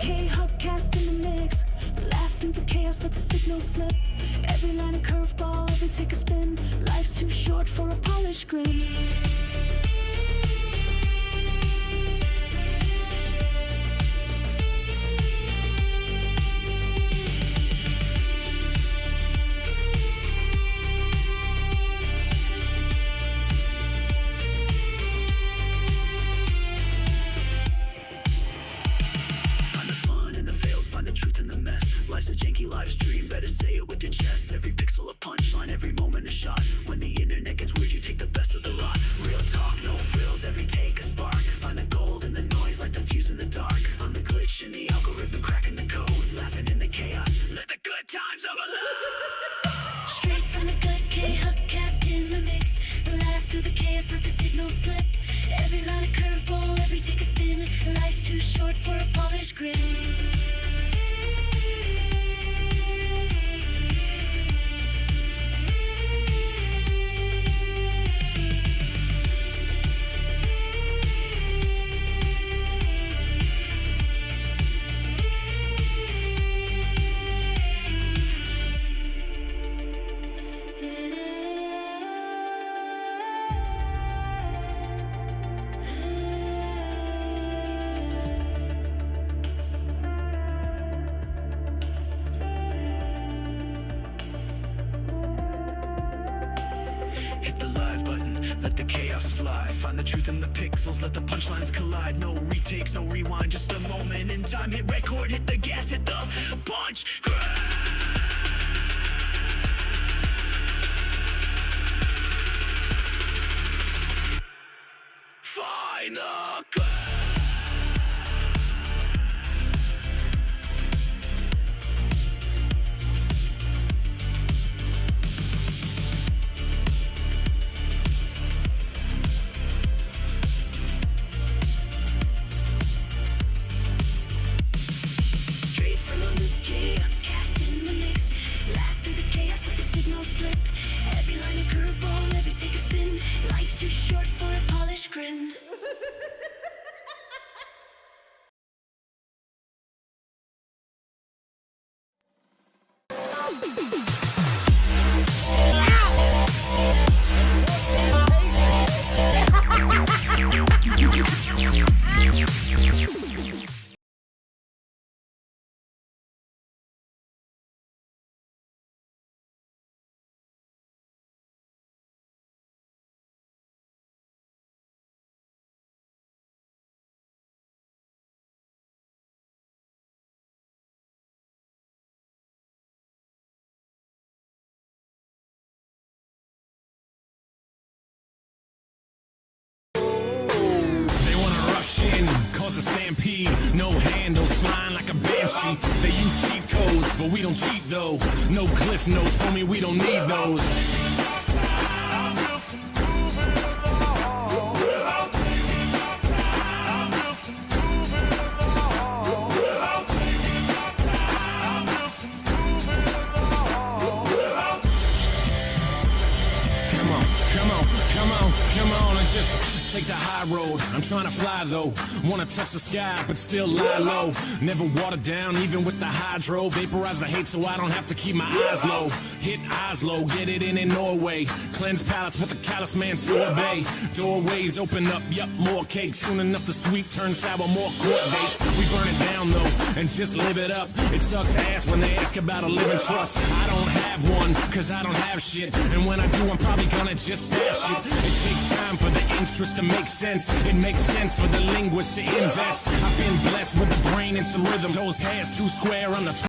Khuck cast in the mix. Laugh through the chaos, let the signal slip. Every line a curveball, every take a spin. Life's too short for a polished grin. Life's a janky live stream, better say it with your chest. Every pixel a punchline, every moment a shot. When the internet gets weird, you take the best of the rot. Real talk, no frills, every take a spark. Find the gold in the noise like the fuse in the dark. I'm the glitch in the algorithm, cracking the code. Laughing in the chaos, let the good times overload. Straight from the gut, Khuck cast in the mix. Laugh through the chaos, let the signal slip. Every line a curveball, every take a spin. Life's too short for a polished grin. Hit the live button, let the chaos fly. Find the truth in the pixels, let the punchlines collide. No retakes, no rewind, just a moment in time. Hit record, hit the gas, hit the punch. Find the good. Every line a curveball, every take a spin. Life's too short for a polished grin. A stampede, no handles, flying like a banshee. They use cheat codes, but we don't cheat though. No cliff notes, homie, we don't need those. Come on, and just take the high road. I'm trying to fly though, wanna touch the sky, but still lie low. Never water down, even with the hydro. Vaporize the hate so I don't have to keep my eyes low. Hit eyes low, get it in Norway. Cleanse palates with the callous man sorbet. Doorways open up, yup, more cake. Soon enough the sweet turns sour, more court dates. We burn it down though, and just live it up. It sucks ass when they ask about a living trust. I don't have one, cause I don't have shit. And when I do, I'm probably gonna just stash it. It takes time for the interest to make sense. It makes sense for the linguists to invest. I've been blessed with a brain and some rhythm. Those hairs too square on the top.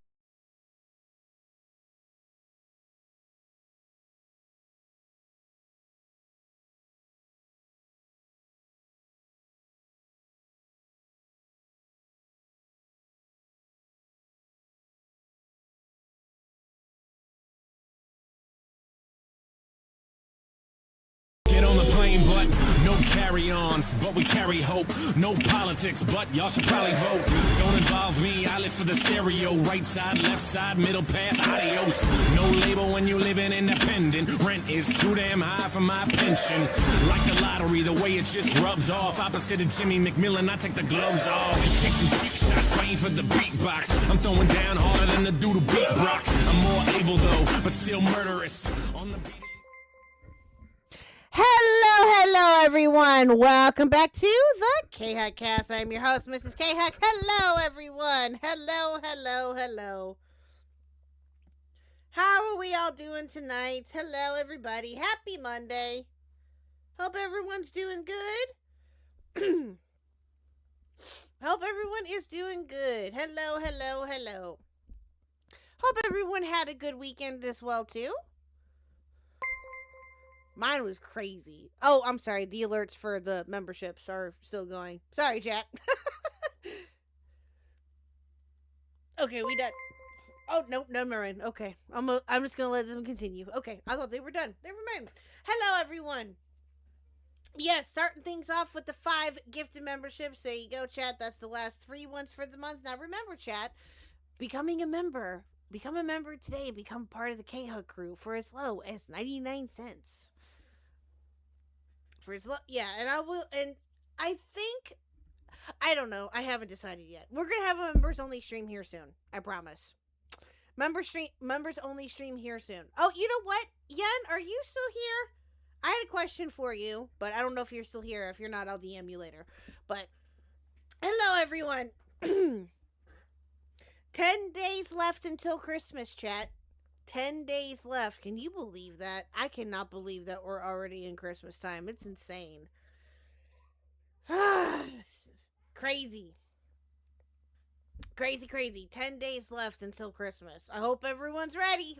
But no carry carry-ons, but we carry hope. No politics, but y'all should probably vote. Don't involve me, I live for the stereo. Right side, left side, middle path, adios. No label when you living independent. Rent is too damn high for my pension. Like the lottery, the way it just rubs off. Opposite of Jimmy McMillan, I take the gloves off. And take some cheap shots, waiting for the beatbox. I'm throwing down harder than the dude who beat Brock. I'm more able though, but still murderous. On the beat. Hello, everyone. Welcome back to the Khuck Cast. I'm your host, Mrs. Khuck. Hello, everyone. Hello. How are we all doing tonight? Hello, everybody. Happy Monday. Hope everyone's doing good. Hope everyone is doing good. Hello. Hope everyone had a good weekend as well, too. Mine was crazy. Oh, I'm sorry. The alerts for the memberships are still going. Sorry, chat. Okay, we done. Oh, no, never mind. Okay. I'm just going to let them continue. Okay, I thought they were done. Never mind. Hello, everyone. Yes, starting things off with the 5 gifted memberships. There you go, chat. That's the last 3 ones for the month. Now, remember, chat, becoming a member. Become a member today and become part of the Khuck crew for as low as 99 cents. Yeah, and I think, I don't know, I haven't decided yet. We're going to have a members only stream here soon, I promise. Members only stream here soon. Oh, you know what? Yen, are you still here? I had a question for you, but I don't know if you're still here. If you're not, I'll DM you later. But, hello everyone. 10 days left until Christmas, chat. 10 days left. Can you believe that? I cannot believe that we're already in Christmas time. It's insane. Crazy. 10 days left until Christmas. I hope everyone's ready.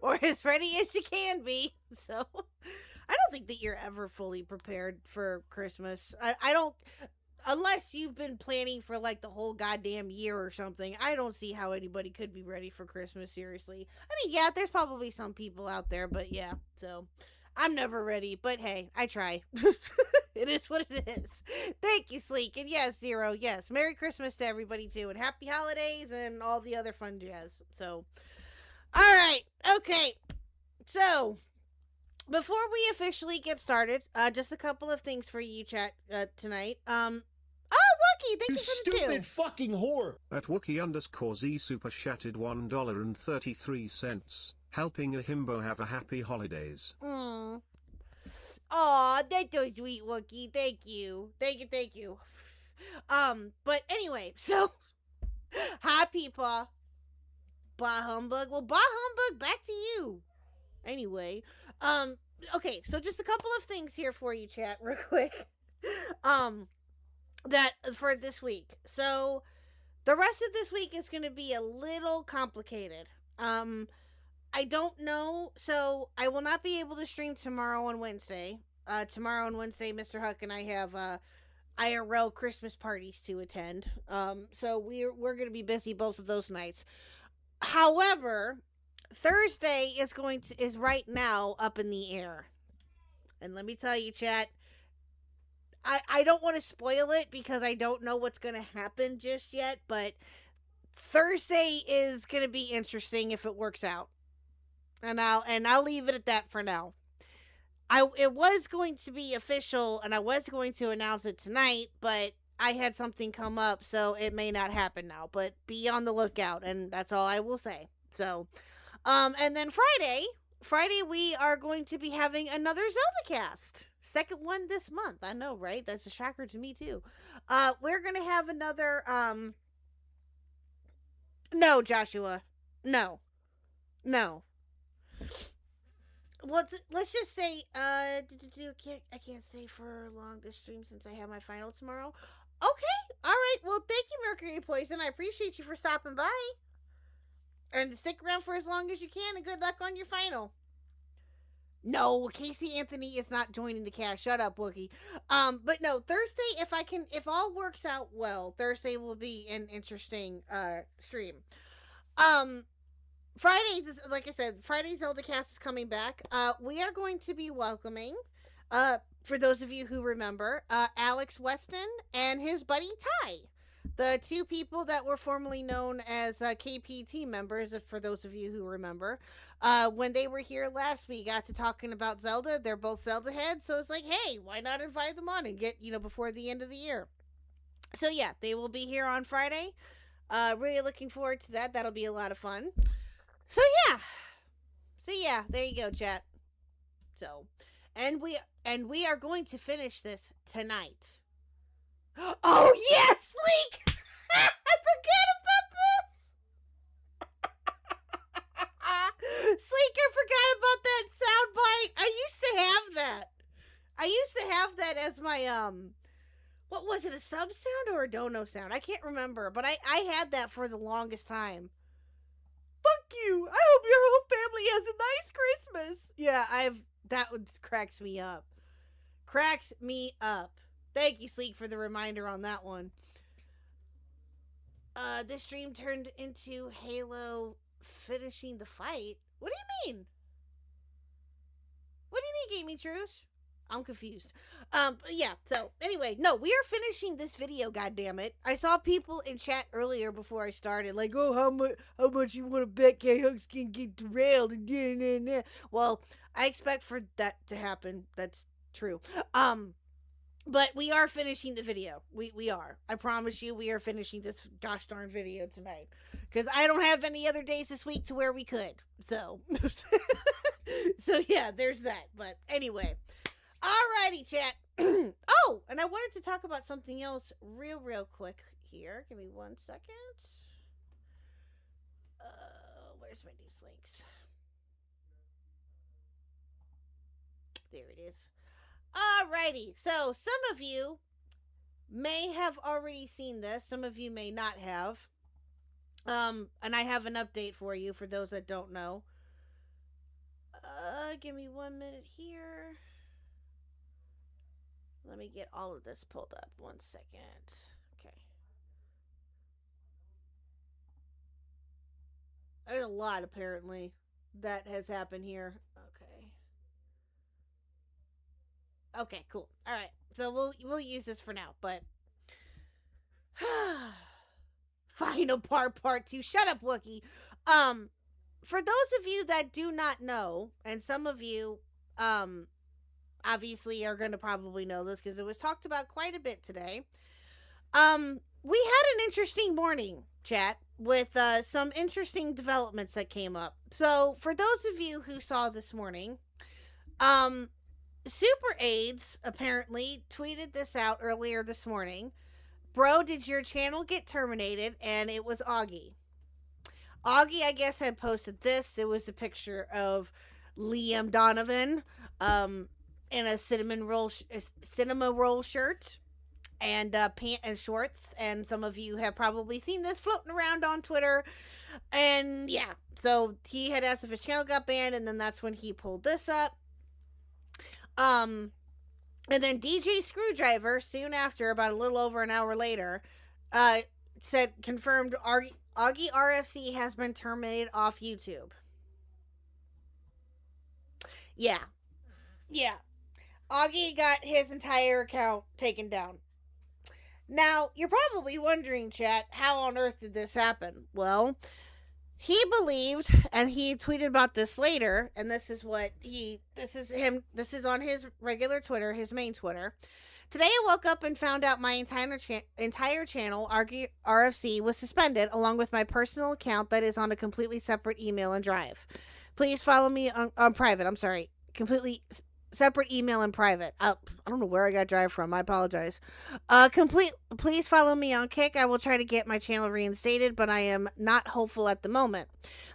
Or as ready as you can be. So, I don't think that you're ever fully prepared for Christmas. I don't... Unless you've been planning for like the whole goddamn year or something, I don't see how anybody could be ready for Christmas, seriously. I mean, yeah, there's probably some people out there, but yeah, so I'm never ready, but hey, I try. It is what it is. Thank you, Sleek, and yes, Zero, yes, Merry Christmas to everybody too, and Happy Holidays and all the other fun jazz. So, alright, okay, so... Before we officially get started, just a couple of things for you, chat, tonight. Wookie, thank you for the stupid fucking whore! At Wookie_Z super chatted $1.33, helping a himbo have a happy holidays. Aw, that's so sweet, Wookie. Thank you. But anyway, so, hi, people. Bah humbug. Well, bah humbug, back to you. Anyway, okay, so just a couple of things here for you, chat, real quick. That for this week. So the rest of this week is going to be a little complicated. I don't know. So I will not be able to stream tomorrow and Wednesday. Tomorrow and Wednesday, Mr. Khuck and I have IRL Christmas parties to attend. So we're going to be busy both of those nights. However, Thursday is right now up in the air. And let me tell you, chat, I don't want to spoil it because I don't know what's going to happen just yet, but Thursday is going to be interesting if it works out. And I'll leave it at that for now. It was going to be official and I was going to announce it tonight, but I had something come up, so it may not happen now, but be on the lookout, and that's all I will say. So, and then Friday we are going to be having another Zeldacast. Second one this month. I know, right? That's a shocker to me too. We're going to have another, no, Joshua. No. Let's just say, I can't stay for long this stream since I have my final tomorrow. Okay. All right. Well, thank you, Mercury Poison. I appreciate you for stopping by. And stick around for as long as you can, and good luck on your final. No, Casey Anthony is not joining the cast. Shut up, Wookie. But no, Thursday, if all works out well, Thursday will be an interesting stream. Fridays, like I said, Friday's Zeldacast is coming back. We are going to be welcoming for those of you who remember, Alex Weston and his buddy Ty. The two people that were formerly known as KPT members, for those of you who remember, when they were here last week, got to talking about Zelda. They're both Zelda heads, so it's like, hey, why not invite them on and get, before the end of the year. So yeah, they will be here on Friday. Really looking forward to that. That'll be a lot of fun. So yeah, there you go, chat. So, and we are going to finish this tonight. Oh yes, Sleek! I forgot about this. Sleek, I forgot about that soundbite. I used to have that as my what was it, a sub sound or a dono sound? I can't remember, but I had that for the longest time. Fuck you! I hope your whole family has a nice Christmas. Yeah, that one cracks me up. Cracks me up. Thank you, Sleek, for the reminder on that one. This stream turned into Halo finishing the fight. What do you mean? What do you mean, Gaming Truce? I'm confused. Yeah, so anyway, no, we are finishing this video, goddammit. I saw people in chat earlier before I started, like, oh, how much you want to bet K-Huck's can get derailed? Well, I expect for that to happen. That's true. But we are finishing the video. We are. I promise you, we are finishing this gosh darn video tonight. Because I don't have any other days this week to where we could. So, so yeah, there's that. But anyway. Alrighty, chat. Oh, and I wanted to talk about something else real quick here. Give me 1 second. Where's my news links? There it is. Alrighty, so some of you may have already seen this. Some of you may not have. And I have an update for you for those that don't know. Give me 1 minute here. Let me get all of this pulled up. 1 second. Okay. There's a lot, apparently, that has happened here. Okay. Okay, cool. All right. So we'll use this for now, but final part 2. Shut up, Wookie. For those of you that do not know, and some of you obviously are going to probably know this because it was talked about quite a bit today. We had an interesting morning, chat, with some interesting developments that came up. So for those of you who saw this morning, Super AIDS apparently tweeted this out earlier this morning. Bro, did your channel get terminated? And it was Augie. Augie, I guess, had posted this. It was a picture of Liam Donovan in a cinema roll shirt and pant and shorts. And some of you have probably seen this floating around on Twitter. And yeah, so he had asked if his channel got banned, and then that's when he pulled this up. And then DJ Screwdriver, soon after, about a little over an hour later, confirmed Augie RFC has been terminated off YouTube. Yeah. Augie got his entire account taken down. Now, you're probably wondering, chat, how on earth did this happen? Well, he believed, and he tweeted about this later, and this is on his regular Twitter, his main Twitter. Today I woke up and found out my entire channel, RFC, was suspended, along with my personal account that is on a completely separate email and drive. Please follow me on private. I'm sorry. Completely separate email and private. I don't know where I got drive from. I apologize. Please follow me on Khuck. I will try to get my channel reinstated, but I am not hopeful at the moment.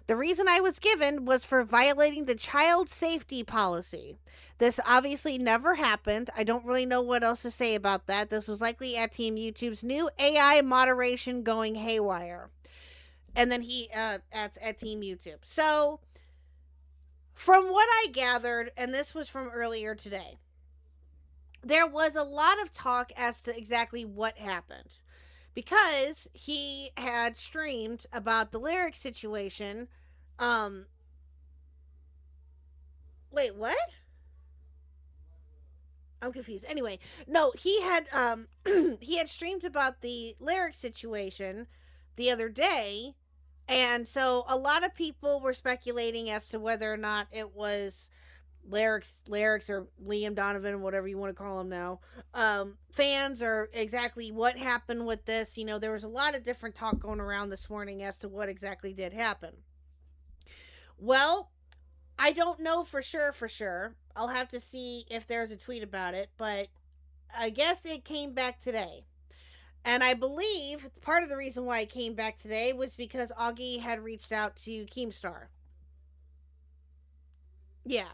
The reason I was given was for violating the child safety policy. This obviously never happened. I don't really know what else to say about that. This was likely at Team YouTube's new AI moderation going haywire. And then he at Team YouTube. So, from what I gathered, and this was from earlier today, there was a lot of talk as to exactly what happened. Because he had streamed about the lyric situation. Wait, what? I'm confused. Anyway, no, he had he had streamed about the lyric situation the other day, and so a lot of people were speculating as to whether or not it was lyrics or Liam Donovan, whatever you want to call him now, fans, or exactly what happened with this. You know, there was a lot of different talk going around this morning as to what exactly did happen. Well, I don't know for sure. I'll have to see if there's a tweet about it, but I guess it came back today. And I believe part of the reason why it came back today was because Augie had reached out to Keemstar. Yeah.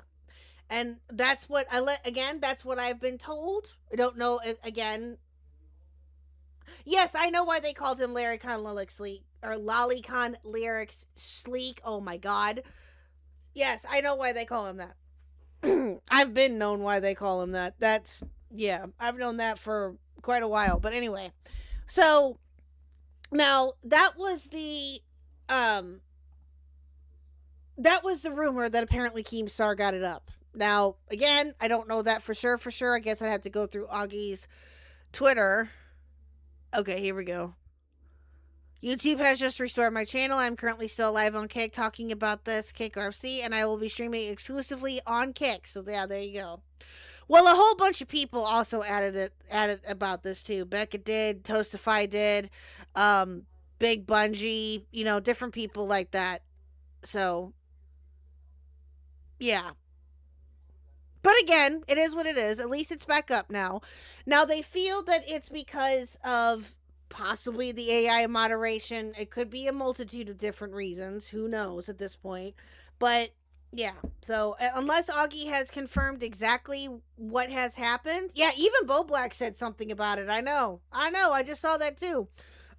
And that's what that's what I've been told. I don't know if, again. Yes, I know why they called him Larrycon Lyrics Sleek, or Lolicon Lyrics Sleek. Oh my god. Yes, I know why they call him that. I've been known why they call him that. Yeah, I've known that for quite a while. But anyway, so now that was the rumor that apparently Keemstar got it up. Now, again, I don't know that for sure. I guess I'd have to go through Augie's Twitter. Okay, here we go. YouTube has just restored my channel. I'm currently still live on Khuck talking about this, Khuck RFC, and I will be streaming exclusively on Khuck. So yeah, there you go. Well, a whole bunch of people also added about this too. Becca did, Toastify did, Big Bungie, you know, different people like that. So yeah. But again, it is what it is. At least it's back up now. Now they feel that it's because of possibly the AI moderation. It could be a multitude of different reasons. Who knows at this point? But yeah, so unless Augie has confirmed exactly what has happened. Yeah, even Bo Black said something about it. I know. I just saw that too.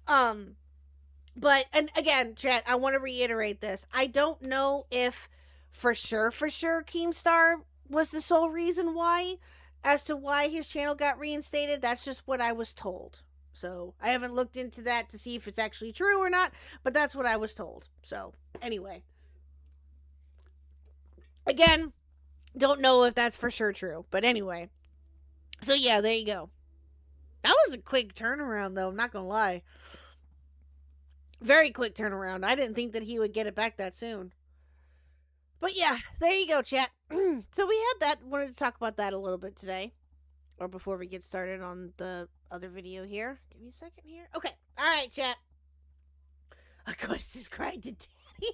But, and again, chat, I want to reiterate this. I don't know if for sure Keemstar was the sole reason why, as to why his channel got reinstated. That's just what I was told. So I haven't looked into that to see if it's actually true or not, but that's what I was told. So anyway, again, don't know if that's for sure true, but anyway. So yeah, there you go. That was a quick turnaround though, I'm not gonna lie. Very quick turnaround. I didn't think that he would get it back that soon. But yeah, there you go, chat. So we had that. Wanted to talk about that a little bit today. Or before we get started on the other video here. Give me a second here. Okay. Alright, chat. A ghost is crying to daddy.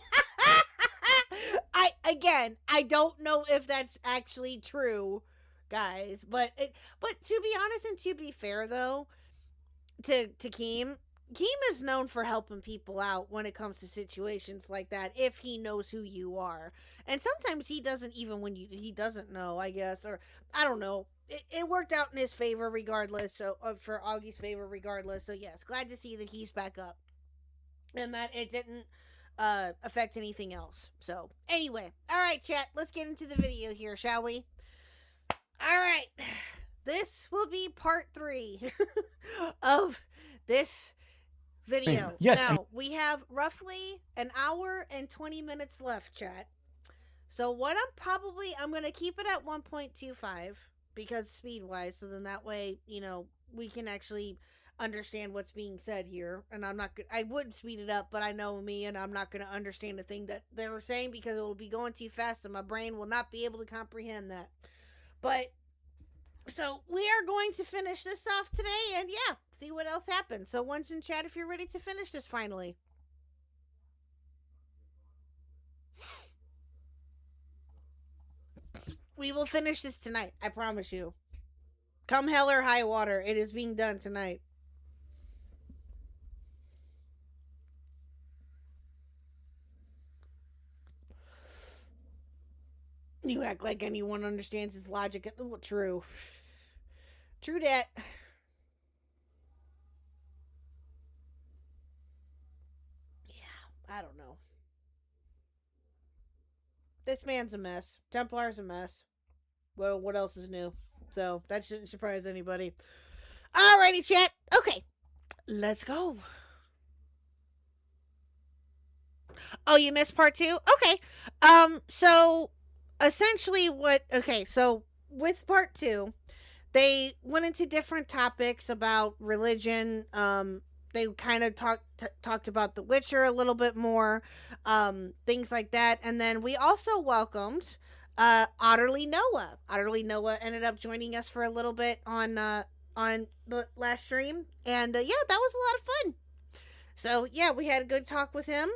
I don't know if that's actually true, guys. But to be honest and to be fair though, to Keem is known for helping people out when it comes to situations like that, if he knows who you are. And sometimes he doesn't, even when he doesn't know, I guess, or I don't know. It worked out in his favor regardless, so for Augie's favor regardless. So yes, glad to see that he's back up and that it didn't affect anything else. So anyway, all right, chat, let's get into the video here, shall we? All right, this will be part 3 of this video. Yes. Now, we have roughly an hour and 20 minutes left, chat. So what I'm going to keep it at 1.25 because speed-wise, so then that way, you know, we can actually understand what's being said here. And I would speed it up, but I know me, and I'm not going to understand the thing that they were saying because it will be going too fast and my brain will not be able to comprehend that. But so we are going to finish this off today, and yeah, see what else happens. So once in chat, if you're ready to finish this finally. We will finish this tonight, I promise you. Come hell or high water, it is being done tonight. You act like anyone understands his logic. Well, true. True that. Yeah, I don't know. This man's a mess. Templar's a mess. Well, what else is new? So, that shouldn't surprise anybody. Alrighty, chat. Okay. Let's go. Oh, you missed part 2? Okay. So essentially so with part 2, they went into different topics about religion. They kind of talked about The Witcher a little bit more, things like that. And then we also welcomed Otterly Noah. Otterly Noah ended up joining us for a little bit on the last stream, and yeah, that was a lot of fun. So yeah, we had a good talk with him.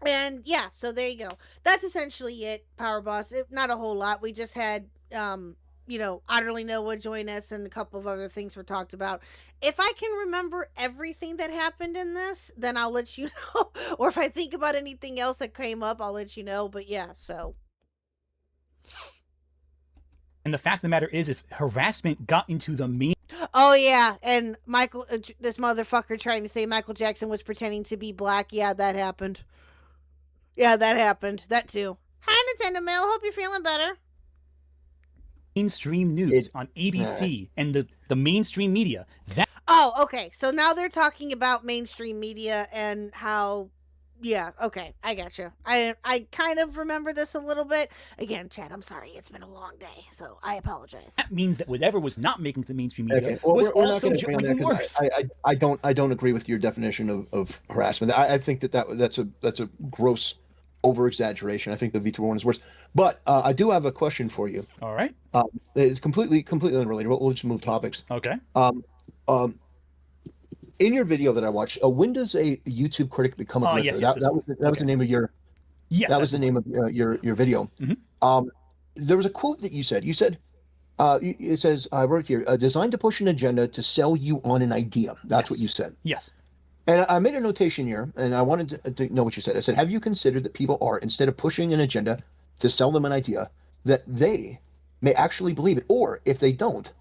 And yeah, so there you go. That's essentially it, Power Boss. Not a whole lot. We just had Otterly Noah join us, and a couple of other things were talked about. If I can remember everything that happened in this, then I'll let you know. Or if I think about anything else that came up, I'll let you know. But yeah, so. And the fact of the matter is, if harassment got into the main... Oh, yeah, and Michael, this motherfucker trying to say Michael Jackson was pretending to be black. Yeah, that happened. Yeah, that happened. That too. Hi, Nintendo Mail. Hope you're feeling better. Mainstream news on ABC and the mainstream media. Oh, okay. So now they're talking about mainstream media and how... Yeah, okay, I gotcha. I kind of remember this a little bit. Again, Chad, I'm sorry. It's been a long day, so I apologize. That means that whatever was not making the mainstream media was also even worse. I don't agree with your definition of harassment. I think that's a gross over-exaggeration. I think the VTuber one is worse. But I do have a question for you. All right. It's completely unrelated. We'll just move topics. Okay. In your video that I watched, when does a YouTube critic become a grifter? Yes, that was the name of your. Yes, that was the name of your video. Mm-hmm. There was a quote that you said. You said, it says, I wrote here, designed to push an agenda to sell you on an idea. That's what you said. Yes. And I made a notation here, and I wanted to know what you said. I said, have you considered that people are, instead of pushing an agenda to sell them an idea, that they may actually believe it, or if they don't,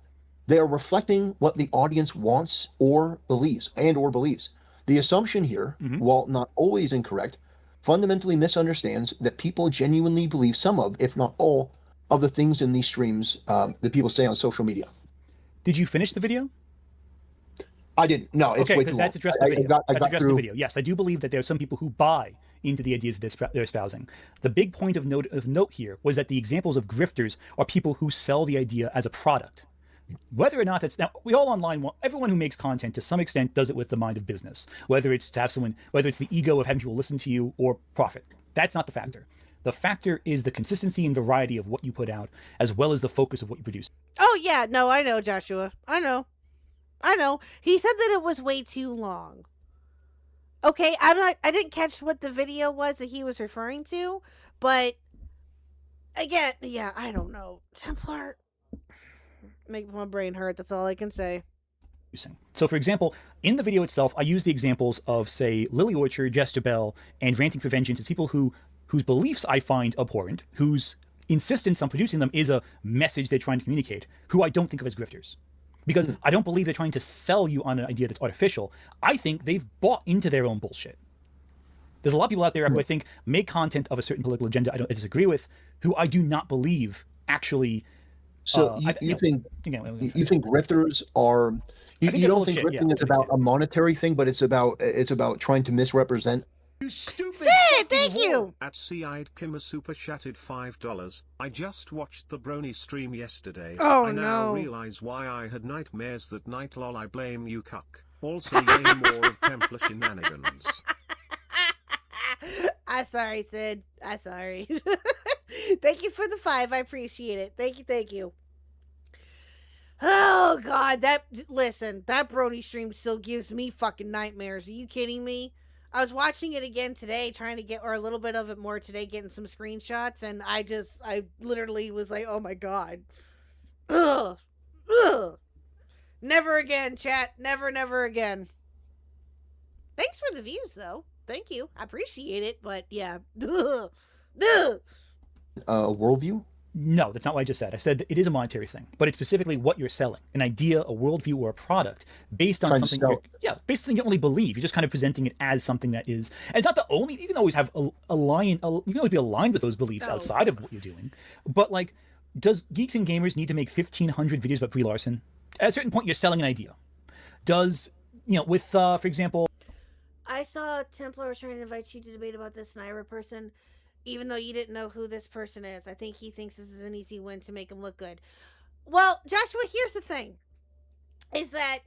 they are reflecting what the audience wants or believes, The assumption here, while not always incorrect, fundamentally misunderstands that people genuinely believe some of, if not all, of the things in these streams that people say on social media. Did you finish the video? I didn't. No, it's way too long. That's addressed the video. That's addressed the video. Yes, I do believe that there are some people who buy into the ideas that they're espousing. The big point of note here was that the examples of grifters are people who sell the idea as a product. Whether or not that's... Now, we all online want... Everyone who makes content, to some extent, does it with the mind of business. Whether it's to have someone... Whether it's the ego of having people listen to you or profit. That's not the factor. The factor is the consistency and variety of what you put out, as well as the focus of what you produce. Oh, yeah. No, I know, Joshua. I know. He said that it was way too long. Okay, I didn't catch what the video was that he was referring to, but... Again, yeah, I don't know. Templar... Make my brain hurt, that's all I can say. So, for example, in the video itself, I use the examples of, say, Lily Orchard, Jezebel, and Ranting for Vengeance as people whose beliefs I find abhorrent, whose insistence on producing them is a message they're trying to communicate, who I don't think of as grifters. Because I don't believe they're trying to sell you on an idea that's artificial. I think they've bought into their own bullshit. There's a lot of people out there who I think make content of a certain political agenda I disagree with, who I do not believe actually... So you think grifters are... You don't think grifting is about a monetary thing, but it's about trying to misrepresent... You stupid Sid, thank you! At Sea-Eyed Kim super chatted $5. I just watched the Brony stream yesterday. Oh, I now realize why I had nightmares that night. Lol, I blame you, Khuck. Also, yay more of Templar shenanigans. I'm sorry, Sid. I'm sorry. Thank you for the 5. I appreciate it. Thank you. Oh, God. That Brony stream still gives me fucking nightmares. Are you kidding me? I was watching it again today, trying to get, or a little bit of it more today, getting some screenshots, and I literally was like, oh my God. Ugh. Never again, chat. Never again. Thanks for the views, though. Thank you. I appreciate it, but yeah. Worldview? No, that's not what I just said. I said it is a monetary thing, but it's specifically what you're selling. An idea, a worldview, or a product based on something based on something you don't really believe. You're just kind of presenting it as something that is, and it's not the only, you can always have you can always be aligned with those beliefs outside of what you're doing. But like, does Geeks and Gamers need to make 1,500 videos about Brie Larson? At a certain point, you're selling an idea. Does, with, for example... I saw Templar was trying to invite you to debate about this Naira person, even though you didn't know who this person is. I think he thinks this is an easy win to make him look good. Well, Joshua, here's the thing. Is that...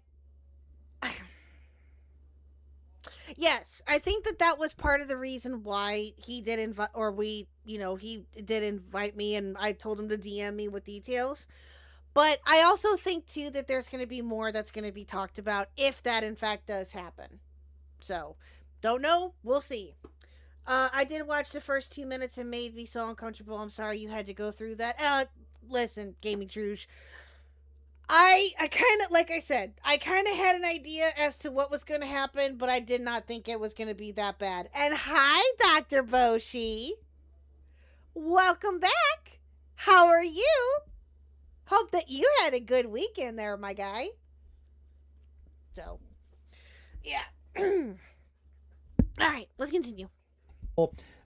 Yes, I think that was part of the reason why he did invite, or he did invite me, and I told him to DM me with details. But I also think, too, that there's going to be more that's going to be talked about if that, in fact, does happen. So, don't know. We'll see. I did watch the first 2 minutes and made me so uncomfortable. I'm sorry you had to go through that. Listen, Gaming Truge. I kind of, like I said, I kind of had an idea as to what was going to happen, but I did not think it was going to be that bad. And hi, Dr. Boshi. Welcome back. How are you? Hope that you had a good weekend there, my guy. So, yeah. All right, let's continue.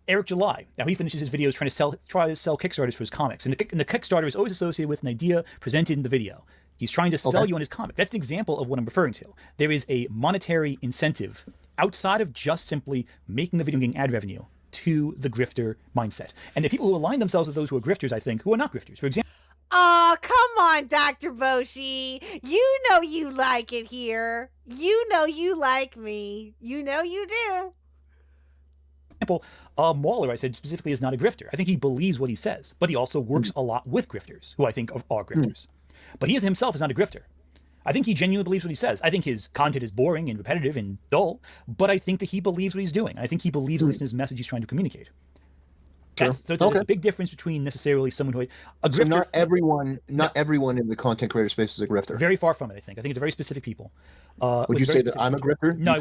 Eric July. Now he finishes his videos trying to sell Kickstarters for his comics, and the Kickstarter is always associated with an idea presented in the video. He's trying to sell you on his comic. That's an example of what I'm referring to. There is a monetary incentive outside of just simply making the video getting ad revenue to the grifter mindset. And the people who align themselves with those who are grifters, I think, who are not grifters. For example, oh, come on, Dr. Boshi. You know you like it here. You know you like me. You know you do. Mauler, I said specifically, is not a grifter. I think he believes what he says, but he also works a lot with grifters, who I think are grifters. But he himself is not a grifter. I think he genuinely believes what he says. I think his content is boring and repetitive and dull, but I think that he believes what he's doing. I think he believes in this message he's trying to communicate. So there's a big difference between necessarily someone who a grifter. So not everyone in the content creator space is a grifter. Very far from it. I think it's a very specific people. Would you say that I'm a grifter? No,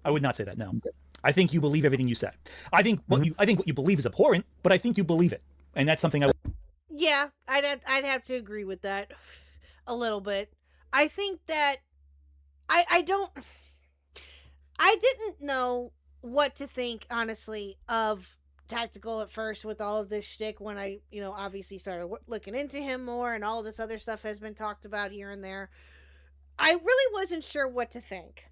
I would not say that. No, okay. I think you believe everything you said. I think what you believe is abhorrent, but I think you believe it, and that's something I. Yeah, I'd have to agree with that a little bit. I think that I didn't know what to think, honestly, of Tactical at first with all of this shtick when I, obviously started looking into him more, and all this other stuff has been talked about here and there. I really wasn't sure what to think.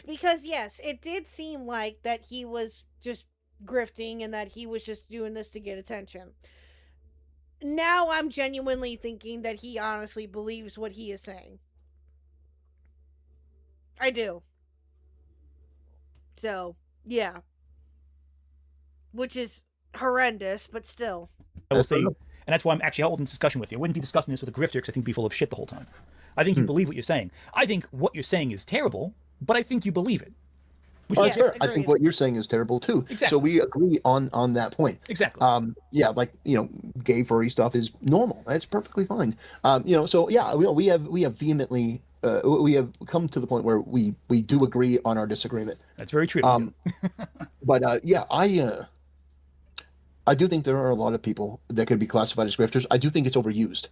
Because, yes, it did seem like that he was just grifting and that he was just doing this to get attention. Now I'm genuinely thinking that he honestly believes what he is saying. I do. So, yeah. Which is horrendous, but still. I will say, and that's why I'm actually holding this discussion with you. I wouldn't be discussing this with a grifter because I think it'd be full of shit the whole time. I think you believe what you're saying. I think what you're saying is terrible, but I think you believe it. That's fair. I think what you're saying is terrible too. Exactly. So we agree on that point. Exactly. Gay furry stuff is normal. That's perfectly fine. So yeah, we have vehemently we have come to the point where we do agree on our disagreement. That's very true. But I do think there are a lot of people that could be classified as grifters. I do think it's overused.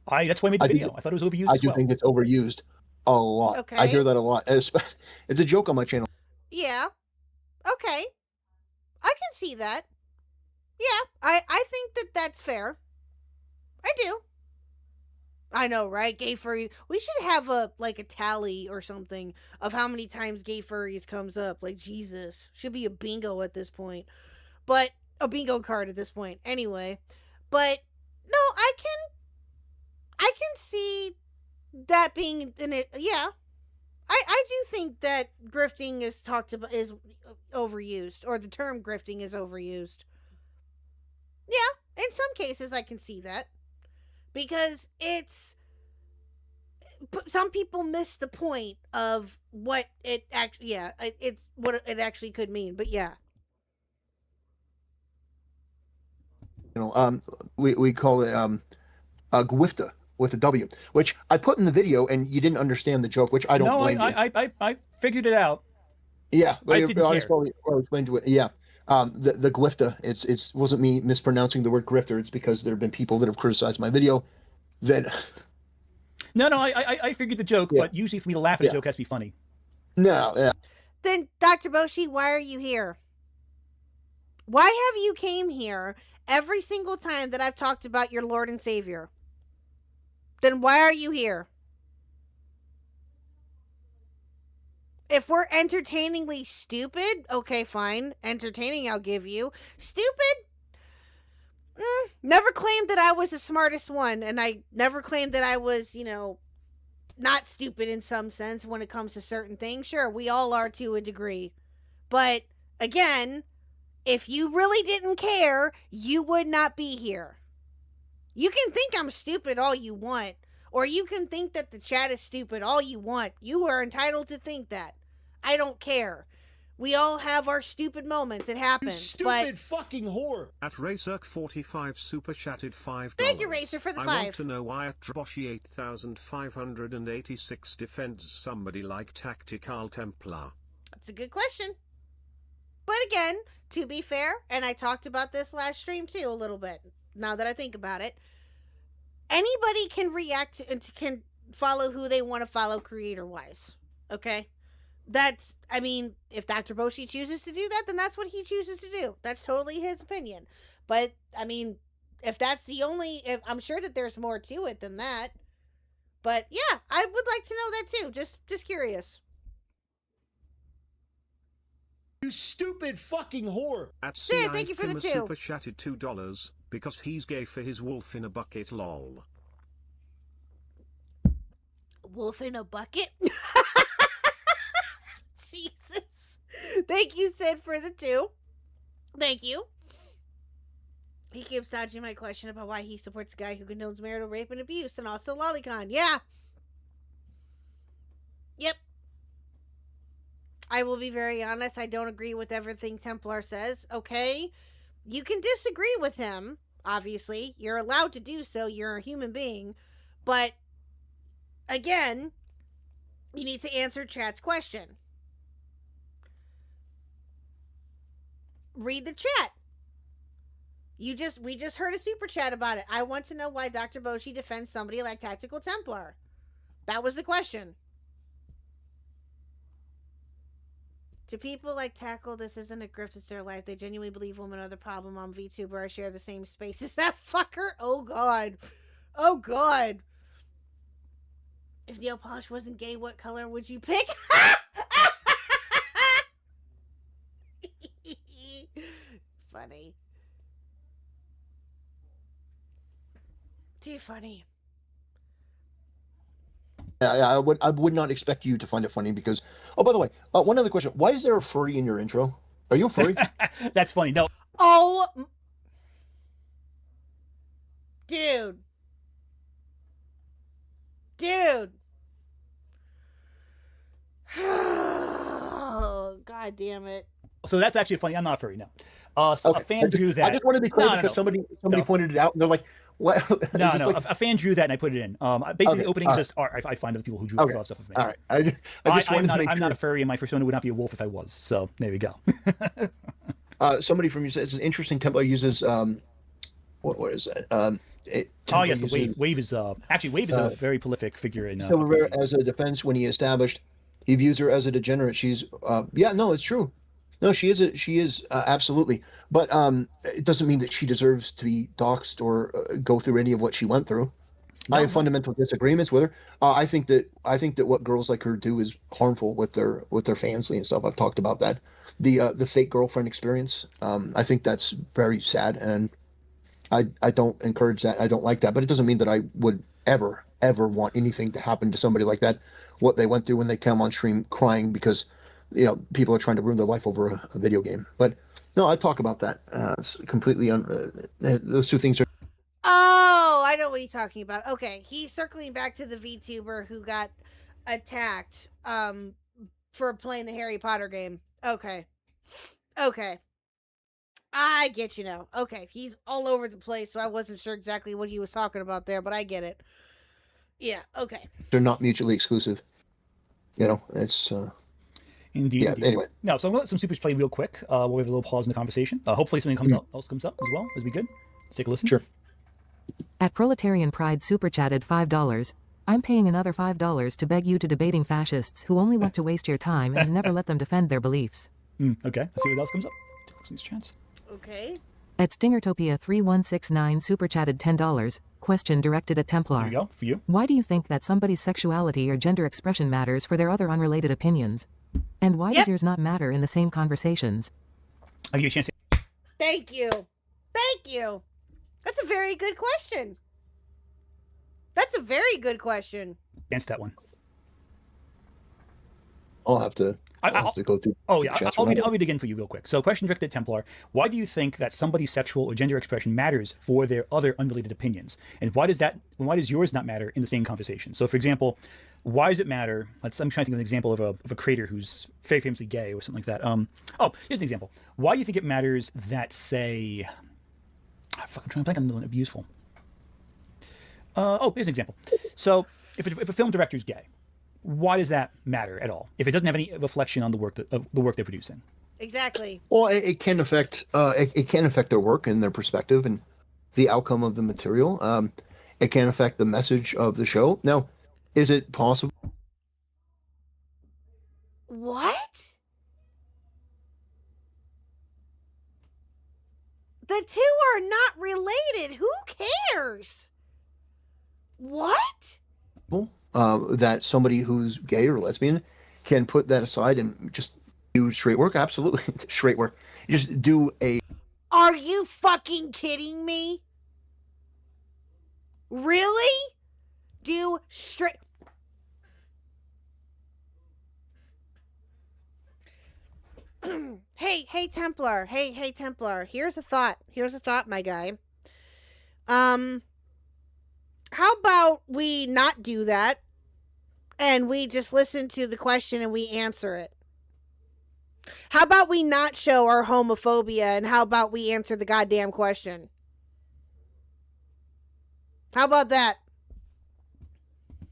That's why I made the video. I thought it was overused. I do think it's overused a lot. Okay. I hear that a lot. It's a joke on my channel. Yeah. Okay. I can see that. Yeah, I think that's fair. I do. I know, right? Gay furry. We should have a tally or something of how many times gay furries comes up. Like, Jesus. Should be a bingo at this point. But a bingo card at this point. Anyway. But no, I can see that being in it. Yeah. I do think that grifting is overused, or the term grifting is overused. Yeah, in some cases I can see that. Because some people miss the point of what it actually, it's what it actually could mean, but yeah. We call it gwifta with a W, which I put in the video, and you didn't understand the joke, which I don't blame you. I figured it out. Yeah, I just didn't care. I'll explain to it. Yeah, the gwifta. It wasn't me mispronouncing the word grifter. It's because there have been people that have criticized my video. That. No, I figured the joke, but usually for me to laugh at a joke, it has to be funny. No, yeah. Then, Dr. Boshi, why are you here? Why have you came here every single time that I've talked about your Lord and Savior? Then why are you here? If we're entertainingly stupid, okay, fine. Entertaining, I'll give you. Stupid? Never claimed that I was the smartest one, and I never claimed that I was, not stupid in some sense when it comes to certain things. Sure, we all are to a degree. But, again, if you really didn't care, you would not be here. You can think I'm stupid all you want, or you can think that the chat is stupid all you want. You are entitled to think that. I don't care. We all have our stupid moments. It happens. Stupid fucking whore. At Racerk45 super chatted $5. Thank you, Racer, for the I 5. want to know why at Droshi 8586 defends somebody like Tactical Templar. That's a good question. But again, to be fair, and I talked about this last stream too a little bit, now that I think about it, anybody can react and can follow who they want to follow creator-wise. Okay? If Dr. Boshi chooses to do that, then that's what he chooses to do. That's totally his opinion. But, if that's the only... I'm sure that there's more to it than that. But, yeah, I would like to know that too. Just curious. You stupid fucking whore. At Sid, thank you for the 2. super chatted $2 because he's gay for his wolf in a bucket lol. Wolf in a bucket? Jesus. Thank you, Sid, for the 2. Thank you. He keeps dodging my question about why he supports a guy who condones marital rape and abuse and also lolicon. Yeah. Yep. I will be very honest. I don't agree with everything Templar says. Okay. You can disagree with him. Obviously. You're allowed to do so. You're a human being. But, again, you need to answer chat's question. Read the chat. We just heard a super chat about it. I want to know why Dr. Boshi defends somebody like Tactical Templar. That was the question. To people like Tackle, this isn't a grift, it's their life. They genuinely believe women are the problem on VTuber. I share the same space as that fucker. Oh, God. Oh, God. If nail polish wasn't gay, what color would you pick? Funny. Too funny. I would not expect you to find it funny because. Oh, by the way, one other question: why is there a furry in your intro? Are you a furry? That's funny. No. Oh, dude. Oh, God damn it. So that's actually funny. I'm not furry, no. So Okay. a fan drew that. I just want to be clear No, because somebody pointed it out and they're like, "What?" It's No, just no. like- A fan drew that and I put it in. Basically, Okay, the opening is all just art. I find other people who drew Okay. stuff of me. All right. I just wanted I'm to make not a sure. furry, and my persona would not be a wolf if I was. So there we go. Somebody from you says it's interesting. Templar uses what is that? Oh Templar yes, the uses Wave is actually Wave is a very prolific figure in. Silverware as a defense when he established he views her as a degenerate. She's no, it's true. No, she is absolutely. But it doesn't mean that she deserves to be doxxed or go through any of what she went through. I have fundamental disagreements with her. I think that what girls like her do is harmful with their family and stuff. I've talked about that. The fake girlfriend experience. I think that's very sad, and I don't encourage that. I don't like that. But it doesn't mean that I would ever want anything to happen to somebody like that. What they went through when they came on stream crying because people are trying to ruin their life over a video game. But no, I talk about that. It's completely those two things are. Oh, I know what he's talking about. Okay, he's circling back to the VTuber who got attacked for playing the Harry Potter game. Okay. I get you now. Okay, he's all over the place, so I wasn't sure exactly what he was talking about there, but I get it. Yeah, okay. They're not mutually exclusive. It's. Indeed. Yeah. Indeed. Anyway. No, so I'm gonna let some supers play real quick. We'll have a little pause in the conversation. Hopefully something else comes up as well. As we good. Let's take a listen. Sure. At Proletarian Pride super chatted $5. I'm paying another $5 to beg you to debating fascists who only want to waste your time and never let them defend their beliefs. Okay. Let's see what else comes up. Take these chance. Okay. At Stingertopia 3169 super chatted $10. Question directed at Templar. There you go. For you. Why do you think that somebody's sexuality or gender expression matters for their other unrelated opinions? And why does yours not matter in the same conversations? I'll give you a chance. Thank you. That's a very good question. That's a very good question. Against that one. I'll have to go through. Oh yeah, I'll read again for you real quick. So, question directed at Templar: why do you think that somebody's sexual or gender expression matters for their other unrelated opinions, and why does yours not matter in the same conversation? So, for example, why does it matter? I'm trying to think of an example of a creator who's very famously gay or something like that. Here's an example. Why do you think it matters that, say, I'm trying to think on the one that'd be useful. Here's an example. So, if a film director's gay, why does that matter at all if it doesn't have any reflection on the work they're producing? Exactly. Well, it can affect their work and their perspective and the outcome of the material. It can affect the message of the show. Now, is it possible? What? The two are not related. Who cares? What? That somebody who's gay or lesbian can put that aside and just do straight work? Absolutely. Straight work. You just do a... Are you fucking kidding me? Really? Do straight... Hey, Templar. Hey, Templar. Here's a thought, my guy. How about we not do that and we just listen to the question and we answer it? How about we not show our homophobia and how about we answer the goddamn question? How about that?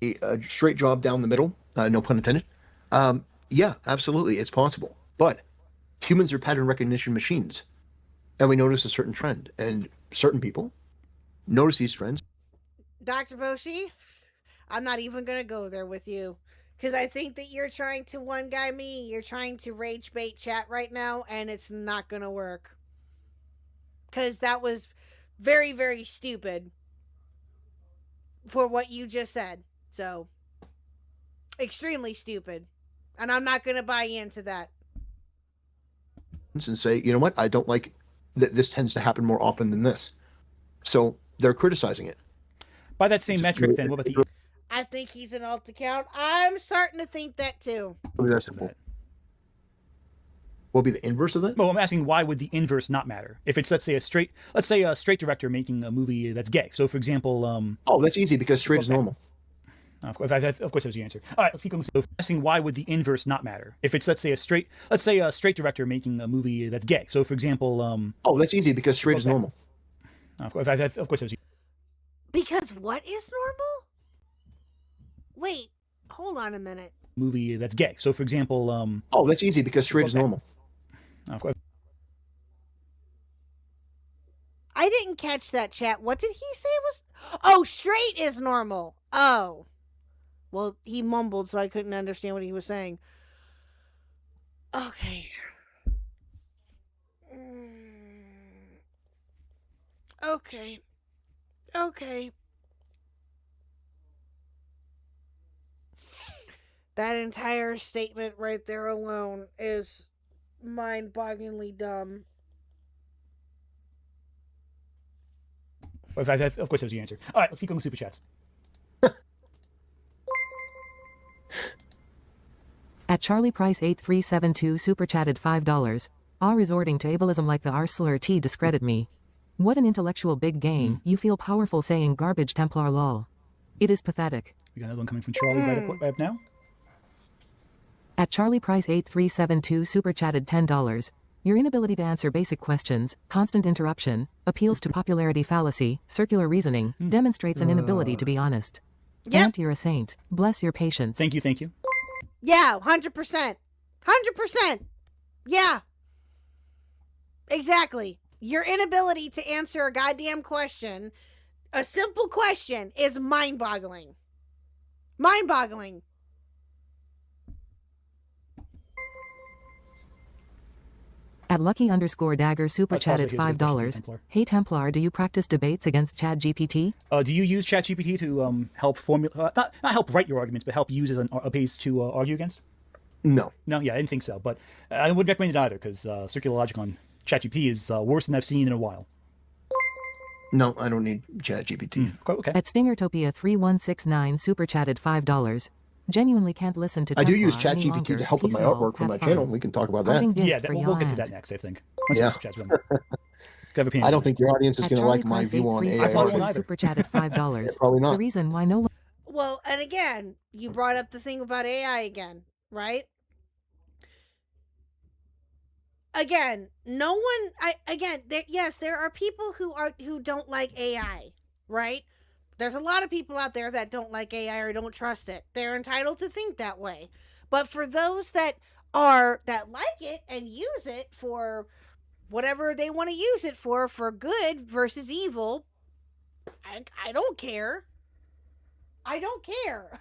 A straight job down the middle, no pun intended. Yeah, absolutely, it's possible. But humans are pattern recognition machines, and we notice a certain trend, and certain people notice these trends. Dr. Boshi, I'm not even going to go there with you, because I think that you're trying to one guy me, you're trying to rage bait chat right now, and it's not going to work. Because that was very, very stupid for what you just said. So, extremely stupid. And I'm not going to buy into that. And say, you know what, I don't like that this tends to happen more often than this. So they're criticizing it. By that same metric, then, what about the... I think he's an alt account. I'm starting to think that too. What will be the inverse of that? Well, I'm asking why would the inverse not matter? If it's, let's say a straight director making a movie that's gay. So, for example... that's easy because straight is normal. Of course, that was your answer. All right, let's keep going. So, asking why would the inverse not matter? If it's, let's say a straight director making a movie that's gay. So, for example... that's easy because straight is normal. Of course, that was... Because what is normal? Wait, hold on a minute. Movie that's gay. So, for example... that's easy because straight is normal. Of course. I didn't catch that, chat. What did he say was... Oh, straight is normal. Oh. Well, he mumbled, so I couldn't understand what he was saying. Okay. Okay. That entire statement right there alone is mind-bogglingly dumb. Of course, that was your answer. All right, let's keep going with super chats. At Charlie Price 8372 super chatted $5. Resorting to ableism like the R slur T discredit me. What an intellectual big game. You feel powerful saying garbage Templar lol. It is pathetic. We got another one coming from Charlie right up now. At Charlie Price 8372 super chatted $10. Your inability to answer basic questions, constant interruption, appeals to popularity fallacy, circular reasoning, demonstrates an inability to be honest. Yep. And you're a saint. Bless your patience. Thank you. Yeah, 100%. 100%. Yeah. Exactly. Your inability to answer a goddamn question, a simple question, is mind-boggling. Mind-boggling. At Lucky_Dagger super chatted $5. Hey Templar, do you practice debates against ChatGPT? Do you use ChatGPT to help formulate, not help write your arguments, but help use as a base to argue against? No. No, yeah, I didn't think so, but I wouldn't recommend it either because circular logic on ChatGPT is worse than I've seen in a while. No, I don't need ChatGPT. Okay. At Stingertopia3169 super chatted $5. Genuinely can't listen to I do Templar use any ChatGPT longer. to help with Peace my and all. artwork for Have my fun. channel. We can talk about that. Parting gift Yeah, for we'll get to your that ads. next, I think. Once Yeah. this chat's done. Have opinions I on don't it. think your audience is At going to like my Charlie view on Price AI. I probably won't art. either. super chatted $5. Probably not. The reason why no one Well, and again, you brought up the thing about AI again, right? Again, no one. Yes, there are people who don't like AI, right? There's a lot of people out there that don't like AI or don't trust it. They're entitled to think that way. But for those that like it and use it for whatever they want to use it for good versus evil, I don't care. I don't care.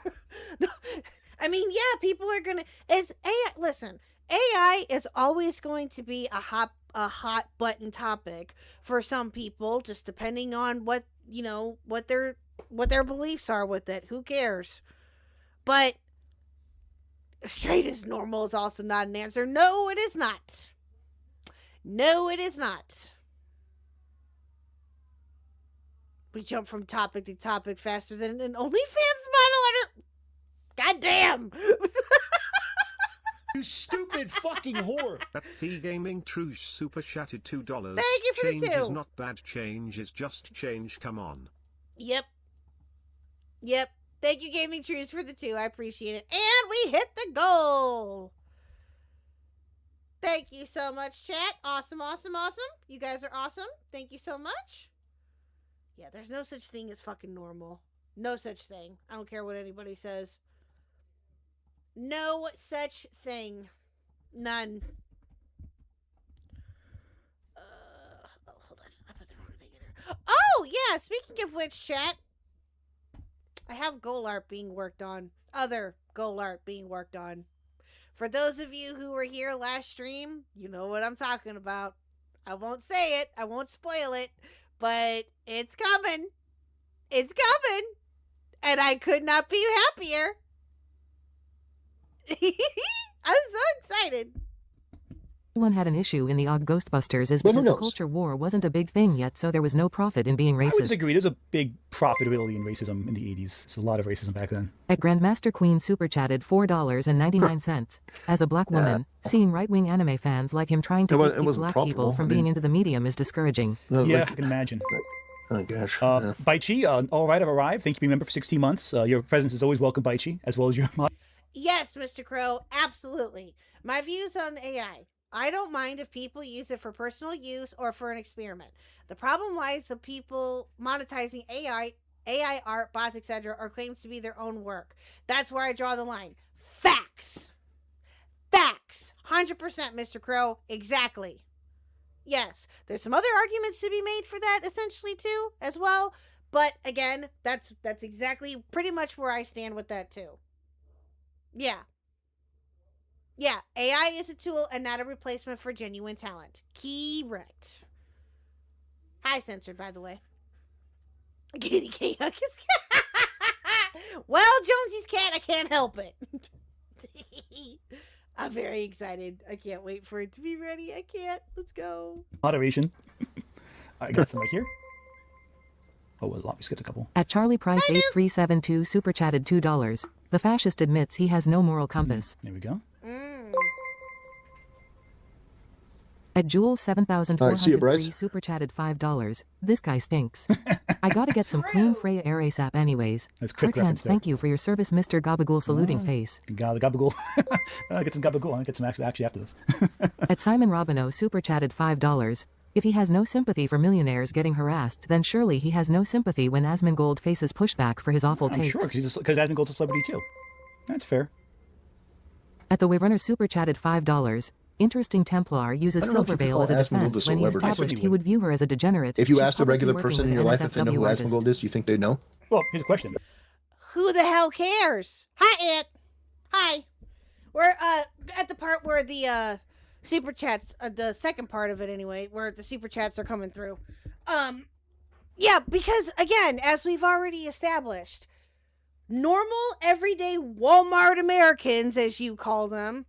I mean, yeah, people are gonna. It's AI. Listen, AI is always going to be a hot button topic for some people, just depending on what their beliefs are with it. Who cares? But straight as normal is also not an answer. No, it is not. No, it is not. We jump from topic to topic faster than an OnlyFans model order. God damn. You stupid fucking whore. At The Gaming Truce super chatted $2. Thank you for the change two. is not bad, change is just change, come on. Yep. Thank you, Gaming Truce, for the 2. I appreciate it. And we hit the goal. Thank you so much, chat. Awesome. You guys are awesome. Thank you so much. Yeah, there's no such thing as fucking normal. No such thing. I don't care what anybody says. No such thing. None. Hold on. I put the wrong thing in here. Oh, yeah. Speaking of which, chat, I have goal art being worked on. Other goal art being worked on. For those of you who were here last stream, you know what I'm talking about. I won't say it. I won't spoil it. But it's coming. It's coming. And I could not be happier. I'm so excited. one had an issue in the OG Ghostbusters is Well, who because the knows? culture war wasn't a big thing yet, so there was no profit in being I would racist. disagree. There's a big profitability in racism in the 80s. There's a lot of racism back then. At Grandmaster Queen super chatted $4.99. As a black woman, seeing right-wing anime fans like him trying to It keep wasn't black profitable. people from I being mean- into the medium is discouraging. No, Yeah, like- I can imagine. oh gosh. Yeah. Baichi, all right, I've arrived. Thank you, being a member for 16 months. Your presence is always welcome, Baichi, as well as your mod. Yes, Mr. Crow, absolutely. My views on AI. I don't mind if people use it for personal use or for an experiment. The problem lies with people monetizing AI art, bots, etc., or claims to be their own work. That's where I draw the line. Facts. 100%, Mr. Crow. Exactly. Yes, there's some other arguments to be made for that, essentially, too, as well. But again, that's exactly pretty much where I stand with that, too. Yeah, AI is a tool and not a replacement for genuine talent. Correct. Hi, censored, by the way. Kitty Khuck is well, Jonesy's cat, I can't help it. I'm very excited. I can't wait for it to be ready. I can't. Let's go. Moderation. I got some right here. Oh, well, we skipped a couple. At Charlie Price 8372 super chatted $2. The fascist admits he has no moral compass. There we go. At Jules All right, see you, 7403 Bryce. super chatted $5. This guy stinks. I gotta get some clean Freya air ASAP anyways. That's a quick Quick reference hands, there. thank you for your service, Mr. Gabagool saluting face. Got the gabagool. I'll get some gabagool. I'll get some actually after this. At Simon Robino super chatted $5. If he has no sympathy for millionaires getting harassed, then surely he has no sympathy when Asmongold faces pushback for his awful I'm takes. sure, because Asmongold's a celebrity too. That's fair. At the Waverner super chatted $5. Interesting Templar uses I don't know if you could Silverveil call as a Asmongold a defense when he celebrity. established Yes, he would view her as a degenerate. If you She's asked a publicly regular working person with in your an life if they know who NSFW artist. Asmongold is, do you think they know? Well, here's a question. Who the hell cares? Hi, Aunt. Hi. We're at the part where the super chats, the second part of it anyway, where the super chats are coming through. Yeah, because again, as we've already established, normal, everyday Walmart Americans, as you call them,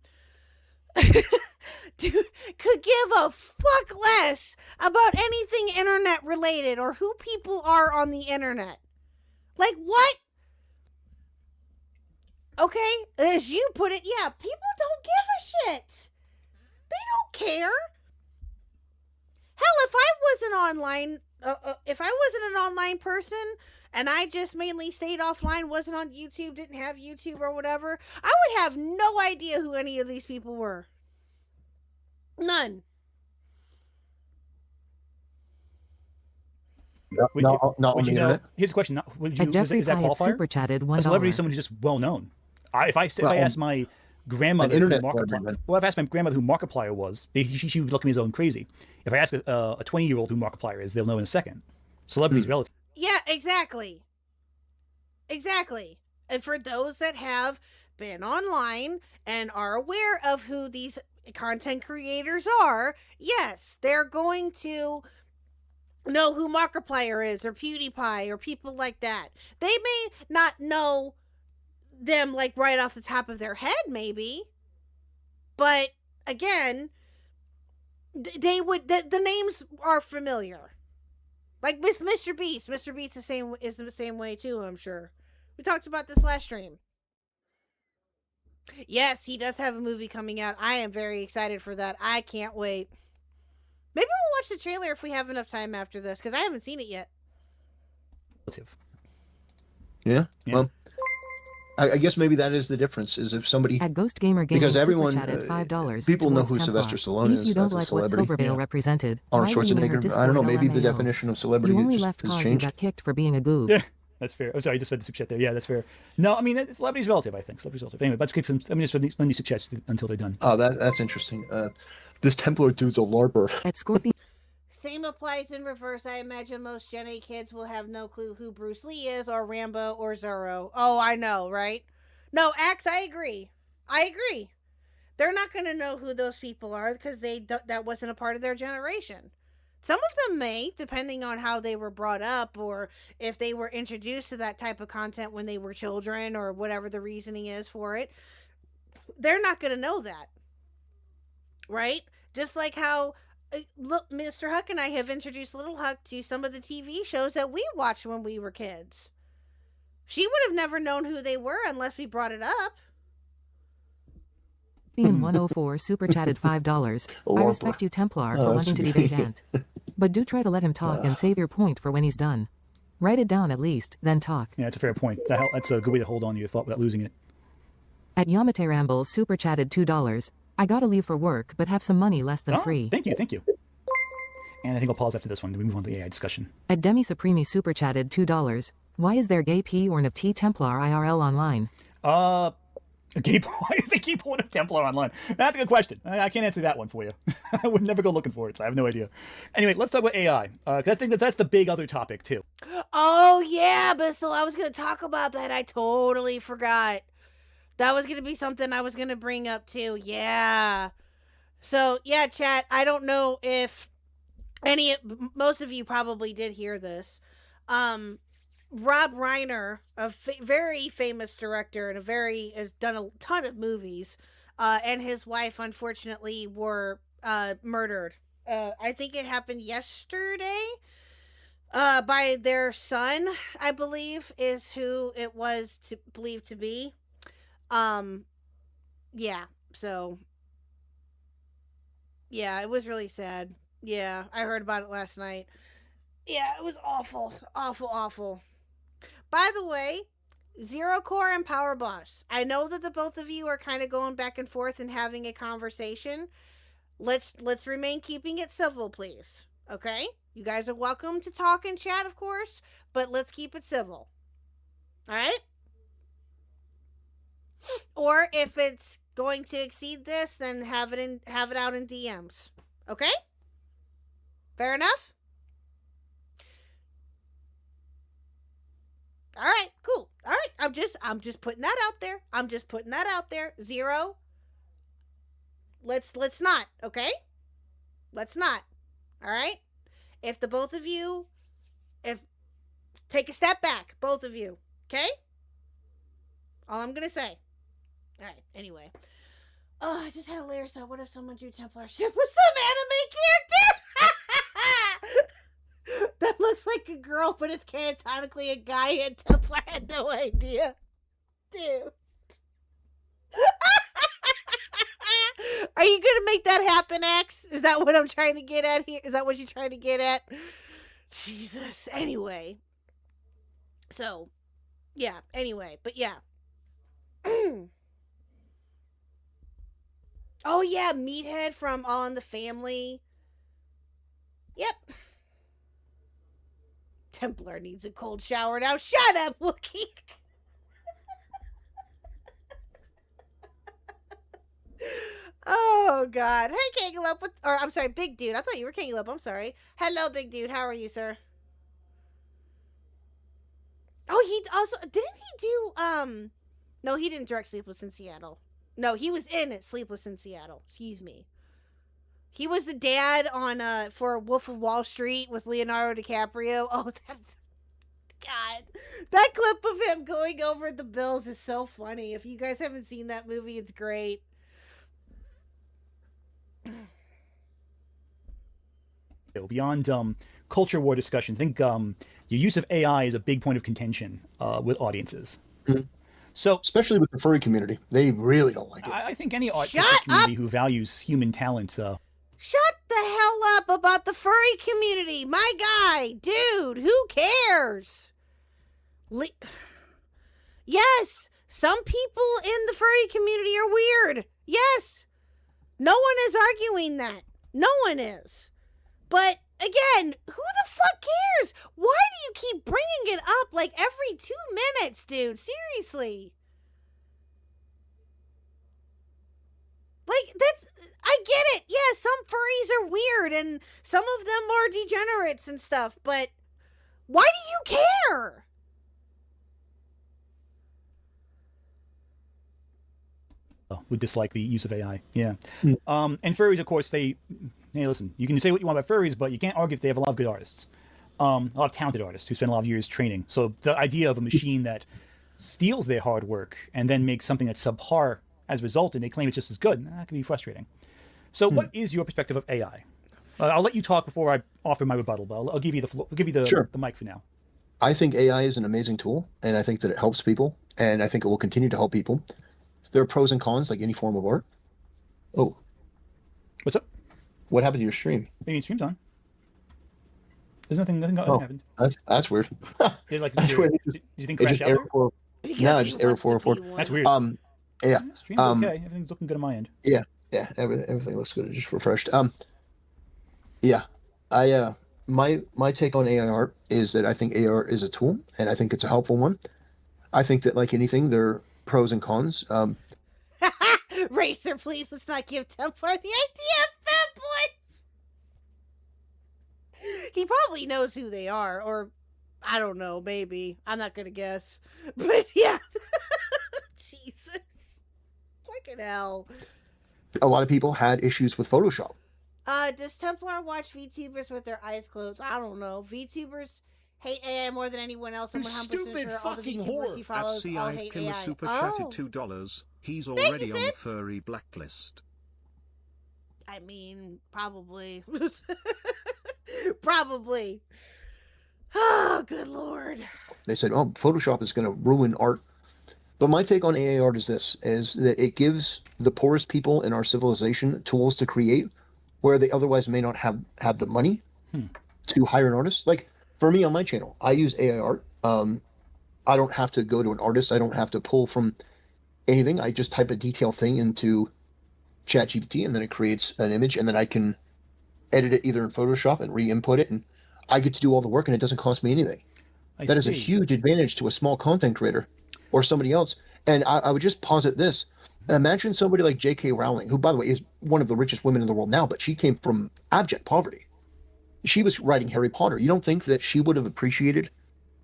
could give a fuck less about anything internet related or who people are on the internet. Like, what? Okay, as you put it, yeah, people don't give a shit. They don't care. Hell, if I wasn't an online person and I just mainly stayed offline, wasn't on YouTube, didn't have YouTube or whatever, I would have no idea who any of these people were. None. Not on the internet. Here's a question: would you, At Jeffrey is that Pyatt qualifier? super chatted $1. A celebrity is someone who's just well known. If I asked my grandmother, who if I asked my grandmother who Markiplier was, she would look at me as own crazy. If I ask a 20-year-old who Markiplier is, they'll know in a second. Celebrities relative. Yeah, exactly. And for those that have been online and are aware of who these content creators are, yes, they're going to know who Markiplier is or PewDiePie or people like that. They may not know them like right off the top of their head, maybe, but again, they would. The names are familiar. Like Mr. Beast. Mr. Beast is the same way too. I'm sure. We talked about this last stream. Yes, he does have a movie coming out. I am very excited for that. I can't wait. Maybe we'll watch the trailer if we have enough time after this, because I haven't seen it yet. Yeah. Well, I guess maybe that is the difference. Is if somebody At Ghost Gamer Gaming because everyone super chatted $5 people know towards who Templar. Sylvester Stallone If is you don't as a like what celebrity. Silvervale represented, Arnold why are you in her Schwarzenegger. I Discord don't know. Maybe the LMAO? definition of celebrity You only just left has cause you changed. got kicked for being a goof. Yeah, that's fair. I'm sorry, I just read the super chat there. Yeah, that's fair. No, I mean, celebrity's relative, I think. Celebrity's relative. Anyway, let's keep them. I'm just run these super chats until they're done. Oh, that's interesting. This Templar dude's a LARPer. At Scorpion. Same applies in reverse. I imagine most Gen A kids will have no clue who Bruce Lee is or Rambo or Zorro. Oh, I know, right? No, Axe, I agree. They're not going to know who those people are because that wasn't a part of their generation. Some of them may, depending on how they were brought up or if they were introduced to that type of content when they were children or whatever the reasoning is for it. They're not going to know that. Right? Just like how look, Mr. Khuck and I have introduced Little Khuck to some of the TV shows that we watched when we were kids. She would have never known who they were unless we brought it up. Bean 104 super chatted $5. I respect you, Templar, for wanting to debate Ant. But do try to let him talk and save your point for when he's done. Write it down at least, then talk. Yeah, that's a fair point. That's a good way to hold on to your thought without losing it. At Yamate Ramble super chatted $2. I gotta leave for work, but have some money less than free. Thank you. And I think I'll pause after this one. We move on to the AI discussion. At Demi Supremi super chatted $2. Why is there gay P or NFT Templar IRL online? Why is they keep one of Templar online? That's a good question. I can't answer that one for you. I would never go looking for it, so I have no idea. Anyway, let's talk about AI. 'Cause I think that's the big other topic, too. Oh, yeah, Bissell. I was going to talk about that. I totally forgot. That was going to be something I was going to bring up, too. Yeah. So, yeah, chat, I don't know if most of you probably did hear this. Rob Reiner, a very famous director and has done a ton of movies, and his wife, unfortunately, were murdered. I think it happened yesterday by their son, I believe, is who it was believed to be. Yeah, so, yeah, it was really sad. Yeah, I heard about it last night. Yeah, it was awful. Awful. By the way, Zero Core and Power Boss. I know that the both of you are kind of going back and forth and having a conversation. Let's remain keeping it civil, please. Okay? You guys are welcome to talk and chat, of course, but let's keep it civil. All right? Or if it's going to exceed this, then have it out in DMs. Okay? Fair enough? All right, cool. All right, I'm just putting that out there. Zero. Let's not, okay? Let's not. All right? If the both of you take a step back, both of you, okay? All I'm going to say. All right, anyway. Oh, I just had a layer. So what if someone drew Templar ship with some anime character? That looks like a girl, but it's canonically a guy, and Templar had no idea. Dude. Are you gonna make that happen, X? Is that what I'm trying to get at here? Is that what you're trying to get at? Jesus. Anyway. So, yeah. Anyway, but yeah. Oh, yeah. Meathead from All in the Family. Yep. Templar needs a cold shower now. Shut up, Wookie. Oh, God. Hey, Kangalop. Or, I'm sorry, Big Dude. I thought you were Kangalop. I'm sorry. Hello, Big Dude. How are you, sir? Oh, he also... Didn't he do, No, he didn't direct Sleepless in Seattle. No, he was in Sleepless in Seattle. Excuse me. He was the dad on, for Wolf of Wall Street with Leonardo DiCaprio. Oh, that's... God. That clip of him going over the bills is so funny. If you guys haven't seen that movie, it's great. Beyond culture war discussion, I think your use of AI is a big point of contention with audiences. Mm-hmm. So, especially with the furry community, they really don't like it. I think any artistic community who values human talent. Shut the hell up about the furry community, my guy, dude. Who cares? Yes, some people in the furry community are weird. Yes, no one is arguing that. No one is. But, again, who the fuck cares? Why do you keep bringing it up like every 2 minutes, dude? Seriously. Like, I get it. Yeah, some furries are weird and some of them are degenerates and stuff, but why do you care? Would dislike the use of AI. Yeah. And furries, of course, hey, listen, you can say what you want about furries, but you can't argue if they have a lot of good artists. A lot of talented artists who spend a lot of years training. So the idea of a machine that steals their hard work and then makes something that's subpar as a result, and they claim it's just as good, that can be frustrating. So what is your perspective of AI? I'll let you talk before I offer my rebuttal, but I'll give you the floor. I'll give you the mic for now. I think AI is an amazing tool, and I think that it helps people, and I think it will continue to help people. There are pros and cons, like any form of art. Oh. What's up? What happened to your stream? Maybe your stream's on. There's nothing happened. That's weird. That's weird. Did you think crashed out? No, just error 404. That's weird. Yeah. Stream's okay. Everything's looking good on my end. Yeah. Everything looks good. It just refreshed. Yeah. My take on AI art is that I think AI art is a tool, and I think it's a helpful one. I think that, like anything, there are pros and cons. Racer, please, let's not give Templar the idea of fanboys. He probably knows who they are, or I don't know, maybe. I'm not gonna guess. But yeah. Jesus. Fucking hell. A lot of people had issues with Photoshop. Does Templar watch VTubers with their eyes closed? I don't know. VTubers hate AI more than anyone else. I'm 100% sure all the VTubers he follows all hate AI. Super chatted $2. He's already on the furry blacklist. I mean, probably. Probably. Oh, good lord. They said, oh, Photoshop is going to ruin art. But my take on AI art is this, is that it gives the poorest people in our civilization tools to create where they otherwise may not have the money to hire an artist. Like, for me on my channel, I use AI art. I don't have to go to an artist. I don't have to pull from anything. I just type a detailed thing into ChatGPT, and then it creates an image, and then I can edit it either in Photoshop and re-input it, and I get to do all the work, and it doesn't cost me anything. That is a huge advantage to a small content creator or somebody else. And I would just posit this. Imagine somebody like J.K. Rowling, who, by the way, is one of the richest women in the world now, but she came from abject poverty. She was writing Harry Potter. You don't think that she would have appreciated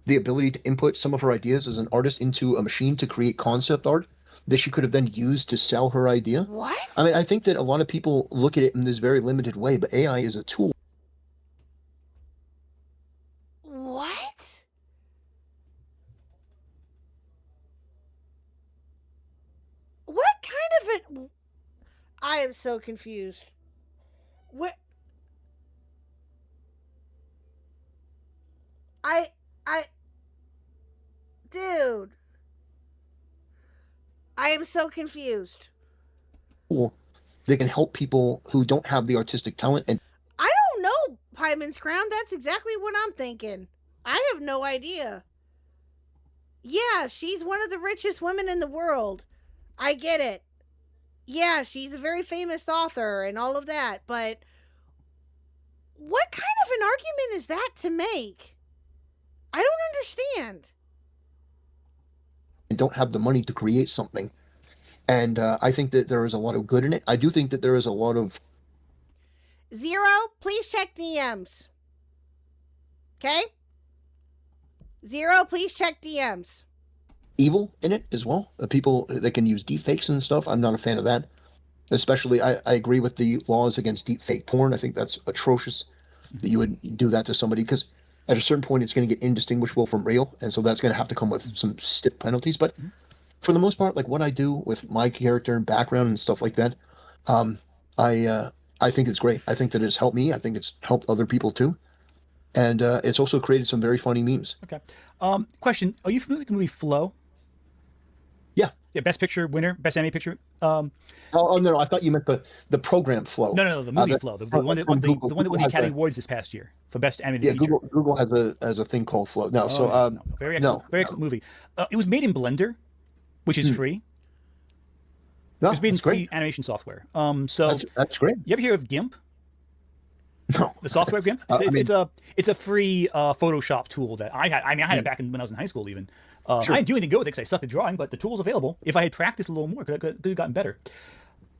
the ability to input some of her ideas as an artist into a machine to create concept art that she could have then used to sell her idea? What? I mean, I think that a lot of people look at it in this very limited way, but AI is a tool. What? What kind of it? I am so confused. What? Dude. I am so confused. Well, they can help people who don't have the artistic talent. And I don't know, Pieman's Crown. That's exactly what I'm thinking. I have no idea. Yeah, she's one of the richest women in the world. I get it. Yeah, she's a very famous author and all of that, but what kind of an argument is that to make? I don't understand. don't have the money to create something. And I think that there is a lot of good in it. I do think that there is a lot of... Zero, please check DMs. Okay? Zero, please check DMs. evil in it as well. People that can use deepfakes and stuff. I'm not a fan of that. Especially, I agree with the laws against deepfake porn. I think that's atrocious that you would do that to somebody, because at a certain point it's going to get indistinguishable from real, and so that's going to have to come with some stiff penalties. But for the most part, like what I do with my character and background and stuff like that, I think it's great. I think that it's helped me. I think it's helped other people too. And it's also created some very funny memes. Okay. Question. Are you familiar with the movie Flow? Yeah. Yeah, Best Picture winner, Best Anime Picture. No, I thought you meant the program Flow. No, the movie Flow. The one that won the Academy Awards this past year for Best Animated Feature. Google has a thing called Flow. No, very excellent movie. It was made in Blender, which is free. No, it was made in that's free great. animation software. So that's great. You ever hear of GIMP? No. The software GIMP? It's a free Photoshop tool that I had. I mean, I had it back when I was in high school even. Sure. I didn't do anything good with it because I sucked at drawing, but the tool's available. If I had practiced a little more, could have gotten better.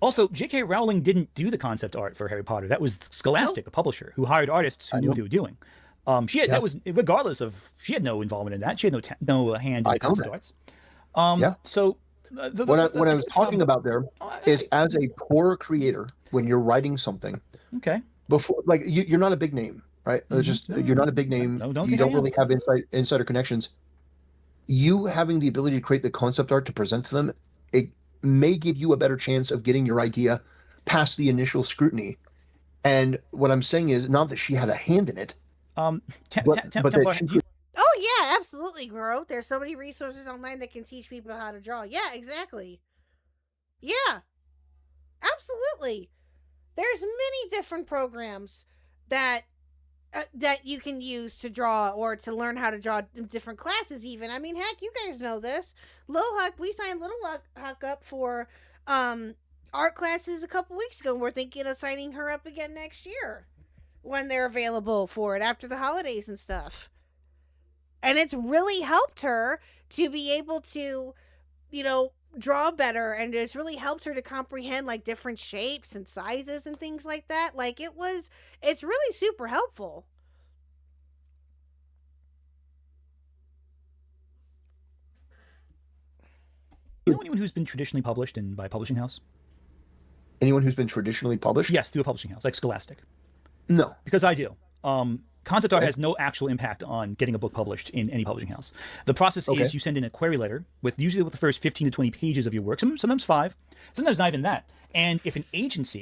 Also, J.K. Rowling didn't do the concept art for Harry Potter. That was Scholastic, the publisher, who hired artists who knew what they were doing. That was regardless of, she had no involvement in that. She had no hand in the concept arts. So what I was talking about there is, as a poor creator, when you're writing something, okay, before, like, you're not a big name, right? You're not a big name. You don't really have insider connections. You having the ability to create the concept art to present to them, it may give you a better chance of getting your idea past the initial scrutiny. And what I'm saying is not that she had a hand in it, but that she could. Oh yeah, absolutely, Gro. There's so many resources online that can teach people how to draw. Yeah, exactly. Yeah, absolutely. There's many different programs that you can use to draw, or to learn how to draw different classes even. I mean, heck, you guys know this. Huck, we signed Huck up for art classes a couple weeks ago, and we're thinking of signing her up again next year when they're available for it after the holidays and stuff. And it's really helped her to be able to, draw better, and it's really helped her to comprehend like different shapes and sizes and things like that. Like it's really super helpful. You know anyone who's been traditionally published by a publishing house? Anyone who's been traditionally published? Yes, through a publishing house, like Scholastic. No. Because I do. Concept art has no actual impact on getting a book published in any publishing house. The process is you send in a query letter usually with the first 15 to 20 pages of your work, sometimes 5, sometimes not even that. And if a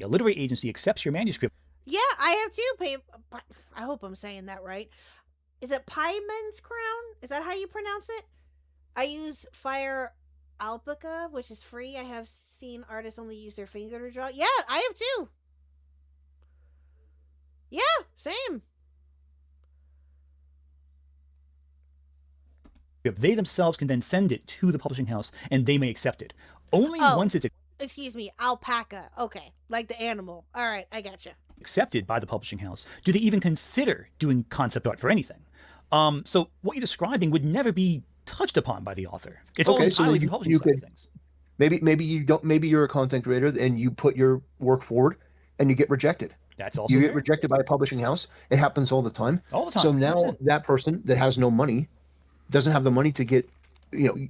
literary agency accepts your manuscript. Yeah, I have too. I hope I'm saying that right. Is it Pieman's Crown? Is that how you pronounce it? I use Fire Alpaca, which is free. I have seen artists only use their finger to draw. Yeah, I have too. Yeah, same. They themselves can then send it to the publishing house, and they may accept it. Only once it's... Excuse me, alpaca. Okay, like the animal. All right, I gotcha. Accepted by the publishing house, do they even consider doing concept art for anything? So what you're describing would never be touched upon by the author. It's all entirely the publishing side of things. Maybe you don't. Maybe you're a content creator and you put your work forward and you get rejected. That's also you get rejected by a publishing house. It happens all the time. All the time. So now that person that has no money, doesn't have the money to get,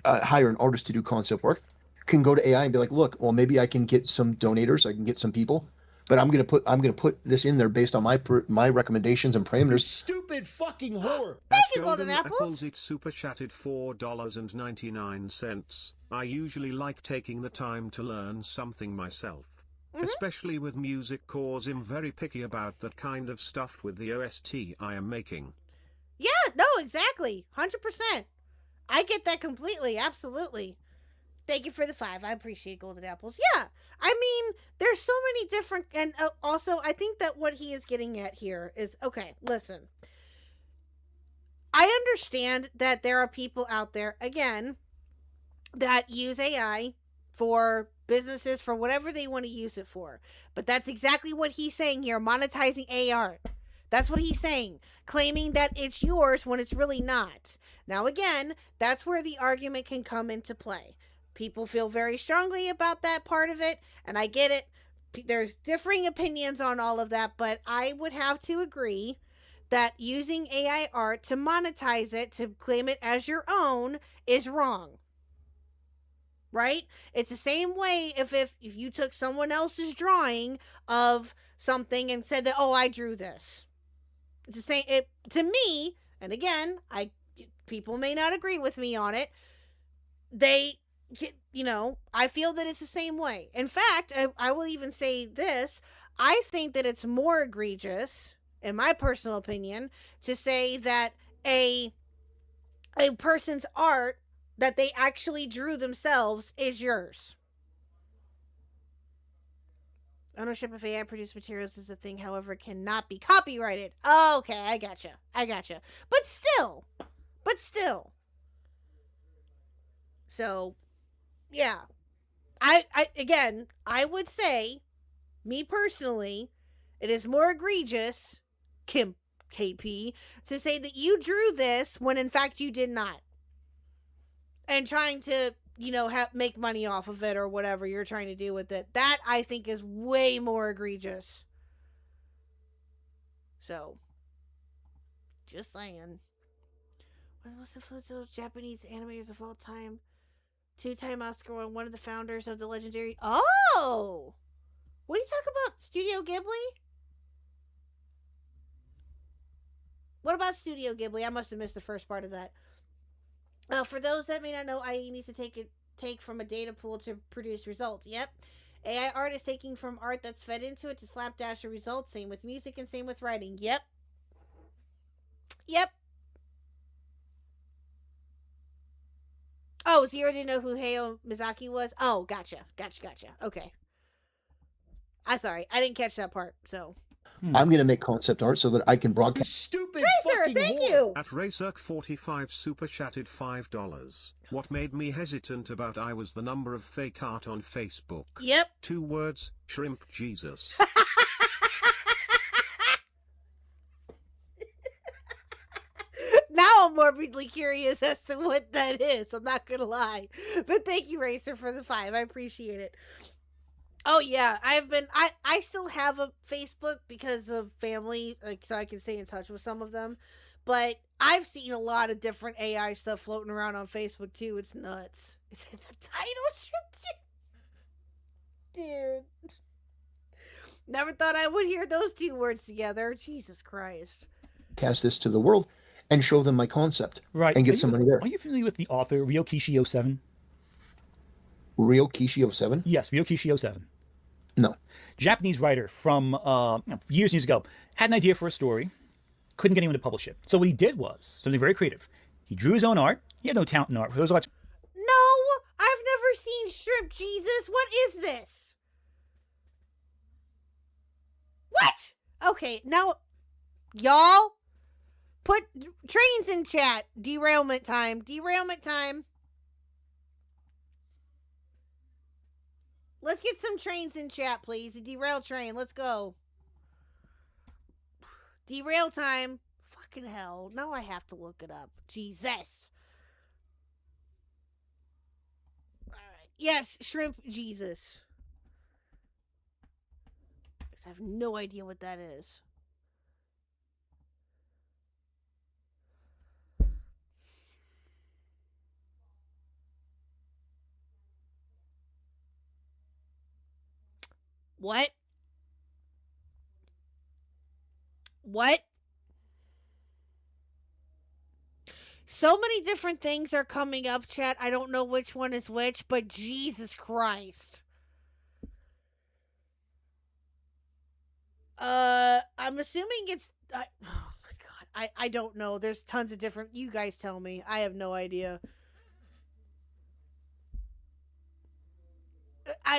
hire an artist to do concept work, can go to AI and be like, look, well, maybe I can get some donators, I can get some people, but I'm gonna put this in there based on my recommendations and parameters. Stupid fucking whore. Thank you, Golden Apples. It super chatted $4.99. I usually like taking the time to learn something myself. especially with music, cause I'm very picky about that kind of stuff with the OST I am making. Yeah, no, exactly. 100%. I get that completely. Absolutely. Thank you for the 5. I appreciate Golden Apples. Yeah. I mean, there's so many different, and also I think that what he is getting at here is, okay, listen. I understand that there are people out there, again, that use AI for businesses, for whatever they want to use it for. But that's exactly what he's saying here, monetizing AI. That's what he's saying, claiming that it's yours when it's really not. Now, again, that's where the argument can come into play. People feel very strongly about that part of it, and I get it. There's differing opinions on all of that, but I would have to agree that using AI art to monetize it, to claim it as your own, is wrong. Right? It's the same way if you took someone else's drawing of something and said that, oh, I drew this. It's the same. To me, and again, people may not agree with me on it. I feel that it's the same way. In fact, I will even say this. I think that it's more egregious, in my personal opinion, to say that a person's art that they actually drew themselves is yours. Ownership of AI produced materials is a thing, however, it cannot be copyrighted. Oh, okay, I gotcha. But still. So, yeah. I would say, me personally, it is more egregious, KP, to say that you drew this when in fact you did not. And trying to, make money off of it or whatever you're trying to do with it. That, I think, is way more egregious. So, just saying. One of the most influential Japanese animators of all time. 2-time Oscar winner, one of the founders of the legendary... Oh! What are you talking about? Studio Ghibli? What about Studio Ghibli? I must have missed the first part of that. For those that may not know, IE needs to take from a data pool to produce results. Yep. AI art is taking from art that's fed into it to slapdash a result. Same with music and same with writing. Yep. Oh, Zero didn't know who Hayao Miyazaki was? Oh, gotcha. Okay. I'm sorry. I didn't catch that part, so... I'm going to make concept art so that I can broadcast. Stupid Racer, fucking thank whore. you! At Racer45 super chatted $5. What made me hesitant about I was the number of fake art on Facebook. Yep. 2 words, shrimp Jesus. Now I'm morbidly curious as to what that is. I'm not going to lie. But thank you, Racer, for the 5. I appreciate it. Oh, yeah. I still have a Facebook because of family, so I can stay in touch with some of them. But I've seen a lot of different AI stuff floating around on Facebook, too. It's nuts. It's in the title. Dude. Never thought I would hear those 2 words together. Jesus Christ. Cast this to the world and show them my concept. Right. And get some money there. Are you familiar with the author Ryokishi 07? Ryokishi 07? Yes, Ryokishi 07. No. Japanese writer from years and years ago. Had an idea for a story. Couldn't get anyone to publish it. So what he did was something very creative. He drew his own art. He had no talent in art. For those who watch... No! I've never seen Shrimp Jesus. What is this? What? Okay, now... Y'all... Put trains in chat. Derailment time. Let's get some trains in chat, please. A derail train. Let's go. Derail time. Fucking hell. Now I have to look it up. Jesus. Alright. Yes, Shrimp Jesus. I have no idea what that is. What? So many different things are coming up, chat. I don't know which one is which, but Jesus Christ. I'm assuming it's. Oh my god, I don't know. There's tons of different. You guys tell me. I have no idea.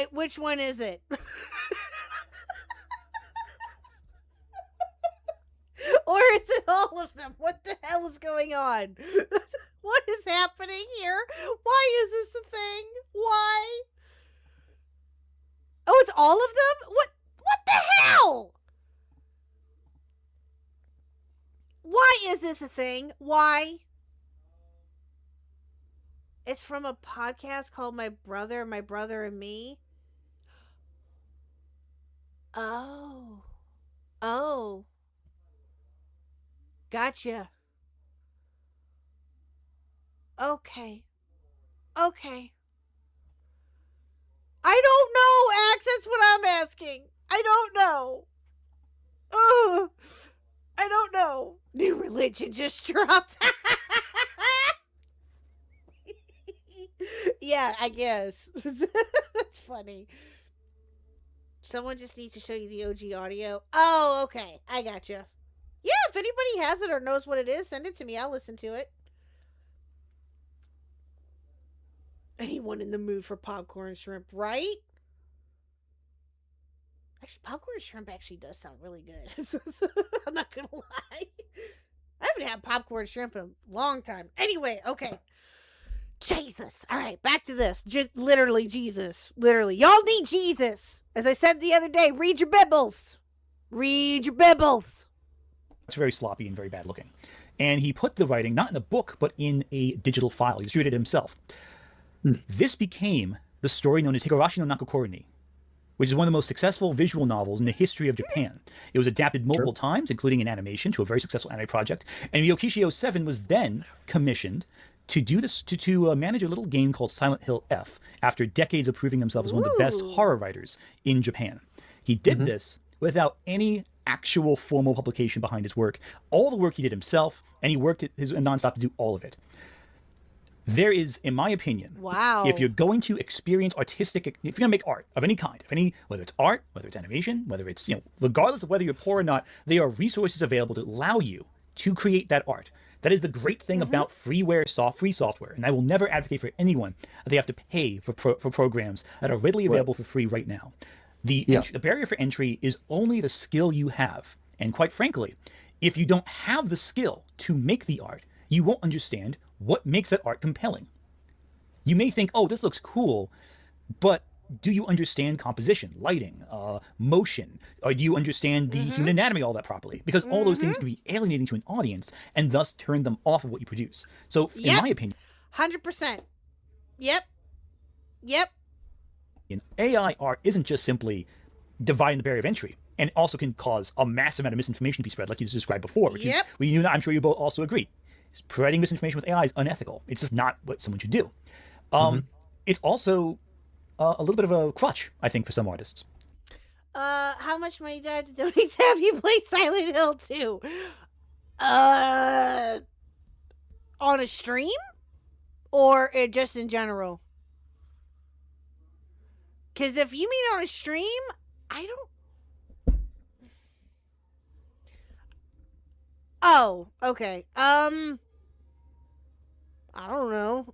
Which one is it? Or is it all of them? What the hell is going on? What is happening here? Why is this a thing? Why? Oh, it's all of them? What the hell? Why is this a thing? Why? It's from a podcast called My Brother and Me. Oh. Oh. Gotcha. Okay. Okay. I don't know, Axe. That's what I'm asking. I don't know. Oh, I don't know. New religion just dropped. Yeah, I guess. That's funny. Someone just needs to show you the OG audio. Oh, okay. I gotcha. Yeah, if anybody has it or knows what it is, send it to me. I'll listen to it. Anyone in the mood for popcorn shrimp, right? Actually, popcorn shrimp actually does sound really good. I'm not gonna lie. I haven't had popcorn shrimp in a long time. Anyway, okay. Jesus. All right, back to this. Just literally Jesus. Literally. Y'all need Jesus. As I said the other day, read your Bibles. Read your Bibles. It's very sloppy and very bad looking. And he put the writing not in a book, but in a digital file. He distributed it himself. This became the story known as Higurashi no Nakokori, which is one of the most successful visual novels in the history of Japan. It was adapted multiple times, including in animation, to a very successful anime project. And Ryokishio 7 was then commissioned to do this, to manage a little game called Silent Hill F, after decades of proving himself as one of the best horror writers in Japan. He did this without any actual formal publication behind his work. All the work he did himself, and he worked his nonstop to do all of it. There is, in my opinion, if you're going to experience artistic, if you're going to make art of any kind, whether it's art, whether it's animation, whether it's, regardless of whether you're poor or not, there are resources available to allow you to create that art. That is the great thing about free software. And I will never advocate for anyone that they have to pay for programs that are readily available for free right now. The barrier for entry is only the skill you have. And quite frankly, if you don't have the skill to make the art, you won't understand what makes that art compelling. You may think, oh, this looks cool, but do you understand composition, lighting, motion? Or do you understand the human anatomy all that properly? Because all those things can be alienating to an audience and thus turn them off of what you produce. So, in my opinion, 100%. Yep. AI art isn't just simply dividing the barrier of entry, and also can cause a massive amount of misinformation to be spread, like you described before, which I'm sure you both also agree. Spreading misinformation with AI is unethical. It's just not what someone should do. It's also a little bit of a crutch, I think, for some artists. How much money do I have to donate to have you play Silent Hill 2? On a stream? Or just in general? Because if you mean on a stream, I don't... Oh, okay. I don't know.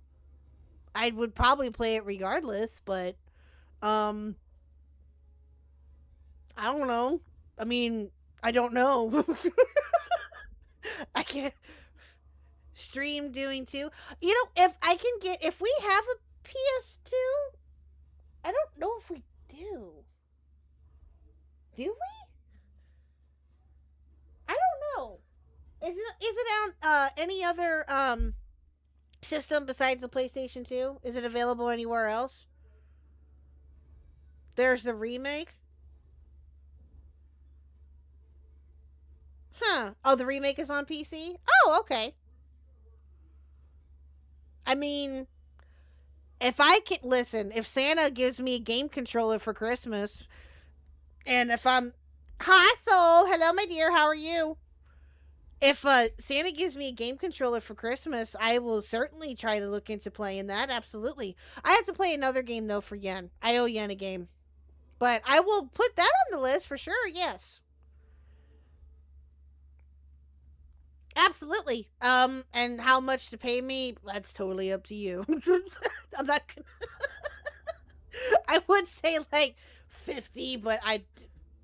I would probably play it regardless, but I don't know. I mean, I don't know. I can't stream doing 2. If we have a PS2, I don't know if we do. Do we? I don't know. Is it on any other system besides the PlayStation 2? Is it available anywhere else? There's the remake. Oh, the remake is on PC? Oh, okay. I mean, if Santa gives me a game controller for Christmas, and if hi, Soul, hello, my dear, how are you? If Santa gives me a game controller for Christmas, I will certainly try to look into playing that, absolutely. I have to play another game, though, for Yen. I owe Yen a game. But I will put that on the list for sure, yes. Absolutely. And how much to pay me? That's totally up to you. I'm not gonna. I would say like 50, but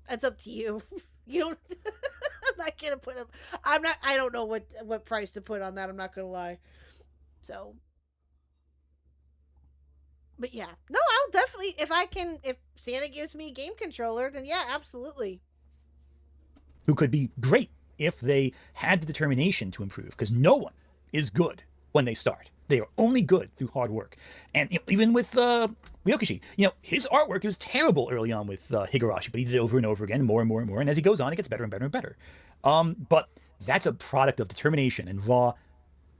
that's up to you. You don't. I'm not gonna put a. I'm not. I don't know what price to put on that. I'm not gonna lie. So. But yeah, no, I'll definitely if Santa gives me a game controller, then yeah, absolutely. Who could be great if they had the determination to improve, because no one is good when they start. They are only good through hard work. And even with Ryokushi, his artwork was terrible early on with Higurashi, but he did it over and over again, more and more and more. And as he goes on, it gets better and better and better. But that's a product of determination and raw,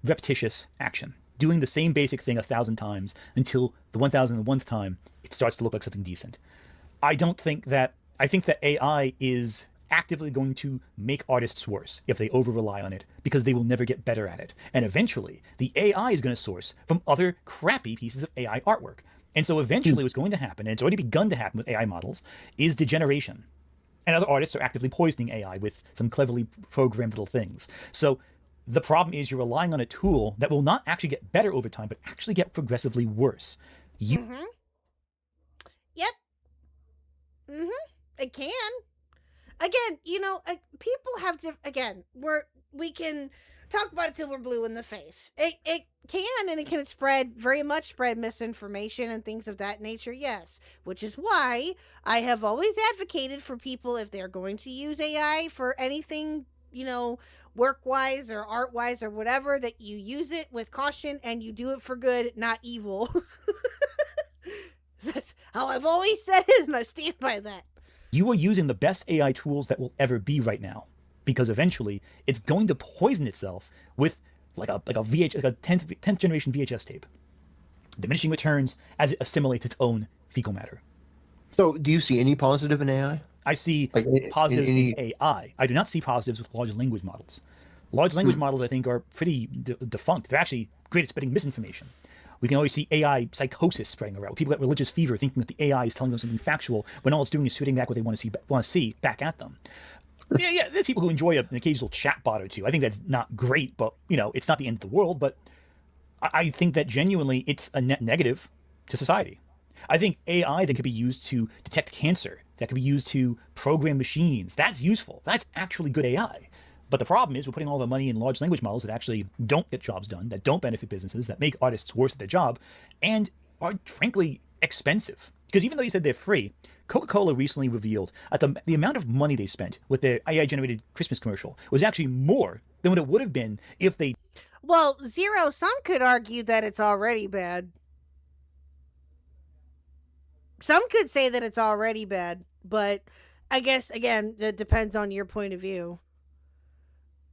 repetitious action. Doing the same basic thing 1,000 times until the 1,001th time, it starts to look like something decent. I think that AI is actively going to make artists worse if they over-rely on it, because they will never get better at it. And eventually, the AI is going to source from other crappy pieces of AI artwork. And so eventually what's going to happen, and it's already begun to happen with AI models, is degeneration. And other artists are actively poisoning AI with some cleverly programmed little things. So the problem is you're relying on a tool that will not actually get better over time, but actually get progressively worse. Yep. It can. Again, people have to. Again, we can talk about it till we're blue in the face. It can, and it can spread misinformation and things of that nature. Yes, which is why I have always advocated for people, if they're going to use AI for anything, work-wise or art-wise or whatever, that you use it with caution and you do it for good, not evil. That's how I've always said it, and I stand by that. You are using the best AI tools that will ever be right now, because eventually it's going to poison itself with like a 10th generation VHS tape, diminishing returns as it assimilates its own fecal matter. So, do you see any positive in AI? I see positives in AI. I do not see positives with large language models. Large language models, I think, are pretty defunct. They're actually great at spreading misinformation. We can always see AI psychosis spreading around. People get religious fever thinking that the AI is telling them something factual when all it's doing is shooting back what they want to see back at them. Yeah, there's people who enjoy an occasional chatbot or two. I think that's not great, but it's not the end of the world. But I think that genuinely it's a net negative to society. I think AI that could be used to detect cancer, that could be used to program machines, that's useful. That's actually good AI. But the problem is we're putting all the money in large language models that actually don't get jobs done, that don't benefit businesses, that make artists worse at their job, and are frankly expensive. Because even though you said they're free, Coca-Cola recently revealed that the amount of money they spent with their AI-generated Christmas commercial was actually more than what it would have been if they... Well, some could argue that it's already bad. Some could say that it's already bad, but I guess, again, it depends on your point of view.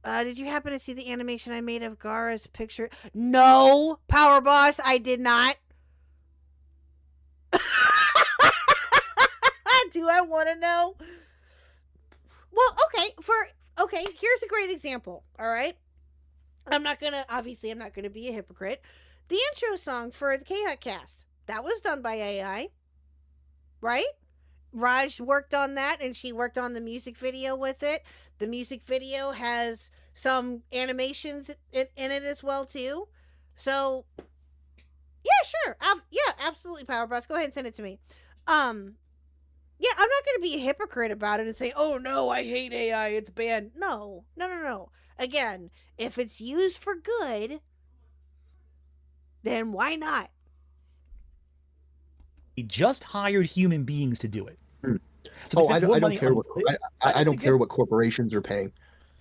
Did you happen to see the animation I made of Gaara's picture? No, Power Boss, I did not. Do I want to know? Well, okay, here's a great example, all right? I'm not going to be a hypocrite. The intro song for the Khuck cast, that was done by AI, right? Raj worked on that, and she worked on the music video with it. The music video has some animations in it as well, too. So, yeah, sure. Yeah, absolutely, Power Boss. Go ahead and send it to me. Yeah, I'm not going to be a hypocrite about it and say, oh, no, I hate AI, it's bad. No. Again, if it's used for good, then why not? just hired human beings to do it. So I don't care I don't care what corporations are paying.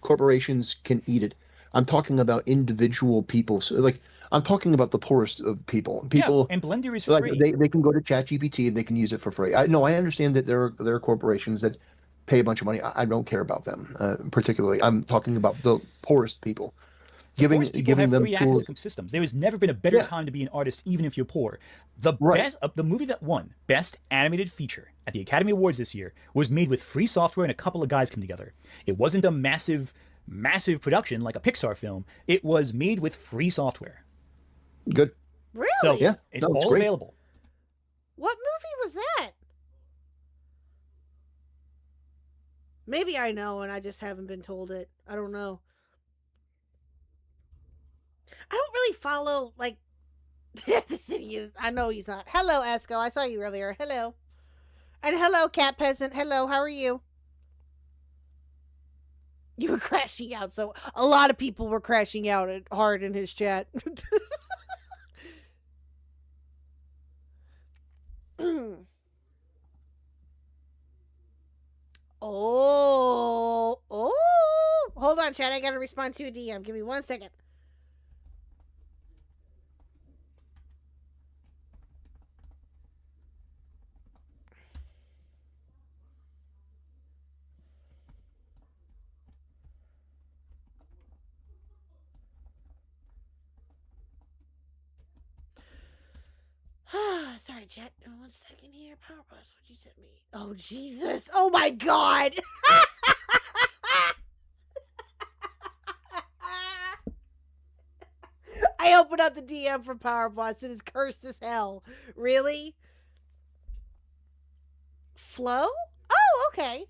Corporations can eat it. I'm talking about individual people. So, like, I'm talking about the poorest of people. People, and Blender is like, free. They can go to ChatGPT and they can use it for free. I understand that there are corporations that pay a bunch of money. I don't care about them particularly. I'm talking about the poorest people. Giving them free access to systems. There has never been a better time to be an artist, even if you're poor. The movie that won Best Animated Feature at the Academy Awards this year was made with free software and a couple of guys came together. It wasn't a massive production like a Pixar film. It was made with free software. Good. Really? So it's all great. available. What movie was that? Maybe I know and I just haven't been told it. I don't know. really follow, like, I know he's not. Hello, Esco. I saw you earlier. Hello. And hello, Cat Peasant. Hello, how are you? You were crashing out, so a lot of people were crashing out hard in his chat. Oh. Hold on, chat. I gotta respond to a DM. Give me 1 second. Sorry, chat. 1 second here. Power Boss, what'd you send me? Oh, Jesus. Oh, my God. I opened up the DM for Power Boss and it's cursed as hell. Really? Flow? Oh, okay.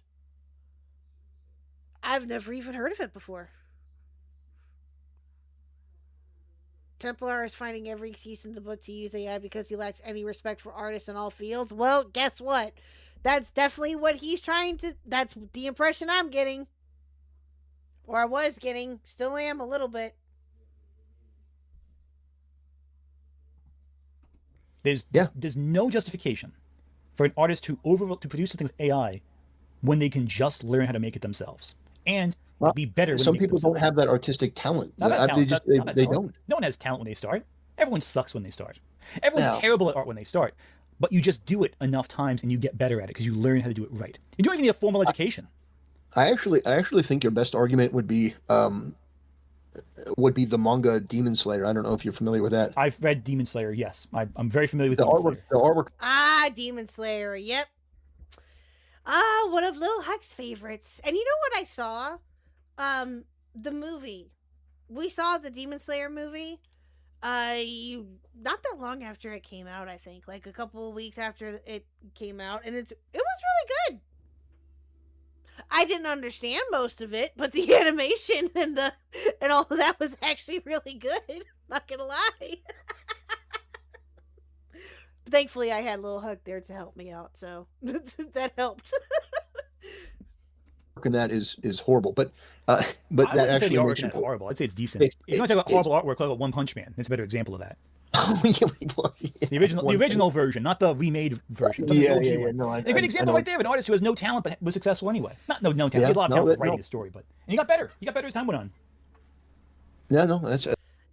I've never even heard of it before. Templar is finding every excuse in the book to use AI because he lacks any respect for artists in all fields. Well, guess what? That's definitely what he's trying to... That's the impression I'm getting. Or I was getting. Still am a little bit. There's no justification for an artist to produce something with AI when they can just learn how to make it themselves. And be better. Some people don't have that artistic talent. They don't. No one has talent when they start. Everyone sucks when they start. Everyone's terrible at art when they start. But you just do it enough times and you get better at it because you learn how to do it right. You don't even need a formal education. I actually think your best argument would be the manga Demon Slayer. I don't know if you're familiar with that. I've read Demon Slayer. Yes, I'm very familiar with the Demon artwork. Slayer. The artwork. Demon Slayer. Yep. One of Lil Huck's favorites. And you know what I saw? The movie. We saw the Demon Slayer movie. Not that long after it came out, I think. Like a couple of weeks after it came out, and it was really good. I didn't understand most of it, but the animation and all of that was actually really good. Not gonna lie. Thankfully, I had Lil Huck there to help me out, so that helped. And that is horrible, but I that actually say the makes artwork is horrible. I'd say it's decent. If you want to talk about horrible artwork, talk about One Punch Man. It's a better example of that. The original version, not the remade version. No, a great example right there of an artist who has no talent but was successful anyway. No talent. He had a lot of talent for writing a story, and he got better. He got better as time went on. Yeah, no, that's.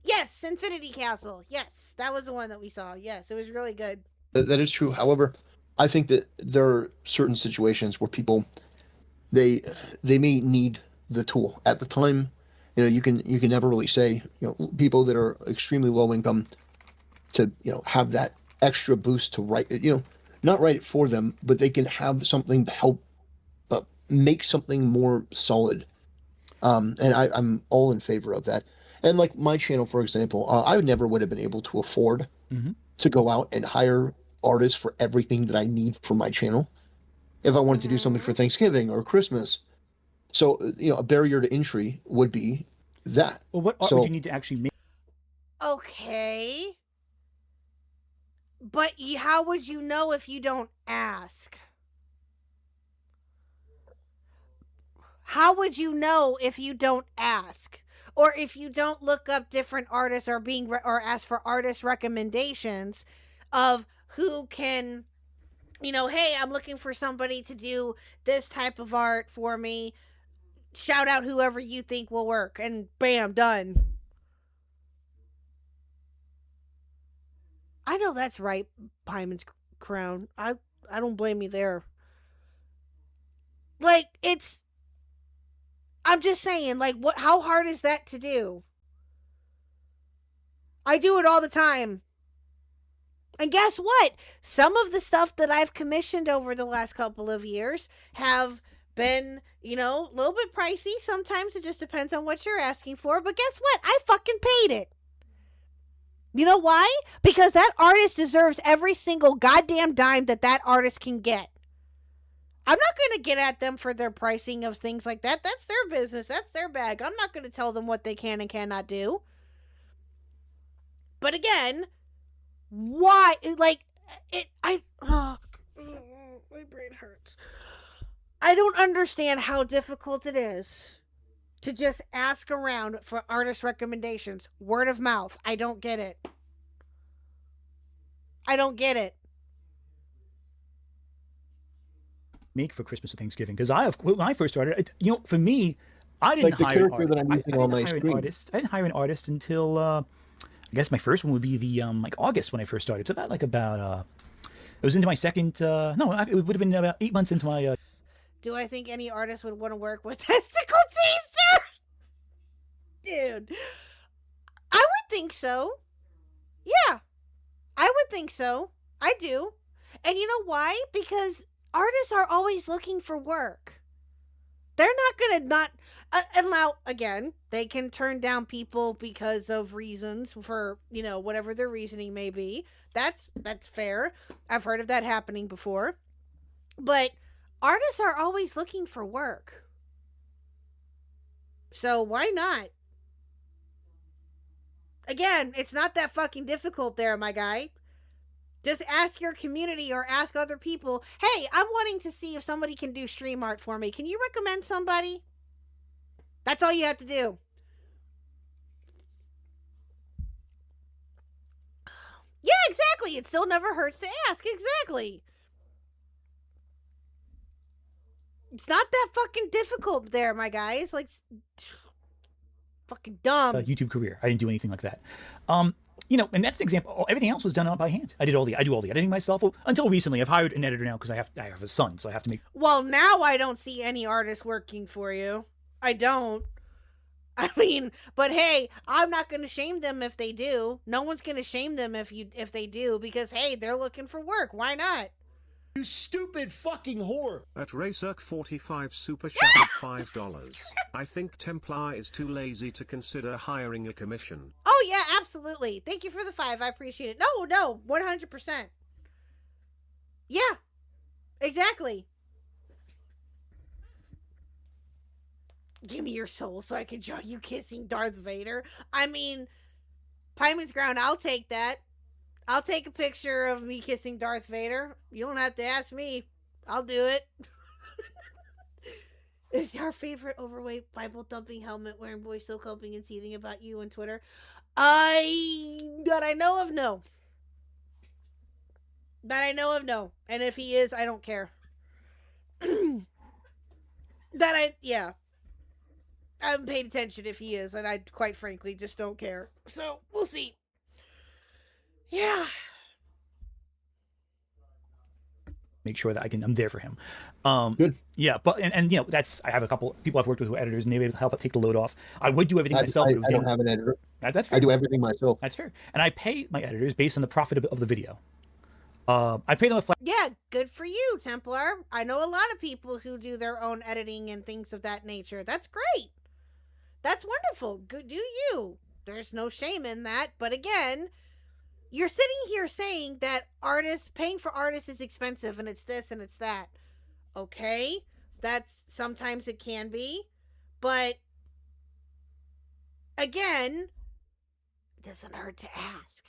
Yes, Infinity Castle. Yes, that was the one that we saw. Yes, it was really good. That is true. However, I think that there are certain situations where people, they may need the tool at the time. You can never really say, people that are extremely low income to, have that extra boost to write, not write it for them, but they can have something to help make something more solid. And I'm all in favor of that. And like my channel, for example, I never would have been able to afford to go out and hire artists for everything that I need for my channel if I wanted to do something for Thanksgiving or Christmas. So, a barrier to entry would be that. Well, what art would you need to actually make? Okay. But how would you know if you don't ask? How would you know if you don't ask? Or if you don't look up different artists or ask for artist recommendations of who can, hey, I'm looking for somebody to do this type of art for me. Shout out whoever you think will work, and bam, done. I know that's right, Pyman's Crown. I don't blame you there. Like, I'm just saying, like, how hard is that to do? I do it all the time. And guess what? Some of the stuff that I've commissioned over the last couple of years have been, a little bit pricey. Sometimes it just depends on what you're asking for. But guess what? I fucking paid it. You know why? Because that artist deserves every single goddamn dime that artist can get. I'm not going to get at them for their pricing of things like that. That's their business. That's their bag. I'm not going to tell them what they can and cannot do. But again, why? My brain hurts. I don't understand how difficult it is to just ask around for artist recommendations. Word of mouth. I don't get it. I don't get it. Make for Christmas and Thanksgiving, because when I first started, for me, I didn't Like the hire an character that I'm artist. using on my hire an screen. artist. I didn't hire an artist until I guess my first one would be the August when I first started. It's about it was into my second. No, it would have been about 8 months into my. Do I think any artist would want to work with Testicle Taster? Dude, I would think so. Yeah, I would think so. I do. And you know why? Because artists are always looking for work. They're not going to not allow, again, they can turn down people because of reasons for, whatever their reasoning may be. That's fair. I've heard of that happening before. But artists are always looking for work. So why not? Again, it's not that fucking difficult there, my guy. Just ask your community or ask other people, hey, I'm wanting to see if somebody can do stream art for me. Can you recommend somebody? That's all you have to do. Yeah, exactly. It still never hurts to ask. Exactly. It's not that fucking difficult there, my guys. Like, fucking dumb. YouTube career. I didn't do anything like that. And that's the example. Everything else was done by hand. I do all the editing myself. Well, until recently, I've hired an editor now because I have a son, so I have to make. Well, now I don't see any artists working for you. I don't. I mean, but hey, I'm not going to shame them if they do. No one's going to shame them if they do, because hey, they're looking for work. Why not? You stupid fucking whore. At Raycirk45 super chatted $5. I think Templar is too lazy to consider hiring a commission. Oh yeah, absolutely. Thank you for the 5. I appreciate it. No, 100%. Yeah, exactly. Give me your soul so I can draw you kissing Darth Vader. I mean, Pieman's Ground, I'll take that. I'll take a picture of me kissing Darth Vader. You don't have to ask me. I'll do it. Is our favorite overweight Bible thumping helmet wearing boy still coping and seething about you on Twitter? That I know of, no. That I know of, no. And if he is, I don't care. Yeah. I haven't paid attention if he is, and I quite frankly just don't care. So, we'll see. Yeah. Make sure that I'm there for him. Good. Yeah, but and that's, I have a couple people I've worked with who are editors, and they were able to help take the load off. I would do everything myself. I don't have an editor. That's fair. I do everything myself. That's fair. And I pay my editors based on the profit of the video. I pay them a flat. Yeah, good for you, Templar. I know a lot of people who do their own editing and things of that nature. That's great. That's wonderful. Good, do you. There's no shame in that. But again, you're sitting here saying that paying for artists is expensive and it's this and it's that. Okay, sometimes it can be. But again, it doesn't hurt to ask.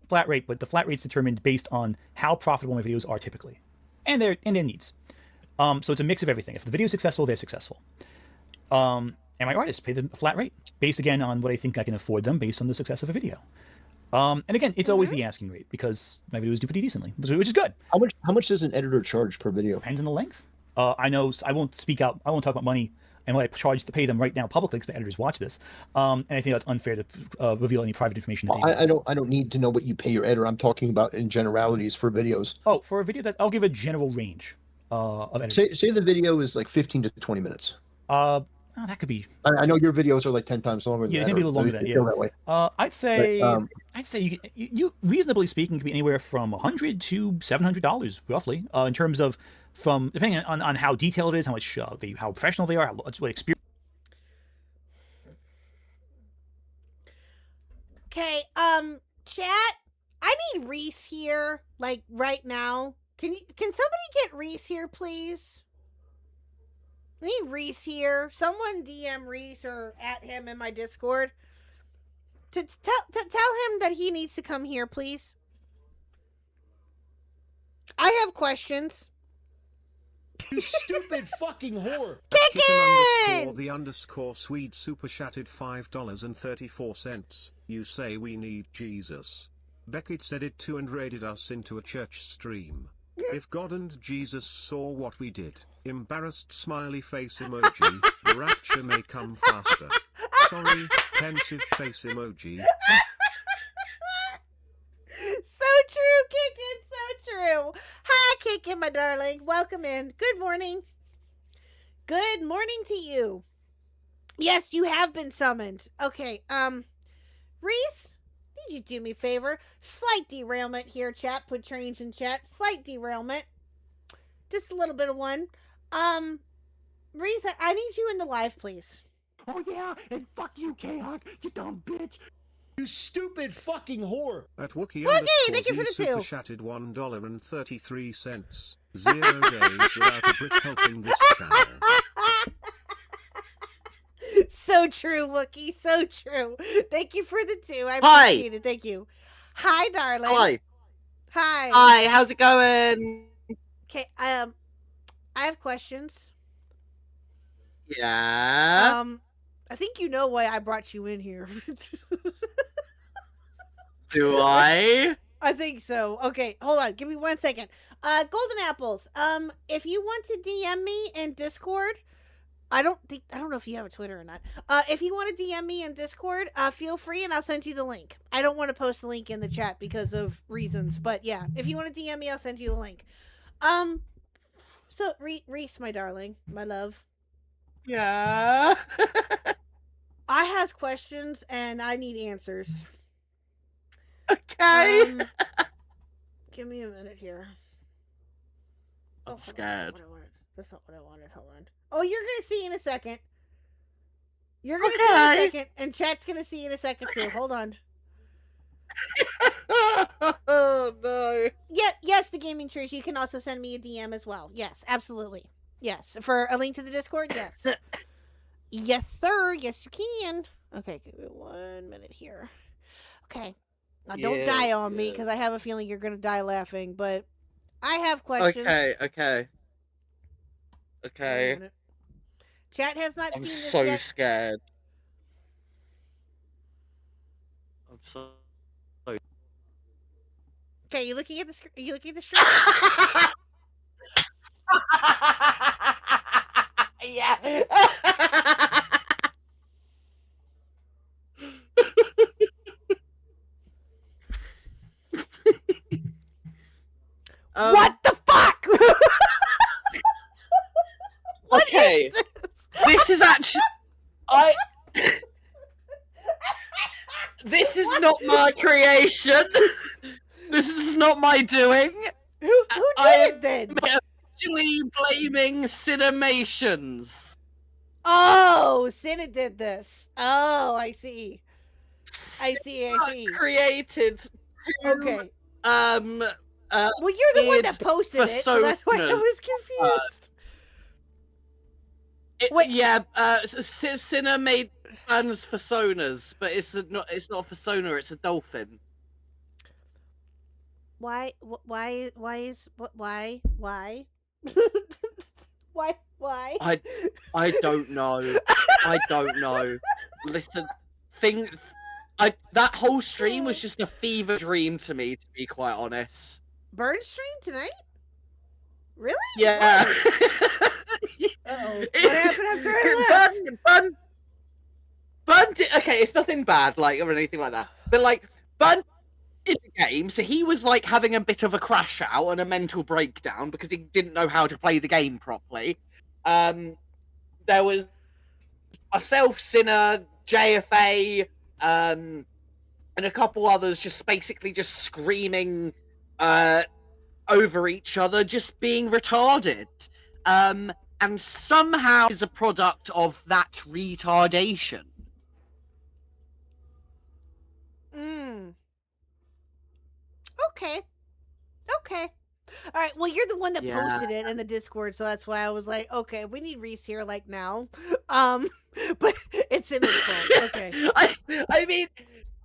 Flat rate, but the flat rate's determined based on how profitable my videos are typically, and their needs. So it's a mix of everything. If the video's successful, they're successful. And my artists pay them a flat rate based again on what I think I can afford them based on the success of a video. And again, it's always the asking rate because my videos do pretty decently, which is good. How much does an editor charge per video? Depends on the length. I know I won't speak out. I won't talk about money and what I charge to pay them right now publicly because my editors watch this. And I think that's unfair to reveal any private information. I don't need to know what you pay your editor. I'm talking about in generalities for videos. Oh, for a video I'll give a general range of editing. Say the video is like 15 to 20 minutes. That could be. I know your videos are like 10 times longer than that. Yeah, it can be a little longer than that. Yeah. That way. I'd say you reasonably speaking, can be anywhere from $100 to $700 roughly, in terms of depending on how detailed it is, how much how professional they are, what experience. Okay, chat. I need Reese here, like right now. Can somebody get Reese here, please? I need Reese here. Someone DM Reese or at him in my Discord. Tell him that he needs to come here, please. I have questions. You stupid fucking whore. Kickin'! The Swede super chatted $5.34. You say we need Jesus. Beckett said it too and raided us into a church stream. If God and Jesus saw what we did, embarrassed smiley face emoji, the rapture may come faster. Sorry, pensive face emoji. So true, Kickin', so true. Hi, Kickin', my darling. Welcome in. Good morning. Good morning to you. Yes, you have been summoned. Okay, Reese, need you do me a favor? Slight derailment here, chat. Put trains in chat. Slight derailment. Just a little bit of one. Reese, I need you in the live, please. Oh yeah, and fuck you, Khuck, you dumb bitch. You stupid fucking whore. At Wookie thank you for the super two. chatted $1.33. 0 days without a brick helping this channel. So true, Wookie. So true. Thank you for the two. I Hi. appreciate it. Thank you. Hi, darling. Hi. Hi. Hi, how's it going? Okay. I have questions. Yeah. I think you know why I brought you in here. Do I? I think so. Okay, hold on. Give me 1 second. Golden apples. If you want to DM me in Discord, I don't know if you have a Twitter or not. If you want to DM me in Discord, feel free and I'll send you the link. I don't want to post the link in the chat because of reasons, but yeah, if you want to DM me, I'll send you the link. So Reese, my darling, my love. Yeah. I has questions and I need answers. Okay. Give me a minute here. I'm scared. That's not what I wanted. Hold on. Oh, you're gonna see in a second. You're gonna see in a second, and chat's gonna see in a second too. Hold on. Oh no. Yeah, yes, the gaming trees. You can also send me a DM as well. Yes, absolutely. Yes, for a link to the Discord. Yes. Yes, sir. Yes, you can. Okay, give me 1 minute here. Okay. Now, don't die on me, because I have a feeling you're going to die laughing, but I have questions. Okay. Chat has not I'm seen this so yet. scared. I'm so. Okay, you looking at the you looking at the stream? Yeah. What the fuck? Okay. This is actually This is not my creation. This is not my doing. Who did it then? I'm actually blaming Cinemations. Oh, Cinna did this. Oh, I see. I see. Created two, Okay. well, you're the one that posted it, so that's why I was confused. Wait. Yeah, Cinna made plans for Sonas, but it's not a Sona, it's a dolphin. Why? Why? Why? I don't know. I don't know. Listen, that whole stream was just a fever dream to me, to be quite honest. Burn stream tonight? Really? Yeah. Uh-oh. What happened after I left? Bun did, okay, it's nothing bad, like, or anything like that. But, like, Bun did the game, so he was, like, having a bit of a crash out and a mental breakdown because he didn't know how to play the game properly. There was myself, Cinna, JFA, and a couple others just basically just screaming over each other, just being retarded. And somehow is a product of that retardation. Okay. All right. Well, you're the one that Yeah. posted it in the Discord, so that's why I was like, okay, we need Reese here, like now. But it's in his fault. Okay. I mean,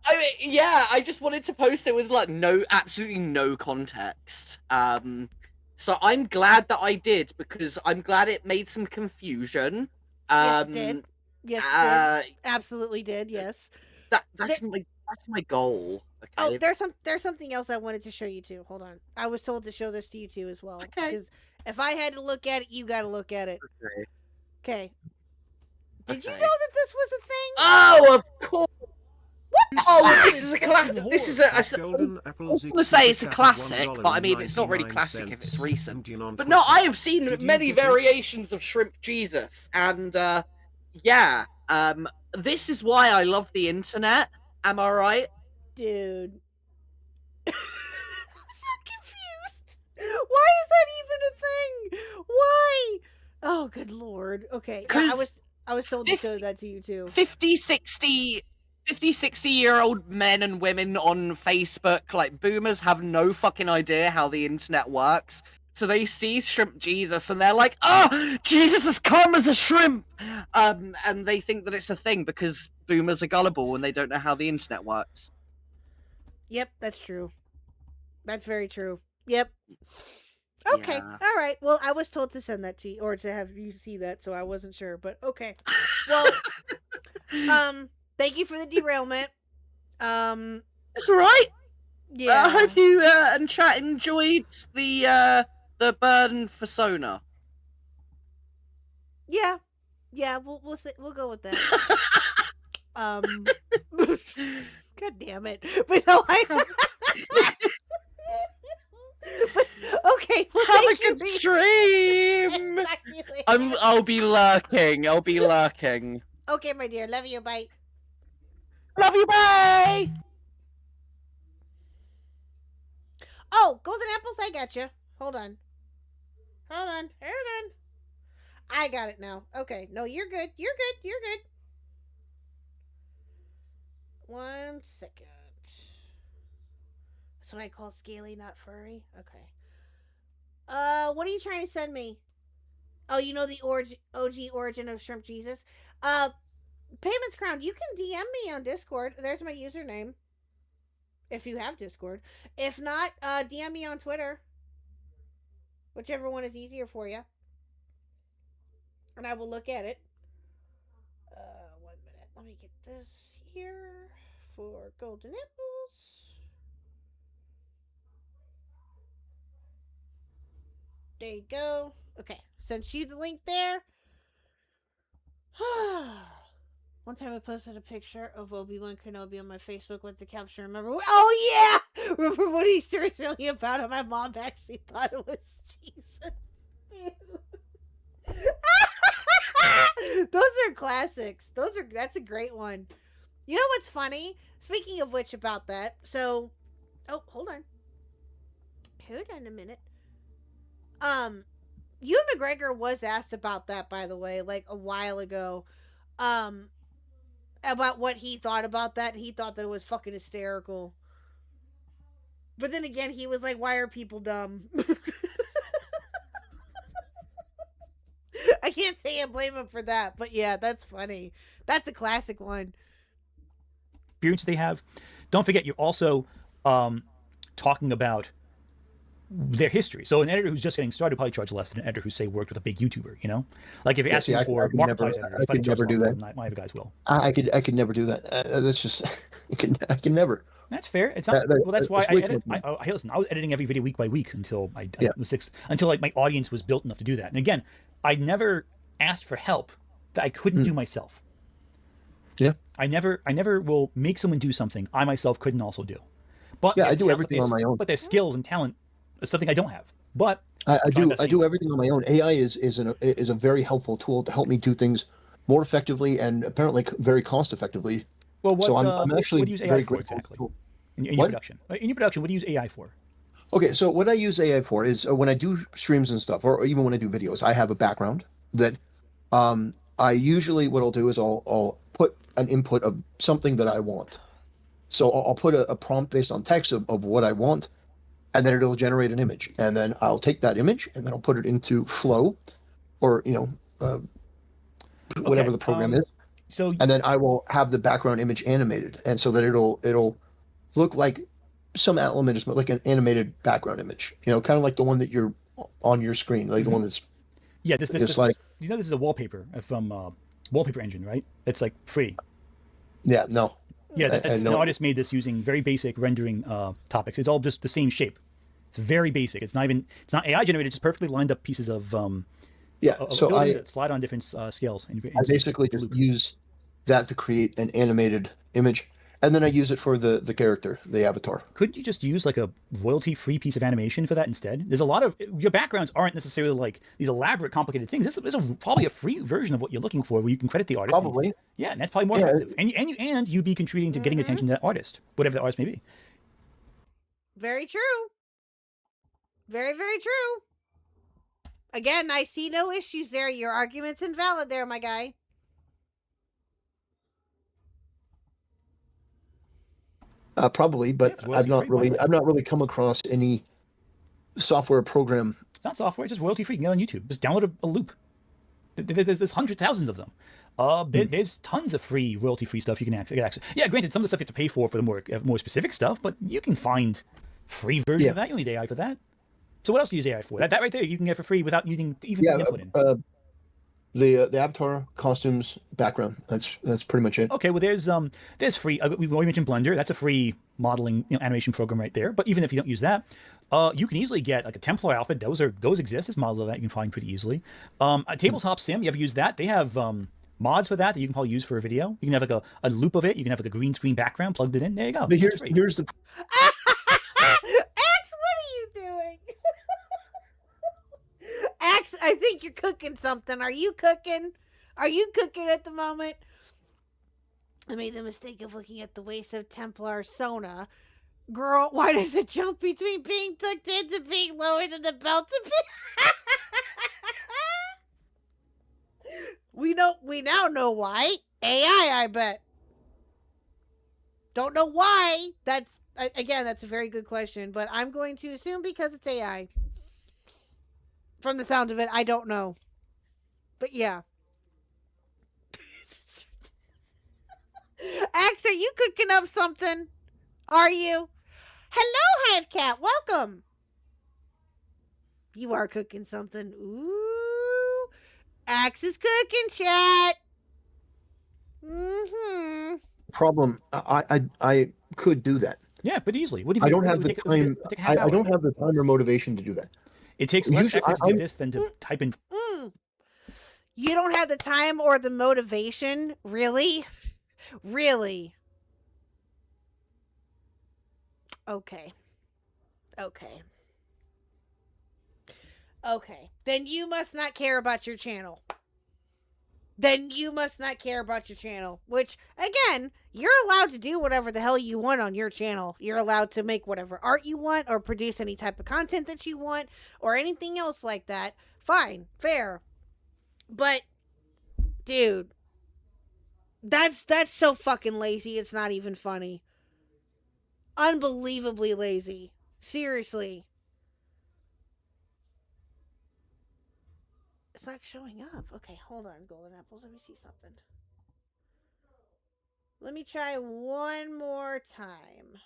I mean, yeah, I just wanted to post it with like absolutely no context. So I'm glad that I did, because I'm glad it made some confusion. Yes, it did. Yes, it did. Absolutely did. Yes. That's my goal. Okay. Oh, there's something else I wanted to show you too. Hold on. I was told to show this to you too as well. Okay. Because if I had to look at it, you got to look at it. Okay. Okay. Did you know Okay. that this was a thing? Oh, of course. What the Oh, fuck? this is a classic. This is a. I was going to say it's a classic, but I mean it's not really classic if it's recent. But no, I have seen many variations of Shrimp Jesus, and yeah, this is why I love the internet. Am I right? Dude. I'm so confused. Why is that even a thing? Why? Oh, good lord. Okay. Yeah, I was told to show that to you too. 50, 60-year-old men and women on Facebook, like boomers, have no fucking idea how the internet works. So they see Shrimp Jesus and they're like, "Oh, Jesus has come as a shrimp!" And they think that it's a thing because boomers are gullible and they don't know how the internet works. Yep, that's true. That's very true. Yep. Okay. Yeah. All right. Well, I was told to send that to you or to have you see that, so I wasn't sure, but okay. Well, thank you for the derailment. It's all right. Yeah. I hope you and chat enjoyed the burn persona. Yeah. Yeah, we'll see. We'll go with that. God damn it. But no, but okay, well, have a thank you good stream. I'll be lurking. Okay, my dear. Love you. Bye. Love you. Bye. Oh, golden apples, I got you. Hold on. I got it now. Okay. No, you're good. You're good. 1 second. That's what I call scaly, not furry. Okay. What are you trying to send me? Oh, you know the OG origin of Shrimp Jesus? Payments Crown, you can DM me on Discord. There's my username. If you have Discord. If not, DM me on Twitter. Whichever one is easier for you. And I will look at it. 1 minute. Let me get this here for golden apples. There you go. Okay. Sent you the link there. One time I posted a picture of Obi-Wan Kenobi on my Facebook with the caption. Remember? Oh, yeah! Remember when he started really about it? My mom actually thought it was Jesus. Those are classics. That's a great one. You know what's funny? Speaking of which about that. So, oh, hold on. Hold on a minute. Ewan McGregor was asked about that, by the way, like a while ago. About what he thought about that. He thought that it was fucking hysterical. But then again, he was like, why are people dumb? I can't say I blame him for that, but yeah, that's funny. That's a classic one. Experience they have. Don't forget, you're also talking about their history. So an editor who's just getting started probably charge less than an editor who, say, worked with a big YouTuber, you know? Like if you're asking for marketplace editors, I could never do that. My other guys will. I could never do that. That's just I can never. That's fair. It's not. Well, that's why I edit. Listen, I was editing every video week by week until I was 6. Until like my audience was built enough to do that. And again, I never asked for help that I couldn't do myself. Yeah. I never will make someone do something I myself couldn't also do. But yeah, I do everything on my own. But their skills and talent is something I don't have. But I do everything on my own. AI is a very helpful tool to help me do things more effectively and apparently very cost effectively. Well, so I'm actually what do you use AI very for grateful. exactly? In your production. In your production, what do you use AI for? Okay, so what I use AI for is when I do streams and stuff, or even when I do videos, I have a background that I usually, what I'll do is I'll put an input of something that I want. So I'll put a prompt based on text of what I want, and then it'll generate an image. And then I'll take that image and then I'll put it into Flow, or whatever the program is. So and then I will have the background image animated, and so that it'll look like some element is like an animated background image. You know, kind of like the one that you're on your screen, like the one that's yeah, this just like you know, this is a wallpaper from Wallpaper Engine, right? It's like free. yeah, no, Yeah, I the know. artist made this using very basic rendering topics. It's all just the same shape. It's very basic. It's not AI generated. It's just perfectly lined up pieces of Yeah, so buildings that slide on different scales. I basically just use that to create an animated image, and then I use it for the character, the avatar. Couldn't you just use like a royalty-free piece of animation for that instead? There's a lot of your backgrounds aren't necessarily like these elaborate, complicated things. There's probably a free version of what you're looking for, where you can credit the artist. Probably. Yeah, and that's probably more effective. And you be contributing to getting attention to that artist, whatever the artist may be. Very true. Very, very true. Again, I see no issues there. Your argument's invalid there, my guy. Probably, but Yeah, I've not royalty-free, really I've not really come across any software program. It's not software. It's just royalty-free. You can get on YouTube. Just download a loop. There's hundreds, thousands of them. There's tons of free royalty-free stuff you can access. Yeah, granted, some of the stuff you have to pay for the more specific stuff, but you can find free versions of that. You don't need AI for that. So what else do you use AI for? That right there you can get for free without needing to even put input in. The avatar, costumes, background. That's pretty much it. Okay, well there's free. We mentioned Blender. That's a free modeling animation program right there. But even if you don't use that, you can easily get like a Templar outfit. Those exist as models of that you can find pretty easily. A tabletop sim. You ever use that? They have mods for that you can probably use for a video. You can have like a loop of it. You can have like a green screen background plugged it in. There you go. But here's the Axe, what are you doing? Axe, I think you're cooking something. Are you cooking? Are you cooking at the moment? I made the mistake of looking at the waist of Templar Sona. Girl, why does it jump between being tucked in to being lower than the belt to be? We now know why. AI, I bet. Don't know why. That's a very good question, but I'm going to assume because it's AI. From the sound of it, I don't know. But yeah. Axe, are you cooking up something? Are you? Hello, Hive Cat. Welcome. You are cooking something. Ooh. Axe is cooking, chat. Mm-hmm. problem. I could do that. Yeah, but easily. What do you I don't have the time. I don't have the time or motivation to do that. It takes less effort to do this than to type in. You don't have the time or the motivation? Really? Really? Okay. Then you must not care about your channel. Which, again, you're allowed to do whatever the hell you want on your channel. You're allowed to make whatever art you want or produce any type of content that you want or anything else like that. Fine. Fair. But, dude, that's so fucking lazy. It's not even funny. Unbelievably lazy. Seriously. It's not showing up. Okay, hold on, Golden Apples. Let me see something. Let me try one more time.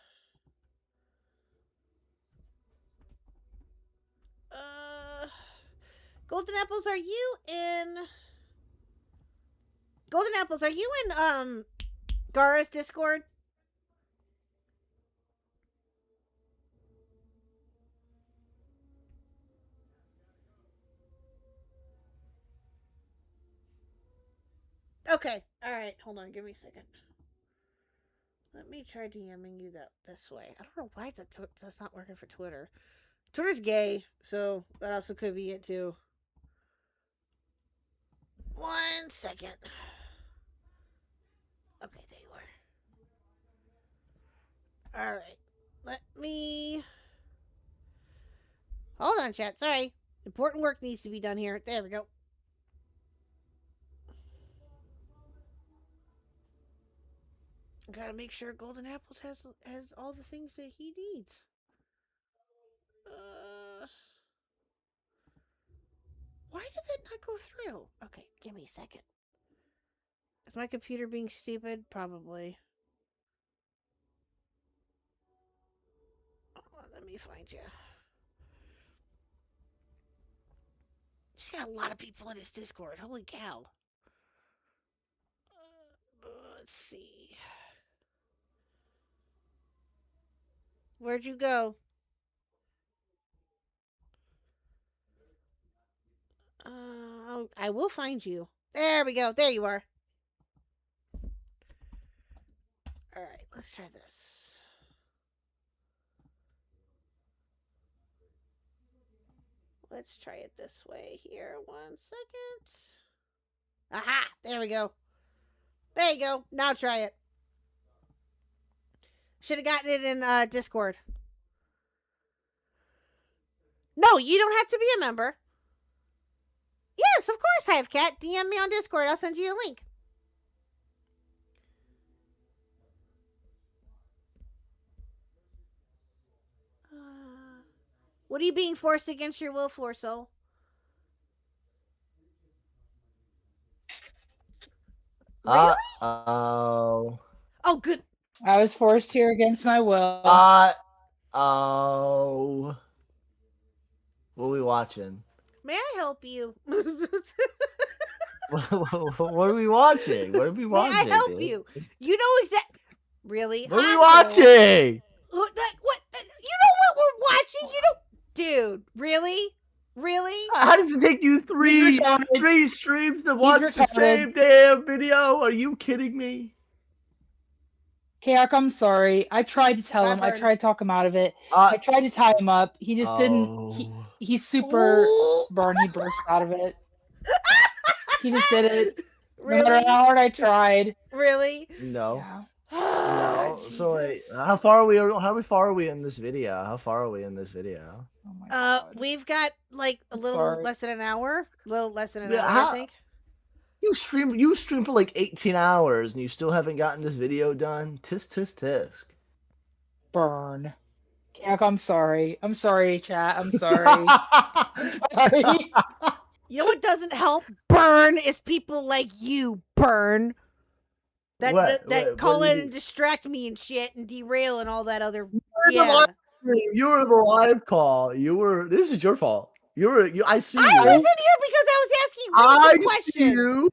Golden Apples, are you in... Golden Apples, are you in, Gara's Discord? Okay, alright, hold on, give me a second. Let me try DMing you this way. I don't know why that's not working for Twitter. Twitter's gay, so that also could be it too. 1 second. Okay, there you are. Alright, let me... Hold on, chat, sorry. Important work needs to be done here. There we go. Gotta make sure Golden Apples has all the things that he needs. Why did that not go through? Okay, give me a second. Is my computer being stupid? Probably. Hold on, let me find you. He's got a lot of people in his Discord. Holy cow. Let's see. Where'd you go? I will find you. There we go. There you are. All right, let's try this. Let's try it this way here. 1 second. Aha! There we go. There you go. Now try it. Should have gotten it in Discord. No, you don't have to be a member. Yes, of course, Hive Cat. DM me on Discord. I'll send you a link. What are you being forced against your will for, Soul? Really? Oh. Oh, good. I was forced here against my will. Oh. What are we watching? May I help you? What are we watching? What are we watching? May I help dude? you? You know exactly. Really? What are we Asshole. watching? What? You know what we're watching? You don't. Dude, really? Really? How does it take you three streams to watch the same damn video? Are you kidding me? Khuck, I'm sorry. I tried to tell him. I tried to talk him out of it. I tried to tie him up. He just didn't. He's super burn. He burst out of it. He just did it. Really? No matter how hard I tried. Really? No. Yeah. No. So wait, how far are we in this video? How far are we in this video? Oh my God. We've got like a little Sorry. less than an hour. A little less than an Yeah, hour, I think. You stream for like 18 hours and you still haven't gotten this video done? Tisk tisk tisk. Burn. Khuck, I'm sorry. I'm sorry, chat. I'm sorry. I'm sorry. You know what doesn't help burn is people like you burn. That What call do you in mean? and distract me and shit and derail and all that other. You were the live call. This is your fault. I see you. I wasn't here because I was asking recent questions. You.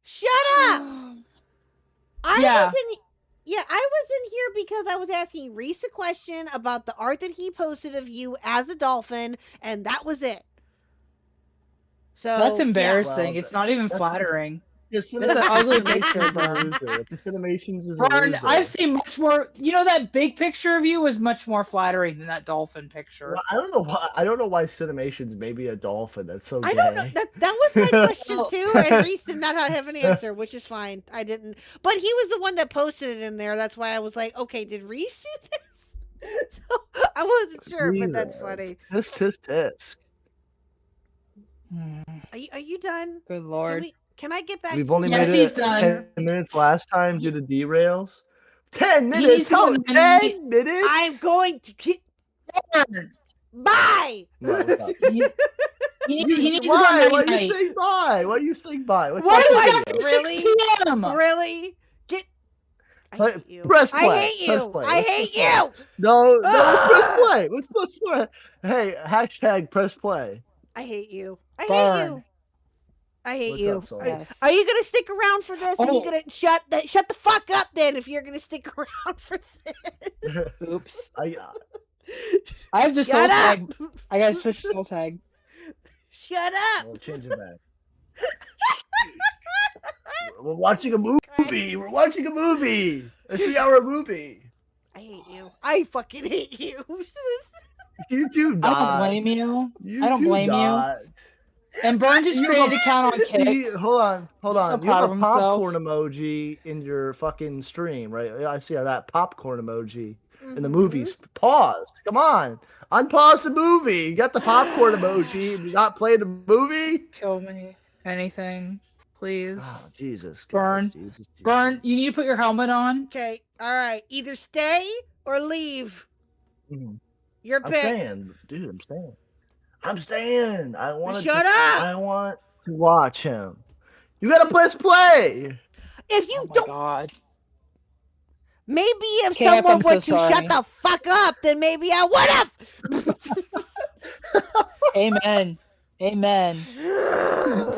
Shut up. Yeah. I wasn't here because I was asking Reese a question about the art that he posted of you as a dolphin, and that was it. So That's embarrassing. Well, it's not even flattering. That's an ugly picture, Burn. Burn. Animations is a Burn, loser. I've seen much more. You know, that big picture of you was much more flattering than that dolphin picture. Well, I don't know why Cinemation's maybe a dolphin. That's so gay. I don't know. That was my question too, and Reese did not have an answer, which is fine. I didn't, but he was the one that posted it in there. That's why I was like, okay, did Reese do this? So I wasn't sure, but that's funny. Tisk tisk. Are you done? Good lord. Can I get back? We've to only Yes, made he's it done. 10 minutes last time due to derails. 10 He minutes? needs to Oh, go 10 minutes? I'm going to keep. Bye. No, stop. He needs to go Why? night Why are you night. saying bye? Why are you saying bye? What's Why up do with I you? really? 6 p.m. Really? Get. I Play- hate you. press I play, hate press you. play, I let's hate press play. you. No, let's press play. Let's press play. Hey, hashtag press play. I hate you. I hate Burn. you. I hate What's you. up, Soul? Yes. Are you gonna stick around for this? Are you Oh. gonna shut the fuck up then? If you're gonna stick around for this, Oops. I I have the soul shut up. tag. I gotta switch soul tag. Shut up. will change it back. We're watching a movie. We're watching a movie. A 3-hour movie. I hate you. I fucking hate you. You do I not. don't blame you. You I don't do blame you. not. And Burn just created an account on Khuck. Hold on. He's so You proud have of a himself. popcorn emoji in your fucking stream, right? I see that popcorn emoji in the movies. Pause. Come on. Unpause the movie. You got the popcorn emoji and you're not playing the movie? Kill me. Anything. Please. Oh, Jesus. Burn. Jesus. Burn, you need to put your helmet on. Okay. All right. Either stay or leave. Mhm. Your I'm pick. staying. Dude, I'm staying. I'm staying. Shut up. I want to watch him. You gotta press play. If you my don't, God. maybe if Khuck, someone I'm so would to shut sorry. the fuck up, then maybe I would have. Amen. Amen.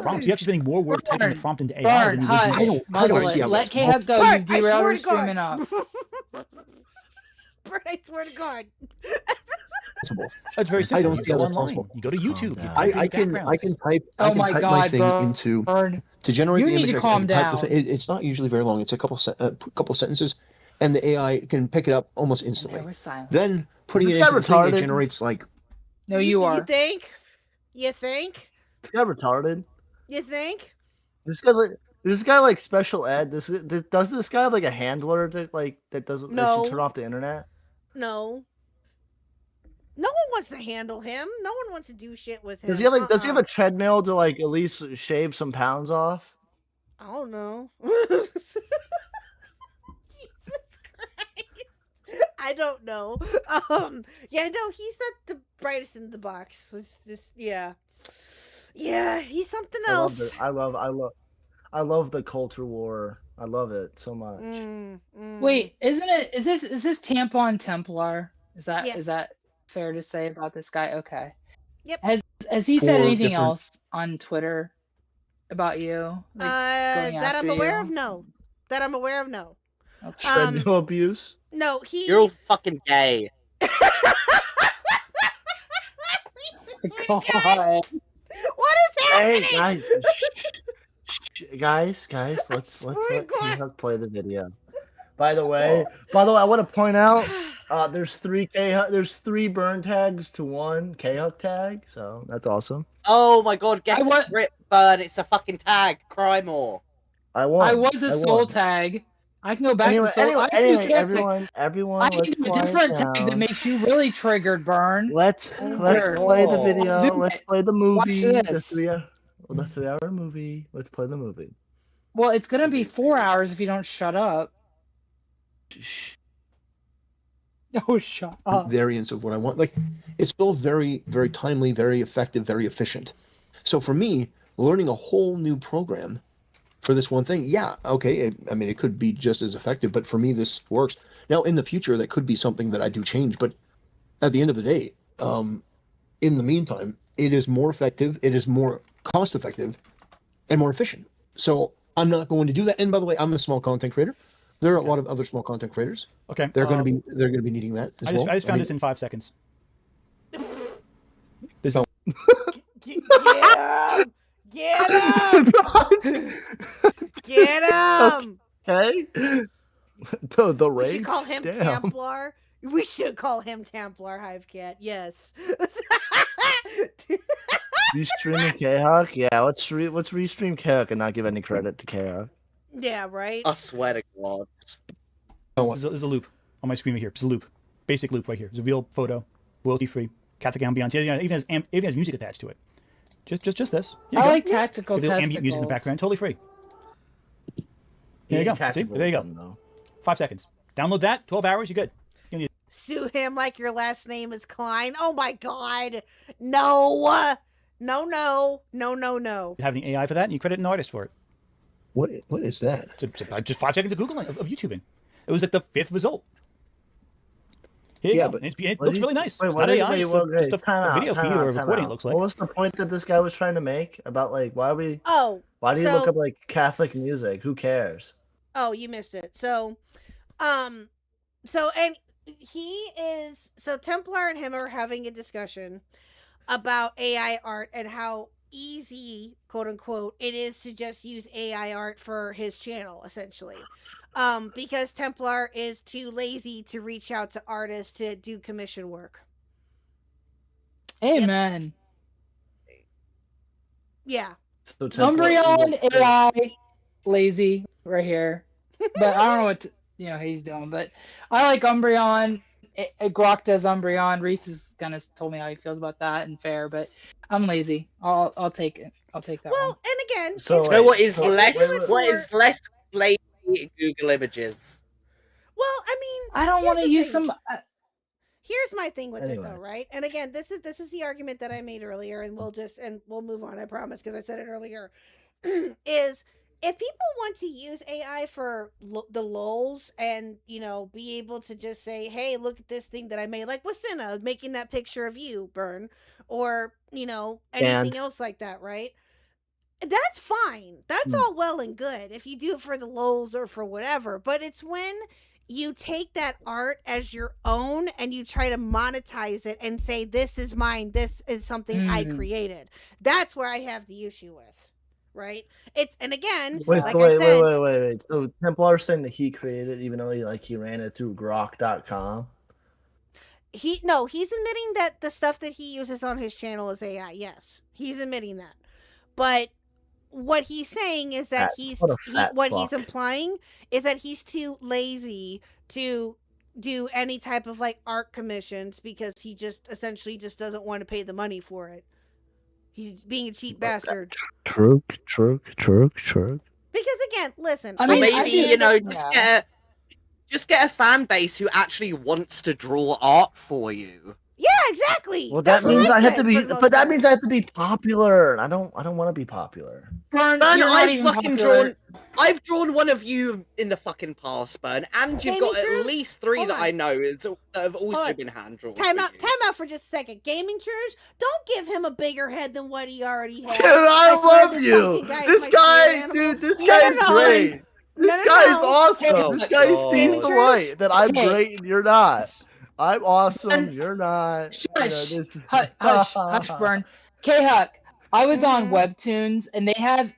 Prompts. You're actually spending more work typing the prompt into AI Burn, than you would hush, do. muzzle see it. how Let that's Khuck go. Burn, You've I derailed swear the to stream God. enough. Burn, I swear to God. Possible. It's very I simple. don't You see how go that's online. possible. You go to YouTube. You down. type in I can backgrounds. type Oh I can my type my God, thing into Burn. to generate You the need image. to I calm can type the down. thing. It's not usually very long. It's a couple sentences, and the AI can pick it up almost And instantly. there was silence. Then putting this it guy into the thing, it retarded? generates like No, you are. You think? You think? This guy retarded. You think? This guy like special ed. Does this guy have like a handler that doesn't that No. should turn off the internet? No. No one wants to handle him. No one wants to do shit with him. Does he have does he have a treadmill to like at least shave some pounds off? I don't know. Jesus Christ. I don't know. Yeah, no, he's not the brightest in the box. It's just, yeah. Yeah, he's something else. I love the culture war. I love it so much. Wait, isn't it? Is this Tampon Templar? Is Yes. that fair to say about this guy? Okay. Yep. Has he said Four anything different- else on Twitter about you? Like, going That I'm after aware you? of, no. That I'm aware of, no. Okay. Treadmill abuse. No, he. You're all fucking gay. God. What is happening? Hey guys, let's swear let to God. Khuck play the video. By the way, I want to point out there's three burn tags to one Khuck tag, so that's awesome. Oh my god, get I want- rip, burn, it's a fucking tag. Cry more. I won. I was a I soul won. tag. I can go back Anyway, to soul. I can do anyway, character- everyone, I let's can do a quiet different tag that down. makes you really triggered, Burn. Let's Sure. play the Oh. video. Do Let's it. play the movie. Watch The this. 3-hour movie. Let's play the movie. Well, it's gonna be 4 hours if you don't shut up. Shh. Oh, shut up. variants of what I want. Like, it's still very, very timely, very effective, very efficient. So for me, learning a whole new program for this one thing, yeah, okay. I mean, it could be just as effective, but for me, this works. Now, in the future, that could be something that I do change, but at the end of the day, in the meantime, it is more effective, it is more cost effective, and more efficient. So I'm not going to do that. And by the way, I'm a small content creator. There are a lot of other small content creators. Okay. They're going to be needing that as well. I just found mean, this in 5 seconds. This is Get him! Get him! Get him! Okay. The We rate. should call him Damn. Templar. We should call him Templar Hivecat. Yes. You streaming Khuck? Yeah, let's restream Khuck and not give any credit to Khuck. Yeah, right. I swear to God. this is a loop on my screen right here. It's a loop. Basic loop right here. It's a real photo. Royalty free. Catholic ambiance. Yeah, it even has music attached to it. Just this. Here you I go. like tactical With a little testicles. ambient music in the background. Totally free. There you go. See? There you go. 5 seconds. Download that. 12 hours. You're good. Sue him like your last name is Klein. Oh my God. No. No. You have the AI for that, and you credit an artist for it. What is that? It's just 5 seconds of Googling, of YouTubing. It was like the 5th result. Here you Yeah, go. but- It looks really nice. Wait, It's what not is- AI. wait, It's wait, just a time video out, feed time or a out, time recording, out. it looks like. What was the point that this guy was trying to make about like why do you so, look up like Catholic music? Who cares? Oh, you missed it. So Templar and him are having a discussion about AI art and how easy, quote unquote, it is to just use AI art for his channel, essentially. Because Templar is too lazy to reach out to artists to do commission work. Amen. Yeah. So Tesla- Umbreon AI lazy right here, but I don't know what he's doing. But I like Umbreon. Grok does Umbreon. Reese has kind of told me how he feels about that, and fair. But I'm lazy. I'll take it. I'll take that Well, one. and again, So You know what is wait, less? wait. What is less lazy in Google Images? well, I mean, I don't want to here's the use thing. some. Here's my thing with it Anyway. though, right? And again, this is the argument that I made earlier, and we'll move on, I promise, because I said it earlier. Is if people want to use AI for the lulz and, be able to just say, hey, look at this thing that I made, like with Cinna making that picture of you, Burn, or, anything else like that, right? That's fine. That's all well and good if you do it for the lulz or for whatever. But it's when you take that art as your own and you try to monetize it and say, this is mine, this is something I created. That's where I have the issue with. Right? And again, wait, like I said, wait. So Templar's saying that he created it, even though he ran it through grok.com. He's admitting that the stuff that he uses on his channel is AI. Yes, he's admitting that. But what he's saying is that he's implying is that he's too lazy to do any type of like art commissions because he just essentially just doesn't want to pay the money for it. He's being a cheap bastard. True. Because again, listen. I mean, maybe just get a fan base who actually wants to draw art for you. Yeah, exactly. Well, that means I have to be, but that means I have to be popular. I don't want to be popular. Burn, I've drawn one of you in the fucking past, Burn, and you've got at least 3 that I know that have also been hand drawn. Time out for just a second. Gaming Truge, don't give him a bigger head than what he already has. Dude, I love you. This guy is great. This guy is awesome. This guy sees the light that I'm great and you're not. I'm awesome. You're not. Hush, Burn. Khuck, I was on Webtoons, and they have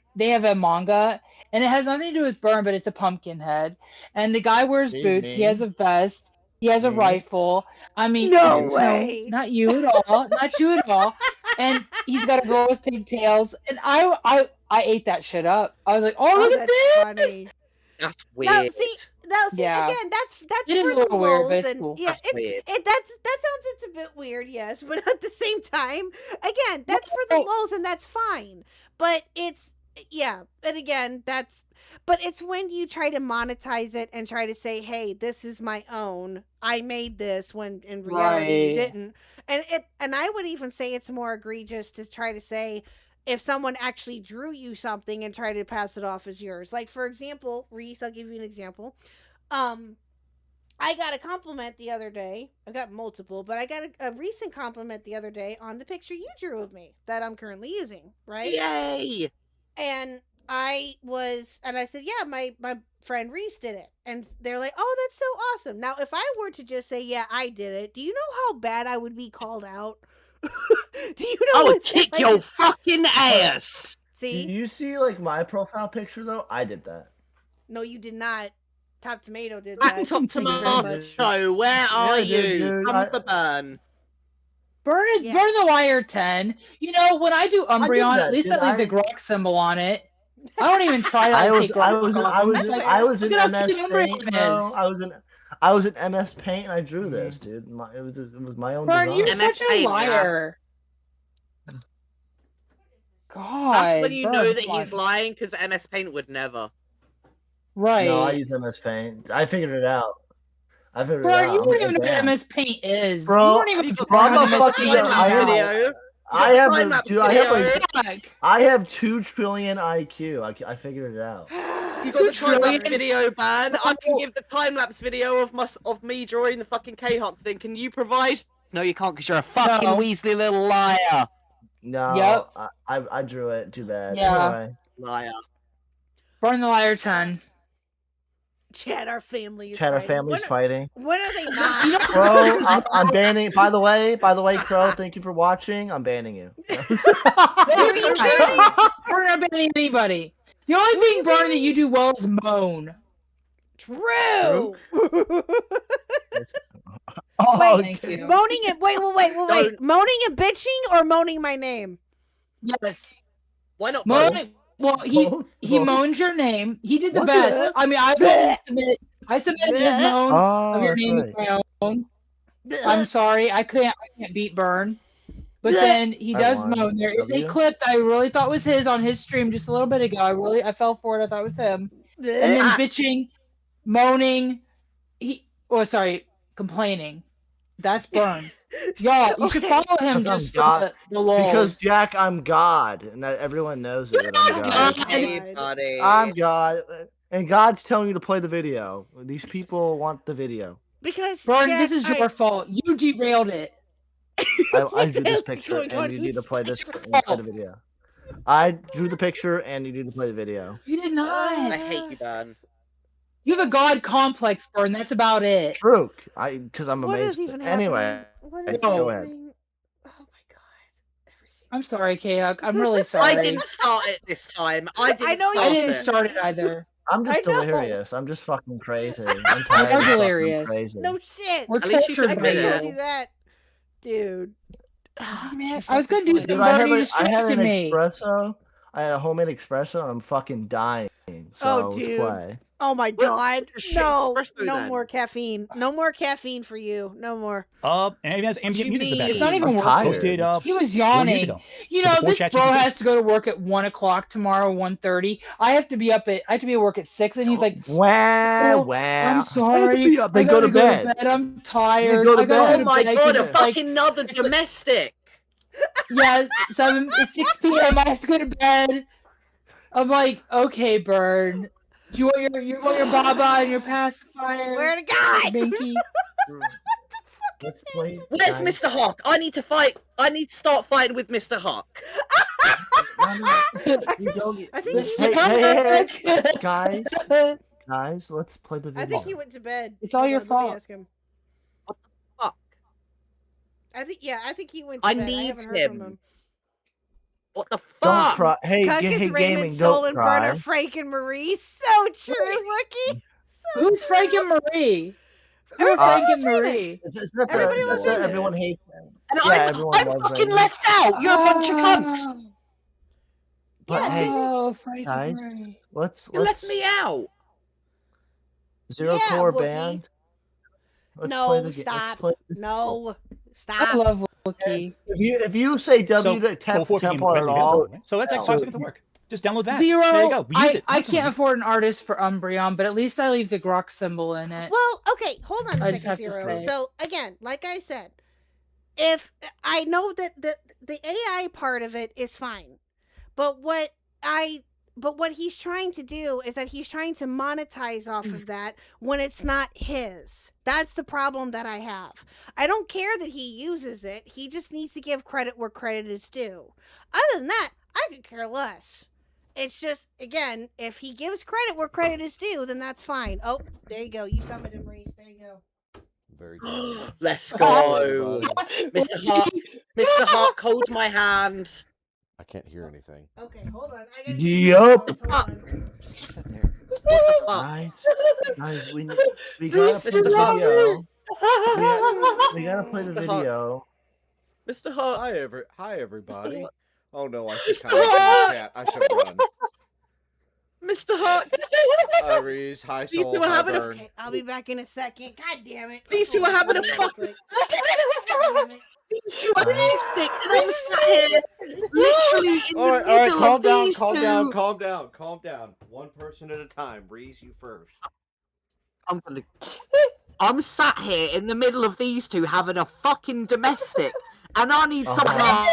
a manga, and it has nothing to do with Burn, but it's a pumpkin head, and the guy wears boots. He has a vest. He has a rifle. I mean, no way. Not you at all. Not you at all. And he's got a girl with pigtails, and I ate that shit up. I was like, oh look at this. Funny. That's weird. Now, see, again, that's for the lulz, and cool. Yeah, that sounds it's a bit weird, yes, but at the same time, again, that's for the lulz, and that's fine. But it's and again, but it's when you try to monetize it and try to say, hey, this is my own, I made this, when in reality you didn't, and I would even say it's more egregious to try to say, if someone actually drew you something and tried to pass it off as yours. Like, for example, Reese, I'll give you an example. I got a compliment the other day. I got multiple, but I got a recent compliment the other day on the picture you drew of me that I'm currently using, right? Yay! And I said, yeah, my friend Reese did it. And they're like, oh, that's so awesome. Now, if I were to just say, yeah, I did it, do you know how bad I would be called out? Do you know? I would kick your fucking ass. See? Do you see like my profile picture though? I did that. No, you did not. Top Tomato did that. Top Tomato, where are you? Come for Burn. Burn the Liar 10. You know, when I do Umbreon, at least I leave the Grok symbol on it. I don't even try to take Grok. I was in MS Paint, bro. I was in MS Paint and I drew this, dude. It was my own Burn, design. you're such a liar. God. That's when you know that he's lying, because MS Paint would never. Right. No, I use MS Paint. I figured it out. Bro, you don't even know what MS Paint is. Bro, you don't even I'm a fucking I have 2 trillion IQ. I figured it out. You got the time-lapse video, Ban. I can give the time-lapse video of me drawing the fucking Khuck thing. Can you provide? No, you can't, because you're a fucking Weasley little liar. No, yep. I drew it. Too bad. Yeah. Anyway. Liar. Burn the Liar 10. Chad, our family is fighting. When are they not? Bro, I'm banning. By the way, Crow, thank you for watching. I'm banning you. We're not banning anybody. The only thing, Burn, that you do well is moan. True. Thank you. Moaning it. Wait. Moaning and bitching or moaning my name? Yes. Why not? Moaning. Well, he moans your name. He did the best. I mean, I submitted his moan of your name as my own. I'm sorry, I can't beat Burn. But then he does moan. There is a clip that I really thought was his on his stream just a little bit ago. I fell for it. I thought it was him. And then bitching, moaning, complaining. That's Burn. Y'all, you should follow him Because I'm just God. for the lulz. Because Jack, I'm God, and that everyone knows it. That I'm God. Okay, buddy. I'm God, and God's telling you to play the video. These people want the video. Because Burn, Jack, this is your fault. You derailed it. I drew this What's picture, going on? and you need to play this. It's your And play fault. the video. I drew the picture, and you need to play the video. You did not. I hate you, Burn. You have a god complex, Burn. That's about it. True, because I'm What is amazed. even Anyway, happening? What is go ahead. happening? Oh my god. I'm sorry, Khuck. I'm really sorry. I didn't start it this time. I didn't know you start I didn't it. start it either. I'm just I know. delirious. I'm just fucking crazy. I'm tired You're of fucking delirious. crazy. No shit. We're At least you tortured by admit I it. told you. you that, dude. Man, Too I was gonna do fucking some Dude, I Burn. had, You I had distracted an me. espresso. I had a homemade espresso, and I'm fucking dying. So let's dude. play. Oh my Well, god. just shit No. espresso No then. more caffeine. No more caffeine for you. No more. And it has ambient music in the It's background. not even I'm tired. Posted He was 4 years yawning. ago. You So know, before this bro ChatGPT. has to go to work at 1 o'clock tomorrow, 1:30. I have to be at work at 6, and he's like, Wow, "Oh, wow. I'm sorry. Be up. Then I go gotta to bed. I'm tired. go to I gotta bed. Oh my bed god, 'cause a it's like, fucking another it's like- domestic. yeah, it's 6 p.m. I have to go to bed." I'm like, "Okay, Burn. Do you want your Baba and your pacifier? Swear to God. Binky?" Let's play. Where's guys. Mr. Hawk? I need to fight. I need to start fighting with Mr. Hawk. You don't- I think Mr. Hey, Khuck. guys, let's play the video. I think he went to bed. It's all your Hold on, let me fault. ask him. Fuck. I think he went to I bed. need haven't heard from him. What the Don't fuck? cry. Hey, Cuck is hey, Raymond, gaming, Soul, don't and cry. Burner, Frank, and Marie. So true, Wookie. Who's Frank and Marie? Who are Frank and Marie? It's not Everybody that, loves it's not Raymond. everyone hates him. And Yeah, I'm everyone loves fucking Raymond. left out. You're a bunch of cunts. But hey, Oh, Frank guys, and Marie. let's You left me out. zero Yeah, core Wookie. band. Let's play No, the ga- stop. Let's play the- No, I stop. love Wookie. If you say W So, to temp, 4 p.m. Templar at readily all, available, right? So that's like 5 seconds of work. Just download that. Zero. There you go. Use it. I constantly. can't afford an artist for Umbreon, but at least I leave the Grok symbol in it. Well, okay, hold on a I just second, have to Zero. say. So again, like I said, if I know that the AI part of it is fine, but what he's trying to do is that he's trying to monetize off of that when it's not his. That's the problem that I have. I don't care that he uses it. He just needs to give credit where credit is due. Other than that, I could care less. It's just, again, if he gives credit where credit is due, then that's fine. Oh, there you go. You summoned him, Reese. There you go. Very good. Let's go. Mr. Hawk. Mr. Hawk, hold my hand. I can't hear anything. Okay, hold on. I gotta Yup. Hold on. Just get that there. What the fuck? guys, we gotta play the Mr. video. We gotta play the Mr. Hawk. video. Mr. Hawk. Hi everybody. Hawk. Oh no, I should Mr. kind of Hawk. chat. I should run. Mr. Hawk. Hi Reese. Hi These Soul. two are Hi having a- Bird. Okay, I'll be back in a second. God damn it. These two are having a fuck. These two are sick, and I'm sat here, literally in All the right, middle calm of down, these calm two. down, calm down, calm down. One person at a time. Reese, you first. I'm sat here in the middle of these two having a fucking domestic, and I need someone.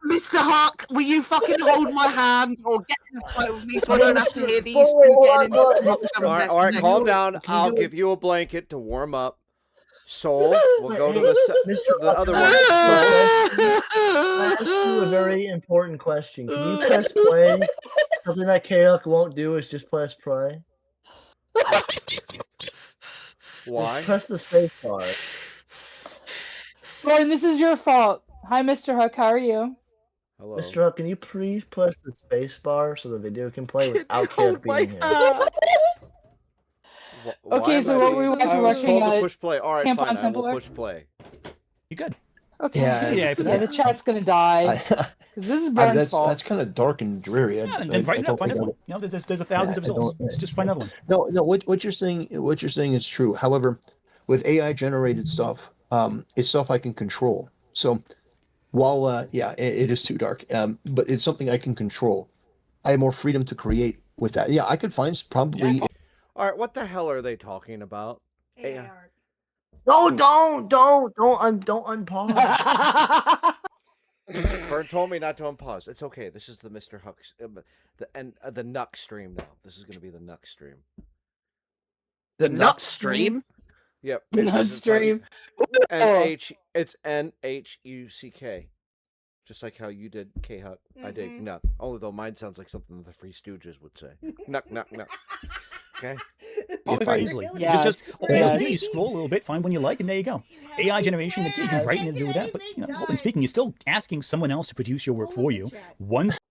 Mr. Hawk, will you fucking hold my hand or get in the fight with me so I don't have to hear these two getting into All right, calm down. I'll give you a blanket to warm up. Soul, we'll go to the other one. Soul. I asked you a very important question. Can you press play? Something that Khuck won't do is just press play. Why? Just press the space bar. Lauren, this is your fault. Hi, Mr. Hook. How are you? Hello. Mr. Huck, can you please press the space bar so the video can play without Khuck being here? Okay, so what were we I was watching? told to push play. All right, Camp fine. on I will Templar? push play. You good? Okay. Yeah, the chat's gonna die because this is Burn's fault. That's kind of dark and dreary. Yeah, and then brighten up. Find another one. You know, there's thousands of results. Just find another one. No. What you're saying is true. However, with AI generated stuff, it's stuff I can control. So, while it is too dark, but it's something I can control. I have more freedom to create with that. Yeah, I could find probably. All right, what the hell are they talking about? AI art. No, don't unpause. Vern told me not to unpause. It's okay. This is the Mr. Huck, the Knuck stream now. This is going to be the Knuck stream. The Nut stream? Yep. The Nut stream. It's NHUCK. Just like how you did Khuck. I did Knuck. Only though mine sounds like something the Three Stooges would say. Knuck, knuck, knuck. Okay? Very easily. Yes. You just you scroll a little bit, find one you like, and there you go. AI generation, you can write and do that. But openly speaking, you're still asking someone else to produce your work for you.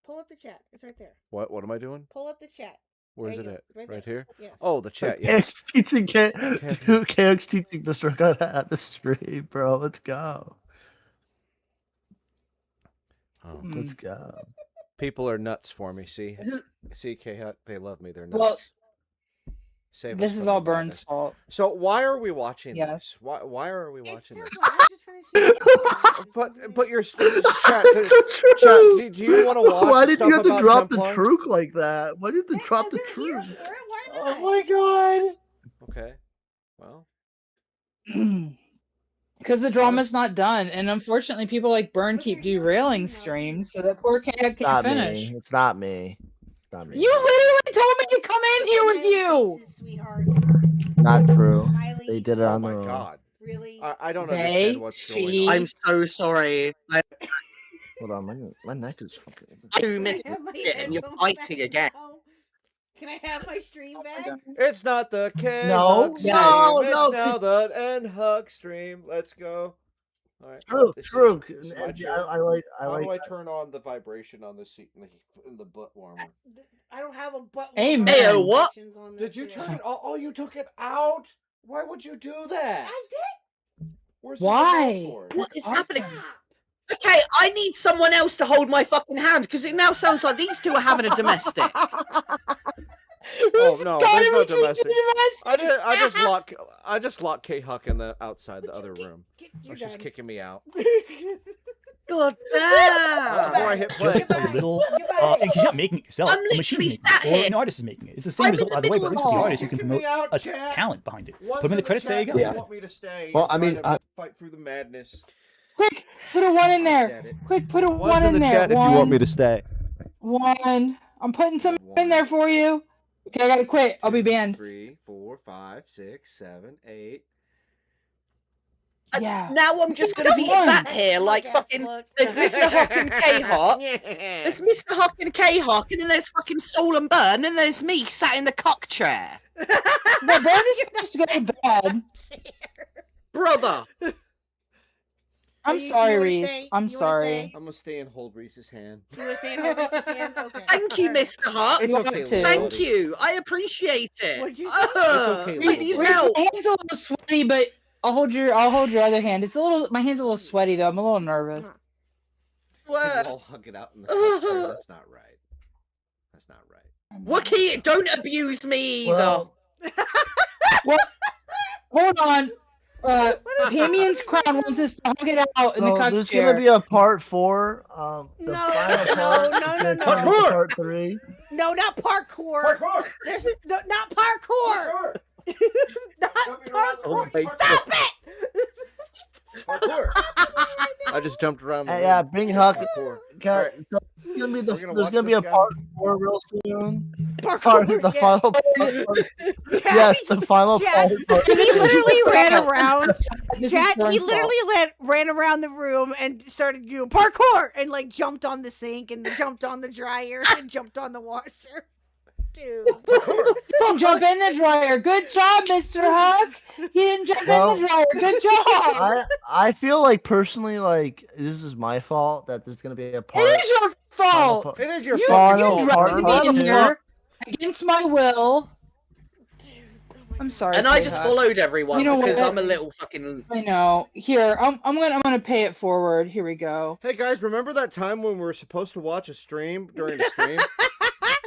Pull up the chat. It's right there. What am I doing? Pull up the chat. Where's it at? Right here? Yes. Oh, the chat. Yes. KX teaching KX teaching Mr. Huck at the stream, bro. Let's go. Oh. Let's go. People are nuts for me. See, Khuck, they love me. They're nuts. Well, Save this us is from all the Burn's madness. fault. So why are we watching Yes. this? Why are we watching this? But But your chat. That's so true. Chat, do you want to watch? Why did you have to stuff drop about the Templars? truth like that? Why did you have to drop the truth? Oh my god. Okay. Well. Because the drama's not done, and unfortunately, people like Burn keep derailing streams, so that poor cat can't Not finish. me. It's not me. Not me. You literally told me to come in here with you. Not true. They did it on Oh their my own. god. Really? I don't They, understand what's going on. I'm so sorry. Hold on, my neck is fucking. 2 minutes and you're fighting again. Can I have my stream back? It's not the Khuck No, stream. no, It's no. now the N-Hug stream. Let's go. All right. True, This is- true. this is my I chair. like. How do I turn on the vibration on the seat in the butt warmer? I don't have a button. Amen. Heyo, what? Did you turn it? Oh, you took it out. Why would you do that? I did. Where's Why? the remote for it? What is happening? Okay, I need someone else to hold my fucking hand because it now sounds like these two are having a domestic. Oh no, there's no domestic. domestic. I just locked Khuck in the outside the other room. You're She's done. kicking me out. God Before damn! I hit It's play. just a little. And she's not making it yourself. I'm A machine's literally making it, sat or here. an artist is making it. It's the same I'm result in the either way, but at least with the middle. artist, you can Kicking me promote out, a chat. talent behind it. One's Put them in the credits. There you go. chat, Want me to stay? Well, I Trying mean, to fight through the madness. Quick, put a one in there. Said it. Quick, put a One's one in in the there. chat if you want me to stay. One. I'm putting some in there for you. Okay, I gotta quit. I'll be banned. 3, 4, 5, 6, 7, 8. Yeah. Now I'm just gonna be sat here like fucking. There's Mr. Huck and Khuck. There's Mr. Huck and Khuck, and then there's fucking Soul and Burn, and then there's me sat in the Khuck chair. But Burn is supposed to go to bed. Brother. I'm sorry, Reese. I'm sorry. I'm gonna stay and hold Reese's hand. You were saying hold Reese's hand? Okay. Thank you, Mr. Huck. It's You okay. want to. Thank you. I appreciate it. What'd you say? Ugh, okay, I Reese, need Reese, help. my hand's a little sweaty, but I'll hold your other hand. It's a little. My hand's a little sweaty though. I'm a little nervous. We'll What? all hug it out in the Khuck chair. That's not right. That's not right. Wookie, don't abuse me either. Well, What? Hold on. Damien's Crown wants us to hug it out in the no, Khuck there's chair. gonna be a part 4. The No, final no, part no, is no, gonna no. turn into Parkour! part 3. No, not parkour. There's not parkour. Not parkour. my Stop it. Parkour. I just jumped around the room. Yeah, bring Huck. Parkour. Okay, Alright. so it's gonna be We're gonna there's watch gonna be a this guy. part 4 real soon. Parkour. The yeah. final part. Yes, the final Chad, part. he literally ran around. This is Chad, he Burn's fault. literally ran around the room and started doing parkour and like jumped on the sink and jumped on the dryer and jumped on the washer. Dude. You didn't jump in the dryer. Good job, Mr. Huck. You didn't jump in the dryer. Good job. I feel like personally, like this is my fault that there's gonna be a part. It is your fault. It is your You Final dragged part me in 2. here against my will. I'm sorry. And I just Khuck. followed everyone You know because what? I'm a little fucking. I know. Here, I'm gonna pay it forward. Here we go. Hey guys, remember that time when we were supposed to watch a stream during a stream?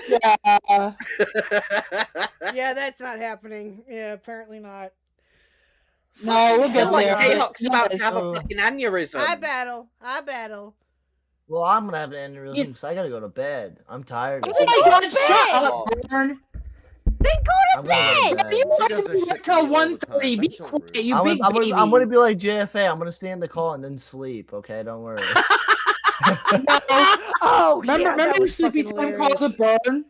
Yeah. Yeah, that's not happening. Yeah, apparently not. No, we'll I feel get like there. Khuck's about to have a Yes. fucking aneurysm. I battle. Well, I'm gonna have an aneurysm because I gotta go to bed. I'm tired. Oh my God! Shut up, Burn. They Then go to bed. You have to work till 1:30. Be quiet, you big baby. I'm gonna be like JFA. I'm gonna stay in the call and then sleep. Okay, don't worry. Oh, remember your sleepy time calls with Burn?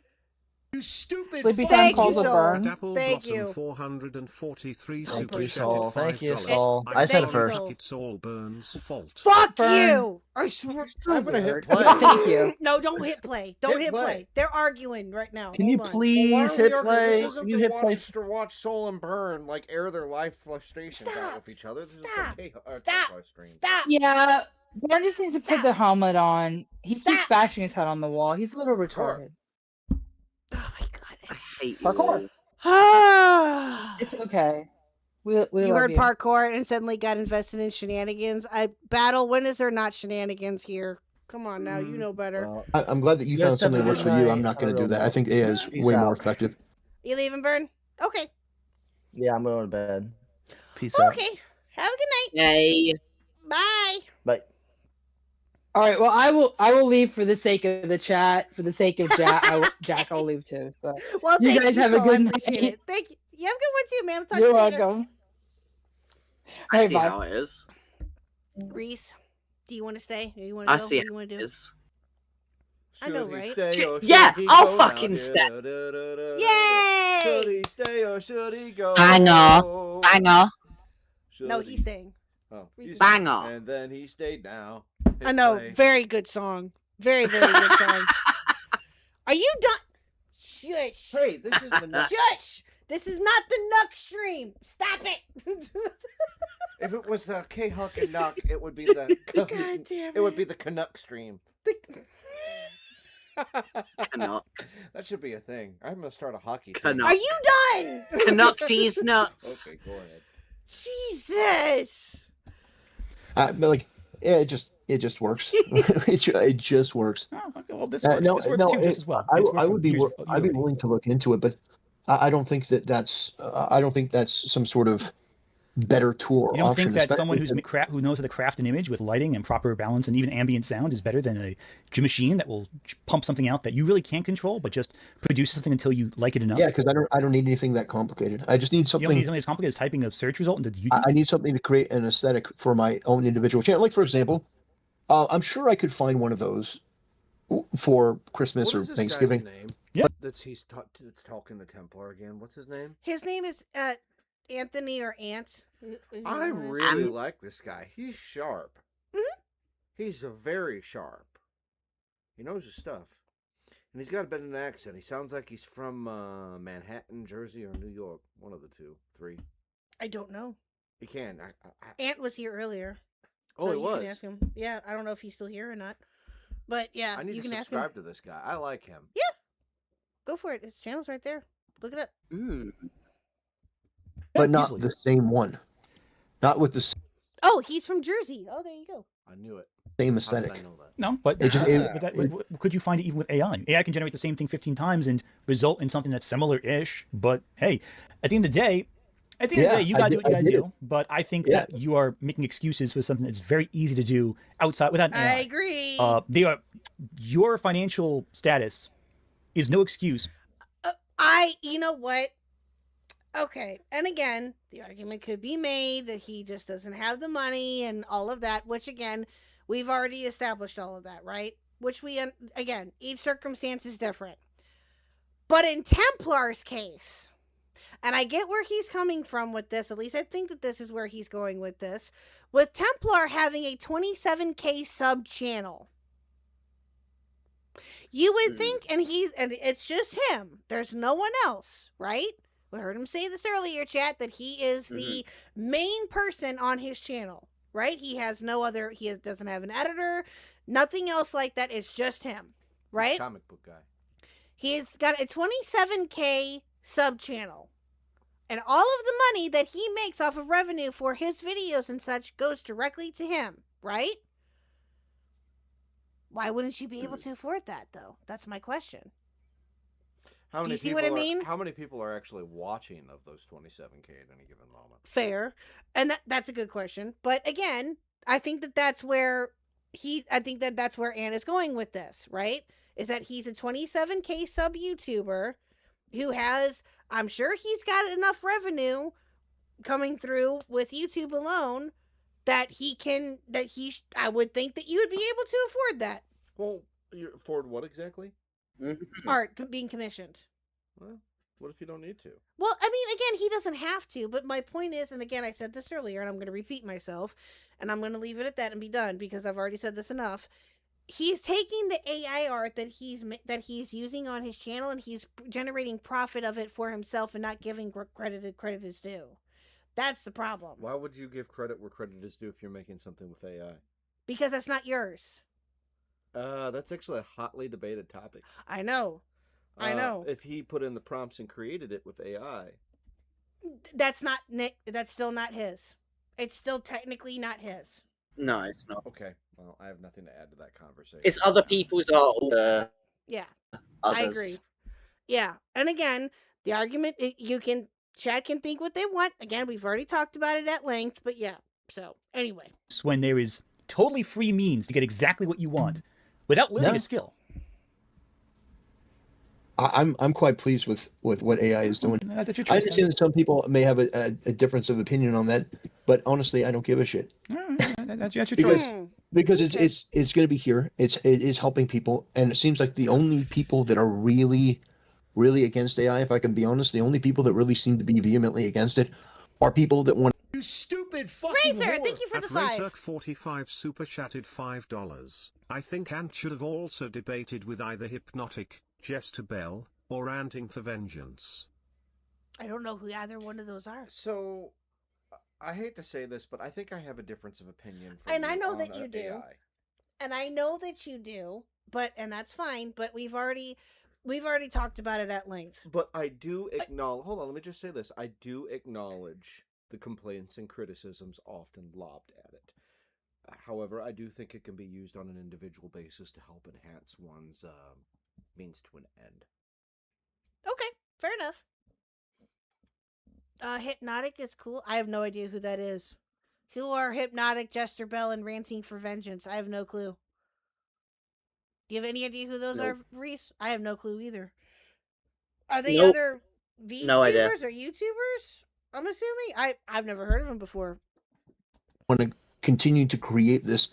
You stupid. Sleepy time calls with Burn. Dapple Thank Blossom you. 443 Thank super you, chatted Saul. Thank you, $5. Saul. I said it Thank you, first. Saul. It's all Burns' fault. Fuck Burn. you! I swear. I'm gonna hit play. Yeah, thank you. No, don't hit play. Don't Hit hit play. play. They're arguing right now. Can you Hold on. please hit play? This isn't You to hit play. watch Soul and Burn like air their life frustrations out Stop. with each other. This Stop. is a Stop. stream. Stop. Yeah, Burn just needs to put Stop. the helmet on. He keeps Stop. bashing his head on the wall. He's a little retarded. Oh my god. I hate Parkour. you. It's okay. We You love heard you. parkour and suddenly got invested in shenanigans. When is there not shenanigans here? Come on now, you know better. Well, I'm glad that you You guys found something that have a works good for you. night. I'm not going Have to a do real that. I think AI is Peace way more out. effective. You leaving, Burn? Okay. yeah, I'm going to bed. Peace out. Okay. Have a good night. Yay. Bye. Bye. All right. Well, I will leave for the sake of the chat. For the sake of Jack, Jack, I'll leave too. So Well, you thank guys you, have a Saul. I good appreciate night. it. Thank you. You have a good one too, man. Talk You're to you later. welcome. I Hey, see bye. how it is. Reese, do you want to stay? Or you want I to go? see What do you how want it to do? is. I know, Should he right? stay or should Yeah, he I'll go fucking now? stay. Yay! Should he stay or should he go? Banger. Banger. Should No, he- he's staying. Oh, Reese he's is Banger. And then he stayed now. Hit I know. play. Very good song. Very, very good song. Are you done? Shush. Hey, this is the Shush. This is not the Nuck stream. Stop it. If it was K-Huck and Nuck, it would be the God damn it would be the Canuck stream. Canuck. That should be a thing. I'm gonna start a hockey team. Canuck. Are you done? Canuck these nuts. Okay, go ahead. Jesus. But like, yeah, it just works. it just works. Oh, okay, well, this works. This works too, just as well. I It's worked would for be years I'd be already. willing to look into it, but I don't think that's I don't think that's some sort of better tool or You don't option. think that someone especially who knows how to craft an image with lighting and proper balance and even ambient sound is better than a machine that will pump something out that you really can't control, but just produces something until you like it enough? Yeah, because I don't need anything that complicated. I just need You something. don't need something as complicated as typing a search result into YouTube. I need something to create an aesthetic for my own individual channel. Like, for example, I'm sure I could find one of those for Christmas What or is this Thanksgiving. guy's name? Yeah. That's talking to Templar again. What's his name? His name is Anthony or Ant. I really like this guy. He's sharp. Mhm. He's very sharp. He knows his stuff. And he's got a bit of an accent. He sounds like he's from Manhattan, Jersey, or New York. One of the two, three. I don't know. He can. Ant was here earlier. Oh, so he you was? Can ask him. Yeah, I don't know if he's still here or not. But yeah, I need you to can ask him. subscribe to this guy. I like him. Yeah. Go for it. His channel's right there. Look it up. But not easily. the same one. Not with the Oh, he's from Jersey. Oh, there you go. I knew it. same How aesthetic. did I know that? No, but, It just- could you find it even with AI? AI can generate the same thing 15 times and result in something that's similar-ish. But hey, at the end of the day, you gotta do what you gotta do. But I think that you are making excuses for something that's very easy to do outside without an AI. I agree. Your financial status is no excuse. You know what? Okay, and again, the argument could be made that he just doesn't have the money and all of that, which again, we've already established all of that, right? Which again, each circumstance is different. But in Templar's case, and I get where he's coming from with this, at least I think that this is where he's going with this, with Templar having a 27K sub channel. You would think, and it's just him. There's no one else, right? We heard him say this earlier, chat, that he is the main person on his channel, right? He has no other, doesn't have an editor, nothing else like that. It's just him, right? Comic book guy. He's got a 27K sub channel. And all of the money that he makes off of revenue for his videos and such goes directly to him, right? Why wouldn't you be able to afford that, though? That's my question. How Do many you see people what I mean? How many people are actually watching of those 27K at any given moment? Fair. And that's a good question. But again, I think that's where that's where Ann is going with this, right? Is that he's a 27K sub YouTuber who has I'm sure he's got enough revenue coming through with YouTube alone that I would think that you would be able to afford that. Well, you afford what exactly? Art being commissioned. Well, what if you don't need to? Well, I mean, again, he doesn't have to, but my point is, and again, I said this earlier, and I'm going to repeat myself, and I'm going to leave it at that and be done because I've already said this enough. He's taking the AI art that he's using on his channel, and he's generating profit of it for himself and not giving credit is due. That's the problem. Why would you give credit where credit is due if you're making something with AI? Because that's not yours. That's actually a hotly debated topic. I know. If he put in the prompts and created it with AI, that's not Nick. That's still not his. It's still technically not his. No, it's not. Okay. Well, I have nothing to add to that conversation. It's other people's art. Yeah, others. I agree. Yeah, and again, the argument Chad can think what they want. Again, we've already talked about it at length, but yeah. So anyway, when there is totally free means to get exactly what you want without learning a skill. I'm quite pleased with what AI is doing. I understand that some people may have a difference of opinion on that, but honestly, I don't give a shit. That's your choice. Because it's going to be here. It is helping people, and it seems like the only people that are really against AI, if I can be honest, the only people that really seem to be vehemently against it are people that want. You stupid fucking Razor, whore. thank you for the $5. Razor45 super chatted $5. I think Ant should have also debated with either Hypnotic, Jezebel, or Anting for Vengeance. I don't know who either one of those are. So, I hate to say this, but I think I have a difference of opinion. And I know that you do. And I know that you do, and that's fine. But we've already talked about it at length. But I do acknowledge. Hold on, let me just say this. I do acknowledge the complaints and criticisms often lobbed at it. However, I do think it can be used on an individual basis to help enhance one's means to an end. Okay, fair enough. Hypnotic is cool. I have no idea who that is. Who are Hypnotic, Jester Bell, and Ranting for Vengeance? I have no clue. Do you have any idea who those are, Reese? I have no clue either. Are they other VTubers or YouTubers? I'm assuming. I've never heard of them before. Want to continue to create this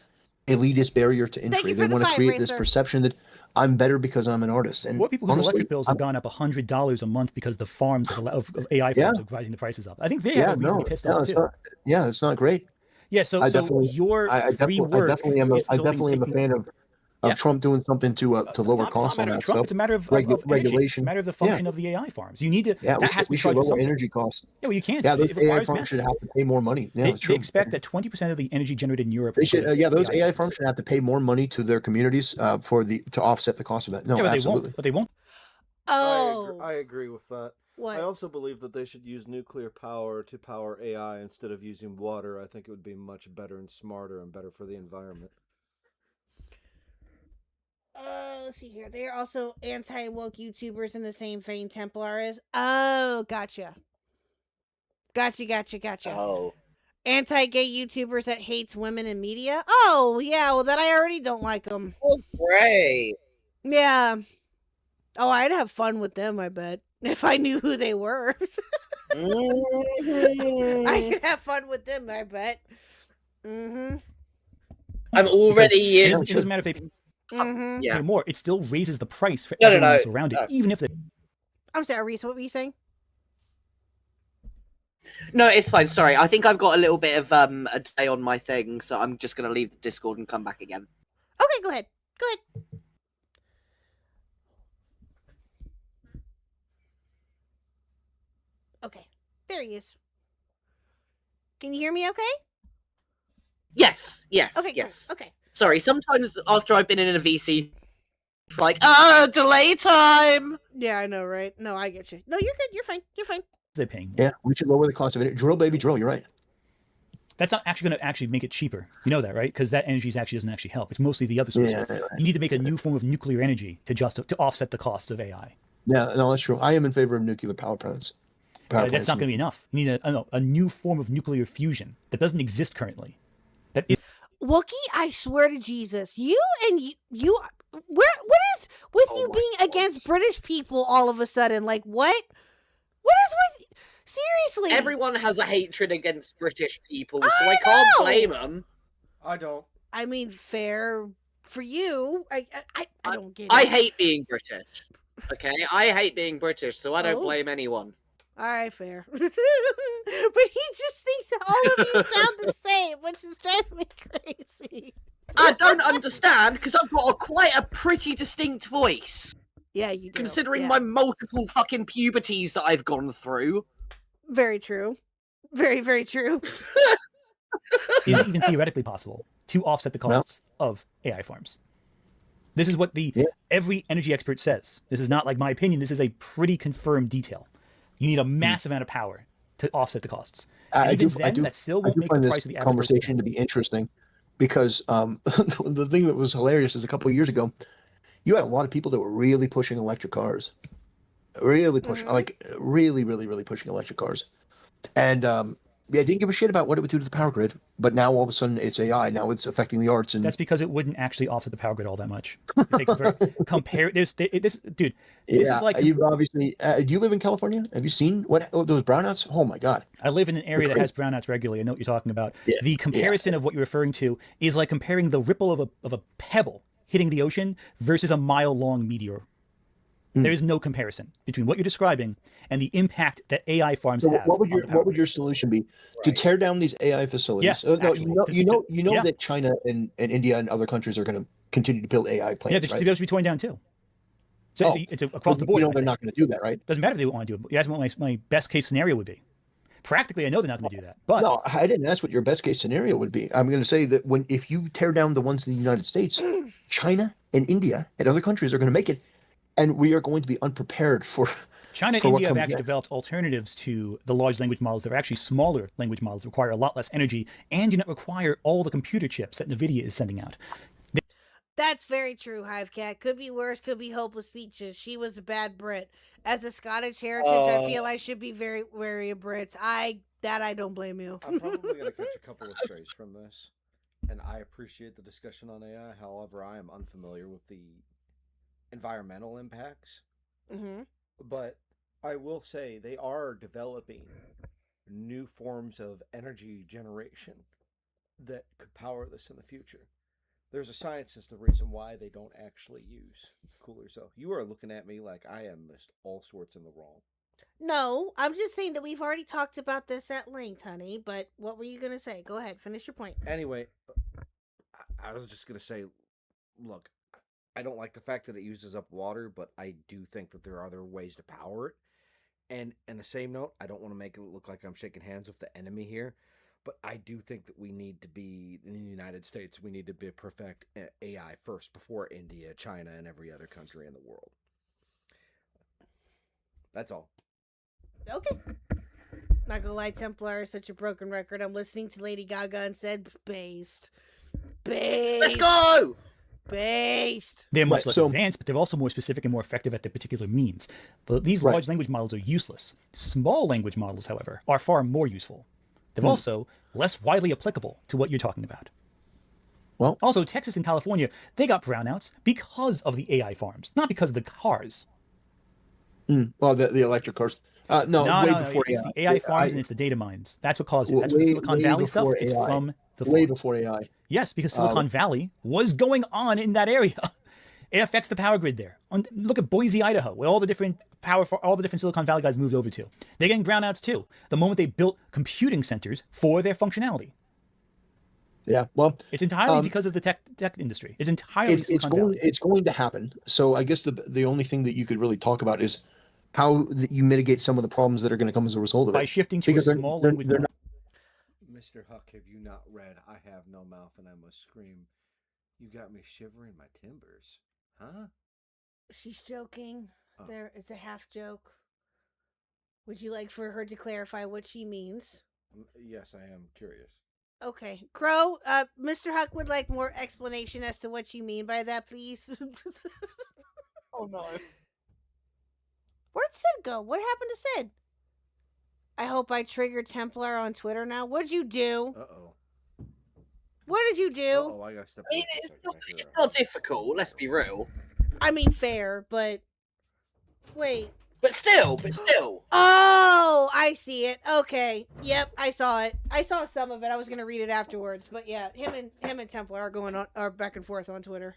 elitist barrier to entry. They want to create this perception that I'm better because I'm an artist. And what people whose electric bills have gone up $100 a month because the farms of AI farms are rising the prices up. I think they have a reason to be pissed off too. It's not great. Yeah, so your free work. I definitely am a fan of Trump doing something to lower costs on that stuff. It's a matter of regulation. It's a matter of the function of the AI farms. You need to. We should lower energy costs. Yeah, well, you can't. Yeah, those AI farms should have to pay more money. Yeah, they expect that 20% of the energy generated in Europe. They should. Those AI farms should have to pay more money to their communities to offset the cost of that. No, absolutely. But they won't. Oh, I agree with that. What? I also believe that they should use nuclear power to power AI instead of using water. I think it would be much better and smarter and better for the environment. Let's see here. They are also anti-woke YouTubers in the same vein Templar is. Oh, gotcha. Oh. Anti-gay YouTubers that hates women in media. Oh, yeah. Well, then I already don't like them. Oh, great. Yeah. Oh, I'd have fun with them, I bet. If I knew who they were. I could have fun with them, I bet. I'm already in. It doesn't matter if they pay more. It still raises the price for everyone else around it, even if they. I'm sorry, Reese. What were you saying? No, it's fine. Sorry, I think I've got a little bit of a delay on my thing, so I'm just gonna leave the Discord and come back again. Okay, go ahead. Okay, there he is. Can you hear me? Okay. Yes. Okay. Yes. Cool. Okay. Sorry. Sometimes after I've been in a VC, like delay time. Yeah, I know, right? No, I get you. No, you're good. You're fine. They're paying more. Yeah, we should lower the cost of it. Drill, baby, drill. You're right. That's not actually going to make it cheaper. You know that, right? Because that energy doesn't actually help. It's mostly the other sources. Yeah, right. You need to make a new form of nuclear energy to offset the cost of AI. Yeah, no, that's true. I am in favor of nuclear power plants. That's not going to be enough. You need a new form of nuclear fusion that doesn't exist currently. Wookie, I swear to Jesus, you what is with you being against British people all of a sudden? Like, what What is with... Seriously? Everyone has a hatred against British people, so I can't blame them. I don't. I mean, fair for you. I don't get it. I hate being British. Okay? I hate being British, so I don't Oh. blame anyone. All right, fair. But he just thinks all of you sound the same, which is driving me crazy. I don't understand, because I've got quite a pretty distinct voice. Yeah, you do. Considering yeah. my multiple fucking puberties that I've gone through. Very true. Very, very true. Is it even theoretically possible to offset the costs of AI farms? This is what every energy expert says. This is not like my opinion. This is a pretty confirmed detail. You need a massive amount of power to offset the costs. And that still won't make the price of the conversation to be interesting, because the thing that was hilarious is a couple of years ago, you had a lot of people that were really pushing electric cars, really pushing, really pushing electric cars, and didn't give a shit about what it would do to the power grid. But now all of a sudden it's AI. Now it's affecting the arts, and that's because it wouldn't actually offset the power grid all that much. It takes dude. This is like, you've obviously. Do you live in California? Have you seen those brownouts? Oh my god! I live in an area that has brownouts regularly. I know what you're talking about. Yeah, the comparison of what you're referring to is like comparing the ripple of a pebble hitting the ocean versus a mile-long meteor. There is no comparison between what you're describing and the impact that AI farms have. What would your solution be? To tear down these AI facilities? Yes, you know that China and India and other countries are going to continue to build AI plants. Yeah, those should be torn down too. So it's across the board. They're not going to do that, right? Doesn't matter if they want to do it. You asked me what my best case scenario would be. Practically, I know they're not going to do that. But no, I didn't ask what your best case scenario would be. I'm going to say that if you tear down the ones in the United States, China and India and other countries are going to make it. And we are going to be unprepared for China and India have actually developed alternatives to the large language models that are actually smaller language models, require a lot less energy, and do not require all the computer chips that NVIDIA is sending out. That's very true, Hivecat. Could be worse, could be hopeless peaches. She was a bad Brit. As a Scottish heritage, I feel I should be very wary of Brits. I don't blame you. I'm probably going to catch a couple of strays from this. And I appreciate the discussion on AI. However, I am unfamiliar with the environmental impacts. But I will say they are developing new forms of energy generation that could power this in the future. There's a science as to the reason why they don't actually use coolers. So you are looking at me like I am missed all sorts in the wrong. No, I'm just saying that we've already talked about this at length, honey. But what were you going to say? Go ahead, finish your point. Anyway, I was just going to say, look, I don't like the fact that it uses up water, but I do think that there are other ways to power it. And in the same note, I don't want to make it look like I'm shaking hands with the enemy here, but I do think that we need to be, in the United States, we need to be perfect AI first before India, China, and every other country in the world. That's all. Okay. Not gonna lie, Templar is such a broken record. I'm listening to Lady Gaga and said, based. Let's go! Based. They're much less advanced, but they're also more specific and more effective at their particular means. These large language models are useless. Small language models, however, are far more useful. They're also less widely applicable to what you're talking about. Well, also, Texas and California, they got brownouts because of the AI farms, not because of the cars. Well, the electric cars. No, before it's the AI farms and it's the data mines. That's what caused it. That's what Silicon Valley stuff. It's from the farms. Way before AI. Yes, because Silicon Valley was going on in that area. It affects the power grid there. Look at Boise, Idaho, where all the different Silicon Valley guys moved over to. They're getting brownouts too. The moment they built computing centers for their functionality. Yeah, well, it's entirely because of the tech industry. It's entirely Silicon Valley. It's going to happen. So I guess the only thing that you could really talk about is how you mitigate some of the problems that are going to come as a result of it. By shifting to a small language model. Mr. Khuck, have you not read I Have No Mouth and I Must Scream? You got me shivering my timbers. Huh? She's joking. There, it's a half joke. Would you like for her to clarify what she means? Yes, I am curious. Okay. Crow, Mr. Khuck would like more explanation as to what you mean by that, please. Oh, no. Where'd Sid go? What happened to Sid? I hope I triggered Templar on Twitter now. What'd you do? Uh-oh. What did you do? Oh, I gotta step I mean, it's not difficult, let's be real. I mean, fair, but... Wait. But still. Oh, I see it. Okay. Yep, I saw it. I saw some of it. I was gonna read it afterwards, but yeah, him and Templar are back and forth on Twitter.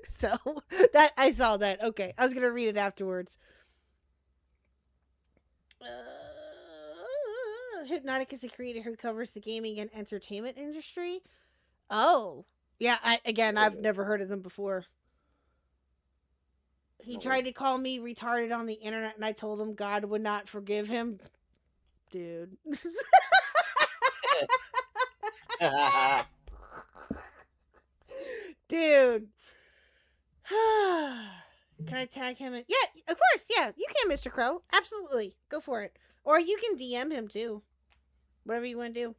So that I saw that. Okay, I was gonna read it afterwards. Hypnotic is a creator who covers the gaming and entertainment industry. Oh, yeah. I've never heard of them before. He tried to call me retarded on the internet, and I told him God would not forgive him. Dude. Dude. Can I tag him in? Yeah, of course. Yeah, you can, Mr. Crow. Absolutely. Go for it. Or you can DM him, too. Whatever you want to do.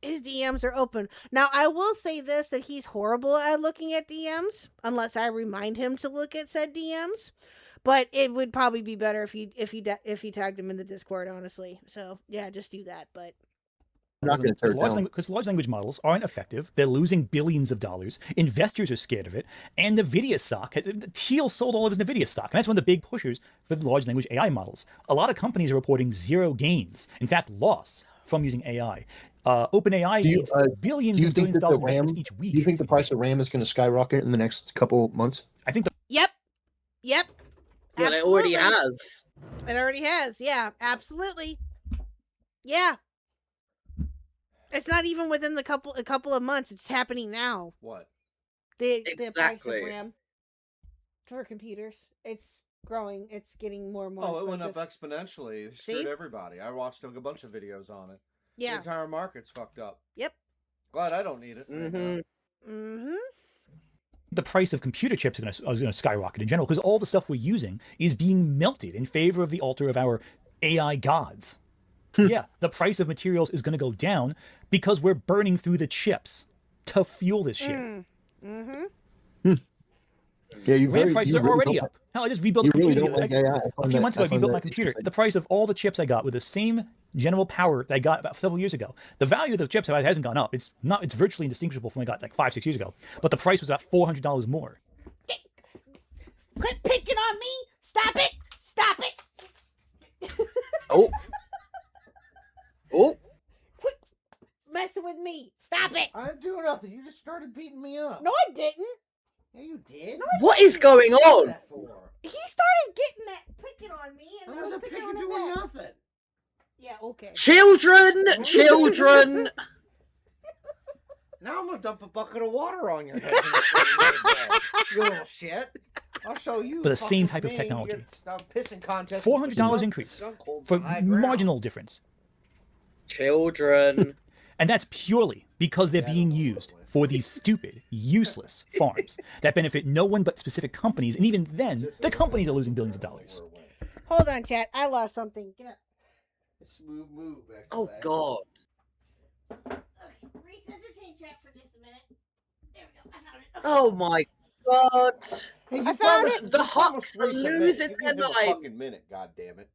His DMs are open. Now, I will say this, that he's horrible at looking at DMs, unless I remind him to look at said DMs. But it would probably be better if he tagged him in the Discord, honestly. So, yeah, just do that. But because large language models aren't effective. They're losing billions of dollars. Investors are scared of it. And NVIDIA stock, Thiel sold all of his NVIDIA stock. And that's one of the big pushers for the large language AI models. A lot of companies are reporting zero gains. In fact, loss from using AI. OpenAI needs billions and billions of dollars investments each week. Do you think the price of RAM is going to skyrocket in the next couple months? I think Yep. Yeah, Absolutely. it already has. It already has. Yeah, absolutely. Yeah. It's not even within a couple of months. It's happening now. What? The price of RAM for computers. It's growing. It's getting more and more expensive. It went up exponentially. It screwed everybody. I watched a bunch of videos on it. Yeah. The entire market's fucked up. Yep. Glad I don't need it. The price of computer chips is going to skyrocket in general because all the stuff we're using is being melted in favor of the altar of our AI gods. Yeah, the price of materials is going to go down because we're burning through the chips to fuel this shit. Yeah, RAM prices are already up. Hell, I just rebuilt the computer. A few months ago, I rebuilt my computer. The price of all the chips I got with the same general power that I got about several years ago. The value of the chips hasn't gone up. It's virtually indistinguishable from what I got like 5-6 years ago. But the price was about $400 more. Quit picking on me! Stop it! Stop it! Oh. Quit messing with me! Stop it! I didn't do nothing. You just started beating me up. No, I didn't. Yeah, you did. No, What is going on? He started picking on me, and I wasn't picking doing nothing. Yeah, okay. Children. Now I'm gonna dump a bucket of water on your head. You little shit. I'll show you. For the same type of technology. Pissing contest. $400 increase for marginal difference. Children. And that's purely because they're being used for these stupid, useless farms that benefit no one but specific companies. And even then, the companies are losing billions of dollars. Hold on, chat. I lost something. Get up. Smooth move. Oh, God. Okay, Reese, entertain chat for just a minute. There we go. I found it. Okay. Oh, my God. Hey, I found it. The Hucks are losing their Give him a minds. fucking minute, goddammit.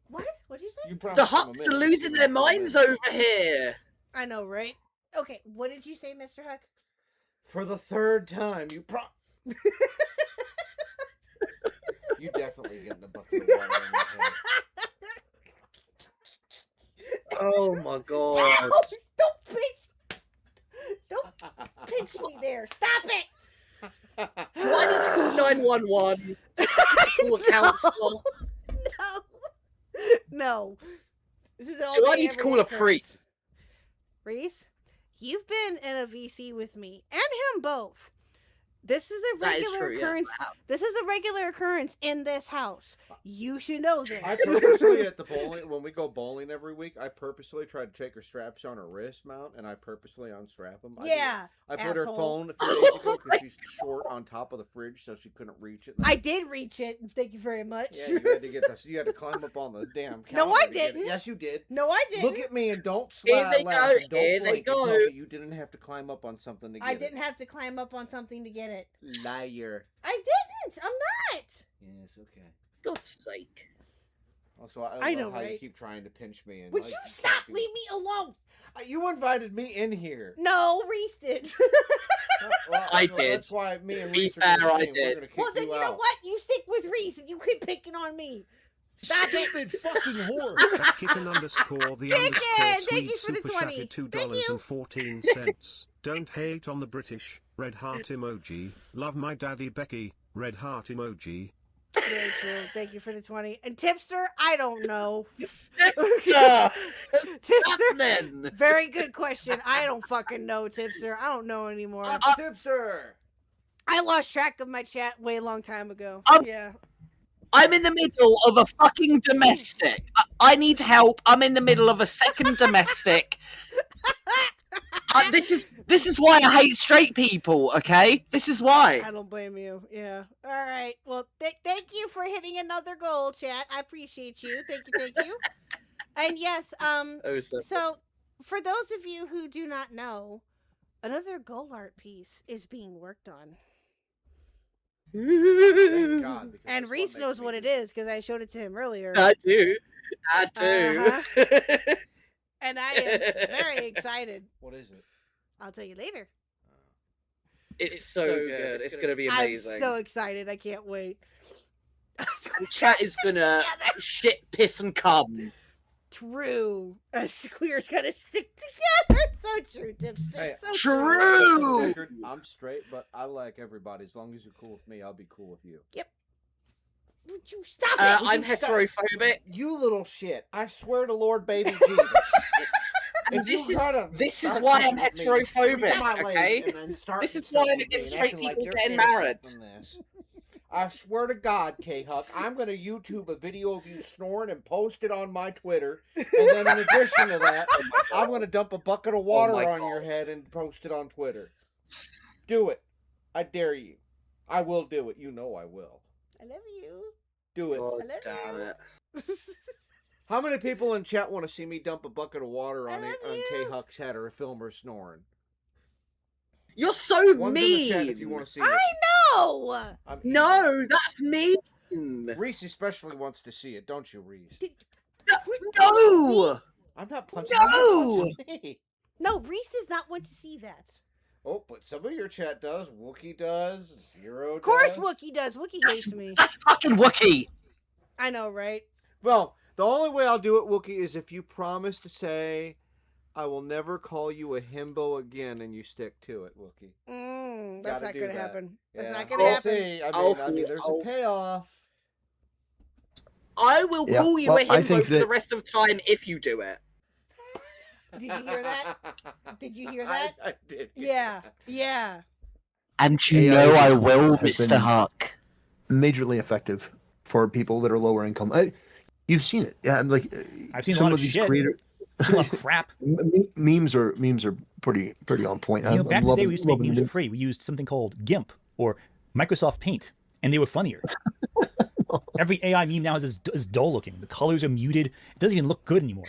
What? What'd you say? The Hucks are losing their minds over here. I know, right? Okay, what did you say, Mr. Huck? For the third time, you You definitely getting a bucket of water on your head. Oh my God. No, don't pinch me there. Stop it. Do I need to call 911? Call a counsellor? No. This is all Do I need to call a priest? Reese, you've been in a VC with me and him both. This is a regular occurrence. Yeah. This is a regular occurrence in this house. You should know this. I purposely at the bowling when we go bowling every week. I purposely try to take her straps on her wrist mount, and I purposely unstrap them. Yeah, I put her asshole. phone a few days ago because she's short on top of the fridge, so she couldn't reach it. I did reach it. Thank you very much. Yeah, you had to get this. You had to climb up on the damn counter. No, I to get it. didn't. Yes, you did. No, I didn't. Look at me and don't Here laugh. they go. And don't Here they blink and go. tell me you didn't have to climb up on something to get it. I didn't have to climb up on something to get it. Liar. I didn't. I'm not. Yes, okay. God's sake. Also, I know, love how right? you keep trying to pinch me. And Would like, you can't stop? do Leave it. me alone. You invited me in here. No, Reese did. I did. That's why me and To be Reese are fair, gonna I stream. We're did. gonna kick Well, then you know out. what? You stick with Reese and you quit picking on me. Stop it. Stupid fucking whore. At Kicken underscore the Kicken, underscore thank you Swede for the super 20. chatted Thank you. $2.14. Don't hate on the British. Red heart emoji. Love my daddy Becky. Red heart emoji. Very true. Thank you for the 20. And Tipster, I don't know. Tipster. Very good question. I don't fucking know, Tipster. I don't know anymore. Tipster. I lost track of my chat way long time ago. Yeah. I'm in the middle of a fucking domestic. I need help. I'm in the middle of a second domestic. This is why I hate straight people. Okay, this is why. I don't blame you. Yeah. All right. Well, thank you for hitting another goal, chat. I appreciate you. Thank you. And yes, so for those of you who do not know, another goal art piece is being worked on. Thank God. And Reese knows what it is because I showed it to him earlier. I do. And I am very excited. What is it? I'll tell you later. It's so good. It's gonna be amazing. I'm so excited. I can't wait. The chat is gonna shit, piss, and cum. True. Queer's gonna stick together. So true, Tipster. Hey, so true. I'm straight, but I like everybody. As long as you're cool with me, I'll be cool with you. Yep. Would you stop it? I'm heterophobic. You little shit. I swear to Lord baby Jesus. This is why I'm heterophobic, okay? This is why I'm against straight people getting married. I swear to God, Khuck, I'm going to YouTube a video of you snoring and post it on my Twitter. And then in addition to that, I'm going to dump a bucket of water on your head and post it on Twitter. Do it. I dare you. I will do it. You know I will. I love you. Do it. God damn it. How many people in chat want to see me dump a bucket of water on Khuck's head or film her snoring? You're so One's mean. in the chat if you want to see it. I know. No, that's mean. Reese especially wants to see it, don't you, Reese? No. I'm not punching you. No, Reese does not want to see that. Oh, but some of your chat does. Wookie does. Zero does. Of course Wookie does. Wookie hates me. That's fucking Wookie. I know, right? Well, the only way I'll do it, Wookie, is if you promise to say, I will never call you a himbo again, and you stick to it, Wookie. That's not going to happen. That's not going to happen. See. I mean, there's a payoff. I will call you a himbo for the rest of time if you do it. Did you hear that? Did you hear that? I did. Yeah. And you know I will, Mr. Khuck. Majorly effective for people that are lower income. You've seen it. Yeah, I've seen a lot of shit. I've seen a lot of crap. Memes are pretty on point. You know, back in the day, we used to make memes for free. We used something called GIMP or Microsoft Paint, and they were funnier. Every AI meme now is dull looking. The colors are muted. It doesn't even look good anymore.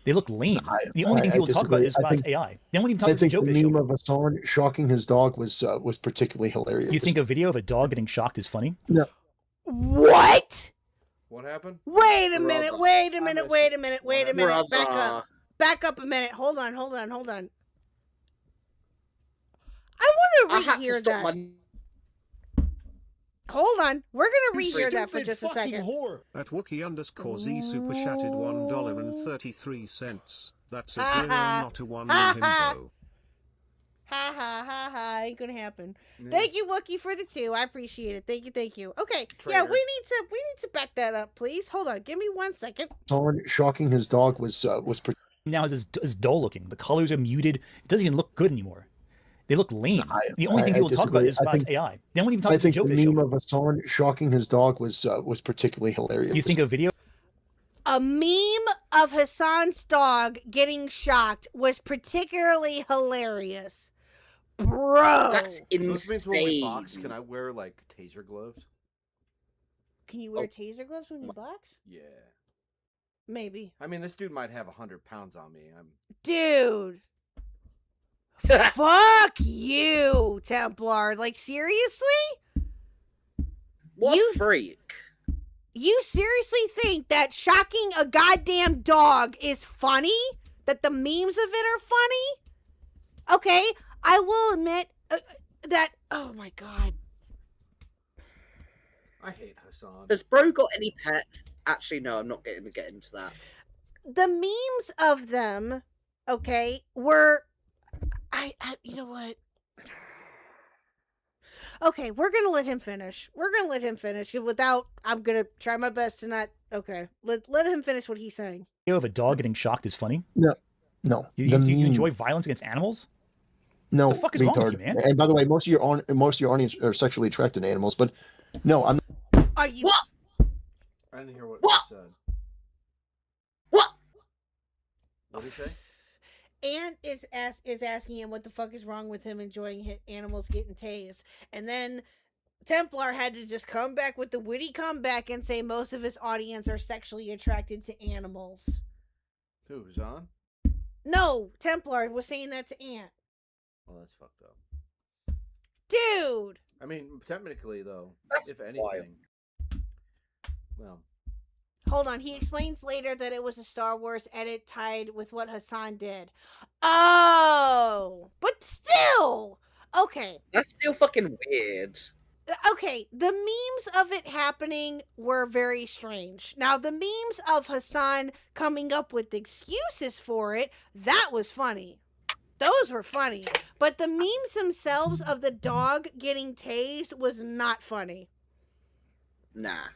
They look lame. The only thing people talk about is about AI. They won't even talk about the joke they show. The meme of Hassan shocking his dog was particularly hilarious. You think a video of a dog getting shocked is funny? No. What? What happened? Wait a minute. Back up a minute. Hold on. I want to rehear that. Hold on. We're going to rehear that for just a second. Whore. At Wookie underscore Z super chatted $1.33. That's a 0, not a 1 in himbo. Ha. Ain't gonna happen. Thank you, Wookie, for the 2. I appreciate it. Thank you. Okay. Yeah, we need to back that up, please. Hold on. Give me 1 second. Hassan shocking his dog was now is dull looking. The colors are muted. It doesn't even look good anymore. They look lame. The only thing people talk about is about AI. They won't even talk about the joke they show. The meme of Hassan shocking his dog was particularly hilarious. You think a video? A meme of Hassan's dog getting shocked was particularly hilarious. Bro. That's insane. So this means when we box, can I wear, taser gloves? Can you wear taser gloves when you box? Yeah. Maybe. I mean, this dude might have 100 pounds on me. Dude. Fuck you, Templar. Seriously? What freak? You seriously think that shocking a goddamn dog is funny? That the memes of it are funny? Okay, I will admit, Oh my god. I hate Hassan. Has Bro got any pets? Actually, no, I'm not going to get into that. The memes of them, okay, were you know what? Okay, we're gonna let him finish. Without, I'm gonna try my best to not. Okay, let him finish what he's saying. Of a dog getting shocked is funny. No. You enjoy violence against animals? No, the fuck is wrong with retard. you, man? And by the way, most of your audience are sexually attracted to animals, but no, I'm. Are you? What? I didn't hear what What? you said. What? What did he say? Ant is asking him what the fuck is wrong with him enjoying animals getting tased, and then Templar had to just come back with the witty comeback and say most of his audience are sexually attracted to animals. Who's on? No, Templar was saying that to Ant. Well, that's fucked up. Dude! I mean, technically, though, That's if anything. wild. Well. Hold on, he explains later that it was a Star Wars edit tied with what Hassan did. Oh! But still! Okay. That's still fucking weird. Okay, the memes of it happening were very strange. Now, the memes of Hassan coming up with excuses for it, that was funny. Those were funny. But the memes themselves of the dog getting tased was not funny. Nah.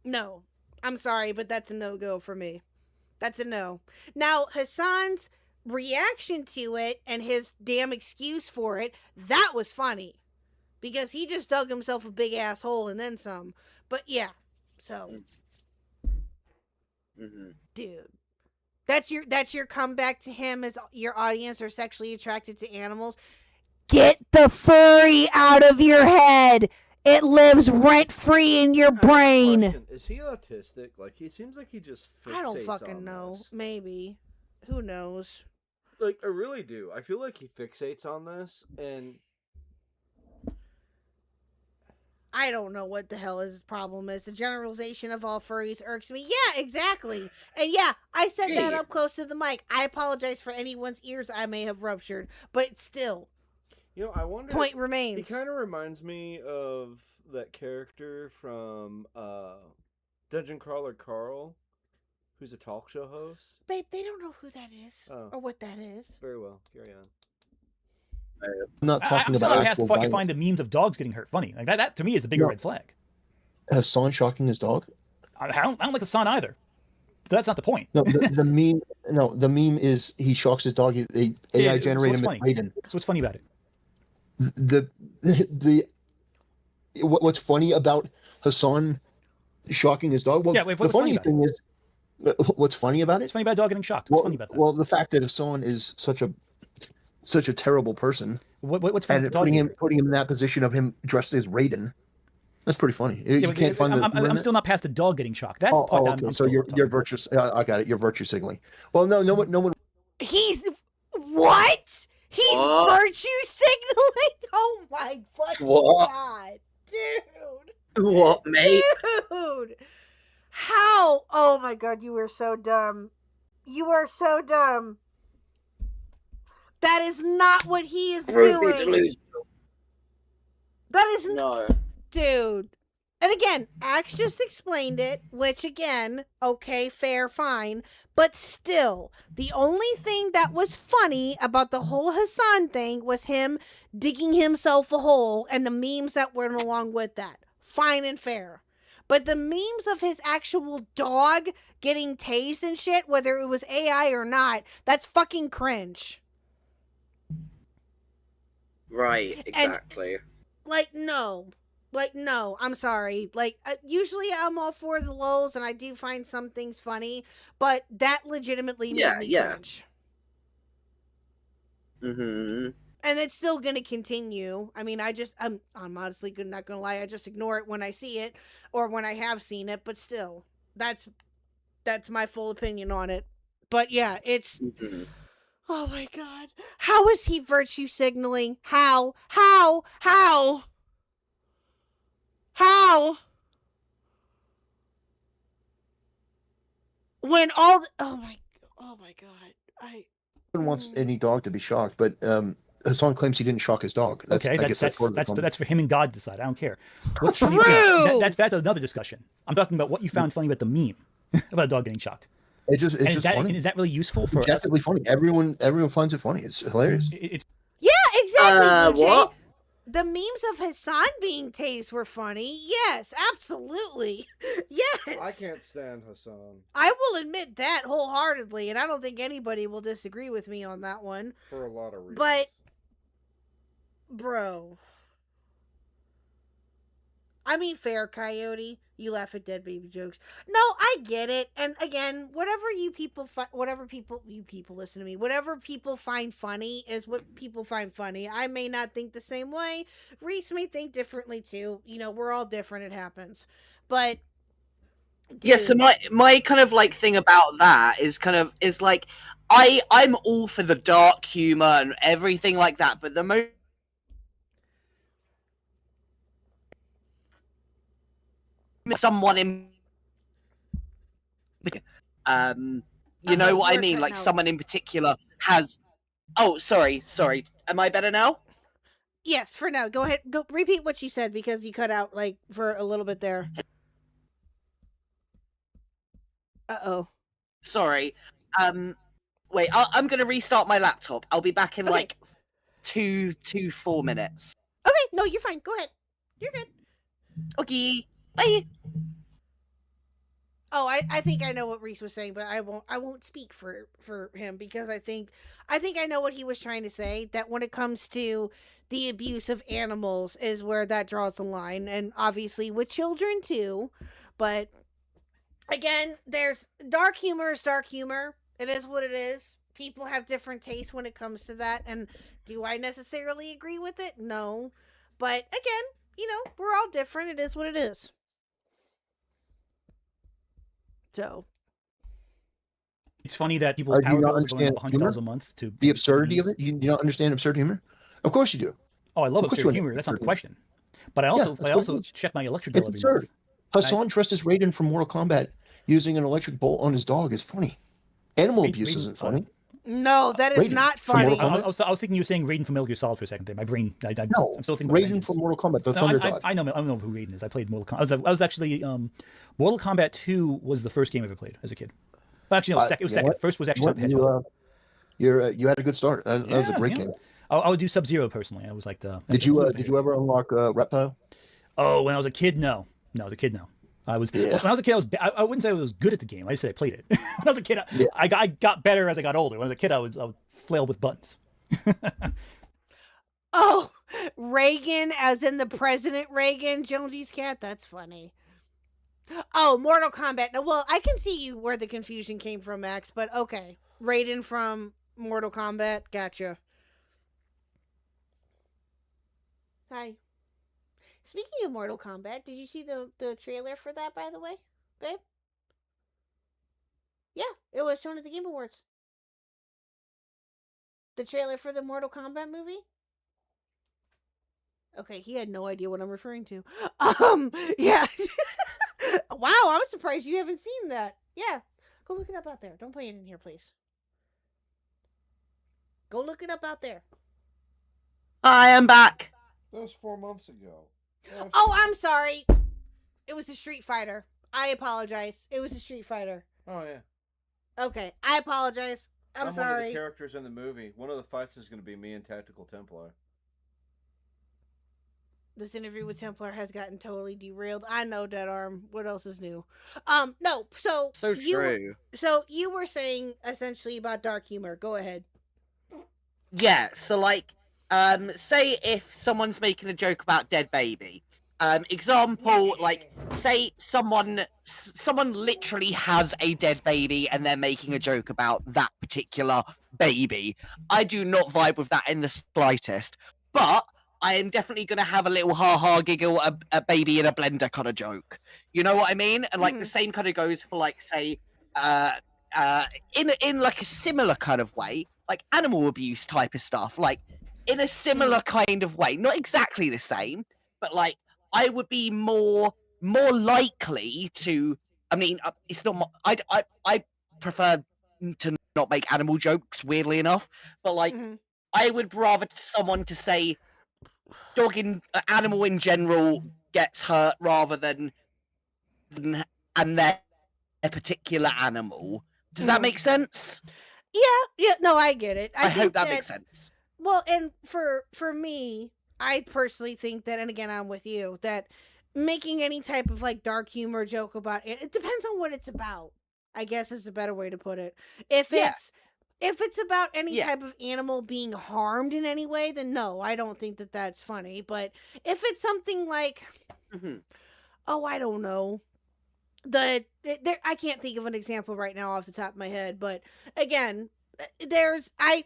No. I'm sorry, but that's a no-go for me. That's a no. Now, Hassan's reaction to it and his damn excuse for it, that was funny. Because he just dug himself a big asshole and then some. But yeah, so. Mm-hmm. Dude. That's your comeback to him as your audience are sexually attracted to animals. Get the furry out of your head. It lives rent-free in your brain. Is he autistic? Like, he seems like he just fixates I don't fucking know. this. Maybe. Who knows? Like, I really do. I feel like he fixates on this, and I don't know what the hell his problem is. The generalization of all furries irks me. Yeah, exactly. And yeah, I said that up close to the mic. I apologize for anyone's ears I may have ruptured, but still. you know, I wonder. Point remains. He kind of reminds me of that character from Dungeon Crawler Carl, who's a talk show host. Babe, they don't know who that is or what that is. Very well. Carry on. I'm not talking I'm still about not past the actual fucking violence. find the memes of dogs getting hurt funny. Like that to me is a bigger No. red flag. Hassan shocking his dog? I don't like the son either. But that's not the point. No, the meme. No, the meme is he shocks his dog. They AI generated him. So what's funny about it? What's funny about Hassan shocking his dog? Well, Yeah, wait, the what's funny funny about thing is, what's funny about it? It's funny about a dog getting shocked. What's funny about that? Well, the fact that Hassan is such a terrible person. What's funny? And putting him in that position of him dressed as Raiden. That's pretty funny. You can't find I'm still not past the dog getting shocked. That's the part okay. I'm So you're virtue. I got it. You're virtue signaling. Well, no one. He's what? He's virtue signaling? Oh my fucking god, dude! What, mate? Dude, how? Oh my god, you are so dumb. You are so dumb. That is not what he is doing. That is no, dude. And again, Axe just explained it, which again, okay, fair, fine. But still, the only thing that was funny about the whole Hassan thing was him digging himself a hole and the memes that went along with that. Fine and fair. But the memes of his actual dog getting tased and shit, whether it was AI or not, that's fucking cringe. Right, exactly. And, no, I'm sorry. Usually I'm all for the lulz, and I do find some things funny, but that legitimately made me cringe. Mm-hmm. And it's still gonna continue. I mean, I'm honestly not gonna lie, I just ignore it when I see it, or when I have seen it, but still, that's my full opinion on it. But yeah, it's... Mm-hmm. Oh my god. How is he virtue signaling? How? When all oh my god. No one wants any dog to be shocked, but Hassan claims he didn't shock his dog. Okay, I guess that's part of the problem. that's for him and God to decide. I don't care. What's True! funny? That's another discussion. I'm talking about what you found funny about the meme about a dog getting shocked. It's just funny. And is that really useful for us? Objectively funny. Everyone finds it funny. It's hilarious. Yeah, exactly. What? The memes of Hassan being tased were funny. Yes, absolutely. Yes. I can't stand Hassan I will admit that wholeheartedly, and I don't think anybody will disagree with me on that one. for a lot of reasons. But, bro. I mean, fair, Coyote. You laugh at dead baby jokes. No, I get it. And again, whatever people listen to me. Whatever people find funny is what people find funny. I may not think the same way. Reese may think differently too. You know, we're all different. It happens. But yeah, so my kind of like thing about that is like I'm all for the dark humor and everything like that, but the most someone in you know what I mean, like someone in particular has sorry, am I better now? yes, for now. Go ahead, go repeat what you said because you cut out like for a little bit there. Sorry. Wait, I'm gonna restart my laptop. I'll be back in like 4 minutes. Okay, no, you're fine. Go ahead. You're good. Okay. Bye. Oh, I think I know what Reese was saying, but I won't speak for him because I think I know what he was trying to say, that when it comes to the abuse of animals is where that draws the line, and obviously with children too. But again, there's dark humor is dark humor. It is what it is. People have different tastes when it comes to that, and do I necessarily agree with it? No. But again, you know, we're all different. It is what it is. So it's funny that people's power bills are going up $100 a month to the absurdity of it. You do not understand absurd humor? Of course you do. Oh, I love absurd humor. That's not the question. But I also check my electric bill every month. Hassan dressed as Raiden from Mortal Kombat using an electric bolt on his dog is funny. Animal abuse isn't funny. No, that is not funny. I was thinking you were saying Raiden from Metal Gear Solid for a second there. My brain, I'm still thinking Raiden from Mortal Kombat, the Thunder God. I know who Raiden is. I played Mortal Kombat. I was actually Mortal Kombat 2 was the first game I ever played as a kid. Well, actually, no, it was second. First was actually Hedgehog. You had a good start. That was a great game. I would do Sub-Zero personally. I was like the. Did you ever unlock Reptile? Oh, when I was a kid, no. No, as a kid, no. When I was a kid, I wouldn't say I was good at the game. I said I played it. When I was a kid, I got better as I got older. When I was a kid, I would flail with buttons. Oh, Reagan, as in the President Reagan, Jonesy's cat. That's funny. Oh, Mortal Kombat. No, well, I can see where the confusion came from, Max. But okay, Raiden from Mortal Kombat. Gotcha. Hi. Speaking of Mortal Kombat, did you see the trailer for that, by the way, babe? Yeah, it was shown at the Game Awards. The trailer for the Mortal Kombat movie? Okay, he had no idea what I'm referring to. Yeah. Wow, I'm surprised you haven't seen that. Yeah, go look it up out there. Don't play it in here, please. Go look it up out there. I am back. That was 4 months ago. Oh, I'm sorry. It was a Street Fighter. I apologize. It was a Street Fighter. Oh, yeah. Okay, I apologize. I'm sorry. One of the characters in the movie. One of the fights is going to be me and Tactical Templar. This interview with Templar has gotten totally derailed. I know, Dead Arm. What else is new? No. So true. So you were saying essentially about dark humor. Go ahead. Yeah. So like, say if someone's making a joke about dead baby. Example, like, say someone literally has a dead baby and they're making a joke about that particular baby. I do not vibe with that in the slightest. But I am definitely going to have a little ha-ha giggle, a baby in a blender kind of joke. You know what I mean? And, like, the same kind of goes for, like, say, in like, a similar kind of way, like, animal abuse type of stuff. Like, in a similar kind of way. Not exactly the same, but, like, I would be more likely to... I mean, it's not... I prefer to not make animal jokes, weirdly enough, but, like... I would rather someone to say animal in general gets hurt rather than and their particular animal. Does that make sense? Yeah, no, I get it. I hope that makes sense. Well, and for me, I personally think that, and again, I'm with you, that making any type of like dark humor joke about it, it depends on what it's about, I guess is a better way to put it. If it's about any type of animal being harmed in any way, then no, I don't think that that's funny. But if it's something like, oh, I don't know, I can't think of an example right now off the top of my head, but again, I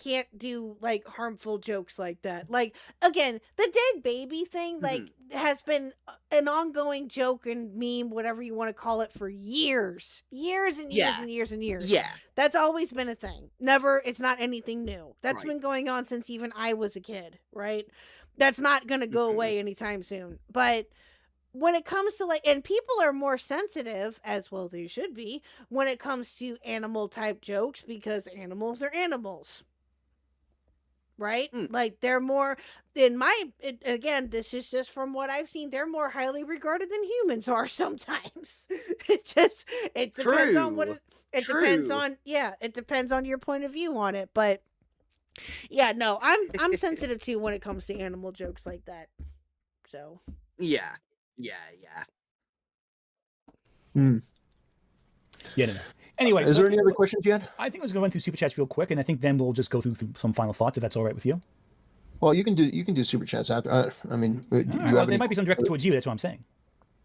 can't do like harmful jokes like that. Like, again, the dead baby thing, like, has been an ongoing joke and meme, whatever you want to call it, for years and years and years and years. Yeah. That's always been a thing. It's not anything new. That's been going on since even I was a kid, right? That's not going to go away anytime soon. But when it comes to like, and people are more sensitive, as well they should be, when it comes to animal type jokes, because animals are animals, right? Like, they're more, again, this is just from what I've seen, they're more highly regarded than humans are sometimes. It depends on what it depends on. Yeah, it depends on your point of view on it. But yeah, no, I'm sensitive too when it comes to animal jokes like that. So yeah. Yeah, no. Anyway, is there any other questions yet? I think I was going to run through super chats real quick, and I think then we'll just go through some final thoughts if that's all right with you. Well, you can do super chats after. I mean, there might be some directed towards you. That's what I'm saying.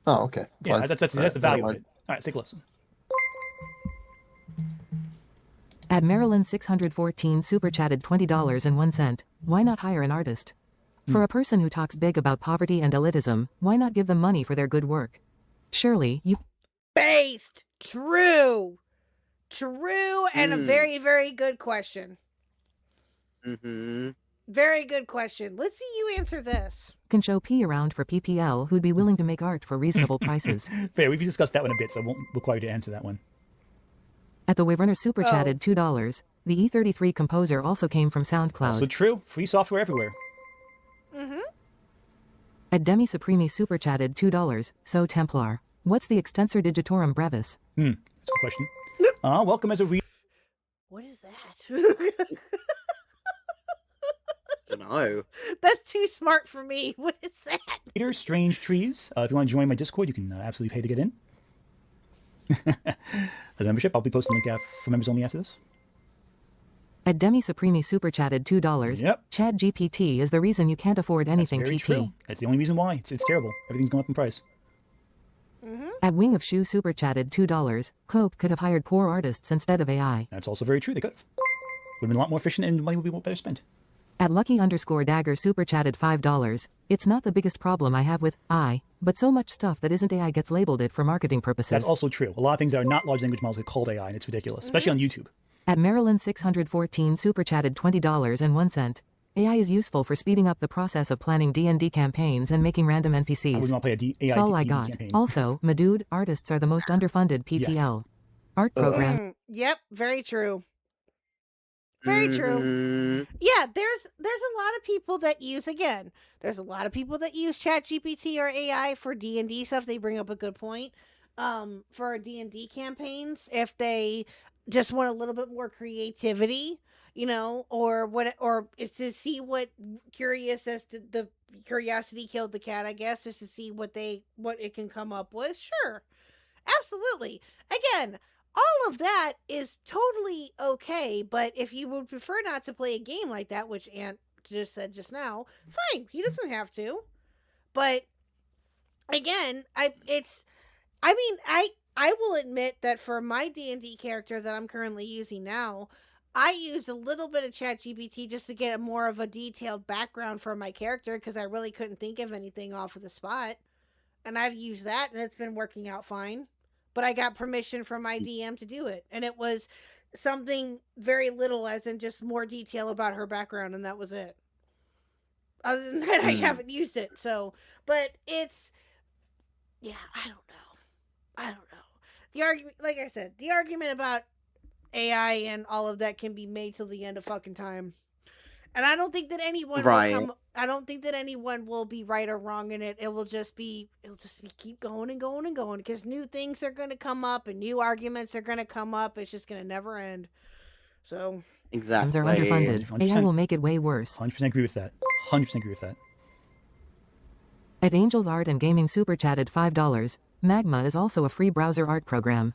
Oh, okay. Yeah, fine. that's the value of it. All right, let's take a listen. At Maryland 614 super chatted $20.01. Why not hire an artist? For a person who talks big about poverty and elitism, why not give them money for their good work? Surely you... Based! True, and a very, very good question. Very good question. Let's see you answer this. Can show P around for PPL who'd be willing to make art for reasonable prices. Fair, we've discussed that one a bit, so I won't require you to answer that one. At the Wyverner super chatted $2. The E33 composer also came from SoundCloud. Also true. Free software everywhere. At Demi Supremi super chatted $2. So Templar. What's the extensor digitorum brevis? That's a good question. Welcome as a What is that? No. That's too smart for me. What is that? reader, Strange Trees. If you want to join my Discord, you can absolutely pay to get in. As a membership, I'll be posting a link for members only after this. At Demi Supremi super chatted $2. Yep. Chad GPT is the reason you can't afford anything. That's very true. That's the only reason why. It's terrible. Everything's going up in price. At Wing of Shoe super chatted $2. Khuck could have hired poor artists instead of AI. That's also very true. They could have. Would have been a lot more efficient and money would be better spent. At Lucky_Dagger super chatted $5. It's not the biggest problem I have with AI, but so much stuff that isn't AI gets labeled it for marketing purposes. That's also true. A lot of things that are not large language models get called AI, and it's ridiculous, especially on YouTube. At Maryland 614 super chatted $20.01. AI is useful for speeding up the process of planning D&D campaigns and making random NPCs. I wouldn't want to play AI That's all I D&D got. campaign. Also, my dude, artists are the most underfunded PPL. Art program. Yep, very true. Very true. Yeah, there's a lot of people that use, again, there's a lot of people that use ChatGPT or AI for D&D stuff. They bring up a good point. For D&D campaigns, if they just want a little bit more creativity, you know, or it's to see what the curiosity killed the cat, I guess, just to see what it can come up with. Sure. Absolutely. Again, all of that is totally okay, but if you would prefer not to play a game like that, which Ant just said just now, fine, he doesn't have to. But again, I will admit that for my D&D character that I'm currently using now, I used a little bit of ChatGPT just to get more of a detailed background for my character because I really couldn't think of anything off of the spot. And I've used that and it's been working out fine. But I got permission from my DM to do it. And it was something very little, as in just more detail about her background, and that was it. Other than that, I haven't used it. So, but it's, yeah, I don't know. The argument, like I said, the argument about AI and all of that can be made till the end of fucking time. And I don't think that anyone I don't think that anyone will be right or wrong in it. It'll just be keep going and going and going because new things are going to come up and new arguments are going to come up. It's just going to never end. So exactly. Are underfunded. 100%. AI will make it way worse. 100% agree with that. 100% agree with that. At Angels Art and Gaming Super Chatted $5. Magma is also a free browser art program.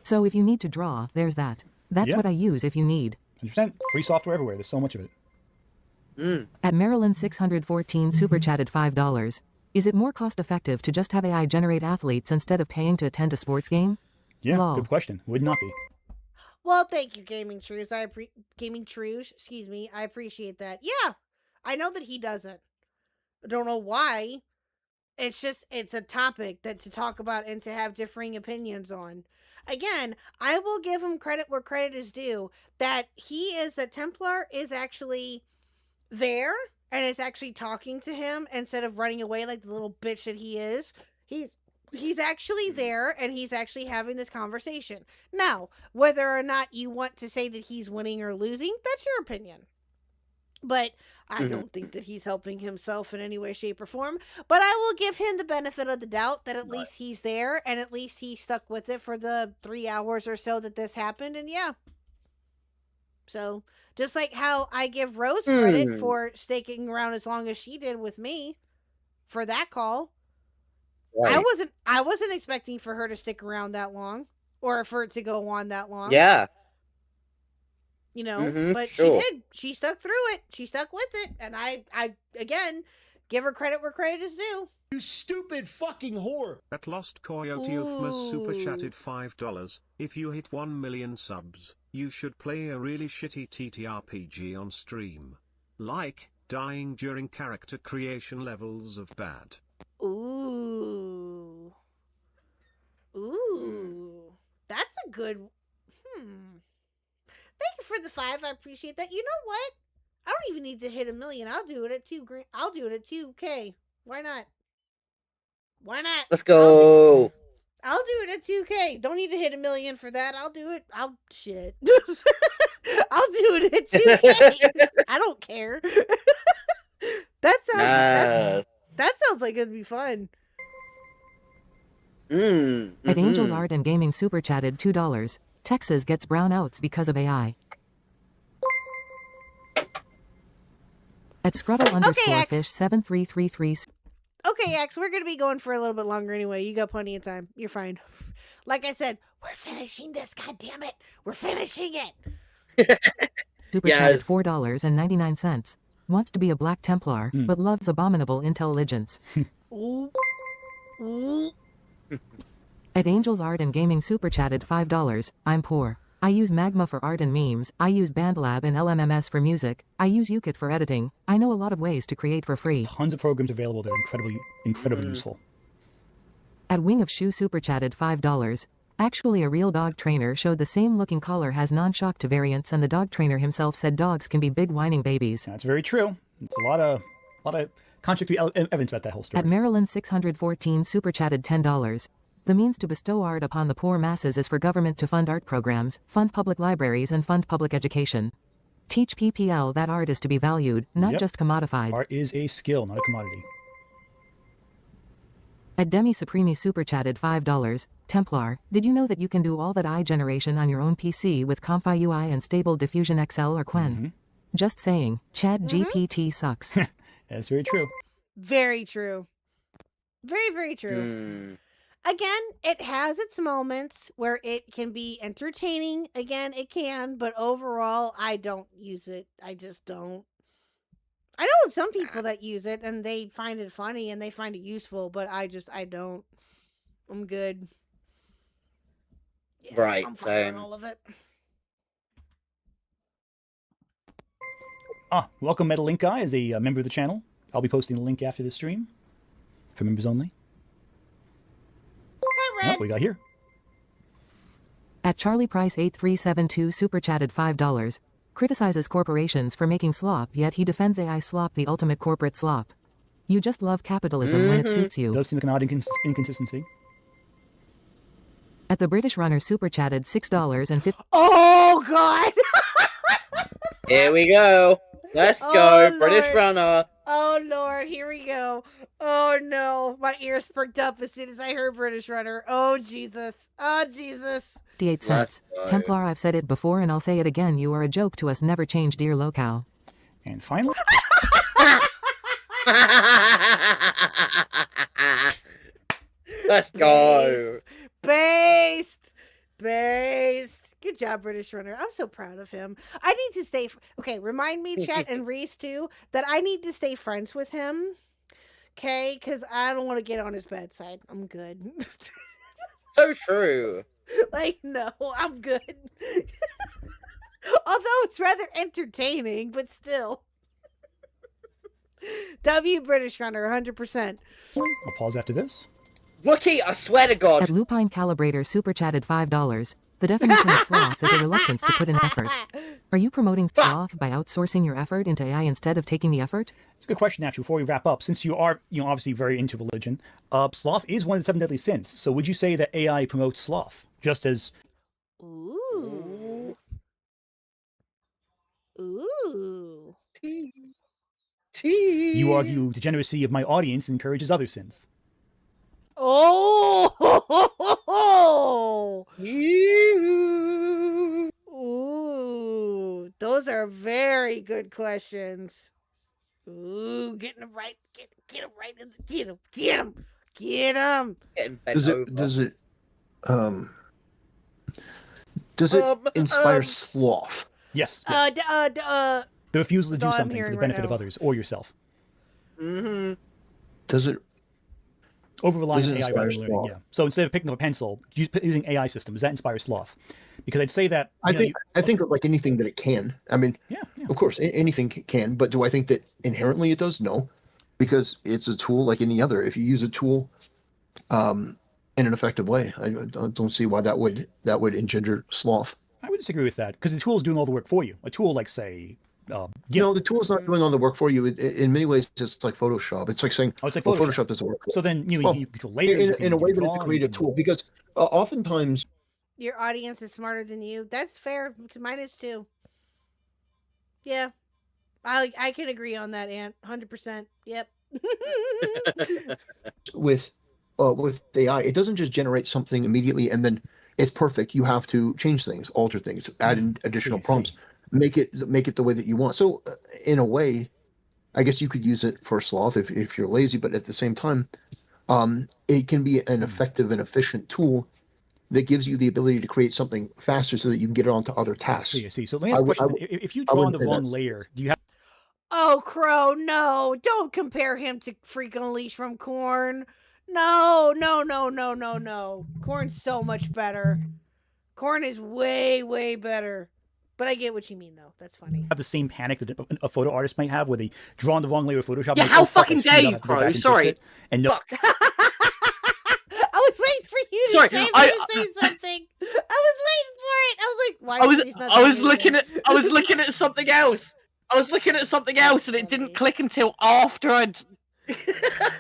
So if you need to draw, there's that. That's what I use if you need. 100%. Free software everywhere. There's so much of it. At Maryland 614 Super Chatted $5. Is it more cost effective to just have AI generate athletes instead of paying to attend a sports game? Yeah, Lol. good question. Would not be. well, thank you, Gaming Trues. Excuse me. I appreciate that. Yeah, I know that he doesn't. I don't know why. It's just it's a topic that to talk about and to have differing opinions on. Again, I will give him credit where credit is due. That Templar is actually there and is actually talking to him instead of running away like the little bitch that he is. He's actually there and he's actually having this conversation. Now, whether or not you want to say that he's winning or losing, that's your opinion. But I don't think that he's helping himself in any way, shape, or form. But I will give him the benefit of the doubt that at least he's there and at least he stuck with it for the 3 hours or so that this happened. And yeah. So, just like how I give Rose credit for sticking around as long as she did with me for that call. Right. I wasn't expecting for her to stick around that long or for it to go on that long. Yeah. You know, but she did. She stuck through it. She stuck with it. And I again, give her credit where credit is due. You stupid fucking whore! At Lost Coyote Ufmas super chatted $5. If you hit 1 million subs, you should play a really shitty TTRPG on stream. Like, dying during character creation levels of bad. Ooh. That's a good... Thank you for the 5. I appreciate that. You know what? I don't even need to hit 1 million. I'll do it at 2 green. I'll do it at 2K. Why not? Let's go. I'll do it at 2K. Don't need to hit 1 million for that. I'll do it. Shit. I'll do it at 2K. I don't care. That sounds like it'd be fun. At Angels Art and Gaming Super Chatted $2. Texas gets brownouts because of AI. At Scrubble_fish7333. Okay, X, we're going to be going for a little bit longer anyway. You got plenty of time. You're fine. Like I said, we're finishing this, goddammit. We're finishing it. Super Chatted $4.99. Wants to be a Black Templar, but loves abominable intelligence. At Angels Art and Gaming Super Chatted $5. I'm poor. I use Magma for art and memes. I use BandLab and LMMS for music. I use UKIT for editing. I know a lot of ways to create for free. Tons of programs available that are incredibly useful. At Wing of Shoe Super Chatted $5. Actually, a real dog trainer showed the same looking collar has non-shock to variants, and the dog trainer himself said dogs can be big whining babies. That's very true. It's a lot of contradictory evidence about that whole story. At Maryland 614 Super Chatted $10. The means to bestow art upon the poor masses is for government to fund art programs, fund public libraries, and fund public education. Teach PPL that art is to be valued, not just commodified. Art is a skill, not a commodity. At Demi Supremi Super Chatted $5. Templar, did you know that you can do all that eye generation on your own PC with Comfy UI and Stable Diffusion XL or Quen? Just saying, Chad GPT sucks. That's very true. Very true. Very, very true. Again, it has its moments where it can be entertaining. Again, it can, but overall, I don't use it. I just don't. I know some people that use it and they find it funny and they find it useful, but I don't. I'm good. Yeah, right, I'm fine on all of it. Welcome Metal Link Guy as a member of the channel. I'll be posting the link after the stream for members only. What we got here? At Charlie Price 8372 Super Chatted $5. Criticizes corporations for making slop, yet he defends AI slop, the ultimate corporate slop. You just love capitalism when it suits you. Does seem like an odd inconsistency. At the British Runner Super Chatted $6.50. Oh God! Here we go. Let's Oh, go, British Lord. runner. Oh Lord, here we go. Oh no, my ears perked up as soon as I heard British Runner. Oh Jesus. Oh Jesus. 58 cents. Templar, I've said it before and I'll say it again. You are a joke to us. Never change, dear locale. And finally, let's go. Based. Good job, British Runner. I'm so proud of him. I need to stay. Okay, remind me, Chet and Reese too, that I need to stay friends with him. Okay, because I don't want to get on his bad side. I'm good. So true. Like, no, I'm good. Although it's rather entertaining, but still. W British Runner, 100%. I'll pause after this. Wookie, I swear to God. At Lupine Calibrator super chatted $5. The definition of sloth is a reluctance to put in effort. Are you promoting sloth by outsourcing your effort into AI instead of taking the effort? It's a good question, actually, before we wrap up. Since you are, obviously very into religion, sloth is one of the 7 deadly sins. So would you say that AI promotes sloth? Just as... Ooh. Ooh. You argue degeneracy of my audience encourages other sins. Oh! Ooh, those are very good questions. Ooh, getting them right, get them right, get them. Does it inspire sloth? Yes. The refusal to do I'm something for hearing the right benefit of now. others or yourself. Mm-hmm. Does it over-relying on AI inspire rather than learning, sloth? yeah. So instead of picking up a pencil, using AI system, does that inspire sloth? Because I'd say that... I think that like anything that it can. I mean, yeah. Of course, anything can. But do I think that inherently it does? No. Because it's a tool like any other. If you use a tool in an effective way, I don't see why that would engender sloth. I would disagree with that, because the tool is doing all the work for you. A tool like, say... No, the tool's not doing all the work for you. In many ways, it's like Photoshop. It's like saying, it's like Photoshop doesn't work. So then you can control layers. In a way that it's a creative tool. Because oftentimes... Your audience is smarter than you. That's fair, because mine is too. Yeah. I can agree on that, Ant. 100%. Yep. with AI, it doesn't just generate something immediately and then it's perfect. You have to change things, alter things, add in additional prompts, make it the way that you want. So in a way, I guess you could use it for sloth if you're lazy, but at the same time, it can be an effective and efficient tool that gives you the ability to create something faster so that you can get it onto other tasks. I see. So let me ask a question. If you draw on the wrong layer, do you have... Oh, Crow, no. Don't compare him to Freak Unleashed from Korn. No. Korn's so much better. Korn is way, way better. But I get what you mean, though. That's funny. Have the same panic that a photo artist might have, where they draw on the wrong layer of Photoshop. Yeah, how fucking dare you, Crow? Sorry. And no... I was waiting for you to say something. I was waiting for it. I was like, why? I was looking at something else. And it didn't click until after I'd...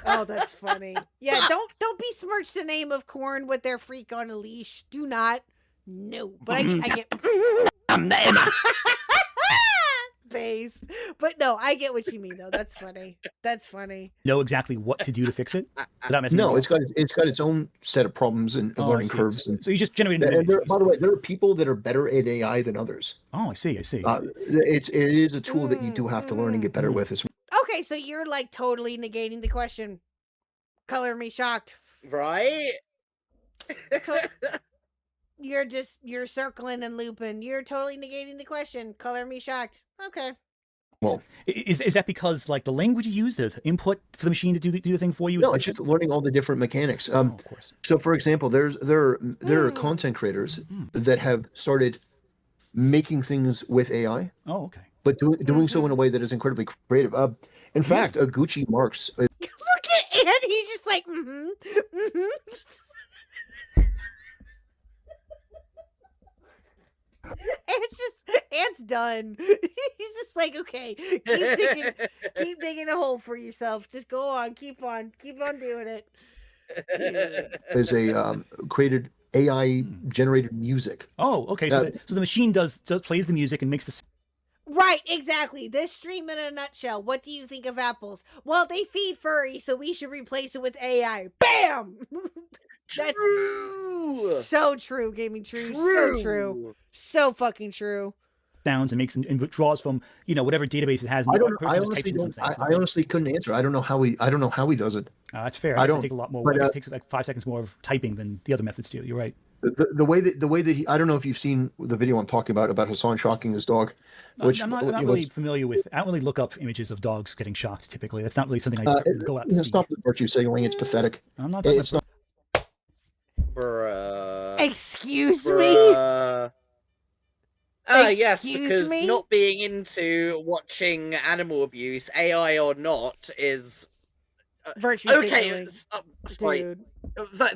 Oh, that's funny. Yeah, don't besmirch the name of Korn with their Freak on a Leash. Do not. No. But I get based. But no, I get what you mean though. That's funny. Know exactly what to do to fix it? No, it's got its own set of problems and learning curves. So you just generate by the way, there are people that are better at AI than others. Oh, I see. It is a tool that you do have to learn and get better with. Okay, so you're like totally negating the question. Color me shocked. Right? You're circling and looping. You're totally negating the question. Color me shocked. Okay. Well, is that because like the language you use is input for the machine to do the thing for you? No, it's just learning all the different mechanics. Of course. So, for example, there are content creators that have started making things with AI. Oh, okay. But doing so in a way that is incredibly creative. In fact, Gucci Marks. Look at Ant. He's just like, Ant's done. He's just like, okay, keep digging a hole for yourself. Just go on, keep on doing it. Is a created AI generated music. Oh, okay. So the machine plays the music and makes the... Right, exactly. This stream in a nutshell. What do you think of apples? Well, they feed furry, so we should replace it with AI. Bam! That's True. so true, Gaming True. So true. So fucking true. Sounds and makes and draws from whatever database it has. And I honestly couldn't answer. I don't know how he does it. That's fair. I don't take a lot more. But, it takes like 5 seconds more of typing than the other methods do. You're right. The way that he, I don't know if you've seen the video I'm talking about Hassan shocking his dog. Which I'm not really familiar with. I don't really look up images of dogs getting shocked. Typically, that's not really something I go out to see. Stop the virtue signaling. It's pathetic. I'm not. Bruh. Excuse Bruh. me. Yes, because not being into watching animal abuse, AI or not, is virtue okay. Sorry. Dude.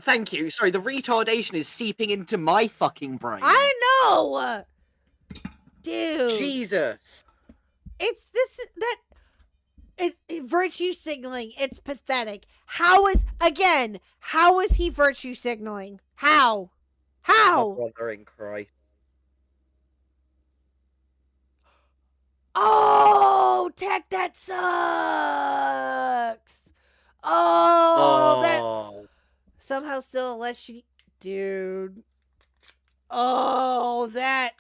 Thank you. Sorry, the retardation is seeping into my fucking brain. I know, dude. Jesus. It's virtue signaling. It's pathetic. How is he virtue signaling? How? My brother in Christ. Oh, tech, that sucks. That somehow still lets you, dude. I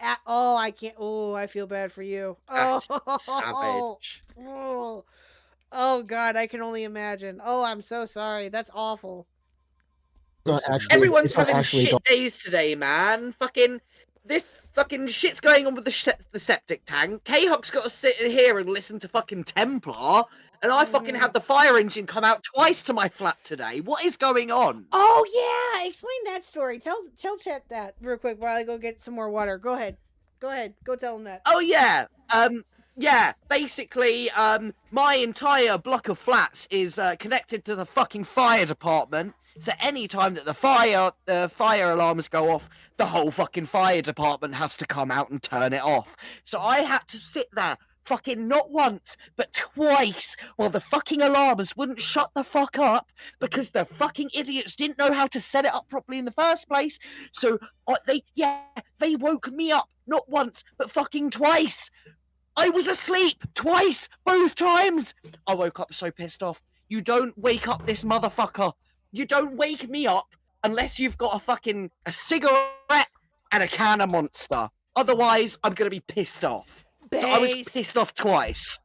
can't. Oh, I feel bad for you. Oh, savage. Oh God, I can only imagine. Oh, I'm so sorry. That's awful. Everyone's having shit days today, man. This fucking shit's going on with the septic tank. Khuck's got to sit here and listen to fucking Templar, and I fucking had the fire engine come out twice to my flat today. What is going on? Oh yeah, explain that story. Tell chat that real quick while I go get some more water. Go ahead. Go tell him that. Oh yeah. Yeah, basically, my entire block of flats is connected to the fucking fire department. So any time that the fire alarms go off, the whole fucking fire department has to come out and turn it off. So I had to sit there fucking not once, but twice while the fucking alarms wouldn't shut the fuck up because the fucking idiots didn't know how to set it up properly in the first place. So they woke me up not once, but fucking twice. I was asleep twice, both times. I woke up so pissed off. You don't wake up this motherfucker. You don't wake me up unless you've got a cigarette and a can of Monster. Otherwise, I'm going to be pissed off. Based. So I was pissed off twice.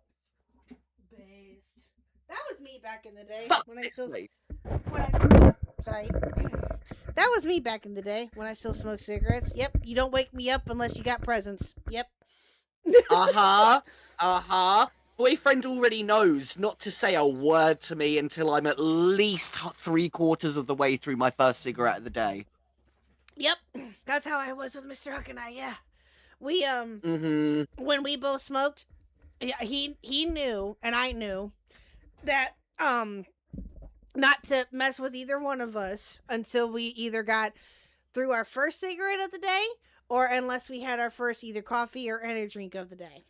That was me back in the day. Sorry. That was me back in the day when I still smoked cigarettes. Yep. You don't wake me up unless you got presents. Yep. Boyfriend already knows not to say a word to me until I'm at least 3/4 of the way through my first cigarette of the day. Yep. That's how I was with Mr. Huck and I, yeah. We, when we both smoked, he knew, and I knew, that, not to mess with either one of us until we either got through our first cigarette of the day, or unless we had our first either coffee or energy drink of the day.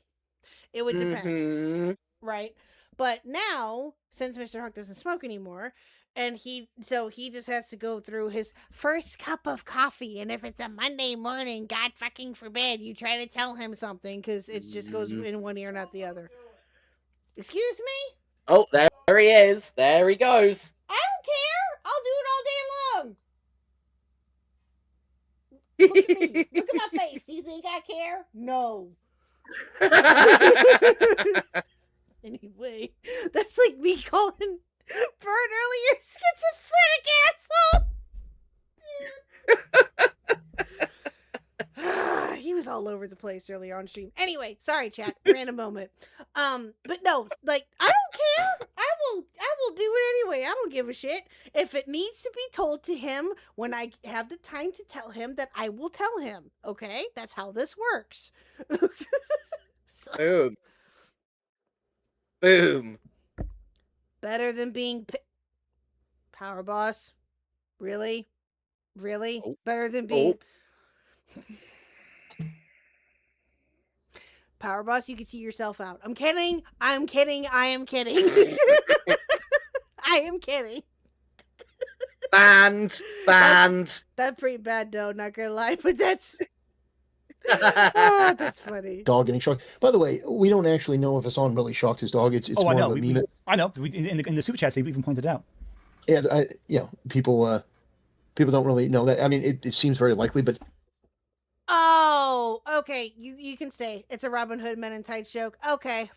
It would depend, right? But now, since Mr. Huck doesn't smoke anymore, and he just has to go through his first cup of coffee, and if it's a Monday morning, God fucking forbid, you try to tell him something, because it just goes in one ear, not the other. Excuse me? Oh, there he is. There he goes. I don't care. I'll do it all day long. Look at me. Look at my face. Do you think I care? No. Anyway, that's like me calling Bert earlier schizophrenic asshole. He was all over the place earlier on stream. Anyway, sorry chat, random moment. But no, like I don't care. I will do it anyway. I don't give a shit. If it needs to be told to him when I have the time to tell him, that I will tell him. Okay? That's how this works. Boom. Boom. Better than being Power Boss? Really? Oh. Better than being Power Boss, you can see yourself out. I'm kidding. I am kidding. I am kidding. Banned. That's pretty bad though, not gonna lie, but that's Oh, that's funny. Dog getting shocked. By the way, we don't actually know if Hassan really shocked his dog. It's I more know. of a meme. I know. In the super chats, they even pointed it out. Yeah, people don't really know that. I mean, it seems very likely, but Oh, okay. You can say it's a Robin Hood Men in Tights joke. Okay,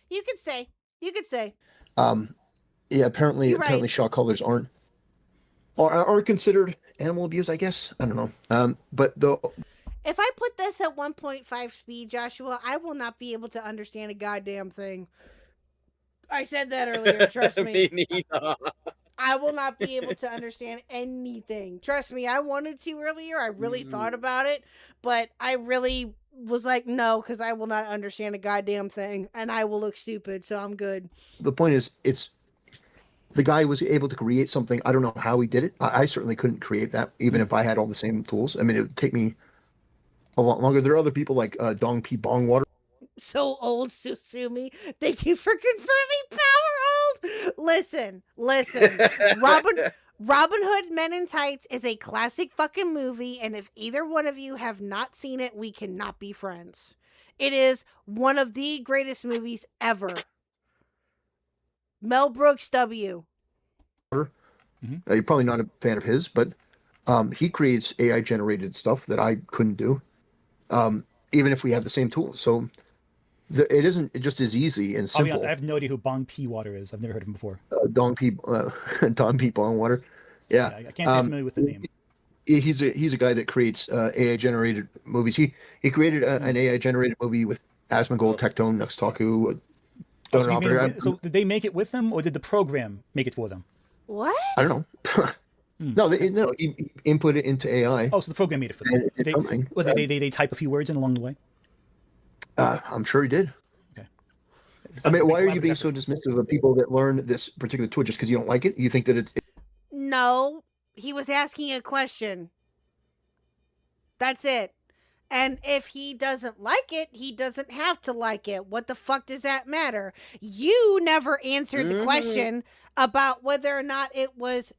you can say. You could say. yeah. Apparently, You're right. shock collars are considered animal abuse. I guess I don't know. But If I put this at 1.5 speed, Joshua, I will not be able to understand a goddamn thing. I said that earlier. Trust me. Me neither. I will not be able to understand anything. Trust me, I wanted to earlier. I really thought about it, but I really was like, no, because I will not understand a goddamn thing, and I will look stupid, so I'm good. the point is, it's the guy was able to create something. I don't know how he did it. I certainly couldn't create that, even if I had all the same tools. I mean, it would take me a lot longer. There are other people like Dong P Bong Water. So old, Susumi. Thank you for confirming power old. Listen. Robin Hood Men in Tights is a classic fucking movie, and if either one of you have not seen it, we cannot be friends. It is one of the greatest movies ever. Mel Brooks W. You're probably not a fan of his, but he creates AI generated stuff that I couldn't do, even if we have the same tools. So it isn't just as easy and simple. I have no idea who Bong P Water is. I've never heard of him before. Dong P Bong Water. Yeah, I can't say I'm familiar with the name. He's a guy that creates AI generated movies. He created an AI generated movie with Asmongold, Tectone, Nuxtaku. So did they make it with them, or did the program make it for them? What? I don't know. No, he input it into AI. Oh, so the program made it for them. They type a few words in along the way? I'm sure he did. Okay. I mean, why are you being so dismissive of people that learn this particular tool just because you don't like it? You think that it's... No, he was asking a question. That's it. And if he doesn't like it, he doesn't have to like it. What the fuck does that matter? You never answered the question about whether or not it was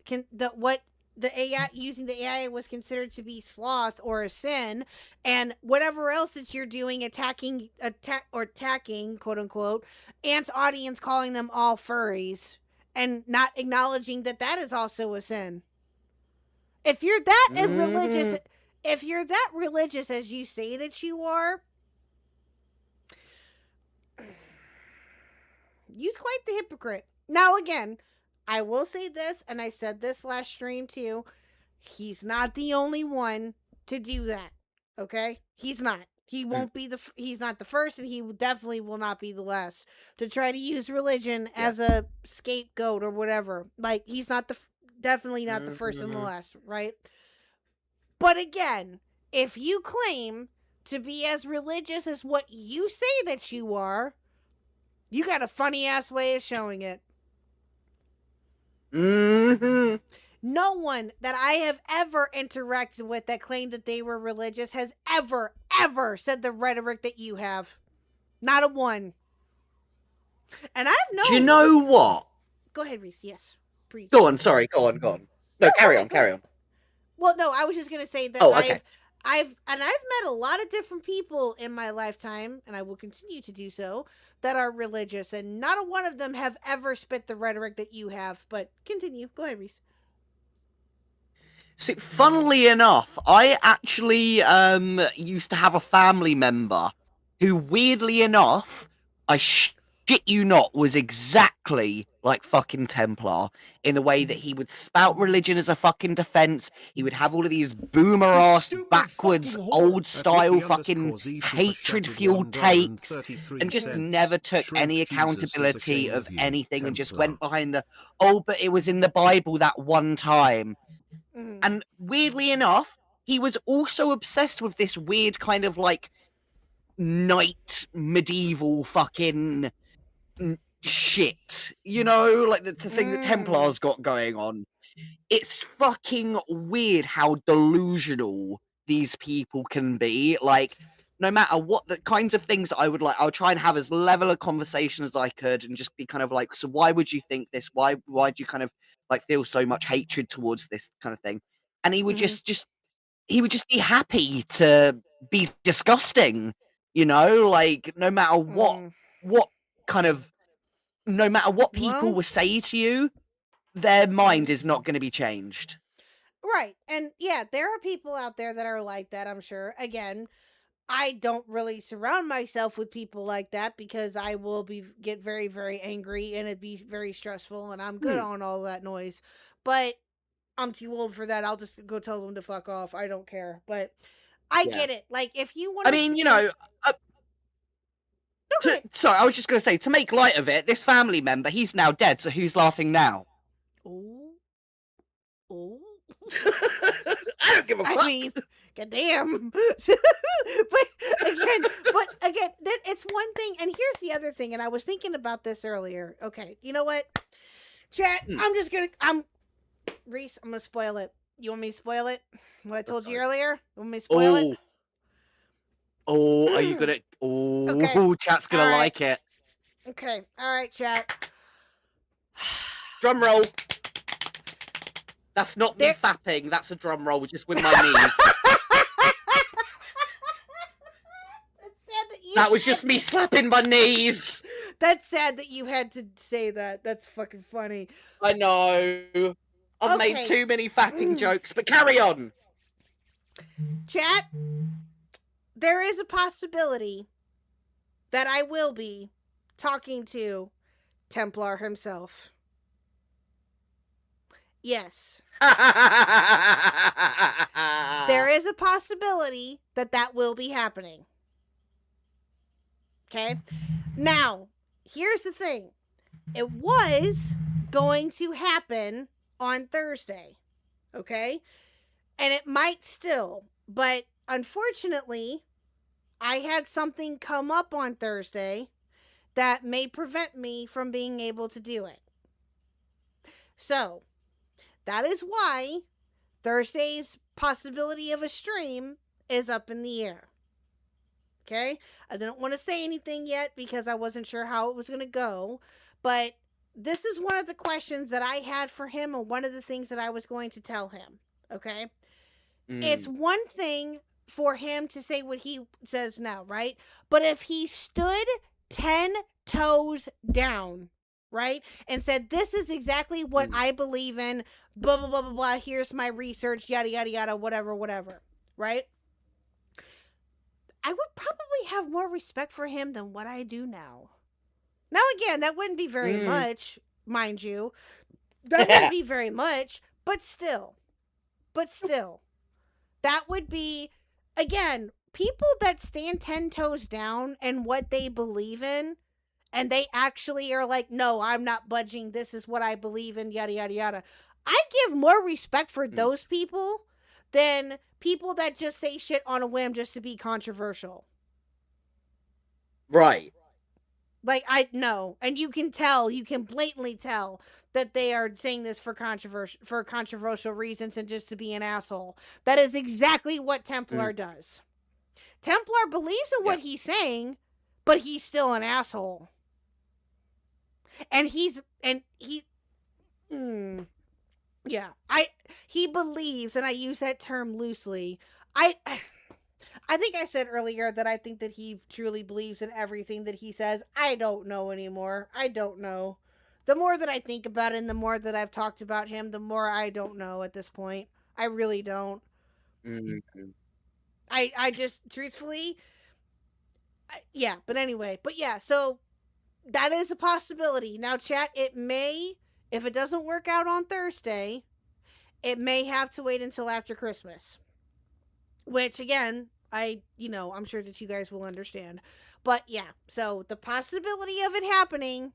what the AI using the AI was considered to be sloth or a sin, and whatever else that you're doing, attacking quote unquote Ant's audience, calling them all furries, and not acknowledging that is also a sin. If you're that religious. If you're that religious as you say that you are, you're quite the hypocrite. Now, again, I will say this, and I said this last stream too. He's not the only one to do that. Okay? He's not. He won't be he's not the first, and he definitely will not be the last to try to use religion as a scapegoat or whatever. Like, he's not definitely not the first and the last, right? But again, if you claim to be as religious as what you say that you are, you got a funny ass way of showing it. No one that I have ever interacted with that claimed that they were religious has ever said the rhetoric that you have. Not a one. And I've known... Do you know what? Go ahead, Reese. Yes. Preach. Go on. Sorry. Go on. No, carry on. Well, no, I was just going to say that okay. I've met a lot of different people in my lifetime, and I will continue to do so, that are religious, and not a one of them have ever spit the rhetoric that you have. But continue. Go ahead, Reese. See, funnily enough, I actually used to have a family member who, weirdly enough, I shit you not, was exactly like fucking Templar in the way that he would spout religion as a fucking defense. He would have all of these boomer ass, backwards, old style fucking hatred fueled takes, and just never took any accountability of anything, and just went behind but it was in the Bible that one time. And weirdly enough, he was also obsessed with this weird kind of like knight medieval fucking shit, you know, like the thing that Templars got going on. It's fucking weird how delusional these people can be. Like, no matter what the kinds of things that I would try and have as level a conversation as I could, and just be kind of like, so why would you think this? Why do you kind of like feel so much hatred towards this kind of thing? And he would he would just be happy to be disgusting. You know, like no matter what kind of, no matter what people will say to you, their mind is not going to be changed. Right. And yeah, there are people out there that are like that, I'm sure. Again, I don't really surround myself with people like that because I will get very, very angry and it'd be very stressful, and I'm good on all that noise. But I'm too old for that. I'll just go tell them to fuck off. I don't care. But I get it. Like, if you want to... I mean, you know... sorry, I was just going to say, to make light of it, this family member, he's now dead, so who's laughing now? Oh. Oh. I don't give a fuck. I mean, goddamn. but again, it's one thing, and here's the other thing, and I was thinking about this earlier. Okay, you know what? Chat, Reese, I'm gonna spoil it. You want me to spoil it? What I told you earlier? You want me to spoil it? Oh, are you gonna... Oh, okay. Chat's gonna like it. Okay, alright, chat. Drum roll. That's not me fapping, that's a drum roll, just with my knees. That was just me slapping my knees. That's sad that you had to say that. That's fucking funny. I know. I've made too many fapping jokes, but carry on. Chat, there is a possibility that I will be talking to Templar himself. Yes. There is a possibility that that will be happening. Okay? Now, here's the thing. It was going to happen on Thursday. Okay? And it might still. But unfortunately, I had something come up on Thursday that may prevent me from being able to do it. So, that is why Thursday's possibility of a stream is up in the air. Okay? I didn't want to say anything yet because I wasn't sure how it was going to go. But this is one of the questions that I had for him and one of the things that I was going to tell him. Okay? It's one thing for him to say what he says now, right? But if he stood 10 toes down, right? And said, this is exactly what I believe in, blah, blah, blah, blah, blah, here's my research, yada, yada, yada, whatever, whatever, right? I would probably have more respect for him than what I do now. Now, again, that wouldn't be very much, mind you. That wouldn't be very much, but still. That would be, again, people that stand 10 toes down and what they believe in, and they actually are like, no, I'm not budging. This is what I believe in, yada, yada, yada. I give more respect for those people than people that just say shit on a whim just to be controversial. Right. Like, I know. And you can blatantly tell that they are saying this for controversial reasons and just to be an asshole. That is exactly what Templar does. Templar believes in what he's saying, but he's still an asshole. And he believes, and I use that term loosely. I think I said earlier that I think that he truly believes in everything that he says. I don't know anymore. I don't know. The more that I think about it and the more that I've talked about him, the more I don't know at this point. I really don't. I just, truthfully, but anyway. But yeah, so that is a possibility. Now, chat, it may, if it doesn't work out on Thursday, it may have to wait until after Christmas. Which, again, I'm sure that you guys will understand. But yeah, so the possibility of it happening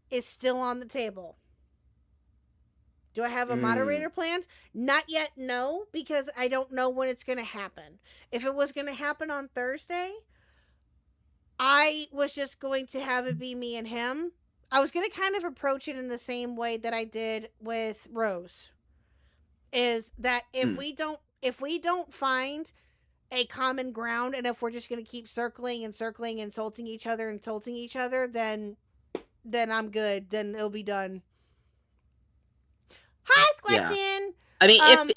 is still on the table. Do I have a moderator planned? Not yet, no, because I don't know when it's going to happen. If it was going to happen on Thursday, I was just going to have it be me and him. I was going to kind of approach it in the same way that I did with Rose. Is that if we don't find a common ground, and if we're just going to keep circling, insulting each other, then I'm good. Then it'll be done. Hi, Squatchin! Yeah. I mean,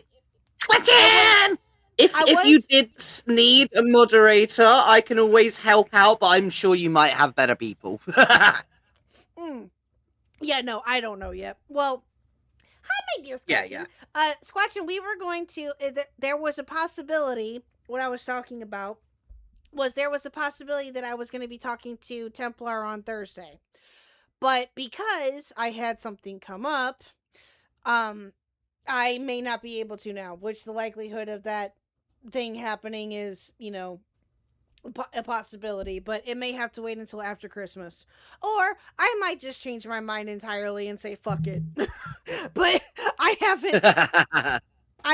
Squatchin! If you did need a moderator, I can always help out, but I'm sure you might have better people. Yeah, no, I don't know yet. Well, hi, my dear Squatchin. Yeah. Squatchin, we were going to. There was a possibility. What I was talking about was there was a possibility that I was going to be talking to Templar on Thursday, but because I had something come up, I may not be able to now. Which the likelihood of that thing happening is, a possibility, but it may have to wait until after Christmas. Or I might just change my mind entirely and say fuck it. But I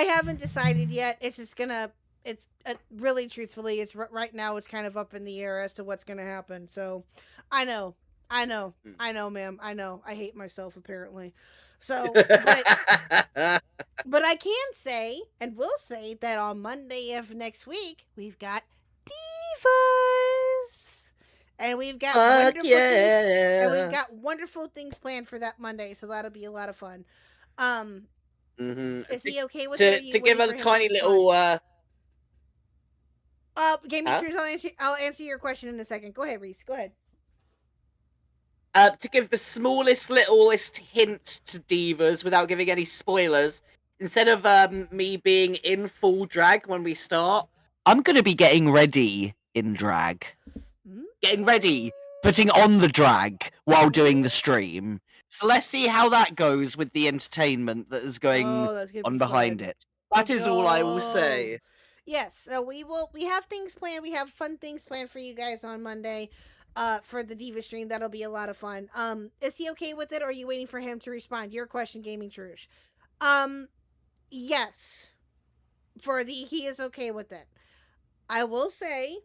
haven't decided yet. It's just gonna really truthfully, it's right now it's kind of up in the air as to what's gonna happen. So I know, ma'am. I know. I hate myself apparently. So, but I can say and will say that on Monday of next week we've got Divas, and we've got wonderful things, and we've got wonderful things planned for that Monday, so that'll be a lot of fun. Is he okay with it? To give a tiny little Gaming Cruise, I'll answer your question in a second. Go ahead, Reese. Go ahead. To give the littlest hint to Divas without giving any spoilers, instead of me being in full drag when we start, I'm going to be getting ready in drag. Getting ready, putting on the drag while doing the stream. So let's see how that goes with the entertainment that is going on behind it. That is all I will say. Yes, so we have things planned. We have fun things planned for you guys on Monday. For the Diva stream, that'll be a lot of fun. Is he okay with it, or are you waiting for him to respond? Your question, Gaming Trush. Yes. He is okay with it. I will say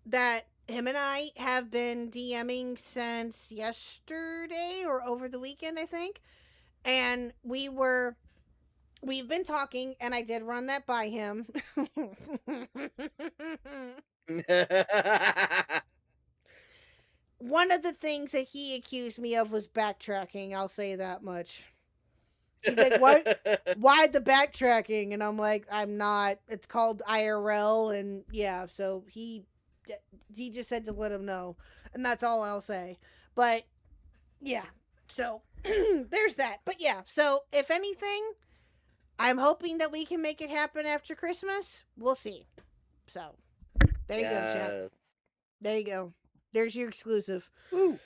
that him and I have been DMing since yesterday or over the weekend, I think. And we've been talking, and I did run that by him. One of the things that he accused me of was backtracking. I'll say that much. He's like, why the backtracking? And I'm like, I'm not. It's called IRL. And yeah, so he just said to let him know. And that's all I'll say. But yeah, so there's that. But yeah, so if anything, I'm hoping that we can make it happen after Christmas. We'll see. So there you go, chat. There you go. There's your exclusive. Woo.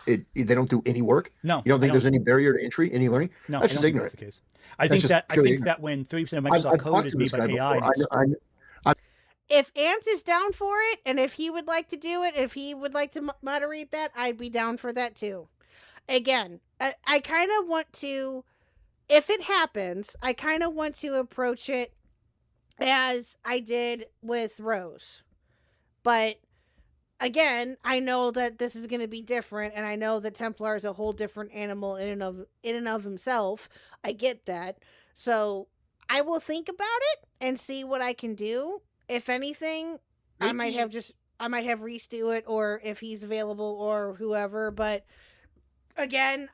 They don't do any work. No, you don't think there's any barrier to entry, any learning? No, that's just ignorant. That's the case. I think that when 30% of Microsoft code is made by AI, if Ant is down for it, and if he would like to do it, if he would like to moderate that, I'd be down for that too. Again, I kind of want to, if it happens, I kind of want to approach it as I did with Rose, but. Again, I know that this is going to be different, and I know that Templar is a whole different animal in and of himself. I get that. So I will think about it and see what I can do. If anything, I might have Reese do it, or if he's available, or whoever. But again,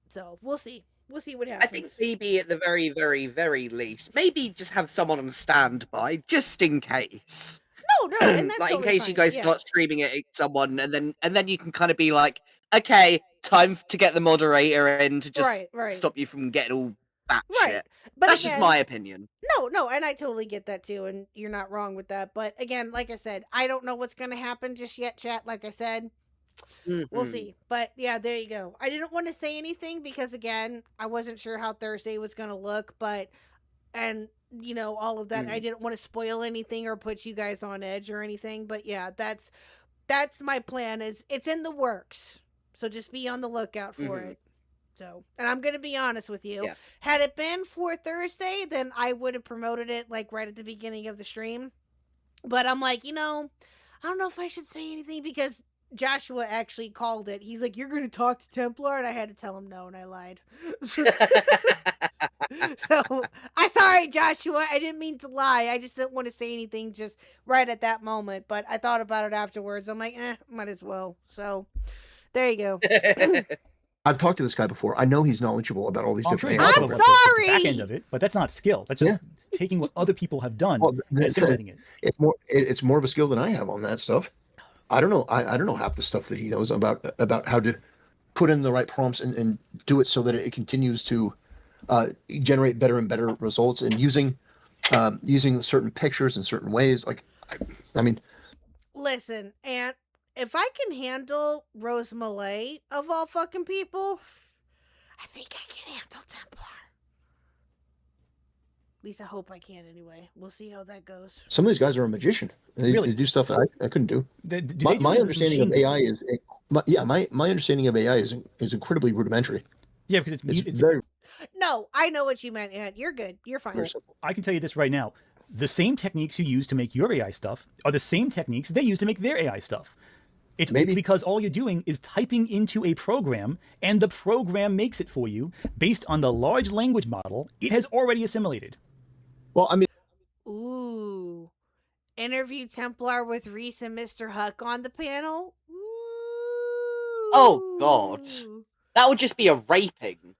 so we'll see. We'll see what happens. I think maybe at the very, very, very least, maybe just have someone on standby, just in case. No, and that's like in totally case fine. you guys start streaming it at someone, and then you can kind of be like, okay, time to get the moderator in to just stop you from getting all that shit. But that's just my opinion. No, and I totally get that too, and you're not wrong with that. But again, like I said, I don't know what's gonna happen just yet, chat. Like I said, we'll see. But yeah, there you go. I didn't want to say anything because again, I wasn't sure how Thursday was gonna look, and all of that. I didn't want to spoil anything or put you guys on edge or anything, but yeah, that's my plan. It's in the works, so just be on the lookout for it. So, and I'm gonna be honest with you, had it been for Thursday, then I would have promoted it like right at the beginning of the stream, but I'm like, I don't know if I should say anything because Joshua actually called it. He's like, you're gonna talk to Templar, and I had to tell him no, and I lied. So I'm sorry, Joshua. I didn't mean to lie. I just didn't want to say anything just right at that moment. But I thought about it afterwards. I'm like, might as well. So there you go. I've talked to this guy before. I know he's knowledgeable about all these I'm sure different he's AI knowledgeable programs. about the back end of it, but that's not skill. That's just taking what other people have done and assimilating it. It's more of a skill than I have on that stuff. I don't know. I don't know half the stuff that he knows about how to put in the right prompts and do it so that it continues to generate better and better results, and using certain pictures in certain ways. Like, I mean, Listen, and if I can handle Rose Malay of all fucking people, I think I can handle Templar. At least I hope I can anyway. We'll see how that goes. some of these guys are a magician. They do stuff that I couldn't do. My understanding of AI is my understanding of AI is incredibly rudimentary. Yeah, because it's very No, I know what you meant, Ed. You're good. You're fine. I can tell you this right now. The same techniques you use to make your AI stuff are the same techniques they use to make their AI stuff. It's because all you're doing is typing into a program, and the program makes it for you based on the large language model it has already assimilated. Well, I mean... Ooh. Interview Templar with Reese and Mr. Khuck on the panel? Ooh. Oh, God. That would just be a raping.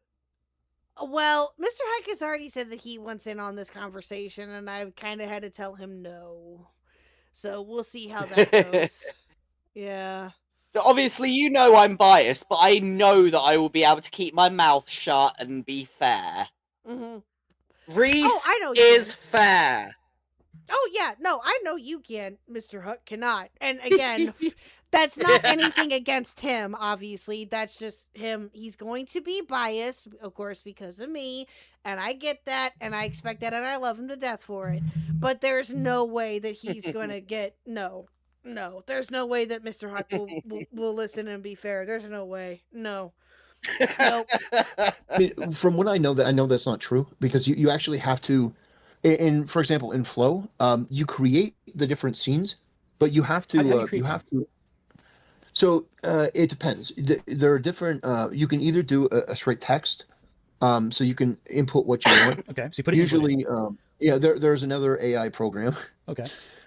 Well, Mr. Khuck has already said that he wants in on this conversation, and I've kind of had to tell him no. So we'll see how that goes. Yeah. So obviously, you know I'm biased, but I know that I will be able to keep my mouth shut and be fair. Mm-hmm. Reese is fair. Oh, yeah. No, I know you can. Mr. Khuck cannot. And again, that's not anything against him, obviously. That's just him. He's going to be biased, of course, because of me. And I get that, and I expect that, and I love him to death for it. But there's no way that he's going to get... No, there's no way that Mr. Khuck will listen and be fair. There's no way. No. Nope. I mean, from what I know that's not true, because you actually have to, for example, in Flow, you create the different scenes, but you have to, so it depends. There are different, you can either do a straight text, so you can input what you want. Okay, so you put it usually, there's another AI program. Okay.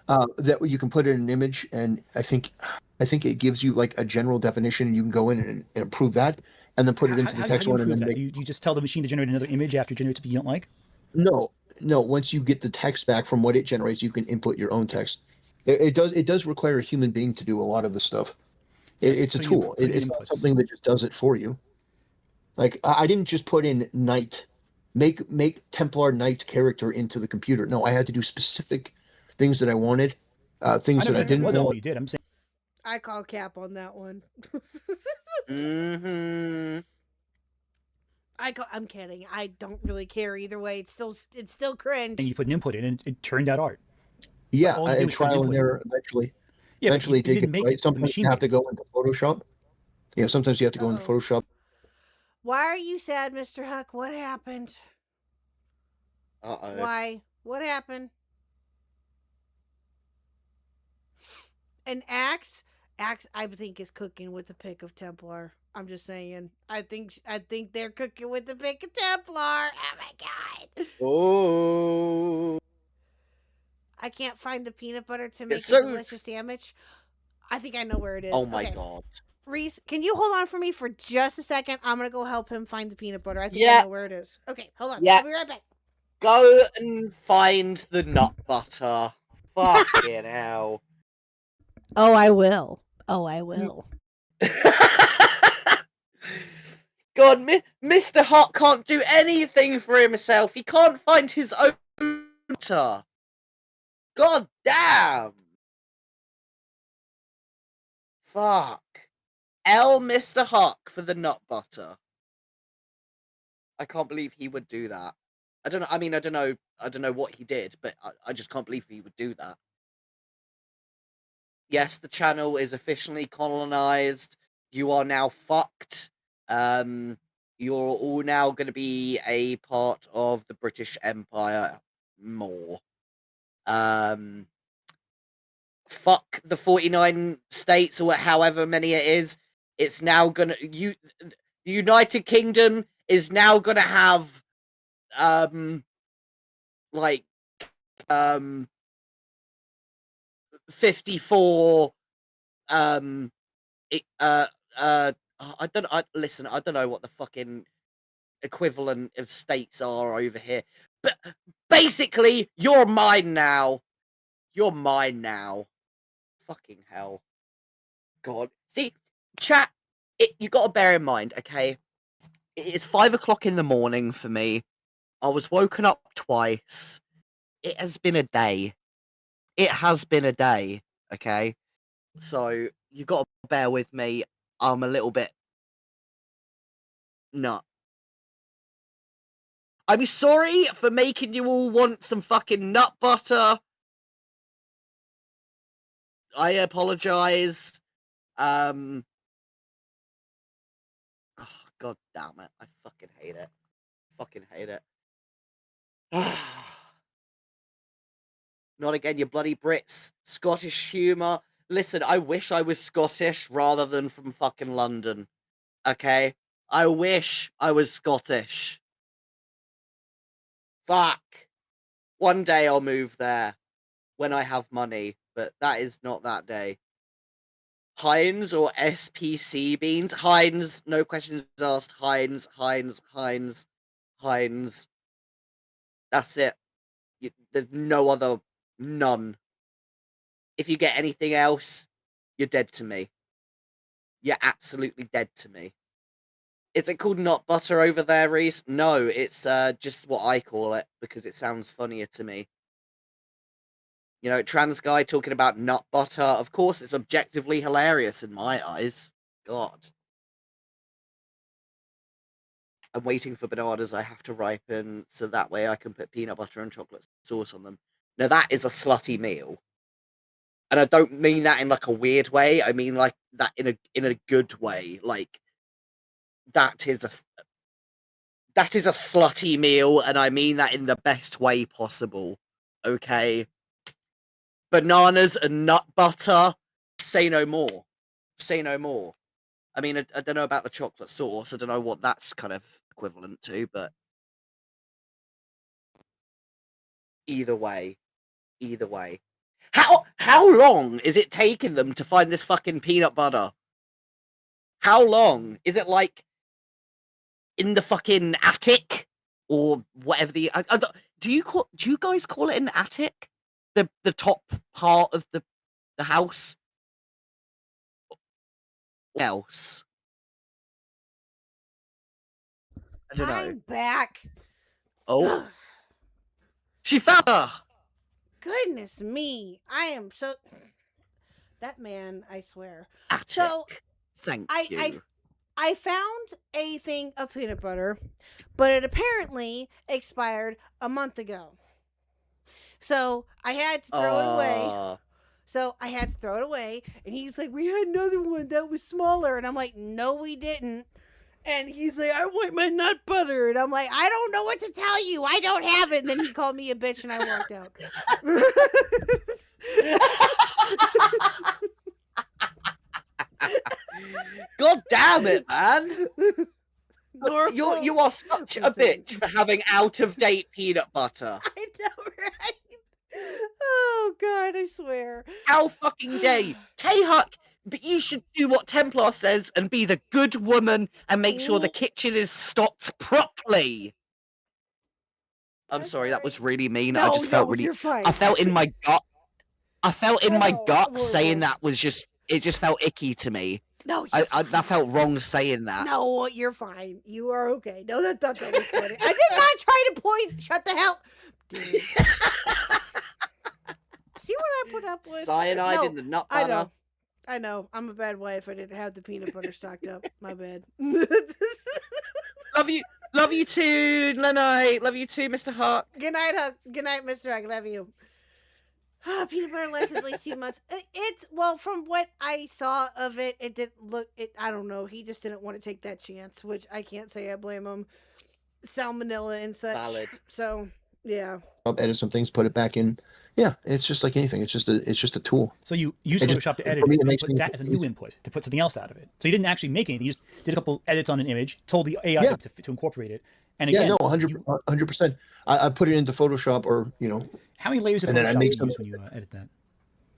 That you can put in an image, and I think it gives you like a general definition, and you can go in and improve that, and then put it into the text one, and then do you just tell the machine to generate another image after it generates something you don't like? No. Once you get the text back from what it generates, you can input your own text. It does require a human being to do a lot of the stuff. It's a tool. It's not something that just does it for you. Like, I didn't just put in Knight, make Templar Knight character into the computer. No, I had to do specific things that I wanted, things that I didn't want. All you did. I'm saying. I call cap on that one. Mm-hmm. I'm kidding. I don't really care either way. It's still cringe. And you put an input in, and it turned out art. Yeah, and trial and error eventually. Yeah, eventually did get right. Sometimes you have to go into Photoshop. Yeah, sometimes you have to go into Photoshop. Why are you sad, Mr. Khuck? What happened? Uh-oh. Why? What happened? And Axe, I think, is cooking with the pick of Templar. I'm just saying. I think they're cooking with the pick of Templar. Oh my god. Oh. I can't find the peanut butter to make a delicious sandwich. I think I know where it is. Oh my god. Reese, can you hold on for me for just a second? I'm gonna go help him find the peanut butter. I think I know where it is. Okay, hold on. I'll be right back. Go and find the nut butter. Fucking hell. Oh, I will. Oh, I will. God, Mr. Khuck can't do anything for himself. He can't find his own butter. God damn. Fuck. Mr. Khuck for the nut butter. I can't believe he would do that. I don't know what he did, but I just can't believe he would do that. Yes, the channel is officially colonized. You are now fucked. You're all now going to be a part of the British Empire more. Fuck the 49 states or however many it is. It's now gonna the United Kingdom is now gonna have 54 Listen, I don't know what the fucking equivalent of states are over here, but basically, you're mine now. You're mine now. Fucking hell. God. See, chat, you got to bear in mind, okay? It is 5 o'clock in the morning for me. I was woken up twice. It has been a day. It has been a day, okay? So, you got to bear with me. I'm a little bit nut. I'm sorry for making you all want some fucking nut butter. I apologize. Oh, God damn it. I fucking hate it. Fucking hate it. Not again, you bloody Brits. Scottish humour. Listen, I wish I was Scottish rather than from fucking London. Okay? I wish I was Scottish. Fuck. One day I'll move there. When I have money. But that is not that day. Heinz or SPC beans? Heinz, no questions asked. Heinz. That's it. There's no other, none. If you get anything else, you're dead to me. You're absolutely dead to me. Is it called nut butter over there, Reese? No, it's just what I call it because it sounds funnier to me. You know, trans guy talking about nut butter. Of course, it's objectively hilarious in my eyes. God. I'm waiting for bananas I have to ripen so that way I can put peanut butter and chocolate sauce on them. Now, that is a slutty meal. And I don't mean that in like a weird way. I mean like that in a good way. Like that is a slutty meal, and I mean that in the best way possible. Okay. Bananas and nut butter. Say no more. Say no more. I mean, I don't know about the chocolate sauce. I don't know what that's kind of equivalent to, but either way. How long is it taking them to find this fucking peanut butter? How long? Is it like in the fucking attic or whatever the do you guys call it an attic? The top part of the house? What else? I don't know. I'm back. Oh. She found her. Goodness me. I am so... That man, I swear. Attic. So, Thank you. I found a thing of peanut butter, but it apparently expired a month ago. So, I had to throw it away. And he's like, we had another one that was smaller. And I'm like, no, we didn't. And he's like, I want my nut butter. And I'm like, I don't know what to tell you. I don't have it. And then he called me a bitch and I walked out. God damn it, man. You are such a bitch for having out-of-date peanut butter. I know, right? Oh, God, I swear. How fucking dare you? Khuck, but you should do what Templar says and be the good woman and make sure the kitchen is stocked properly. I'm sorry, that was really mean. I just felt really... You're fine. I felt in my gut. Saying that was just... It just felt icky to me. No, that felt wrong saying that. No, you're fine. You are okay. No, that was funny. I did not try to poison. Shut the hell, dude. See what I put up with? Cyanide in the nut butter. I know. I'm a bad wife. I didn't have the peanut butter stocked up. My bad. Love you too, Lenai. Love you too, Mr. Khuck. Good night, Khuck. Good night, Mr. I love you. Peanut butter lasts at least 2 months. Well, from what I saw of it, it didn't look. I don't know. He just didn't want to take that chance, which I can't say I blame him. Salmonella and such. Valid. So yeah. I'll edit some things, put it back in. Yeah, it's just like anything. It's just a tool. So you use Photoshop to edit it, and put that as a new input to put something else out of it. So you didn't actually make anything. You just did a couple edits on an image, told the AI to incorporate it. And again, 100%. I put it into Photoshop, or how many layers of Photoshop do you use when you edit that?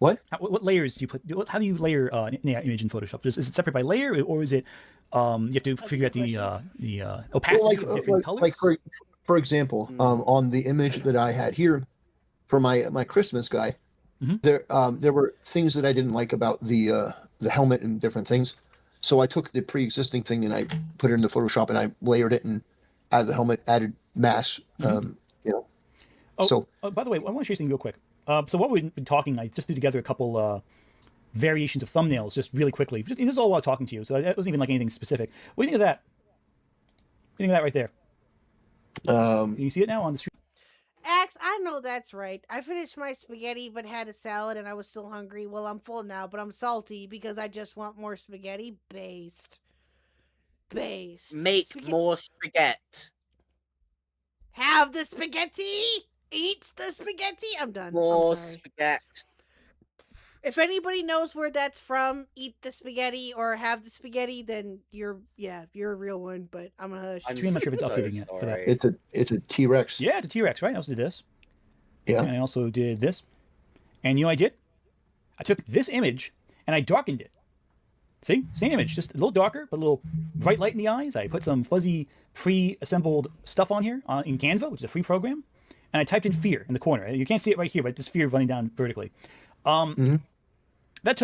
What? What layers do you put? How do you layer an image in Photoshop? Is it separate by layer, or is it you have to figure out the opacity of different colors? Like for example, on the image that I had here for my Christmas guy, there were things that I didn't like about the helmet and different things. So I took the pre-existing thing and I put it into Photoshop and I layered it and added the helmet, added mask. You know. By the way, I want to show you something real quick. So while we've been talking, I just threw together a couple variations of thumbnails just really quickly. This is all while talking to you, so that wasn't even like anything specific. What do you think of that? What do you think of that right there? Can you see it now on the stream? Axe, I know that's right. I finished my spaghetti but had a salad and I was still hungry. Well, I'm full now, but I'm salty because I just want more spaghetti. Based. Make more spaghetti. Have the spaghetti! Eat the spaghetti! I'm done. More I'm sorry. spaghetti. If anybody knows where that's from, eat the spaghetti or have the spaghetti, then you're a real one, but I'm a hush. I'm not sure if it's updating yet for that. It's a T-Rex. Yeah, it's a T-Rex, right? I also did this. Yeah. And I also did this. And you know what I did? I took this image and I darkened it. See? Same image, just a little darker, but a little bright light in the eyes. I put some fuzzy pre-assembled stuff on here in Canva, which is a free program. And I typed in fear in the corner. You can't see it right here, but this fear running down vertically. That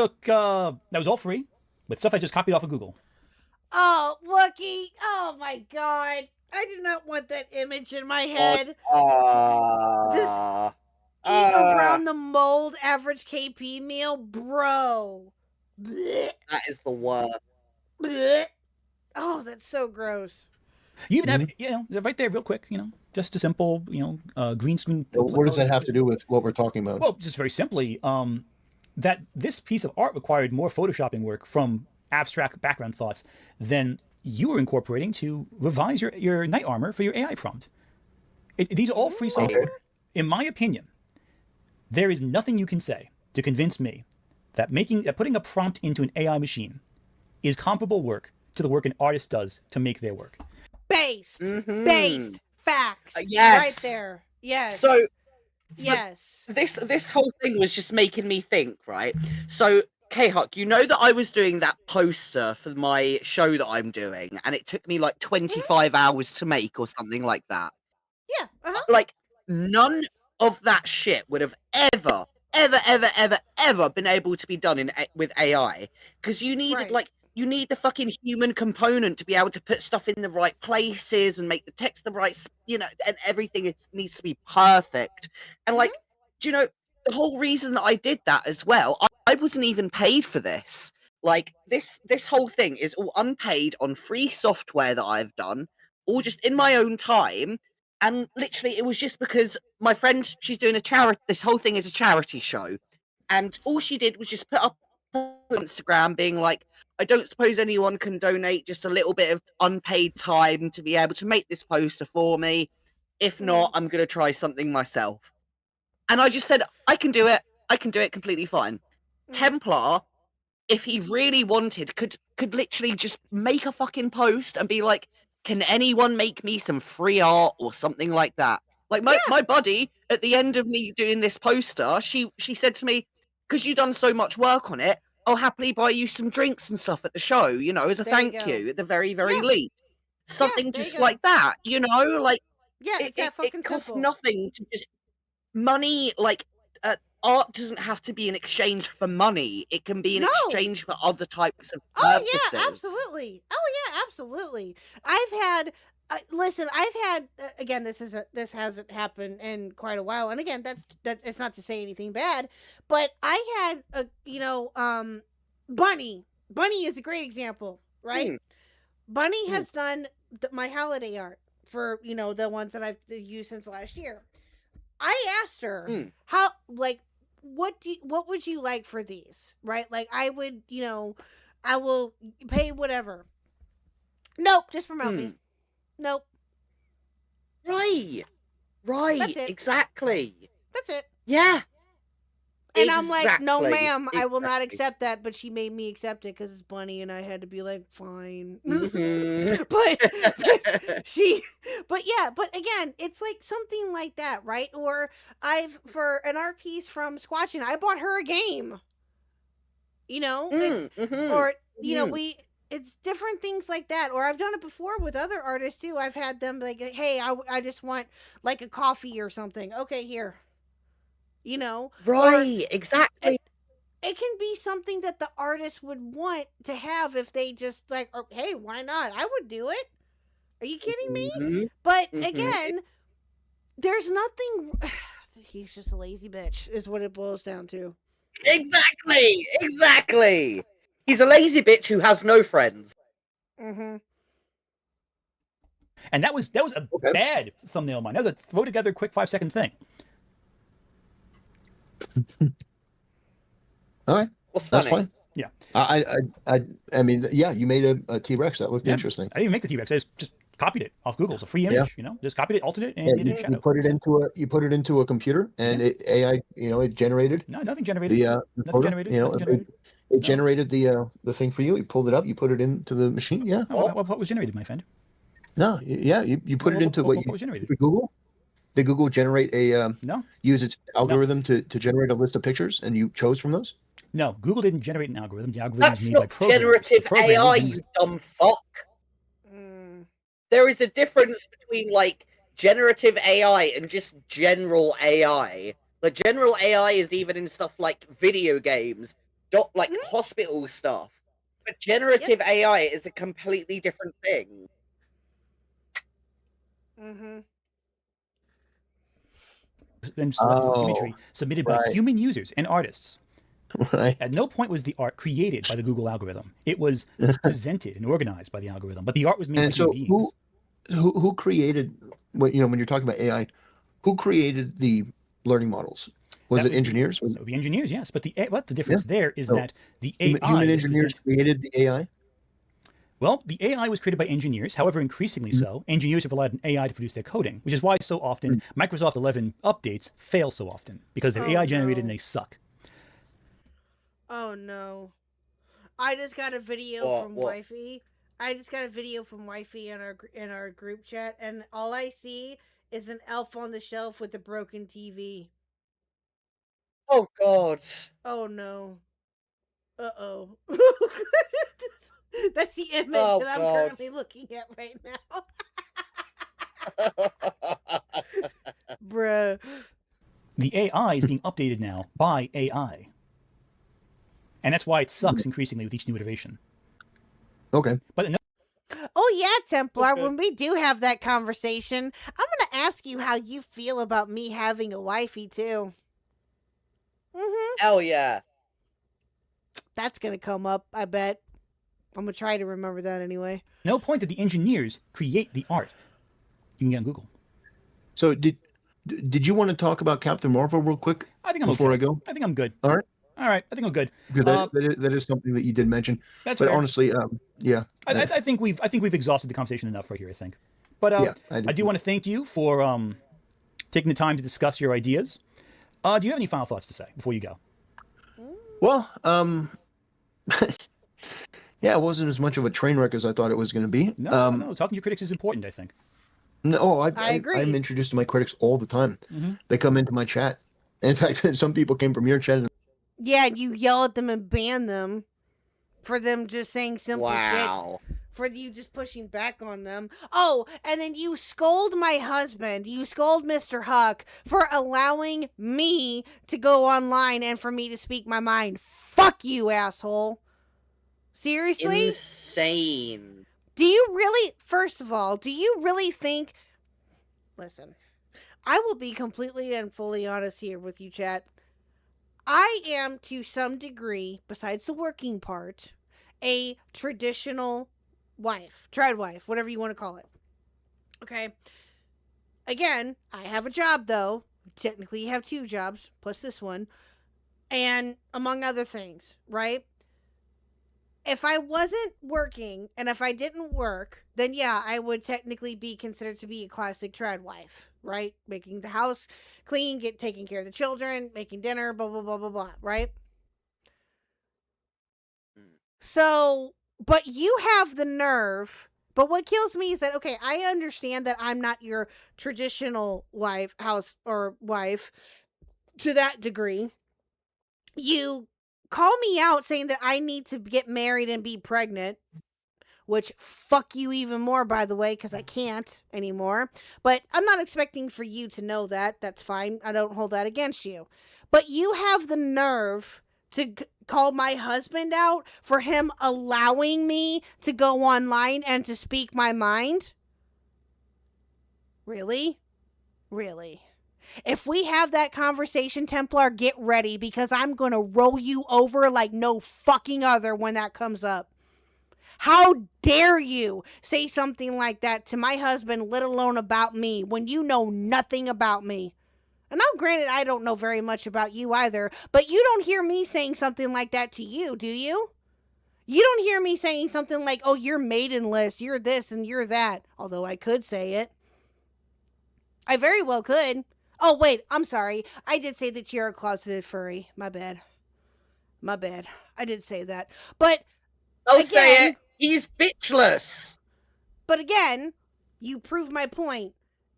was all free, with stuff I just copied off of Google. Oh, Wookie! Oh my god! I did not want that image in my head. Just eating around the mold average KP meal, bro. Blech. That is the worst. Blech. Oh, that's so gross. You even have, right there, real quick, just a simple, green screen. What does that have to do with what we're talking about? Well, just very simply, that this piece of art required more photoshopping work from abstract background thoughts than you were incorporating to revise your knight armor for your AI prompt. These are all free software. In my opinion, there is nothing you can say to convince me that putting a prompt into an AI machine is comparable work to the work an artist does to make their work. Based facts. Yes. Right there. Yes. So yes. This whole thing was just making me think, right? So, Khuck, you know that I was doing that poster for my show that I'm doing, and it took me like 25 hours to make or something like that. Yeah. Uh-huh. Like, none of that shit would have ever been able to be done with AI, because you needed you need the fucking human component to be able to put stuff in the right places and make the text the right, and everything needs to be perfect. And do you know, the whole reason that I did that as well, I wasn't even paid for this. Like, this whole thing is all unpaid on free software that I've done, all just in my own time. And literally, it was just because my friend, she's doing this whole thing is a charity show. And all she did was just put up on Instagram being like, I don't suppose anyone can donate just a little bit of unpaid time to be able to make this poster for me. If not, I'm going to try something myself. And I just said, I can do it. I can do it completely fine. Templar, if he really wanted, could literally just make a fucking post and be like, can anyone make me some free art or something like that? Like my buddy, at the end of me doing this poster, she said to me, because you've done so much work on it, I'll happily buy you some drinks and stuff at the show, as a thank you at the very, very least. Something just like that, like it's that fucking it costs simple. nothing to just money. Like art doesn't have to be in exchange for money. It can be in exchange for other types of services. Oh yeah, absolutely. I've had again, this hasn't happened in quite a while, and again, that's it's not to say anything bad, but I had Bunny is a great example, right? Bunny has done my holiday art for the ones that I've used since last year. I asked her how, like, what would you like for these, right? Like, I would, I will pay whatever. Nope, just promote me. Nope. Right. That's it. Exactly. That's it. Yeah. And I'm like, no, Exactly, ma'am, I will not exactly. accept that. But she made me accept it because it's bunny, and I had to be like, fine. Mhm. But yeah, but again, it's like something like that, right? Or for an art piece from Squatchin, I bought her a game. It's, or, it's different things like that. Or I've done it before with other artists too. I've had them like, hey, I just want like a coffee or something. Okay, here. Right, exactly. It can be something that the artist would want to have if they just like, oh, hey, why not? I would do it. Are you kidding me? Mhm, But mhm. again, there's nothing. He's just a lazy bitch, is what it boils down to. Exactly. He's a lazy bitch who has no friends. Mm-hmm. And that was a bad thumbnail of mine. That was a throw together quick 5-second thing. All right. What's That's funny? fine. Yeah. I mean, yeah, you made a T-Rex that looked interesting. I didn't even make the T-Rex. I just copied it off Google. It's a free image, just copied it, altered it, and did it shadow. You put it into a computer, and it AI, it generated. No, nothing generated. The nothing generated. Nothing generated. It generated the thing for you. You pulled it up. You put it into the machine. Yeah. Oh, what was generated, my friend? No. Yeah. You put it into what was generated? Google. Did Google generate no? Use its algorithm to generate a list of pictures, and you chose from those? No, Google didn't generate an algorithm. The algorithm That's is made not by programmers. generative AI, you dumb fuck. There is a difference between like generative AI and just general AI. Like general AI is even in stuff like video games, hospital stuff. But generative AI is a completely different thing. Mm-hmm. And selected imagery submitted by human users and artists. Right. At no point was the art created by the Google algorithm. It was presented and organized by the algorithm, but the art was made by human beings. Who created when you're talking about AI? Who created the learning models? Was it engineers? It would be engineers, yes. But the difference there is that the AI human engineers created the AI. Well, the AI was created by engineers. However, increasingly so, engineers have relied on AI to produce their coding, which is why so often Microsoft 11 updates fail so often because they're AI generated and they suck. Oh no! I just got a video from Wifey. I just got a video from Wifey in our group chat, and all I see is an elf on the shelf with a broken TV. Oh god! Oh no! Uh-oh! That's the image that I'm currently looking at right now. Bruh. The AI is being updated now by AI. And that's why it sucks increasingly with each new iteration. Okay. But oh yeah, Templar, when we do have that conversation, I'm going to ask you how you feel about me having a wifey too. Hell yeah. That's going to come up, I bet. I'm going to try to remember that anyway. No point that the engineers create the art. You can get on Google. So did you want to talk about Captain Marvel real quick? I think I'm before okay. I go. I think I'm good. All right. All right. I think I'm good. That is something that you did mention. That's but fair. Honestly, yeah. I think we've exhausted the conversation enough right here. I think. But I do want to thank you for taking the time to discuss your ideas. Do you have any final thoughts to say before you go? Well, yeah, it wasn't as much of a train wreck as I thought it was going to be. No, talking to your critics is important, I think. No, I agree. I'm introduced to my critics all the time. Mm-hmm. They come into my chat. In fact, some people came from your chat. Yeah, you yell at them and ban them for them just saying simple shit. For you just pushing back on them. Oh, and then you scold my husband. You scold Mr. Khuck for allowing me to go online and for me to speak my mind. Fuck you, asshole. Seriously? Insane. Do you really, first of all, do you really think... Listen, I will be completely and fully honest here with you, chat. I am, to some degree, besides the working part, a traditional wife, trad wife, whatever you want to call it. Okay. Again, I have a job, though. Technically, you have 2 jobs, plus this one. And among other things, right? if I wasn't working and if I didn't work, then yeah, I would technically be considered to be a classic trad wife, right? Making the house clean, taking care of the children, making dinner, blah, blah, blah, blah, blah, right? So, but you have the nerve. But what kills me is that, okay, I understand that I'm not your traditional wife, wife to that degree. You call me out saying that I need to get married and be pregnant, which fuck you even more, by the way, because I can't anymore. But I'm not expecting for you to know that. That's fine. I don't hold that against you. But you have the nerve to call my husband out for him allowing me to go online and to speak my mind? Really? Really? If we have that conversation, Templar, get ready, because I'm going to roll you over like no fucking other when that comes up. How dare you say something like that to my husband, let alone about me, when you know nothing about me? And now, granted, I don't know very much about you either, but you don't hear me saying something like that to you, do you? You don't hear me saying something like, oh, you're maidenless, you're this and you're that, although I could say it. I very well could. Oh, wait, I'm sorry. I did say that you're a closeted furry. My bad. My bad. I did say that. But Don't again, say it. He's bitchless. But again, you prove my point.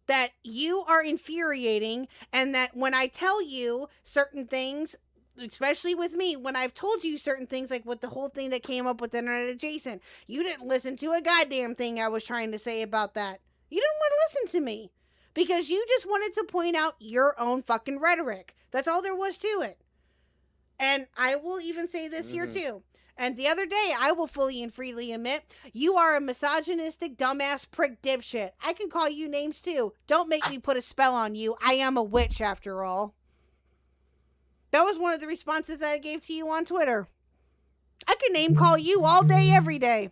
That you are infuriating, and that when I tell you certain things, especially with me, when I've told you certain things, like with the whole thing that came up with Internet Adjacent, you didn't listen to a goddamn thing I was trying to say about that. You didn't want to listen to me. Because you just wanted to point out your own fucking rhetoric. That's all there was to it. And I will even say this here too. And the other day, I will fully and freely admit, you are a misogynistic, dumbass, prick dipshit. I can call you names too. Don't make me put a spell on you. I am a witch after all. That was one of the responses that I gave to you on Twitter. I can name call you all day, every day.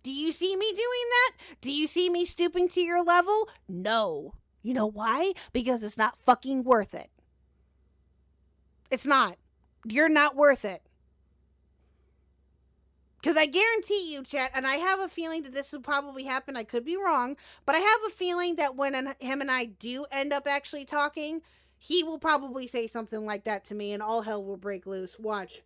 Do you see me doing that? Do you see me stooping to your level? No. You know why? Because it's not fucking worth it. It's not. You're not worth it. Because I guarantee you, chat, and I have a feeling that this will probably happen. I could be wrong. But I have a feeling that when him and I do end up actually talking, he will probably say something like that to me and all hell will break loose. Watch.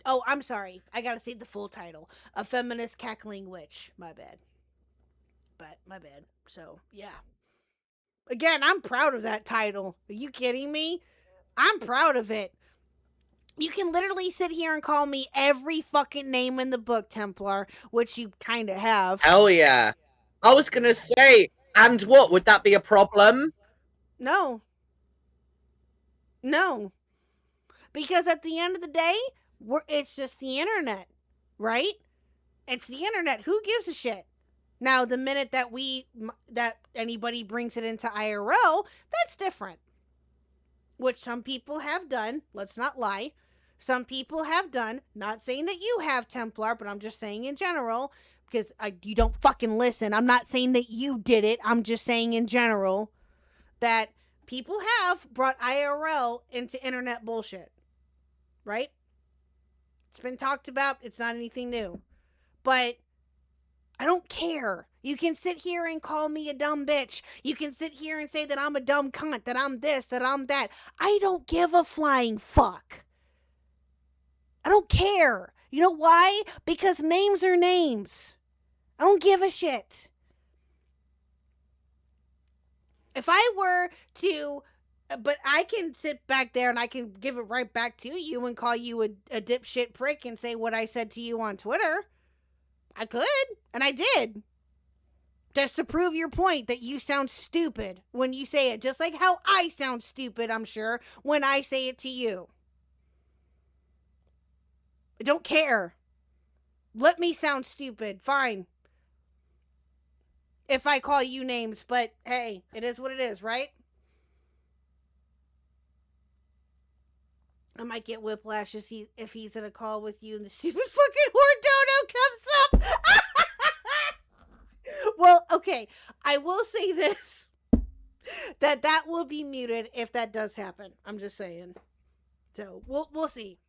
Oh, I'm sorry. I gotta say the full title. A Feminist Cackling Witch. My bad. But, my bad. So, yeah. Again, I'm proud of that title. Are you kidding me? I'm proud of it. You can literally sit here and call me every fucking name in the book, Templar, which you kind of have. Hell yeah. I was gonna say, and what? Would that be a problem? No. No. Because at the end of the day, it's just the internet, right? It's the internet. Who gives a shit? Now, the minute that anybody brings it into IRL, that's different. Which some people have done. Let's not lie. Some people have done. Not saying that you have, Templar, but I'm just saying in general. Because you don't fucking listen. I'm not saying that you did it. I'm just saying in general that people have brought IRL into internet bullshit. Right? It's been talked about. It's not anything new. But I don't care. You can sit here and call me a dumb bitch. You can sit here and say that I'm a dumb cunt, that I'm this, that I'm that. I don't give a flying fuck. I don't care. You know why? Because names are names. I don't give a shit. If I were to... But I can sit back there and I can give it right back to you and call you a dipshit prick and say what I said to you on Twitter. I could, and I did. Just to prove your point that you sound stupid when you say it. Just like how I sound stupid, I'm sure, when I say it to you. I don't care. Let me sound stupid. Fine. If I call you names, but hey, it is what it is, right? I might get whiplash if he's in a call with you and the stupid fucking whore dodo comes up. Well, okay. I will say this. That will be muted if that does happen. I'm just saying. So we'll see.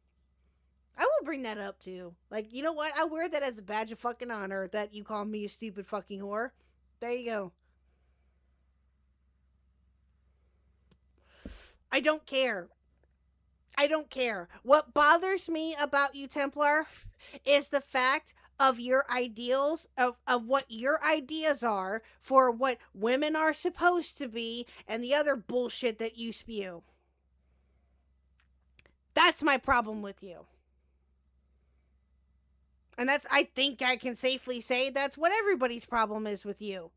I will bring that up too. Like, you know what? I wear that as a badge of fucking honor that you call me a stupid fucking whore. There you go. I don't care. I don't care. What bothers me about you, Templar, is the fact of your ideals, of what your ideas are for what women are supposed to be, and the other bullshit that you spew. That's my problem with you. And that's, I think I can safely say, that's what everybody's problem is with you.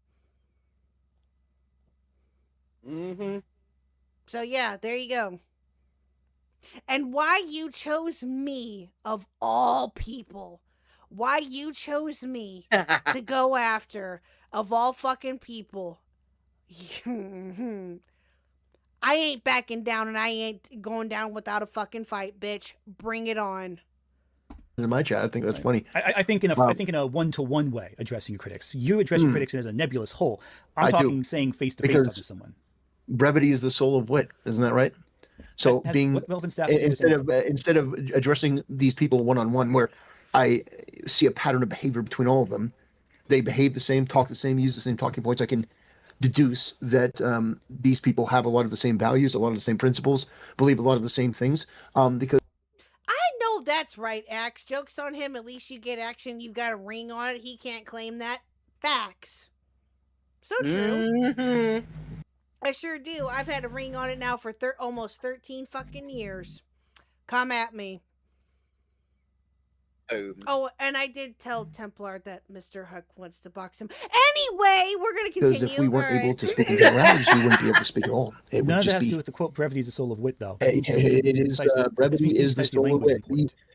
Mm-hmm. So yeah, there you go. And why you chose me, of all people, why you chose me to go after, of all fucking people. I ain't backing down, and I ain't going down without a fucking fight, bitch. Bring it on. In my chat, I think that's funny. I think in a one-to-one way, addressing critics. You address your critics as a nebulous whole. I'm talking saying face-to-face talk to someone. Brevity is the soul of wit, isn't that right? So being instead of addressing these people one-on-one, where I see a pattern of behavior between all of them, they behave the same, talk the same, use the same talking points. I can deduce that these people have a lot of the same values, a lot of the same principles, believe a lot of the same things, because I know that's right, Axe. Joke's on him. At least you get action. You've got a ring on it. He can't claim that. Facts. So true. Mm-hmm. I sure do. I've had a ring on it now for almost 13 fucking years. Come at me. Oh, and I did tell Templar that Mr. Khuck wants to box him. Anyway, we're going to continue. Because if we weren't able to speak in general language, we wouldn't be able to speak at all. None of that has to do with the quote, brevity is the soul of wit, though. Brevity is the soul of wit.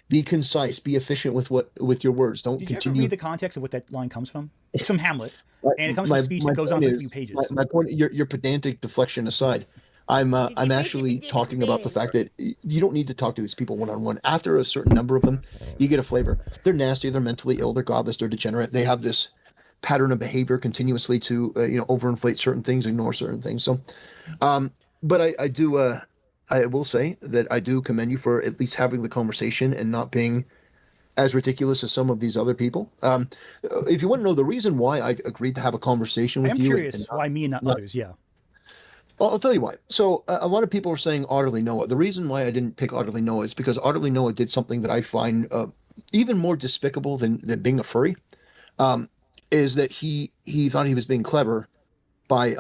Be concise, be efficient with your words. Don't Did continue. you ever read the context of what that line comes from? It's from Hamlet, and it comes from a speech that goes on for a few pages. My point, your pedantic deflection aside, I'm actually talking about the fact that you don't need to talk to these people one-on-one. After a certain number of them, you get a flavor. They're nasty, they're mentally ill, they're godless, they're degenerate. They have this pattern of behavior continuously to overinflate certain things, ignore certain things. So, but I will say that I do commend you for at least having the conversation and not being as ridiculous as some of these other people. If you want to know the reason why I agreed to have a conversation with you, I'm curious why me and not others. Yeah. I'll tell you why. So a lot of people are saying Otterly Noah. The reason why I didn't pick Otterly Noah is because Otterly Noah did something that I find even more despicable than being a furry. Is that he thought he was being clever by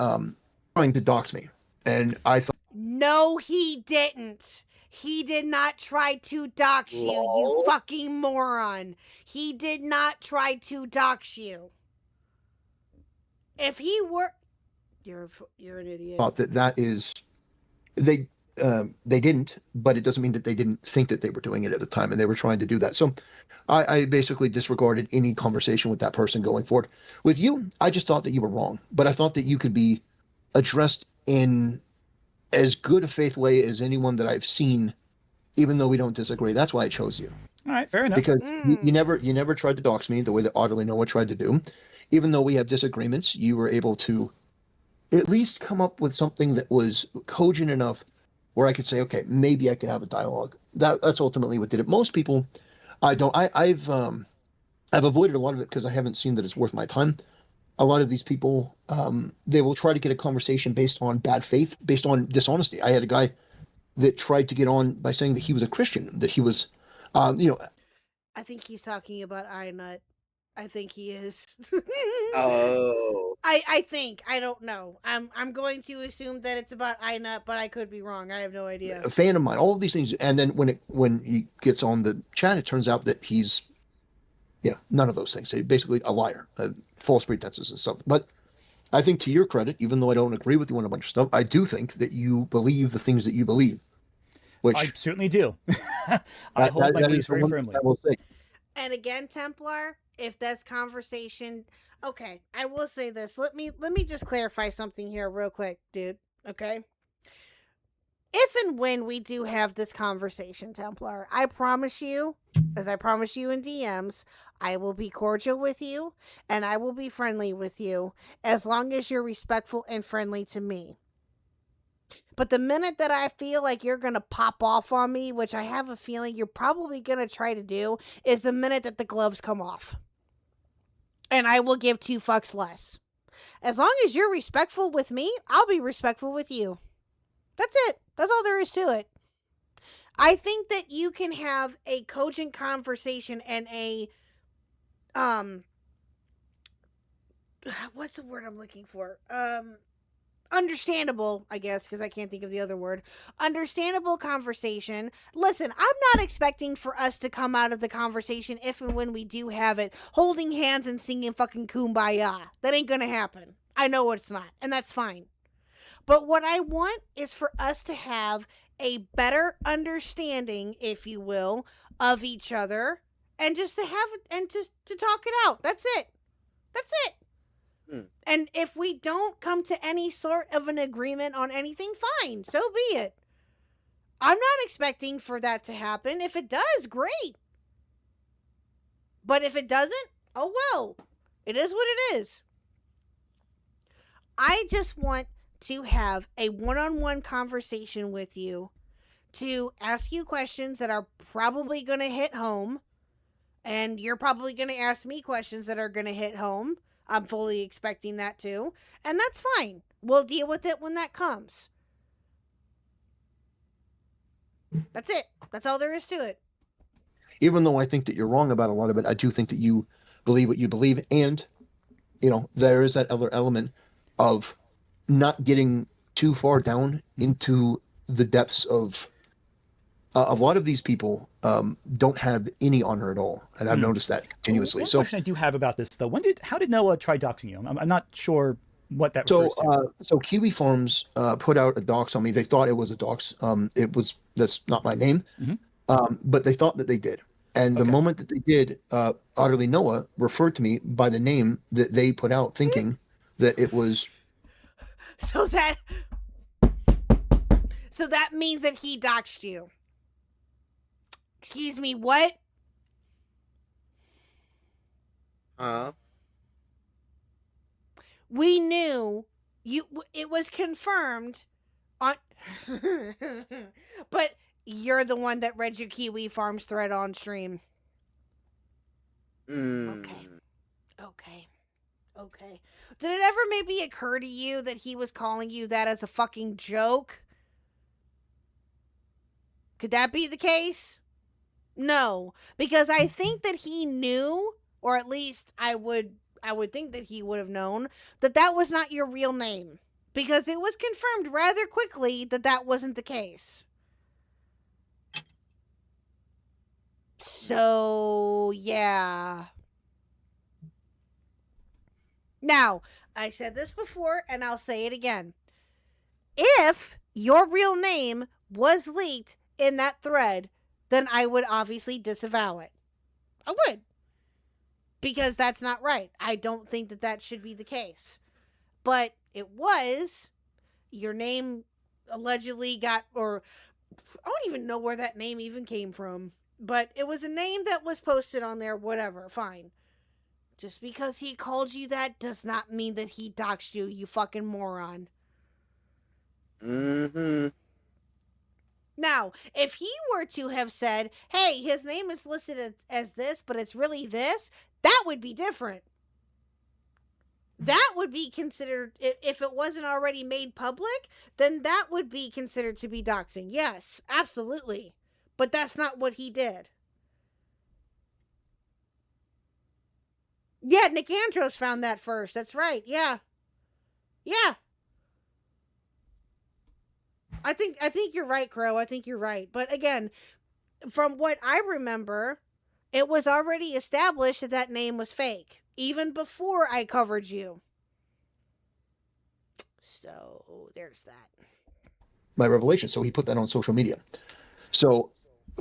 trying to dox me, and I thought. No, he didn't. He did not try to dox you, you fucking moron. He did not try to dox you. If he were... You're an idiot. Thought that is... They didn't, but it doesn't mean that they didn't think that they were doing it at the time, and they were trying to do that. So I basically disregarded any conversation with that person going forward. With you, I just thought that you were wrong, but I thought that you could be addressed in as good a faith way as anyone that I've seen, even though we don't disagree. That's why I chose you. All right, fair enough. Because you never tried to dox me the way that Otterly Noah tried to do. Even though we have disagreements, you were able to at least come up with something that was cogent enough where I could say, okay, maybe I could have a dialogue. That's ultimately what did it. Most people, I've avoided a lot of it because I haven't seen that it's worth my time. A lot of these people, they will try to get a conversation based on bad faith, based on dishonesty. I had a guy that tried to get on by saying that he was a Christian, that he was, I think he's talking about iNut. I think he is. Oh. I think. I don't know. I'm going to assume that it's about iNut, but I could be wrong. I have no idea. A fan of mine, all of these things. And then when he gets on the chat, it turns out that he's, none of those things. He's basically a liar, false pretenses and stuff. But I think to your credit, even though I don't agree with you on a bunch of stuff, I do think that you believe the things that you believe. Which I certainly do. I hold my beliefs very firmly. I will say. And again, Templar, if that's conversation, okay, I will say this. Let me just clarify something here real quick, dude. Okay. If and when we do have this conversation, Templar, I promise you, as I promise you in DMs, I will be cordial with you and I will be friendly with you as long as you're respectful and friendly to me. But the minute that I feel like you're going to pop off on me, which I have a feeling you're probably going to try to do, is the minute that the gloves come off. And I will give 2 fucks less. As long as you're respectful with me, I'll be respectful with you. That's it. That's all there is to it. I think that you can have a cogent conversation and a, what's the word I'm looking for? Understandable, I guess, because I can't think of the other word. Understandable conversation. Listen, I'm not expecting for us to come out of the conversation, if and when we do have it, holding hands and singing fucking Kumbaya. That ain't gonna happen. I know it's not, and that's fine. But what I want is for us to have a better understanding, if you will, of each other, and just to have it, and just to talk it out. That's it. That's it. And if we don't come to any sort of an agreement on anything, fine, so be it. I'm not expecting for that to happen. If it does, great. But if it doesn't, oh well. It is what it is. I just want to have a one-on-one conversation with you, to ask you questions that are probably going to hit home, and you're probably going to ask me questions that are going to hit home. I'm fully expecting that too. And that's fine. We'll deal with it when that comes. That's it. That's all there is to it. Even though I think that you're wrong about a lot of it, I do think that you believe what you believe. And, there is that other element of not getting too far down into the depths of a lot of these people don't have any honor at all, and I've noticed that continuously. One question I do have about this, though, how did Noah try doxing you? I'm not sure what that refers to. So Kiwi Farms put out a dox on me. They thought it was a dox. That's not my name, but they thought that they did. And the moment that they did, Utterly Noah referred to me by the name that they put out, thinking that it was. So that means that he doxed you. Excuse me, what? We knew it was confirmed on but you're the one that read your Kiwi Farms thread on stream. Okay. Did it ever maybe occur to you that he was calling you that as a fucking joke? Could that be the case? No, because I think that he knew, or at least I would think that he would have known, that was not your real name, because it was confirmed rather quickly that wasn't the case. So, yeah. Now, I said this before, and I'll say it again. If your real name was leaked in that thread, then I would obviously disavow it. I would. Because that's not right. I don't think that should be the case. But it was. Your name allegedly got, or I don't even know where that name even came from. But it was a name that was posted on there, whatever, fine. Just because he called you that does not mean that he doxed you, you fucking moron. Now, if he were to have said, hey, his name is listed as this, but it's really this, that would be different. That would be considered, if it wasn't already made public, then that would be considered to be doxing. Yes, absolutely. But that's not what he did. Yeah, Nick Andros found that first. That's right. Yeah. I think you're right, Crow. I think you're right. But again, from what I remember, it was already established that name was fake, even before I covered you. So there's that. My revelation. So he put that on social media. So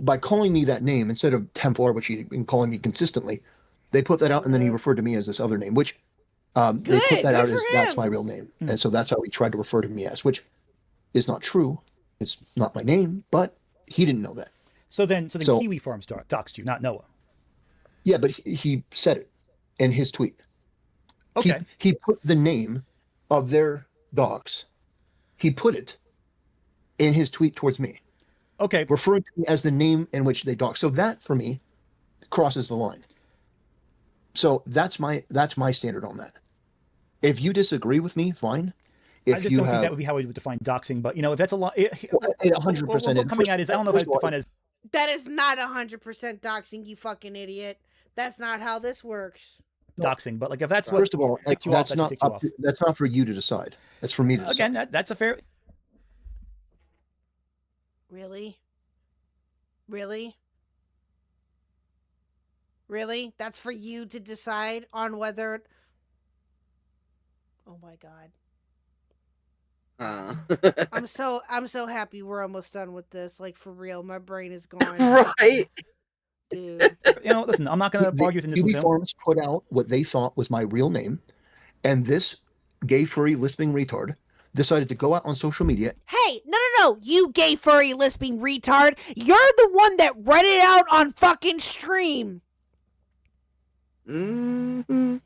by calling me that name instead of Templar, which he'd been calling me consistently, they put that out, and then he referred to me as this other name, which they put that out as that's my real name. And so that's how he tried to refer to me as, which is not true. It's not my name, but he didn't know that. So then Kiwi Farms doxed you, not Noah. Yeah, but he said it in his tweet. Okay. He put the name of their docs. He put it in his tweet towards me. Okay. Referring to me as the name in which they dox. So that for me crosses the line. So that's my standard on that. If you disagree with me, fine. If I just you don't have, think that would be how we would define doxing, but if that's a lot, 100%. What coming at is I don't know if I define as. That is not 100% doxing, you fucking idiot. That's not how this works. Doxing, but if that's what first of all, ticked you off, that's not ticked you off. That's not for you to decide. That's for me to decide. Again, that's a fair. Really? That's for you to decide on whether. Oh my god. I'm so happy we're almost done with this. Like, for real, my brain is gone. Right. Dude. Listen, I'm not going to argue with this. Kiwi Farms put out what they thought was my real name, and this gay furry lisping retard decided to go out on social media. Hey, no, you gay furry lisping retard. You're the one that read it out on fucking stream. Mm-hmm.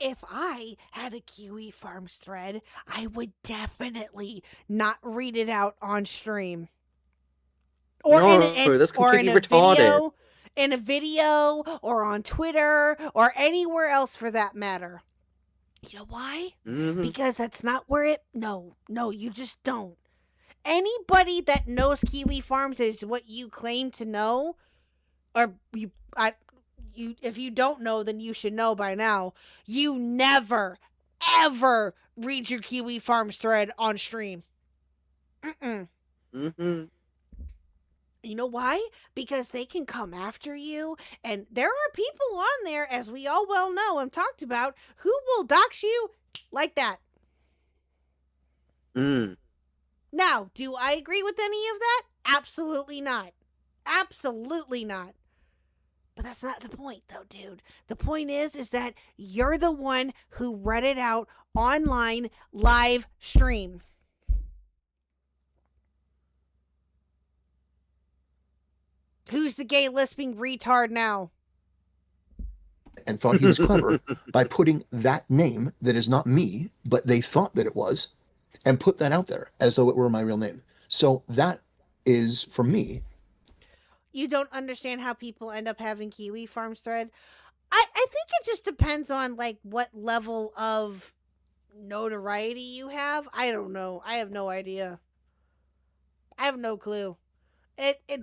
If I had a Kiwi Farms thread, I would definitely not read it out on stream. Or that's completely retarded. In a video, or on Twitter, or anywhere else for that matter. You know why? Mm-hmm. Because that's not where it. No, you just don't. Anybody that knows Kiwi Farms is what you claim to know, or if you don't know, then you should know by now. You never, ever read your Kiwi Farms thread on stream. Mm-hmm. You know why? Because they can come after you, and there are people on there, as we all well know and talked about, who will dox you like that. Now, do I agree with any of that? Absolutely not. Absolutely not. But that's not the point, though, dude. The point is that you're the one who read it out online live stream. Who's the gay lisping retard now? And thought he was clever by putting that name that is not me, but they thought that it was, and put that out there as though it were my real name. So that is, for me. You don't understand how people end up having Kiwi Farms thread? I think it just depends on, what level of notoriety you have. I don't know. I have no idea. I have no clue.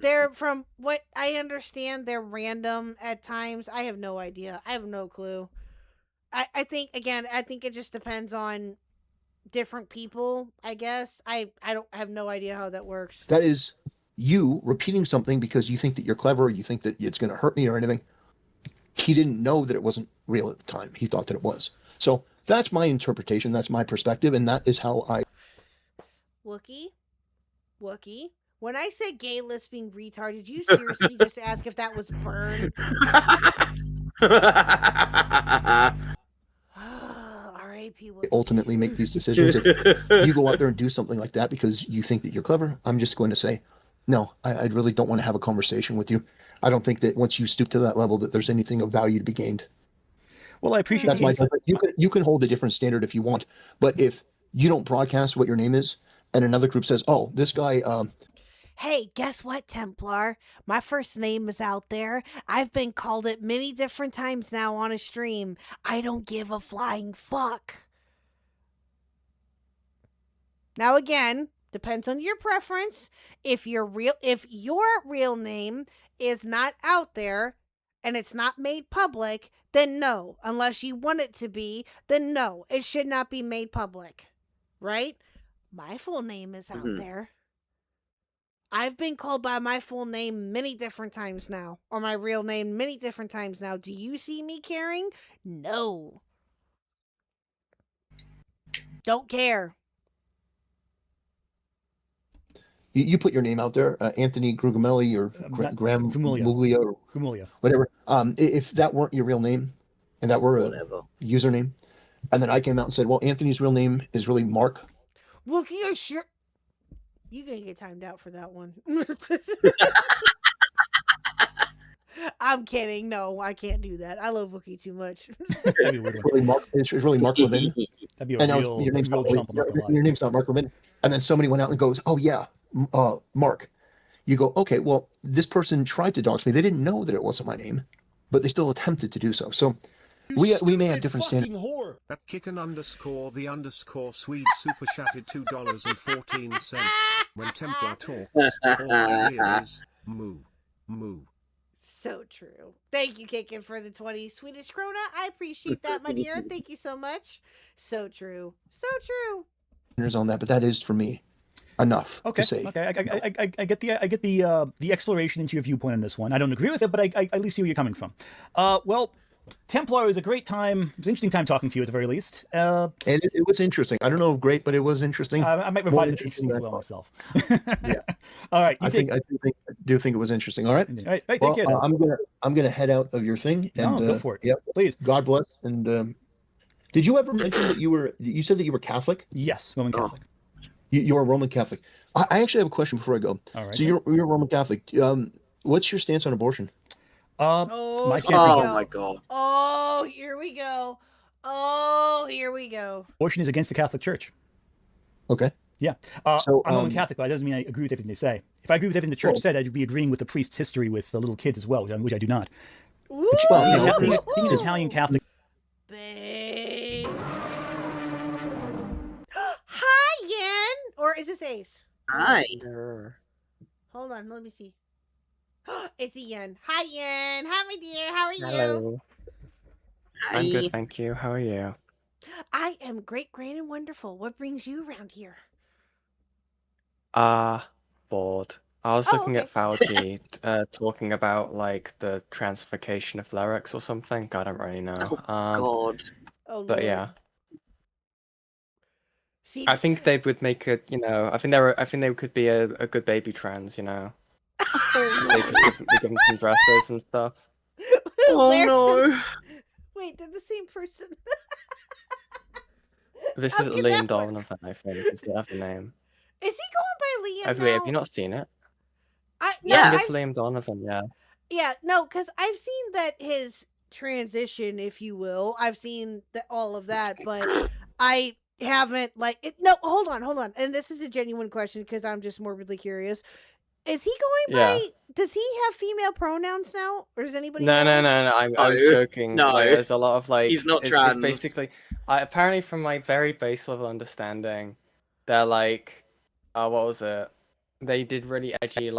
They're, from what I understand, they're random at times. I have no idea. I have no clue. I think it just depends on different people, I guess. I have no idea how that works. That is you repeating something because you think that you're clever, or you think that it's going to hurt me or anything. He didn't know that it wasn't real at the time. He thought that it was. So that's my interpretation. That's my perspective. And that is how I... Wookie? When I said gay lisping retard, did you seriously just ask if that was Burn? R.A.P. Wookie. Ultimately make these decisions. If you go out there and do something like that because you think that you're clever, I'm just going to say, no, I really don't want to have a conversation with you. I don't think that once you stoop to that level that there's anything of value to be gained. Well, I appreciate that's you can hold a different standard if you want, but if you don't broadcast what your name is and another group says, oh, this guy... Hey, guess what, Templar? My first name is out there. I've been called it many different times now on a stream. I don't give a flying fuck. Now again, depends on your preference. If your real name is not out there and it's not made public, then no. Unless you want it to be, then no. It should not be made public. Right? My full name is out there. I've been called by my full name many different times now, or my real name many different times now. Do you see me caring? No. Don't care. You put your name out there, Anthony Grugamelli or Graham Muglia or whatever. If that weren't your real name and that were a username, and then I came out and said, well, Anthony's real name is really Mark. Look, you're sure. You're going to get timed out for that one. I'm kidding. No, I can't do that. I love Wookiee too much. It's really Mark Levin. That'd be a and real, your name's real not, jump. I'm not gonna lie. your name's not Mark Levin. And then somebody went out and goes, oh yeah, Mark. You go, okay, well, this person tried to dox me. They didn't know that it wasn't my name, but they still attempted to do so. So we may have different standards. That kicken underscore the underscore Swede super chatted $2.14. When Templar talks, all I hear is moo, moo. So true. Thank you, Kicken, for the 20 Swedish krona. I appreciate that, my dear. Thank you so much. So true. So true. On that, but that is for me enough Okay. to say. Okay. I get the exploration into your viewpoint on this one. I don't agree with it, but I at least see where you're coming from. Well, Templar is a great time. It was an interesting time talking to you at the very least. And it was interesting. I don't know if great, but it was interesting. I might revise it interesting as well myself. Yeah. All right. I do think it was interesting. All right. All right. Take Well, care. I'm gonna head out of your thing. And, Go for it. Yep. Please. God bless. And did you ever mention that you said that you were Catholic? Yes, Roman Catholic. You're a Roman Catholic. I actually have a question before I go. All right. So you're Roman Catholic. What's your stance on abortion? My stance my god. Oh, here we go. Oh, here we go. abortion is against the Catholic Church. Okay. Yeah. So, I'm Roman Catholic, but that doesn't mean I agree with everything they say. If I agree with everything the church said, I'd be agreeing with the priest's history with the little kids as well, which I do not. Ooh. Being an Italian Catholic. Base. Hi, Yen. Or is this Ace? Hi. Hold on, let me see. It's Yen. Hi, Yen. Hi, my dear. How are you? Hello. Hi. I'm good, thank you. How are you? I am great, grand, and wonderful. What brings you around here? Bored. I was looking at Fauci talking about like the transfication of lyrics or something. I don't really know. God. Oh, But Lord. yeah. See, I think they would make it, I think they could be a good baby trans, They just give them some dresses and stuff. Oh Larson- no. Wait, they're the same person. This How is can Liam that work? Donovan, I think, is the other name. Is he going by Liam Have now? you not seen it? No, I think it's I've- Liam Donovan, yeah. Yeah, no, because I've seen that his transition, if you will. I've seen all of that, but I haven't No, hold on, and this is a genuine question because I'm just morbidly curious. Is he going by? Does he have female pronouns now, or does anybody? No. I was joking. No. Like, there's a lot of He's not it's trans. basically, apparently from my very base level understanding, they're like, what was it? They did really edgy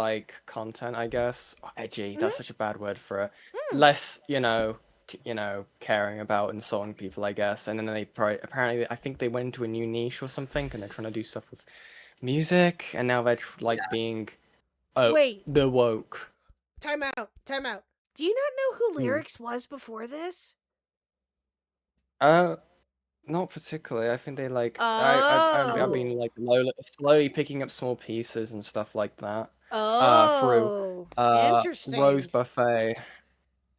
content, I guess. Oh, edgy. That's such a bad word for it. Less, caring about insulting people, I guess. And then they apparently, I think they went into a new niche or something, and they're trying to do stuff with music, and now they're being. Oh, Wait. the woke. Time out. Do you not know who Lyrics was before this? Not particularly. I think they I've been slowly picking up small pieces and stuff like that. Through Interesting. Rose Buffet.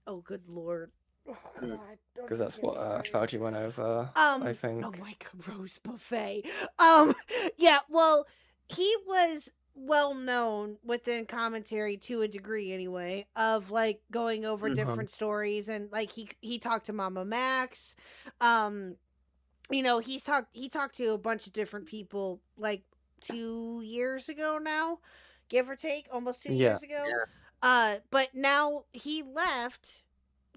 Oh, good lord. Oh, God. Because that's what Fauci went over. I think. Oh my God, Rose Buffet. Yeah. Well, he was well known within commentary to a degree, anyway, of going over different stories, and he talked to Mama Max. He talked to a bunch of different people 2 years ago now, give or take, almost 2 years ago. Yeah. But now he left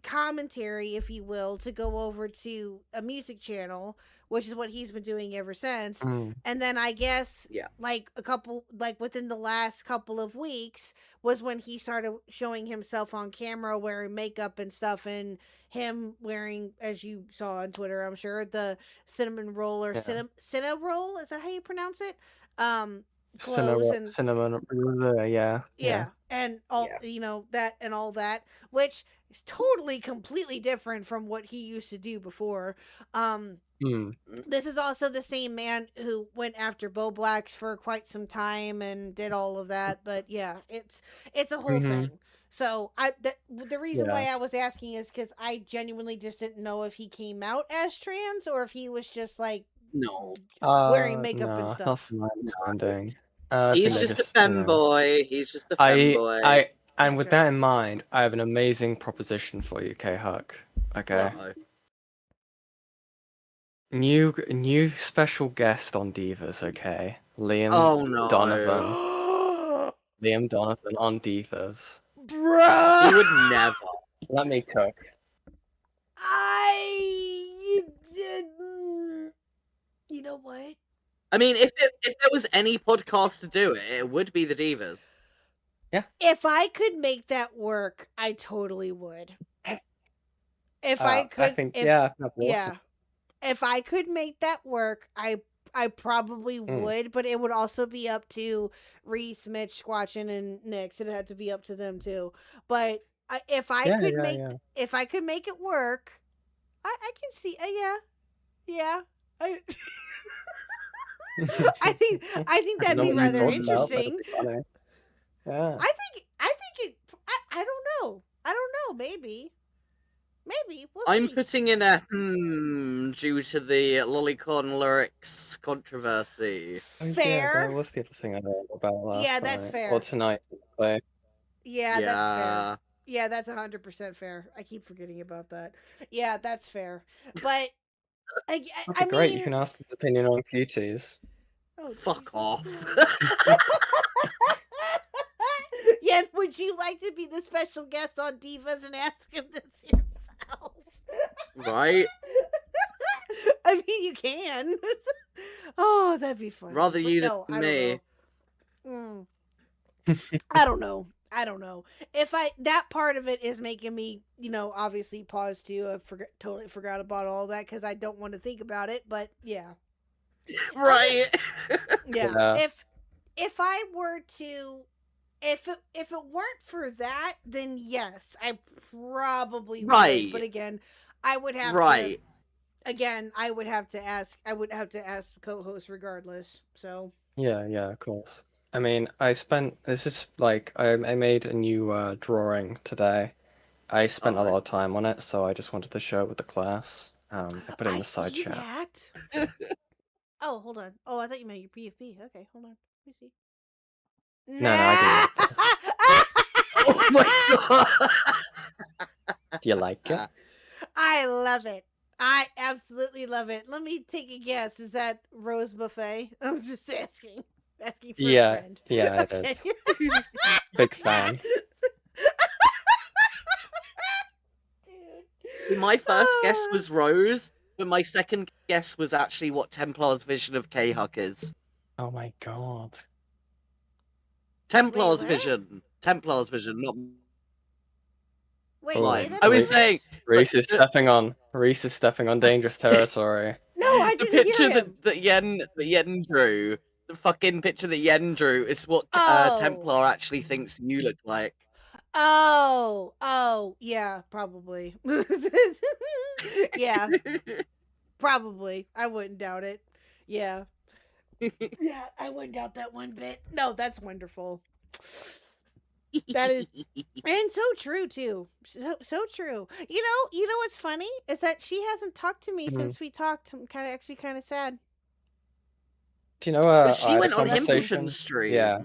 commentary, if you will, to go over to a music channel, which is what he's been doing ever since. And then I guess within the last couple of weeks was when he started showing himself on camera wearing makeup and stuff, and him wearing, as you saw on Twitter, I'm sure, the cinnamon roll or cinna roll, is that how you pronounce it? Clothes cinnamon, yeah. And all that and all that, which is totally completely different from what he used to do before. This is also the same man who went after Bo Blacks for quite some time and did all of that, but yeah, it's a whole thing. So the reason why I was asking is because I genuinely just didn't know if he came out as trans or if he was just wearing makeup and stuff. Not from my understanding. He's just a femboy. He's just a femboy. And with that in mind, I have an amazing proposition for you, Khuck. Okay. New special guest on Divas, okay? Liam Oh, no. Donovan. Liam Donovan on Divas. Bruh! He would never. Let me cook. You know what? I mean, if there was any podcast to do it, it would be the Divas. Yeah. If I could make that work, I totally would. If I could, I think, that'd be awesome. yeah. If I could make that work, I probably would, but it would also be up to Reese, Mitch, Squatchin, and Nix. It had to be up to them too. But if I could make it work, I can see. Yeah. I think that'd be rather interesting. Yeah. I think it. I don't know. Maybe. We'll I'm see. putting in a due to the Lolicon lyrics controversy. Fair. Yeah, that was the other thing I heard about last Yeah, that's night. fair. Or tonight. Play. Yeah, that's fair. Yeah, that's 100% fair. I keep forgetting about that. Yeah, that's fair. But I Great, mean, you can ask his opinion on cuties. oh, Fuck off. Yeah, would you like to be the special guest on Divas and ask him this yourself? Right? I mean, you can. Oh, that'd be fun. Rather you no, than I me. don't know. I don't know. If that part of it is making me, obviously pause too. I totally forgot about all that because I don't want to think about it. But yeah, Right. yeah. If I were to, if it weren't for that, then yes, I probably Right. would. But again, I would have Right. to. Again, I would have to ask. I would have to ask the co-host regardless. So. Yeah, of course. I mean, I made a new drawing today. I spent a lot of time on it, so I just wanted to show it with the class. I put it in the side see chat. That. Oh, hold on. Oh, I thought you meant your PFP. Okay, hold on. Let me see. No, I didn't. Oh my god. Do you like it? I love it. I absolutely love it. Let me take a guess. Is that Rose Buffet? I'm just asking. Asking for a friend. Yeah, Okay. it is. Big fan. Dude. My first guess was Rose, but my second guess was actually what Templar's vision of Khuck is. Oh my god. Templar's what? vision. Templar's vision, not Wait, mine. say that I was again? saying Reese is stepping on dangerous territory. No, I the didn't picture hear him. that Yen drew. The fucking picture that Yen drew is what Oh. Templar actually thinks you look like. Oh, yeah, probably. Yeah, probably. I wouldn't doubt it. Yeah. Yeah, I wouldn't doubt that one bit. No, that's wonderful. That is, and so true too. So true. You know what's funny is that she hasn't talked to me since we talked. I'm kind of sad. Do you know She went on Himpleton's stream. Yeah.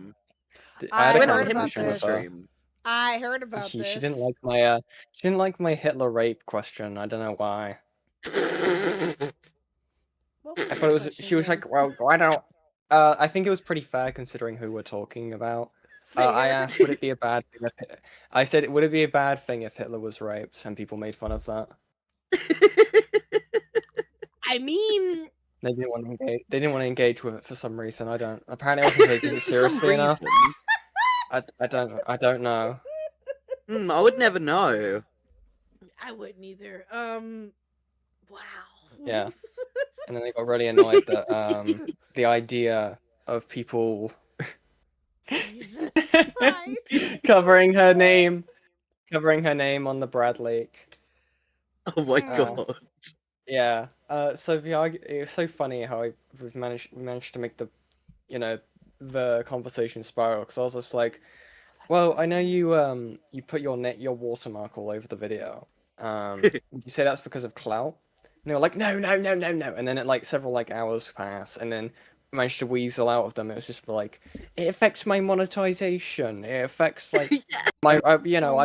I had a heard about conversation with this. her. I heard about She this. didn't like my she didn't like my Hitler rape question. I don't know why. What was I the thought it was. question She was again? like, well, I don't. I think it was pretty fair considering who we're talking about. I Fair. asked, would it be a bad thing? I said, would it be a bad thing if Hitler was raped? And people made fun of that. I mean, They didn't want to engage. They didn't want to engage with it for some reason. I don't. Apparently, I wasn't taking it seriously enough. I don't know. I would never know. I wouldn't either. Wow. Yeah. And then they got really annoyed that the idea of people Jesus Christ. covering her name on the Brad Lake. Oh my god. Yeah. So it was so funny how we've managed to make the, the conversation spiral. Because I was just like, well, I know you put your watermark all over the video. Would you say that's because of clout? And they were like, no. And then several hours pass, and then managed to weasel out of them. It was just like, it affects my monetization. It affects my I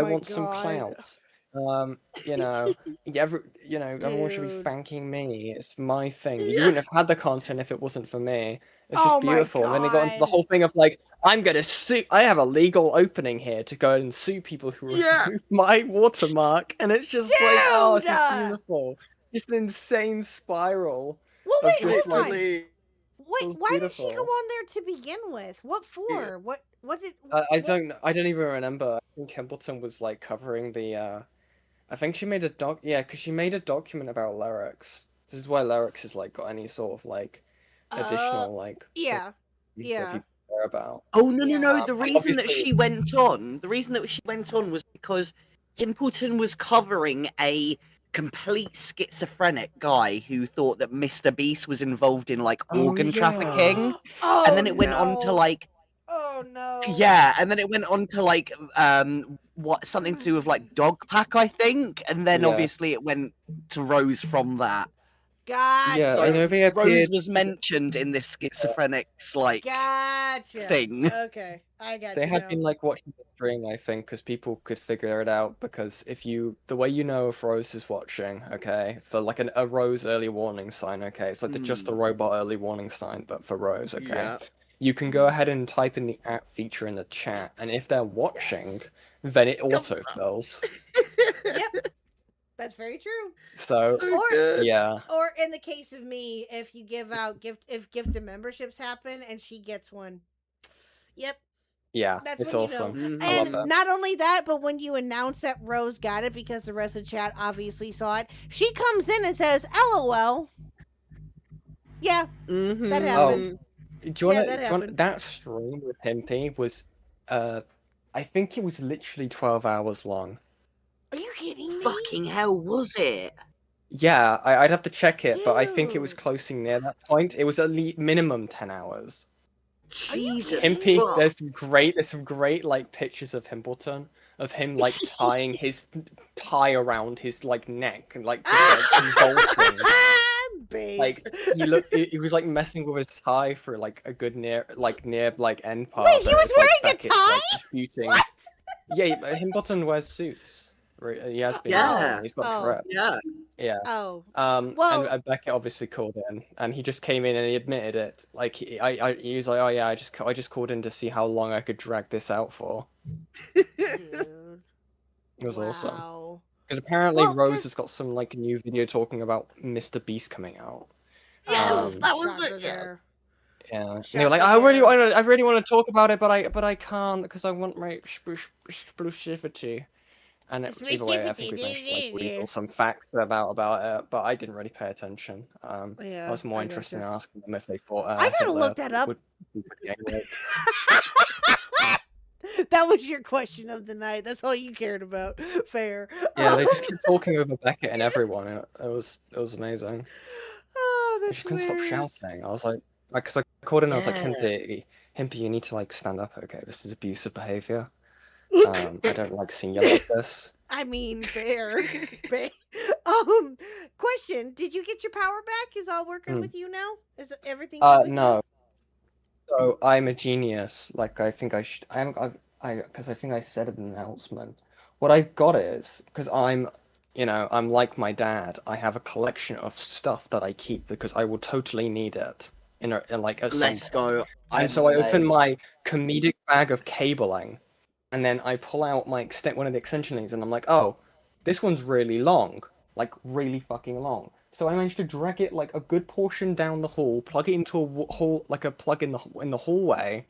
want some clout. You know, everyone should be Dude. thanking me. It's my thing. You wouldn't have had the content if it wasn't for me. It's just Oh my beautiful. And then they got into the God. whole thing of like, I'm gonna sue. I have a legal opening here to go and sue people who remove my watermark, and it's just like, oh, it's just Dude! beautiful. Just an insane spiral. Well, of wait, just, hold on. like, Wait, was why did she go beautiful. on there to begin with? What for? What did? I don't even remember. I think Templeton was like covering the. I think she made a because she made a document about lyrics. This is why lyrics has like got any sort of like additional like Yeah, that yeah. people care about. Oh no. The Like, reason that obviously- she went on, was because Pimpleton was covering a complete schizophrenic guy who thought that Mr. Beast was involved in like organ trafficking, Oh, and then it went on to no. like. Oh no. Yeah, and then it went on to like something to do with like dog pack, I think, and then Yeah. obviously it went to Rose from that. Gotcha. Yeah, So I know they Rose appeared. was mentioned in this schizophrenic like Gotcha. thing. Okay, I got They you. had now. been like watching the stream, I think, because people could figure it out. Because the way you know if Rose is watching, okay, for like a Rose early warning sign, okay, it's like just the robot early warning sign, but for Rose, okay. Yeah. You can go ahead and type in the app feature in the chat, and if they're watching, then it autofills. Yep, that's very true. So Or yeah, or in the case of me, if you give out gifted memberships happen and she gets one. Yep. yeah, That's it's when awesome. you know. I love And that. not only that, but when you announce that Rose got it because the rest of the chat obviously saw it, she comes in and says, "LOL." Yeah, that happened. Do you want that to? happened. That stream with Pimpy was, I think it was literally 12 hours long. Are you kidding me? Fucking hell, was it? Yeah, I'd have to check it, but I think it was closing near that point. It was at least minimum 10 hours. Jesus. Pimpy, fuck. there's some great like pictures of Himpleton, of him like tying his tie around his like neck and like, convulsing. Base. Like he was like messing with his tie for like a good near end part. Wait, he and was it's, like, wearing a Beckett's, like, tie? disputing. What? Yeah, but Himpleton wears suits. He has been. Yeah. He's got Oh. prep. Yeah. Yeah. Oh. Well, Well- and Beckett obviously called in, and he just came in and he admitted it. Like he was like, oh yeah, I just called in to see how long I could drag this out for. Dude. It was awesome. Wow. Because apparently Well, Rose has got some like new video talking about Mr. Beast coming out. Yes, that was Shocker it. Yeah. there. Yeah, and they were like, Shocker I really want to talk about it, but I can't because I want my exclusivity. And either way, I think we managed to like reveal some facts about it, but I didn't really pay attention. Yeah, I was more I interested in gotcha. asking them if they thought I gotta Hitler look that up. would be pretty angry. That was your question of the night. That's all you cared about. Fair. Yeah, they just kept talking over Beckett and everyone. It was amazing. Oh, They that's just couldn't stop hilarious. shouting. I was like, because I called in, and I was like, Yeah. Himpy, you need to like stand up. Okay, this is abusive behavior. I don't like seeing you like this. I mean, fair. Question: did you get your power back? Is all working with you now? Is everything? good with you? No. So I'm a genius. Like I think I should. Because I think I said in the announcement. What I got is because I'm like my dad. I have a collection of stuff that I keep because I will totally need it in like a. Let's go. And so I open my comedic bag of cabling, and then I pull out my one of the extension leads, and I'm like, oh, this one's really long, like really fucking long. So I managed to drag it like a good portion down the hall, plug it into a hall, like a plug in the hallway,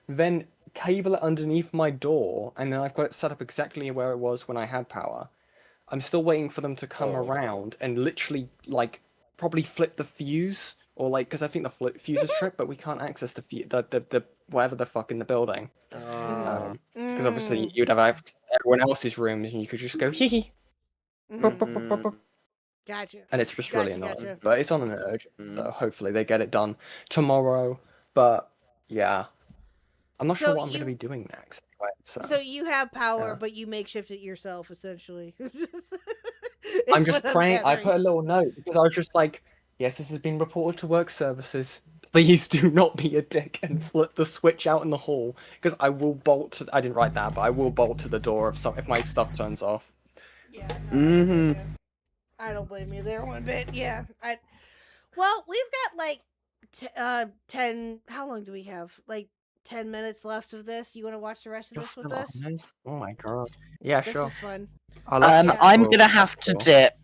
then cable it underneath my door, and then I've got it set up exactly where it was when I had power. I'm still waiting for them to come around and literally like probably flip the fuse. Or like, because I think the fuse is tripped, but we can't access the whatever the fuck in the building. Because obviously you'd have everyone else's rooms, and you could just go hee hee. Gotcha. And it's just really annoying. Gotcha. But it's on an urgent, so hopefully they get it done tomorrow. But yeah, I'm not sure So what I'm going you- to be doing next. Right, So you have power, Yeah. but you makeshift it yourself, essentially. I'm Is just what praying. I gathering. put a little note because I was just like, yes, this has been reported to work services. Please do not be a dick and flip the switch out in the hall because I will bolt to. I didn't write that, but I will bolt to the door if my stuff turns off. Yeah. Mm-hmm. I don't blame you there one bit. Yeah. Well, we've got like 10. How long do we have? Like 10 minutes left of this. You want to watch the rest of You're this with still us? on this? Oh my god. Yeah, This sure. was fun. I love to I'm explore. gonna have to dip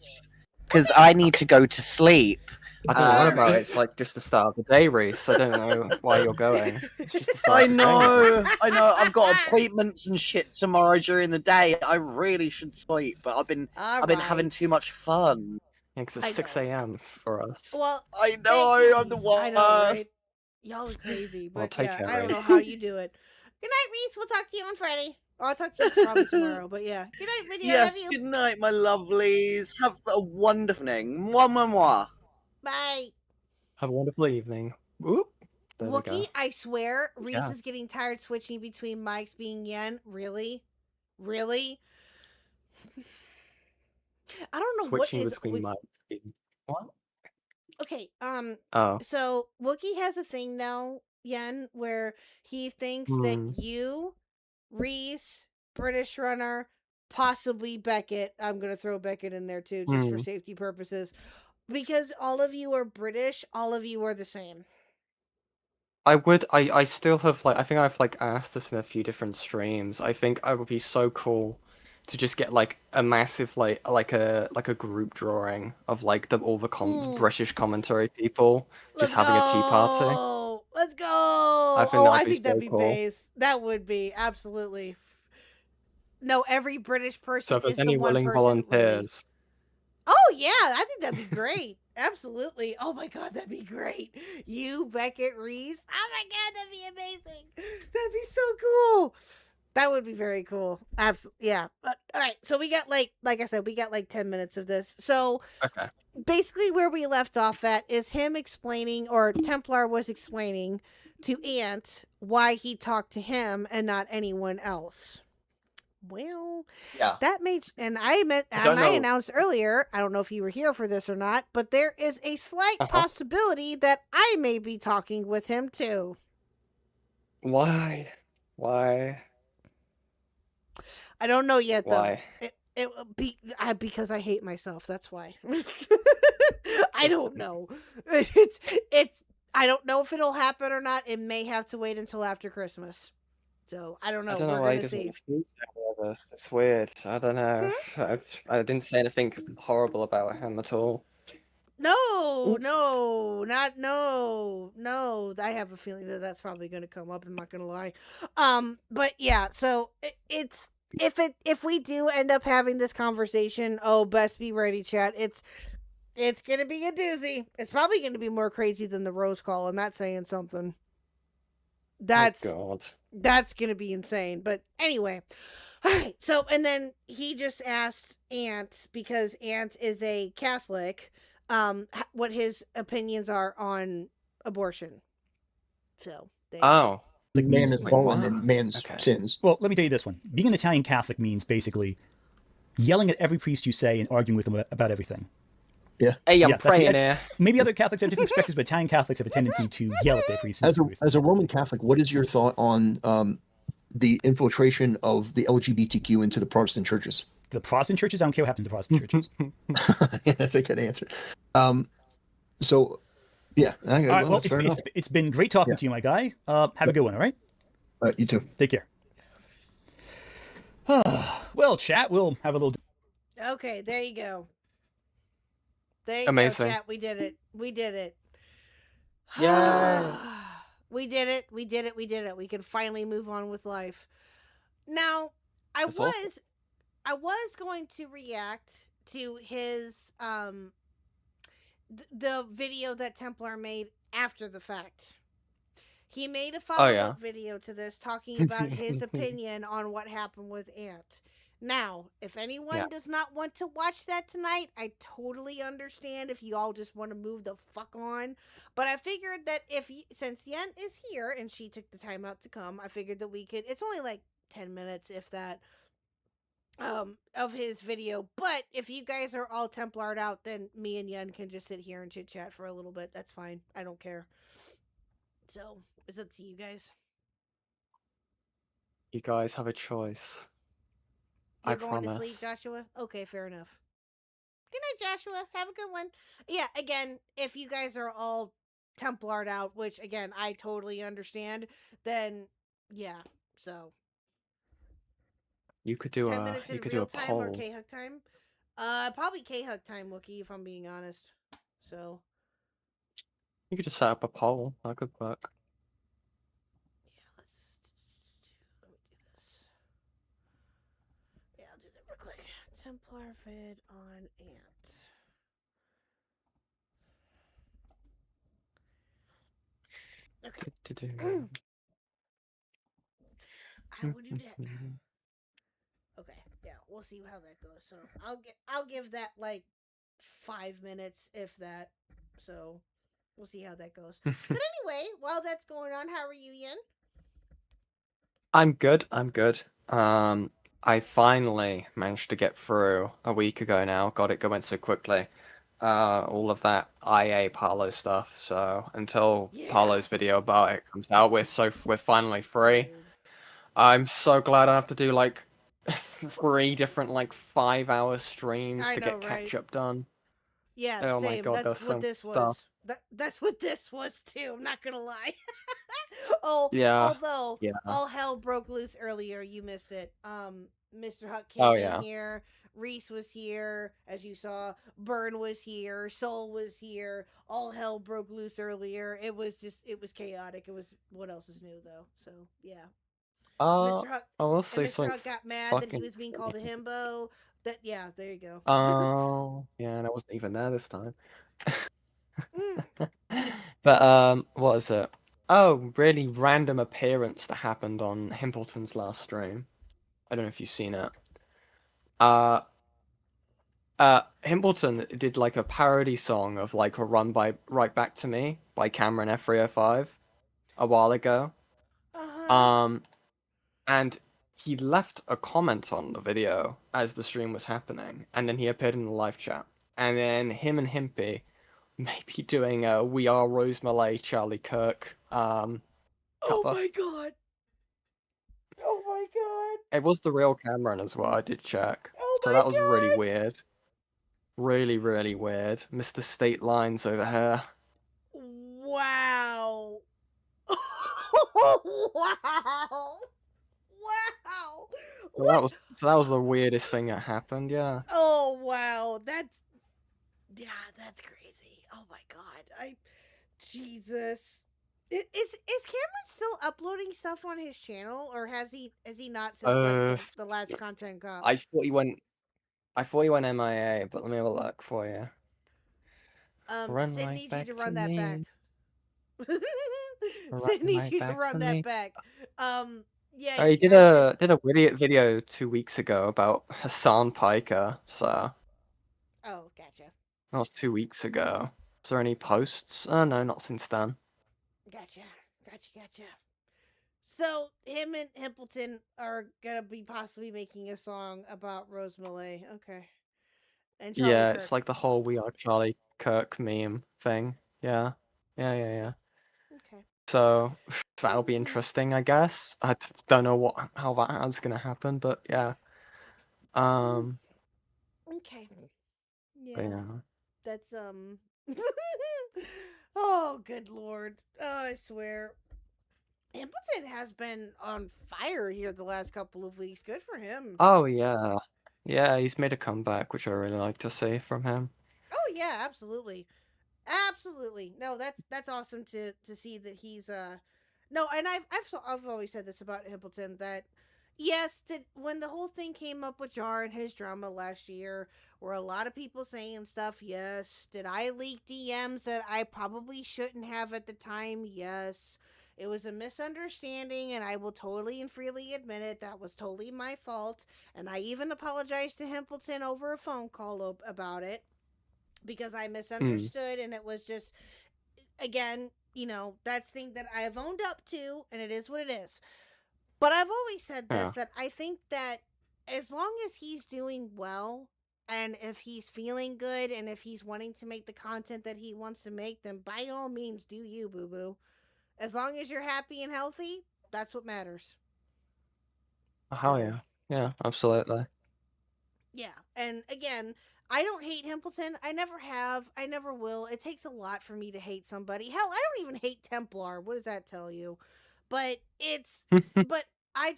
because I need to go to sleep. I don't know about it. It's like just the start of the day, Reese. I don't know why you're going. It's just the start I of the day. know. I've got appointments and shit tomorrow during the day. I really should sleep, but I've been having too much fun. Yeah, 'cause it's 6 a.m. for us. Well, I know. I'm the worst. I know, right? Y'all are crazy, Well, but take yeah, care, I don't Reese. know how you do it. Good night, Reese. We'll talk to you on Friday. Oh, I'll talk to you probably tomorrow, but yeah. Good night, video. Yes, Love you. good night, my lovelies. Have a wonderful evening. Mwah, mwah, mwah. Bye. Have a wonderful evening. Whoop. There we go. Wookie, I swear, Reese Yeah. is getting tired switching between mics being Yen. Really? Really? I don't know Switching what is between with... mics. What? Okay, Oh. so Wookie has a thing now, Yen, where he thinks that you, Reese, British Runner, possibly Beckett, I'm gonna throw Beckett in there too, just for safety purposes, because all of you are British, all of you are the same. I still have like I think I've like asked this in a few different streams. I think I would be so cool to just get like a massive like a group drawing of like all the British commentary people just having a tea party. Let's go. I think Oh, that'd I be think that'd so be cool. base. That would be absolutely. No, every British person So if there's is any the one willing person. volunteers, Oh yeah, I think that'd be great. Absolutely. Oh my god, that'd be great. You, Beckett, Reese. Oh my god, that'd be amazing. That'd be so cool. That would be very cool. Absolutely. Yeah. But, all right. So we got like I said, we got like 10 minutes of this. So okay. basically where we left off at is him explaining, or Templar was explaining to Ant why he talked to him and not anyone else. Well, yeah, that made, and I announced earlier, I don't know if you were here for this or not, but there is a slight possibility that I may be talking with him too. Why? I don't know yet though. Why? It be because I hate myself. That's why. I don't know. It's I don't know if it'll happen or not. It may have to wait until after Christmas. So I don't know. I don't know We're why he gonna doesn't see. want to speak to any of us. It's weird. I don't know. I didn't say anything horrible about him at all. No. I have a feeling that that's probably going to come up. I'm not going to lie. But yeah. So it's if we do end up having this conversation, oh, best be ready, chat. It's going to be a doozy. It's probably going to be more crazy than the Rose Call, and that's saying something. That's going to be insane. But anyway, all right. So, and then he just asked Ant, because Ant is a Catholic, what his opinions are on abortion. So, like man is fallen and man's sins. Well, let me tell you this one. Being an Italian Catholic means basically yelling at every priest you say and arguing with them about everything. Yeah. Hey, I'm praying there. Maybe other Catholics have different perspectives, but Italian Catholics have a tendency to yell at their priests. As a Roman Catholic, what is your thought on the infiltration of the LGBTQ into the Protestant churches? The Protestant churches? I don't care what happens to Protestant churches. Yeah, that's a good answer. So, yeah. Okay, all right, well, it's been great talking to you, my guy. Have a good one, all right? All right, you too. Take care. Well, chat, we'll have a little... Okay, there you go. There you Amazing. go, chat. We did it. We did it. Yeah. We did it. We did it. We did it. We can finally move on with life. Now, I That's was going to react to his the video that Templar made after the fact. He made a follow-up video to this talking about his opinion on what happened with Ant. Now, if anyone does not want to watch that tonight, I totally understand if you all just want to move the fuck on. But I figured that since Yen is here and she took the time out to come, I figured that we could, it's only like 10 minutes, if that, of his video. But if you guys are all Templared out, then me and Yen can just sit here and chit chat for a little bit. That's fine. I don't care. So, it's up to you guys. You guys have a choice. You're I going to sleep, promise. Joshua? Okay, fair enough. Good night, Joshua. Have a good one. Yeah, again, if you guys are all Templared out, which again I totally understand, then yeah. So You could do 10 minutes in a real time or poll. K Hug time? Probably K Hug time, Wookie, if I'm being honest. So You could just set up a poll. That could work. yeah, let me do this. Yeah, I'll do that real quick. Templar vid on ant. Okay. I will do that. Okay, yeah, we'll see how that goes. So I'll give that like 5 minutes, if that. So we'll see how that goes. But anyway, while that's going on, how are you, Yin? I'm good. I'm good. I finally managed to get through a week ago now. God, it went so quickly. All of that IA Parlo stuff. So until Parlo's video about it comes out, we're finally free. I'm so glad I don't have to do like 3 different like 5-hour streams to get catch up done. Yeah, Oh my same. God, That's there's what some this stuff. was. That's what this was too. I'm not gonna lie. Oh, Yeah. although Yeah. all hell broke loose earlier, you missed it. Mr. Huck came Oh in yeah. here. Reese was here, as you saw. Burn was here. Soul was here. All hell broke loose earlier. It was chaotic. It was what else is new though. So yeah. Mr. Huck I will and say Mr. something Huck got mad that he fucking was being called a himbo. That yeah, there you go. Oh, yeah, and I wasn't even there this time. Mm. But what is it? Oh, really random appearance that happened on Himpleton's last stream. I don't know if you've seen it. Himpleton did like a parody song of like a Run by Right Back to Me by Cameron F305 a while ago. And he left a comment on the video as the stream was happening, and then he appeared in the live chat. And then him and Himpy may be doing a We Are Rose Malay Charlie Kirk cover. Oh my god! Oh my god! It was the real Cameron as well, I did check. Oh So my that was really God! weird. Really, really weird. Mr. State Lines over here. Wow! Wow! Wow! So that was the weirdest thing that happened, yeah. Oh wow! That's crazy. Oh my god! Jesus. Is Cameron still uploading stuff on his channel, or has he not since like the last content got? I thought he went MIA, but let me have a look for you. Sid needs you to run that back. Sid needs you to run that back. Yeah. He did a video 2 weeks ago about Hassan Piker, so. Oh, gotcha. That was 2 weeks ago. Is there any posts? Oh no, not since then. Gotcha. So him and Himpleton are gonna be possibly making a song about Rose Malay. Okay. And Charlie Kirk. It's like the whole We Are Charlie Kirk meme thing. Yeah. Okay. So that'll be interesting, I guess. I don't know how that's gonna happen, but yeah. Okay. Yeah. That's Oh, good lord. Oh, I swear. Himpleton has been on fire here the last couple of weeks. Good for him. Oh yeah. Yeah, he's made a comeback, which I really like to see from him. Oh yeah, absolutely. No, that's awesome to see that he's no, and I've always said this about Himpleton, that yes, when the whole thing came up with Jar and his drama last year, were a lot of people saying stuff? Yes. Did I leak DMs that I probably shouldn't have at the time? Yes. It was a misunderstanding, and I will totally and freely admit it. That was totally my fault, and I even apologized to Himpleton over a phone call about it, because I misunderstood, and it was just, again, that's thing that I've owned up to, and it is what it is. But I've always said this, that I think that as long as he's doing well, and if he's feeling good, and if he's wanting to make the content that he wants to make, then by all means, do you, boo-boo. As long as you're happy and healthy, that's what matters. Oh yeah. Yeah, absolutely. Yeah, and again, I don't hate Templeton. I never have. I never will. It takes a lot for me to hate somebody. Hell, I don't even hate Templar. What does that tell you? But but I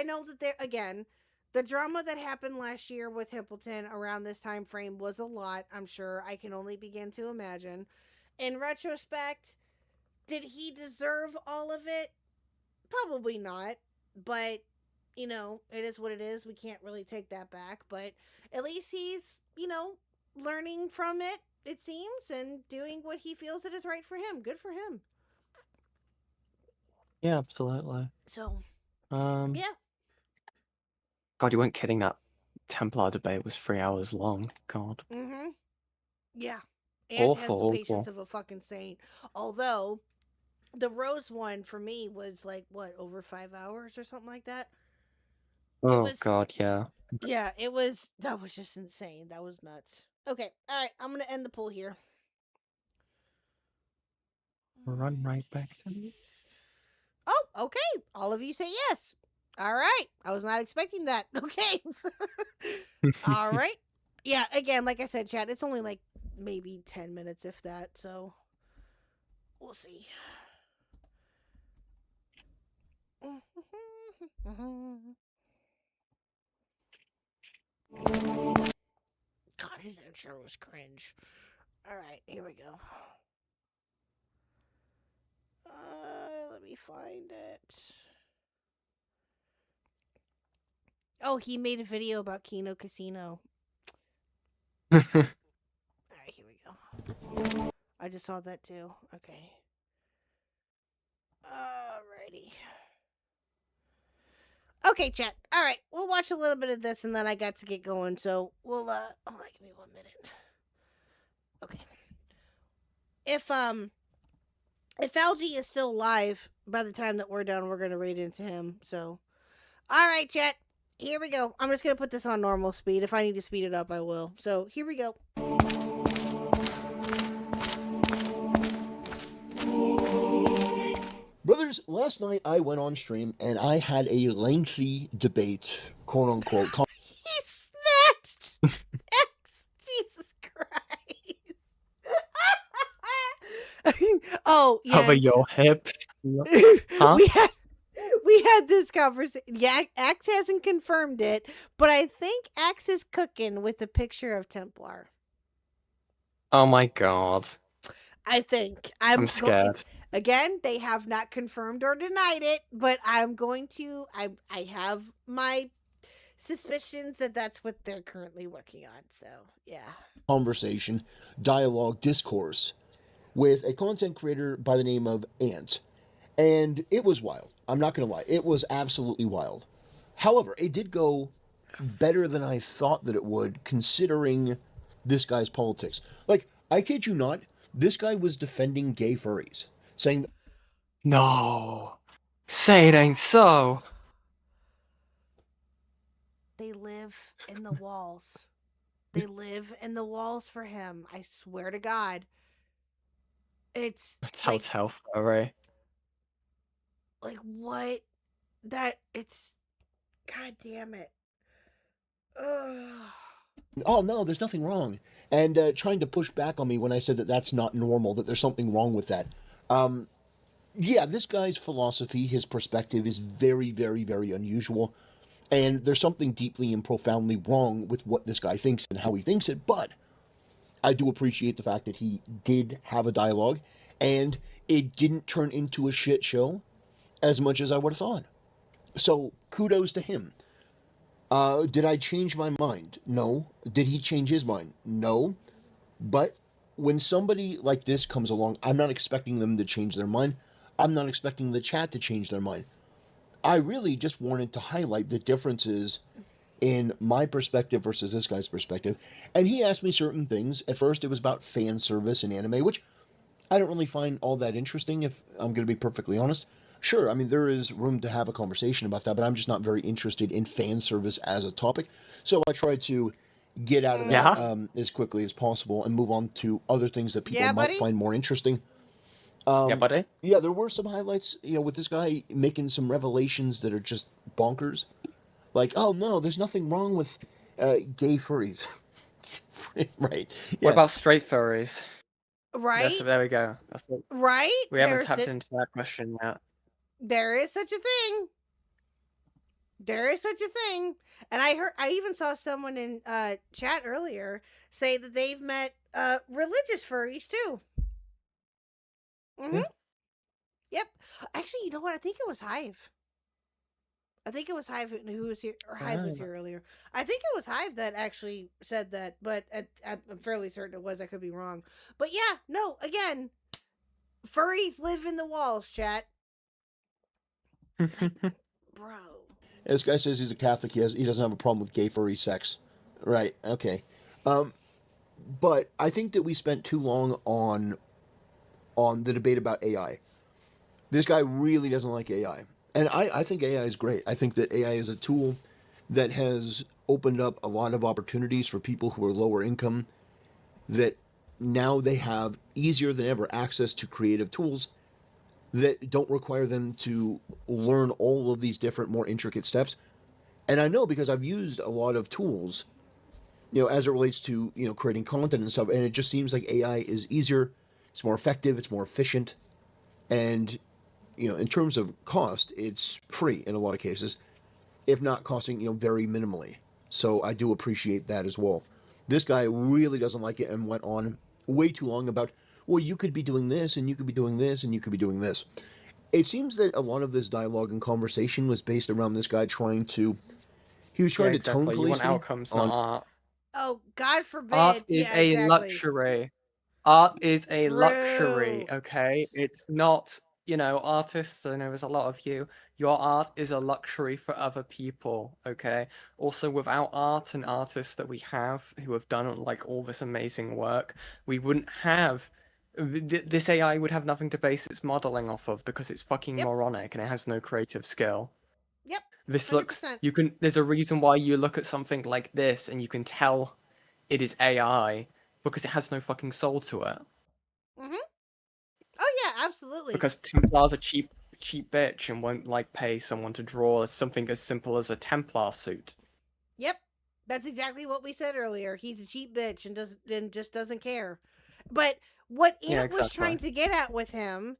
know that there, again, the drama that happened last year with Templeton around this time frame was a lot, I'm sure. I can only begin to imagine. In retrospect, did he deserve all of it? Probably not. But it is what it is. We can't really take that back, but at least he's, learning from it, it seems, and doing what he feels that is right for him. Good for him. Yeah, absolutely. So, yeah. God, you weren't kidding. That Templar debate was 3 hours long. God. Mm-hmm. Yeah. And has Awful, the patience awful. of a fucking saint. Although, the Rose one for me was like, what, over 5 hours or something like that? Oh, God, yeah. Yeah, that was just insane. That was nuts. Okay, alright, I'm gonna end the poll here. Run right back to me. Oh, okay. All of you say yes. All right. I was not expecting that. Okay. All right. Yeah, again, like I said, chat, it's only like maybe 10 minutes, if that. So we'll see. God, his intro was cringe. All right, here we go. Let me find it. Oh, he made a video about Kino Casino. Alright, here we go. I just saw that too. Okay. Alrighty. Okay, chat. Alright, we'll watch a little bit of this and then I got to get going, so we'll, hold on, give me 1 minute. Okay. If Algie is still live by the time that we're done, we're gonna raid into him, so. Alright, chat. Here we go. I'm just gonna put this on normal speed. If I need to speed it up, I will. So, here we go. Brothers, last night I went on stream and I had a lengthy debate, quote unquote. He snatched X. Jesus Christ. Oh, yeah. Cover your hips. Huh? We had this conversation. Yeah, Axe hasn't confirmed it, but I think Axe is cooking with the picture of Templar. Oh my God. I think. I'm scared. Again, they have not confirmed or denied it, but I'm going to. I have my suspicions that that's what they're currently working on. So, yeah. Conversation, dialogue, discourse with a content creator by the name of Ant. And it was wild. I'm not going to lie. It was absolutely wild. However, it did go better than I thought that it would, considering this guy's politics. Like, I kid you not, this guy was defending gay furries, saying, No. Say it ain't so. They live in the walls. They live in the walls for him. I swear to God. It's Telltale furry. Like, what? It's... God damn it. Ugh. oh no, there's nothing wrong. And trying to push back on me when I said that that's not normal, that there's something wrong with that. Yeah, this guy's philosophy, his perspective is very, very, very unusual. And there's something deeply and profoundly wrong with what this guy thinks and how he thinks it, but I do appreciate the fact that he did have a dialogue, and it didn't turn into a shit show as much as I would have thought. So, kudos to him. Did I change my mind? No. Did he change his mind? No. But when somebody like this comes along, I'm not expecting them to change their mind. I'm not expecting the chat to change their mind. I really just wanted to highlight the differences in my perspective versus this guy's perspective. And he asked me certain things. At first, it was about fan service and anime, which I don't really find all that interesting, if I'm going to be perfectly honest. Sure, I mean, there is room to have a conversation about that, but I'm just not very interested in fan service as a topic. So I try to get out of that as quickly as possible and move on to other things that people might find more interesting. Yeah, buddy? Yeah, there were some highlights, with this guy making some revelations that are just bonkers. Like, oh no, there's nothing wrong with Gay furries. Right. What Yeah. about straight furries? Right? There we go. Right? We haven't There's tapped it. into that question yet. There is such a thing. There is such a thing. And I even saw someone in chat earlier say that they've met religious furries too. Mm-hmm. Yeah. Yep. Actually, you know what? I think it was Hive. I think it was Hive who was here, or Hive was here earlier. I think it was Hive that actually said that, but I'm fairly certain it was. I could be wrong. But yeah, no, again, furries live in the walls, chat. Bro. This guy says he's a Catholic. He doesn't have a problem with gay furry sex. Right. Okay. But I think that we spent too long on the debate about AI. This guy really doesn't like AI. And I think AI is great. I think that AI is a tool that has opened up a lot of opportunities for people who are lower income, that now they have easier than ever access to creative tools that don't require them to learn all of these different, more intricate steps. And I know because I've used a lot of tools, as it relates to, creating content and stuff, and it just seems like AI is easier, it's more effective, it's more efficient, and in terms of cost, it's free in a lot of cases, if not costing, very minimally. So I do appreciate that as well. This guy really doesn't like it and went on way too long about, well, you could be doing this, and you could be doing this, and you could be doing this. It seems that a lot of this dialogue and conversation was based around this guy trying to tone police You want me outcomes, on not art. Oh, God forbid. Art is yeah, a exactly. luxury. Art is a True. luxury, okay? It's not, artists, I know there's a lot of you. Your art is a luxury for other people, okay? Also, without art and artists that we have who have done like all this amazing work, we wouldn't have this AI would have nothing to base its modeling off of because it's fucking moronic and it has no creative skill. Yep. This 100%. looks there's a reason why you look at something like this and you can tell it is AI because it has no fucking soul to it. Mm-hmm. Oh yeah, absolutely. Because Templar's a cheap bitch and won't pay someone to draw something as simple as a Templar suit. Yep. That's exactly what we said earlier. He's a cheap bitch and just doesn't care. But what Ant was trying to get at with him,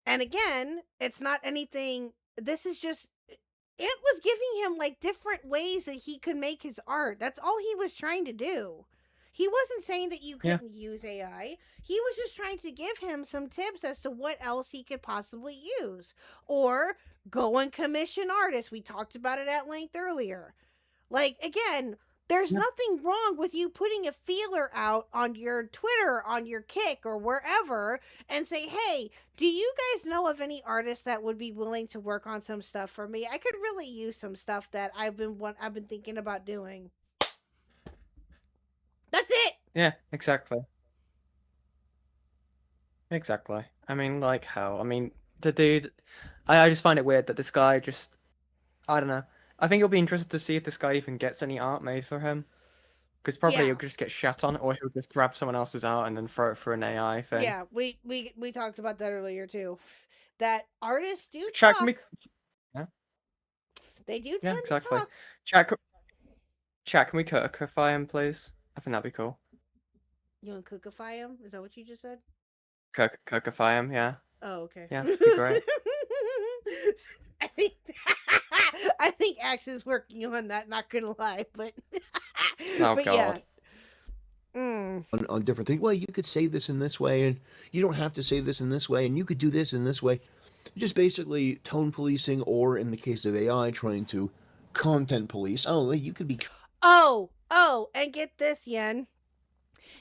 and again, it's not anything, this is just, Ant was giving him different ways that he could make his art. That's all he was trying to do. He wasn't saying that you couldn't use AI. He was just trying to give him some tips as to what else he could possibly use. Or go and commission artists. We talked about it at length earlier. Again, there's nothing wrong with you putting a feeler out on your Twitter, on your Khuck, or wherever, and say, hey, do you guys know of any artists that would be willing to work on some stuff for me? I could really use some stuff that I've been thinking about doing. That's it. Yeah, exactly. Exactly. I mean, how? I mean, the dude, I just find it weird that this guy just, I don't know. I think it'll be interesting to see if this guy even gets any art made for him. Because probably he'll just get shat on, or he'll just grab someone else's art and then throw it for an AI thing. Yeah, we talked about that earlier too. That artists do Chat, talk. Yeah. They do Yeah, tend exactly. to talk. Chat, can we Khuckify him, please? I think that'd be cool. You want to cookify him? Is that what you just said? Khuckify him, yeah. Oh, okay. Yeah, that'd be great. I think Axe is working on that, not gonna lie, but Oh but god. Yeah. On different things. Well, you could say this in this way, and you don't have to say this in this way, and you could do this in this way. Just basically tone policing, or in the case of AI, trying to content police. Oh, you could be. Oh, and get this, Yen.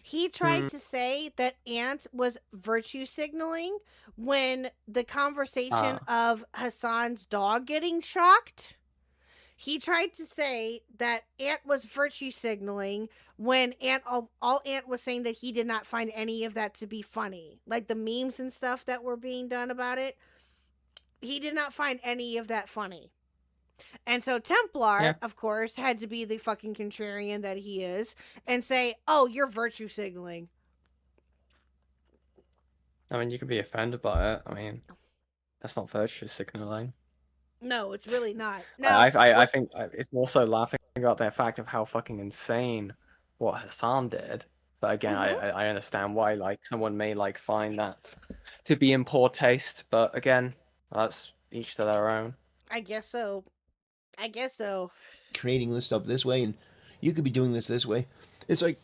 He tried to say that Ant was virtue signaling when the conversation of Hassan's dog getting shocked. He tried to say that Ant was virtue signaling when all Ant was saying that he did not find any of that to be funny. Like the memes and stuff that were being done about it. He did not find any of that funny. And so Templar, of course, had to be the fucking contrarian that he is and say, oh, you're virtue signaling. I mean, you could be offended by it. I mean, that's not virtue signaling. No, it's really not. No, I think it's more so laughing about the fact of how fucking insane what Hassan did. But again, I understand why like someone may like find that to be in poor taste. But again, that's each to their own. I guess so. I guess so. Creating this stuff this way, and you could be doing this way. It's like,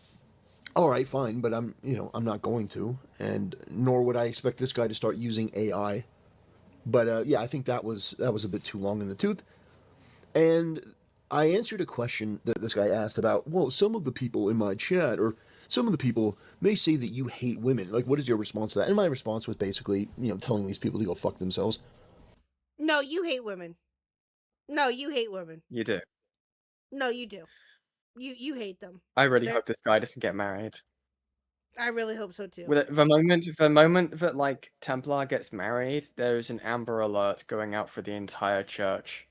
all right, fine, but I'm not going to, and nor would I expect this guy to start using AI. But yeah, I think that was a bit too long in the tooth. And I answered a question that this guy asked about, well, some of the people in my chat, or some of the people may say that you hate women. Like, what is your response to that? And my response was basically, telling these people to go fuck themselves. No, you hate women. No, you hate women. You do. No, you do. You hate them. I really hope this guy doesn't get married. I really hope so too. The moment that like Templar gets married, there's an Amber Alert going out for the entire church.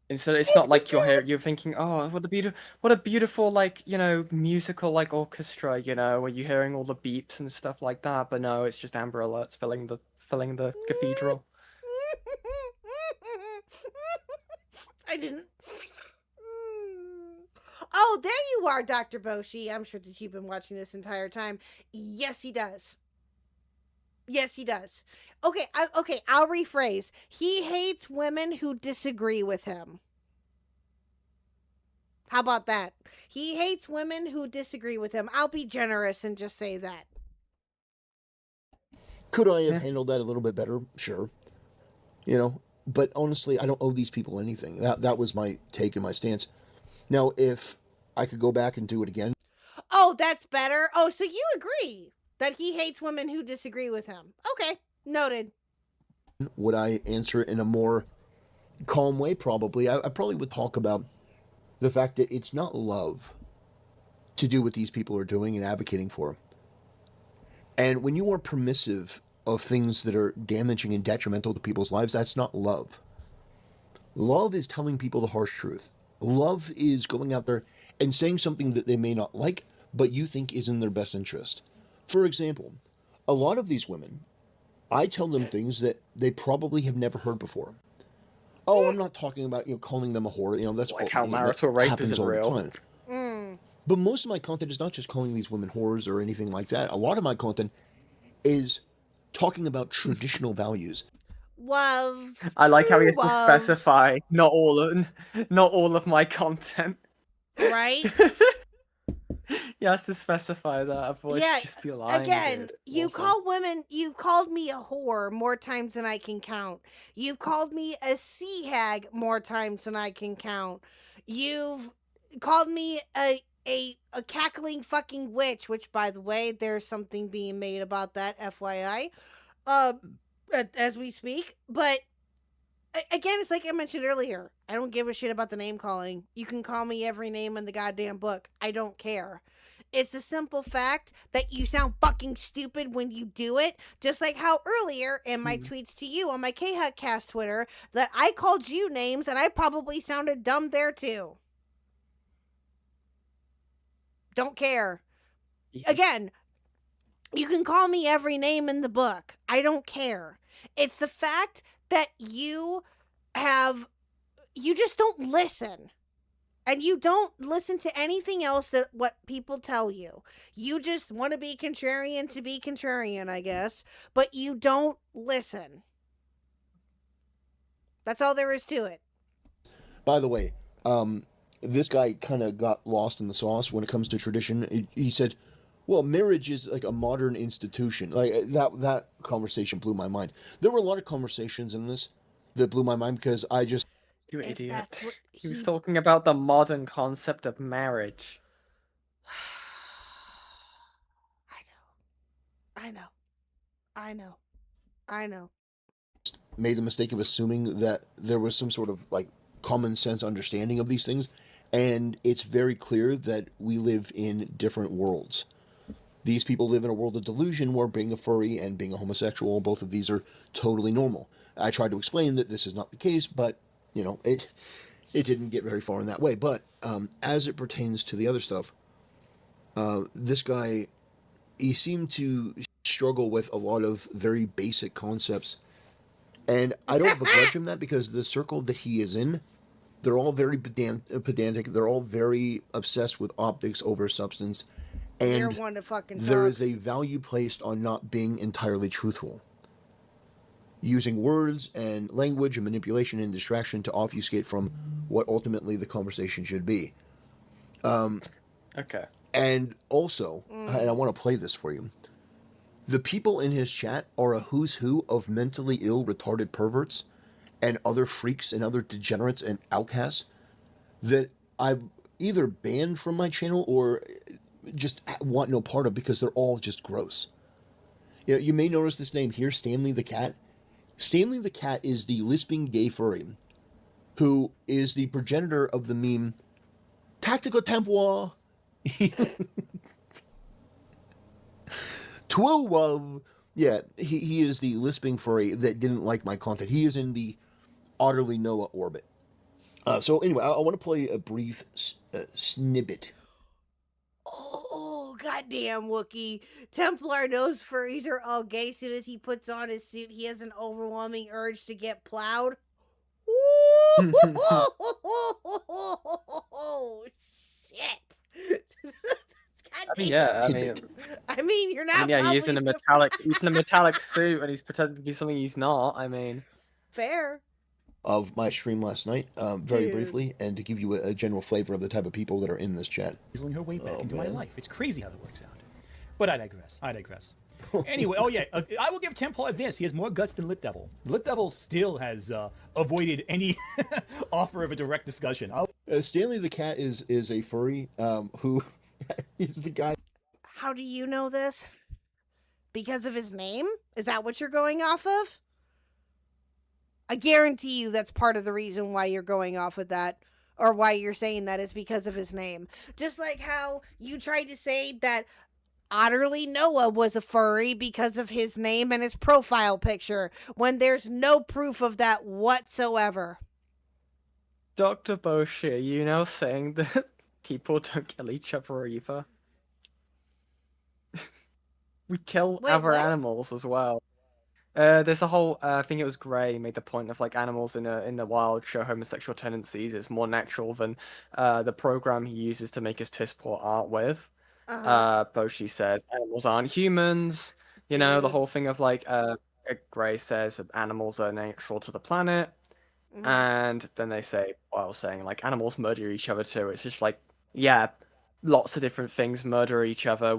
Instead, it's not like you're thinking, oh, what a beautiful like musical like orchestra, where you're hearing all the beeps and stuff like that. But no, it's just Amber Alerts filling the cathedral. I didn't. Oh, there you are, Dr. Boshi. I'm sure that you've been watching this entire time. Yes, he does. Yes, he does. Okay, I'll rephrase. He hates women who disagree with him. How about that? He hates women who disagree with him. I'll be generous and just say that. Could I have handled that a little bit better? Sure. But honestly, I don't owe these people anything. That was my take and my stance. Now, if I could go back and do it again. Oh, that's better. Oh, so you agree that he hates women who disagree with him. Okay, noted. Would I answer it in a more calm way? Probably. I probably would talk about the fact that it's not love to do what these people are doing and advocating for. And when you are permissive of things that are damaging and detrimental to people's lives, that's not love. Love is telling people the harsh truth. Love is going out there and saying something that they may not like, but you think is in their best interest. For example, a lot of these women, I tell them things that they probably have never heard before. Oh, I'm not talking about calling them a whore. That's like how marital rape isn't real. But most of my content is not just calling these women whores or anything like that. A lot of my content is talking about traditional values. Love. I like how he has to specify not all of my content. Right? He has to specify that, otherwise just be lying. Again, dude. you've called me a whore more times than I can count. You've called me a sea hag more times than I can count. You've called me a cackling fucking witch, which, by the way, there's something being made about that, FYI, as we speak. But again, it's like I mentioned earlier. I don't give a shit about the name calling. You can call me every name in the goddamn book. I don't care. It's the simple fact that you sound fucking stupid when you do it. Just like how earlier in my tweets to you on my Khuck Twitter that I called you names and I probably sounded dumb there too. Don't care. Again, you can call me every name in the book. I don't care. It's the fact that you just don't listen. And you don't listen to anything else that what people tell you. You just want to be contrarian to be contrarian, I guess. But you don't listen. That's all there is to it. By the way, this guy kind of got lost in the sauce when it comes to tradition. He said, well, marriage is like a modern institution. Like that conversation blew my mind. There were a lot of conversations in this that blew my mind because I just... You idiot. He was talking about the modern concept of marriage. I know. Made the mistake of assuming that there was some sort of like common sense understanding of these things, and it's very clear that we live in different worlds. These people live in a world of delusion where being a furry and being a homosexual, both of these are totally normal. I tried to explain that this is not the case, but it didn't get very far in that way. But as it pertains to the other stuff, this guy he seemed to struggle with a lot of very basic concepts. And I don't begrudge him that, because the circle that he is in, they're all very pedantic. They're all very obsessed with optics over substance. You're And one to fucking there talk. is a value placed on not being entirely truthful. Using words and language and manipulation and distraction to obfuscate from what ultimately the conversation should be. Okay. And also, and I want to play this for you. The people in his chat are a who's who of mentally ill, retarded perverts and other freaks and other degenerates and outcasts that I've either banned from my channel or just want no part of, because they're all just gross. You may notice this name here, Stanley the Cat. Stanley the Cat is the lisping gay furry who is the progenitor of the meme Tactical Tempoir. 12. Yeah, he is the lisping furry that didn't like my content. He is in the utterly Noah orbit. So anyway, I want to play a brief snippet. Oh, goddamn Wookie. Templar knows furries are all gay. As soon as he puts on his suit, he has an overwhelming urge to get plowed. Oh, shit. I mean, you're not. He's in a metallic suit, and he's pretending to be something he's not. I mean, fair. Of my stream last night, very briefly, and to give you a general flavor of the type of people that are in this chat. Weaseling her way back into my life. It's crazy how that works out. But I digress. Anyway, I will give Templar this. He has more guts than Lit Devil. Lit Devil still has avoided any offer of a direct discussion. Stanley the Cat is a furry who is the guy. How do you know this? Because of his name? Is that what you're going off of? I guarantee you that's part of the reason why you're going off with that, or why you're saying that is because of his name. Just like how you tried to say that Otterly Noah was a furry because of his name and his profile picture, when there's no proof of that whatsoever. Dr. Boshi, are you now saying that people don't kill each other either? We kill other animals as well. There's a whole, I think it was Gray made the point of like animals in the wild show homosexual tendencies. It's more natural than the program he uses to make his piss poor art with. Boshi says animals aren't humans. You know, the whole thing of like Gray says animals are natural to the planet. And then they say, while saying like animals murder each other too. It's just like, yeah, lots of different things murder each other.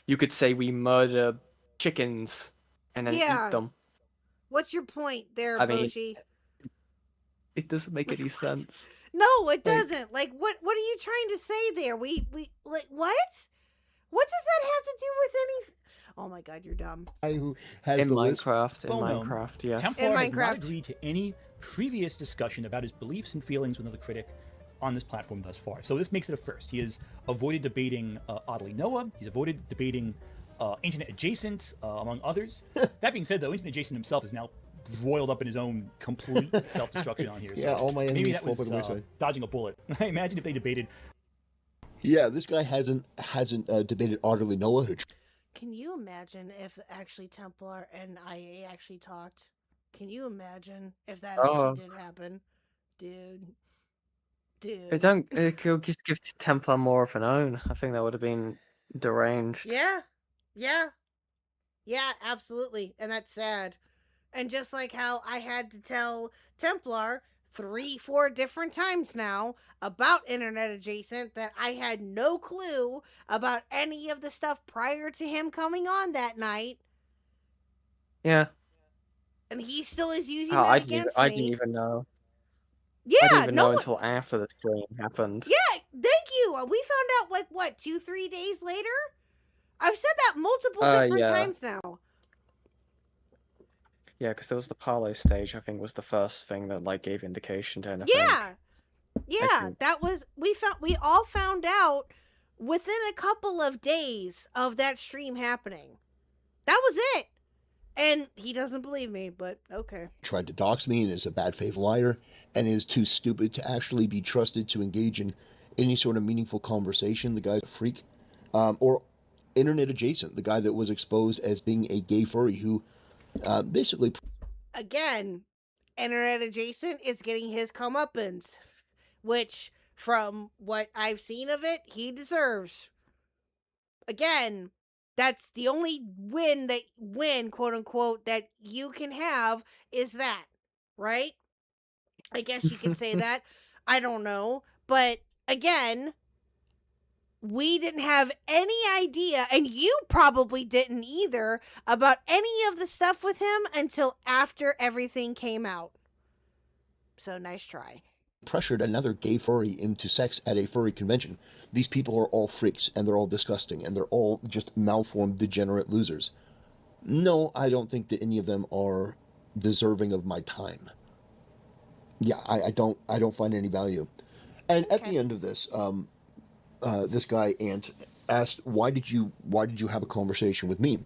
You could say we murder chickens and then eat them. What's your point there, Boshi? It doesn't make any sense. No, it doesn't. Like, what are you trying to say there? We like what? What does that have to do with anything? Oh my God, you're dumb. Who has in the Minecraft, yes. Templar has not agreed to any previous discussion about his beliefs and feelings with another critic on this platform thus far. So this makes it a first. He has avoided debating Oddly Noah. He's avoided debating Internet Adjacent, among others. That being said, though, Internet Adjacent himself is now roiled up in his own complete self-destruction on here. So yeah, all my enemies maybe that fall by was the wayside. dodging a bullet. I imagine if they debated. Yeah, this guy hasn't debated Oddly Noah. Can you imagine if actually Templar and IA actually talked? Can you imagine if that actually did happen? Dude. It could just give Templar more of an own. I think that would have been deranged. Yeah, absolutely. And that's sad. And just like how I had to tell Templar 3-4 different times now about Internet Adjacent that I had no clue about any of the stuff prior to him coming on that night. Yeah. And he still is using that against me. I didn't even know. Yeah, I didn't even know until after the stream happened. Yeah, thank you. We found out like what, 2-3 days later? I've said that multiple different times now. Yeah, because there was the Parlo stage, I think, was the first thing that like gave indication to anything. Yeah, that was we all found out within a couple of days of that stream happening. That was it. And he doesn't believe me, but okay. Tried to dox me and is a bad faith liar and is too stupid to actually be trusted to engage in any sort of meaningful conversation. The guy's a freak. Or internet adjacent, the guy that was exposed as being a gay furry who basically. Again, internet adjacent is getting his comeuppance, which, from what I've seen of it, he deserves. Again, that's the only win, quote unquote, that you can have is that, right? I guess you could say that. I don't know. But again, we didn't have any idea, and you probably didn't either, about any of the stuff with him until after everything came out. So nice try. Pressured another gay furry into sex at a furry convention. These people are all freaks, and they're all disgusting, and they're all just malformed, degenerate losers. No, I don't think that any of them are deserving of my time. Yeah, I don't find any value. And at the end of this, this guy Ant asked, "Why did you have a conversation with me?"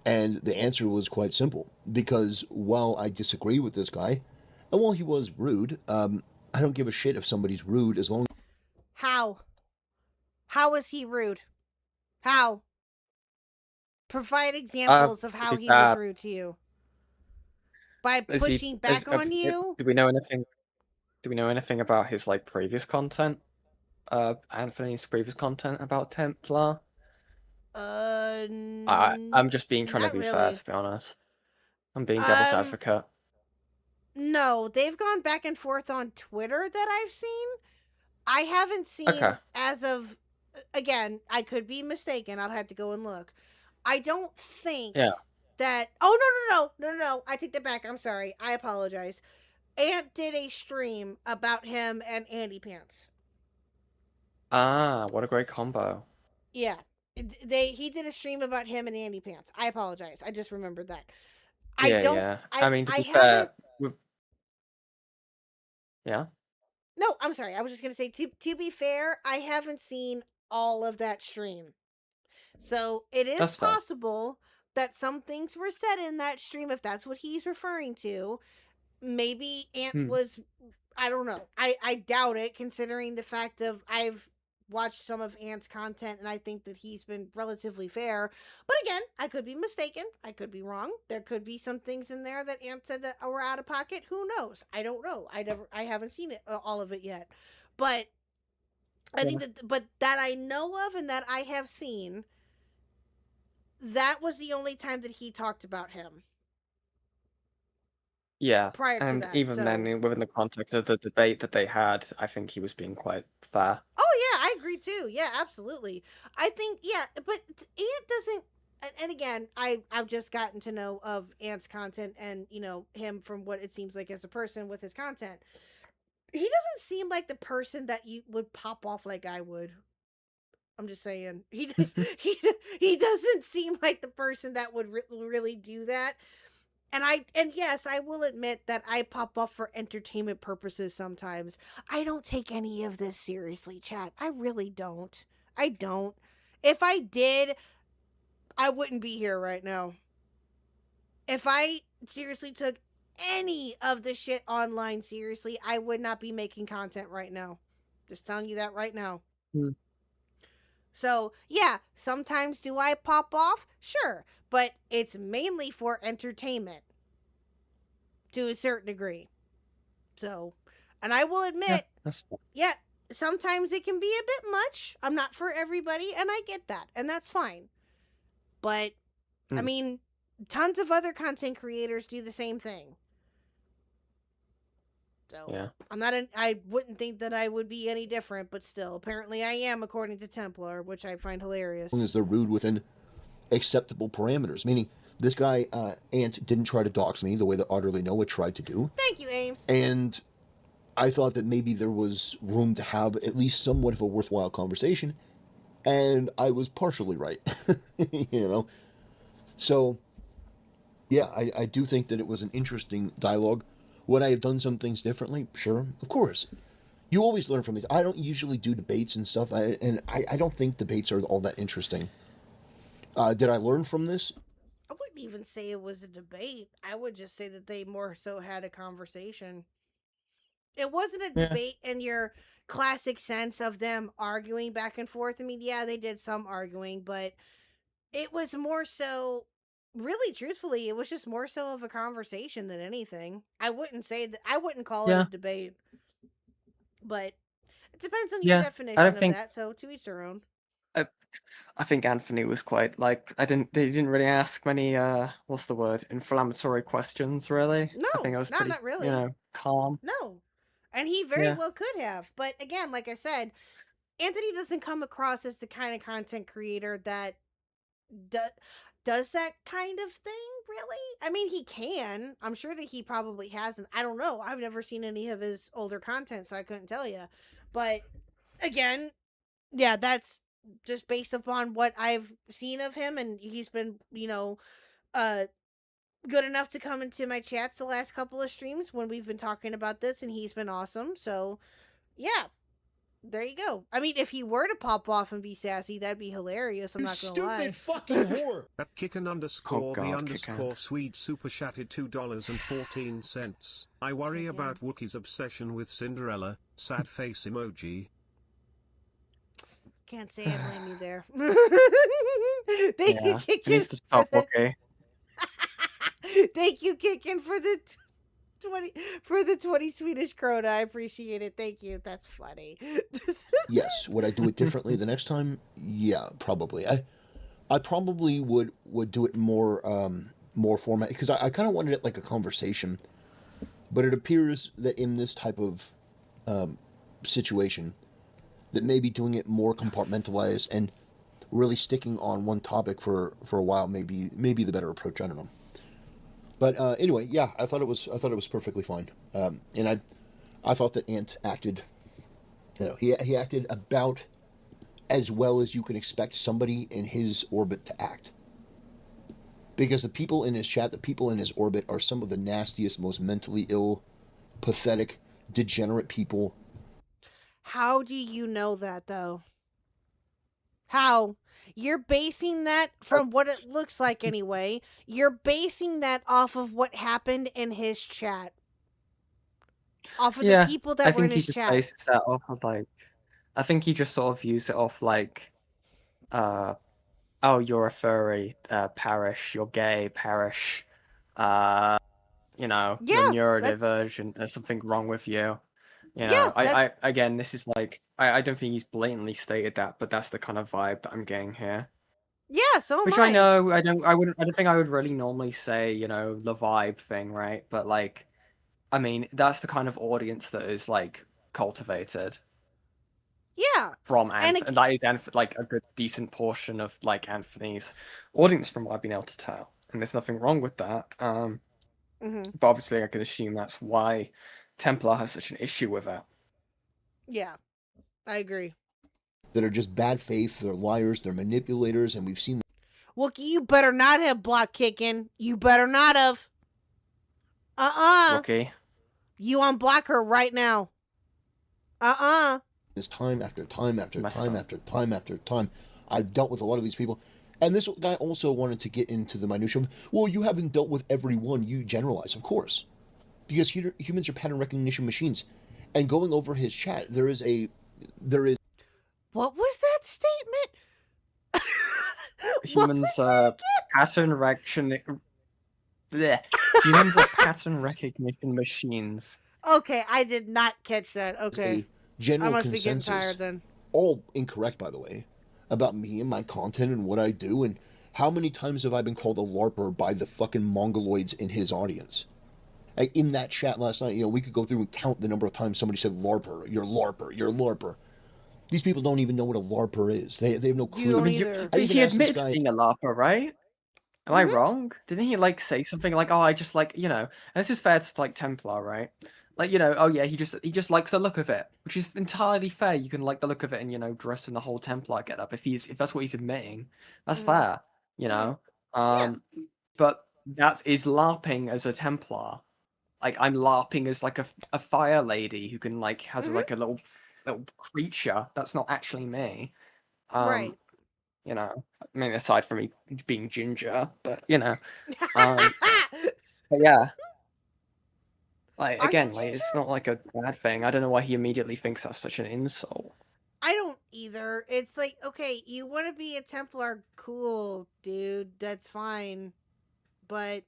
And the answer was quite simple: because while I disagree with this guy, and while he was rude, I don't give a shit if somebody's rude as long. How? How is he rude? How? Provide examples of how he was rude to you. By pushing back on you? Do we know anything? Do we know anything about his like previous content? Anthony's previous content about Templar? I'm just trying to be fair, to be honest. I'm being devil's advocate. No, they've gone back and forth on Twitter that I've seen. I haven't seen as of, again, I could be mistaken. I'll have to go and look. I don't think that, oh, no, I take that back. I'm sorry. I apologize. Ant did a stream about him and Andy Pants. Ah, what a great combo. Yeah. He did a stream about him and Andy Pants. I apologize. I just remembered that. I mean, to be fair, yeah. No, I'm sorry. I was just gonna say, to be fair, I haven't seen all of that stream, so it is possible that some things were said in that stream, if that's what he's referring to. Maybe Ant was, I don't know. I doubt it, considering the fact of I've watched some of Ant's content and I think that he's been relatively fair. But again, I could be mistaken. I could be wrong. There could be some things in there that Ant said that were out of pocket. Who knows? I don't know. I haven't seen it, all of it yet. But I think that I know of and that I have seen, that was the only time that he talked about him. Yeah, prior to and that, even so. then, within the context of the debate that they had, I think he was being quite fair. Oh yeah, I agree too. Yeah, absolutely. I think but Ant doesn't. And again, I've just gotten to know of Ant's content and him from what it seems like as a person with his content. He doesn't seem like the person that you would pop off like I would. I'm just saying he doesn't seem like the person that would really do that. And yes, I will admit that I pop off for entertainment purposes sometimes. I don't take any of this seriously, chat. I really don't. I don't. If I did, I wouldn't be here right now. If I seriously took any of the shit online seriously, I would not be making content right now. Just telling you that right now. So, yeah, sometimes do I pop off? Sure. But it's mainly for entertainment. To a certain degree. So, and I will admit, sometimes it can be a bit much. I'm not for everybody, and I get that. And that's fine. But, I mean, tons of other content creators do the same thing. So, I wouldn't think that I would be any different, but still, apparently I am, according to Templar, which I find hilarious. As they're rude within acceptable parameters, meaning this guy Ant didn't try to dox me the way that Utterly Noah tried to do. Thank you, Ames. And I thought that maybe there was room to have at least somewhat of a worthwhile conversation, and I was partially right. So yeah, I do think that it was an interesting dialogue. Would I have done some things differently? Sure, of course. You always learn from these. I don't usually do debates and stuff, and I don't think debates are all that interesting. Did I learn from this? I wouldn't even say it was a debate. I would just say that they more so had a conversation. It wasn't a debate in your classic sense of them arguing back and forth. I mean, yeah, they did some arguing, but it was more so, really truthfully, it was just more so of a conversation than anything. I wouldn't say that, I wouldn't call it Yeah. a debate, but it depends on your Yeah, I definition don't of think that, so to each their own. I think Anthony was quite like they didn't really ask many what's the word, inflammatory questions really. I No, think I was no, pretty, not really. calm. No. And he very Yeah. well could have. But again, like I said, Anthony doesn't come across as the kind of content creator that does that kind of thing, really. I mean, he can. I'm sure that he probably hasn't. I don't know. I've never seen any of his older content, so I couldn't tell you. But again, yeah, that's just based upon what I've seen of him, and he's been, good enough to come into my chats the last couple of streams when we've been talking about this, and he's been awesome. So, yeah, there you go. I mean, if he were to pop off and be sassy, that'd be hilarious. I'm not gonna lie. fucking whore. At Kicken Oh underscore the God, underscore Swede super chatted $2.14. I worry about Wookie's obsession with Cinderella. Sad face emoji. Can't say I blame you there. Thank you, Yeah. He Kickin. needs to stop, okay? Thank you, Kickin, for the 20 Swedish krona. I appreciate it. Thank you. That's funny. Yes. Would I do it differently the next time? Yeah, probably. I probably would do it more format, because I kind of wanted it like a conversation, but it appears that in this type of situation, that maybe doing it more compartmentalized and really sticking on one topic for a while may be the better approach. I don't know. But anyway, yeah, I thought it was perfectly fine. And I thought that Ant acted, he acted about as well as you can expect somebody in his orbit to act. Because the people in his chat, the people in his orbit are some of the nastiest, most mentally ill, pathetic, degenerate people. How do you know that, though? How? You're basing that from what it looks like anyway. You're basing that off of what happened in his chat. Off of the people that I were in think he his just chat. bases that off of like, I think he just sort of views it off like, oh, you're a furry, perish, you're gay, perish, you're neurodivergent, there's something wrong with you. I again, this is like, I don't think he's blatantly stated that, but that's the kind of vibe that I'm getting here. Yeah, so am Which I know, I don't think I would really normally say, the vibe thing, right? But like, I mean, that's the kind of audience that is like cultivated. Yeah. From Anthony, and that is like a good decent portion of like Anthony's audience, from what I've been able to tell, and there's nothing wrong with that. But obviously, I can assume that's why Templar has such an issue with it. Yeah, I agree. That are just bad faith, they're liars, they're manipulators, and we've seen. Wookie, you better not have block Kickin. You better not have. Wookie. You unblock her right now. This time after time after time after time after time, I've dealt with a lot of these people. And this guy also wanted to get into the minutiae of, well, you haven't dealt with everyone, you generalize, of course. Because humans are pattern recognition machines. And going over his chat, there is... What was that statement? Humans are pattern recognition... Humans are pattern recognition machines. Okay, I did not catch that. Okay. General I must be getting consensus, tired then. all incorrect, by the way, about me and my content and what I do, and how many times have I been called a LARPer by the fucking mongoloids in his audience? In that chat last night, we could go through and count the number of times somebody said LARPer, you're LARPer, you're LARPer. These people don't even know what a LARPer is. They have no clue. He admits being a LARPer, right? Am I wrong? Didn't he like say something like, "Oh, I just like and this is fair to like Templar, right? Like oh yeah, he just likes the look of it," which is entirely fair. You can like the look of it and dress in the whole Templar getup if that's what he's admitting. That's fair, But that is LARPing as a Templar. Like I'm LARPing as like a fire lady who can like has like a little creature that's not actually me. Right. I mean, aside from me being ginger, but but yeah. Like again, like it's not like a bad thing. I don't know why he immediately thinks that's such an insult. I don't either. It's like, okay, you want to be a Templar, cool, dude, that's fine. But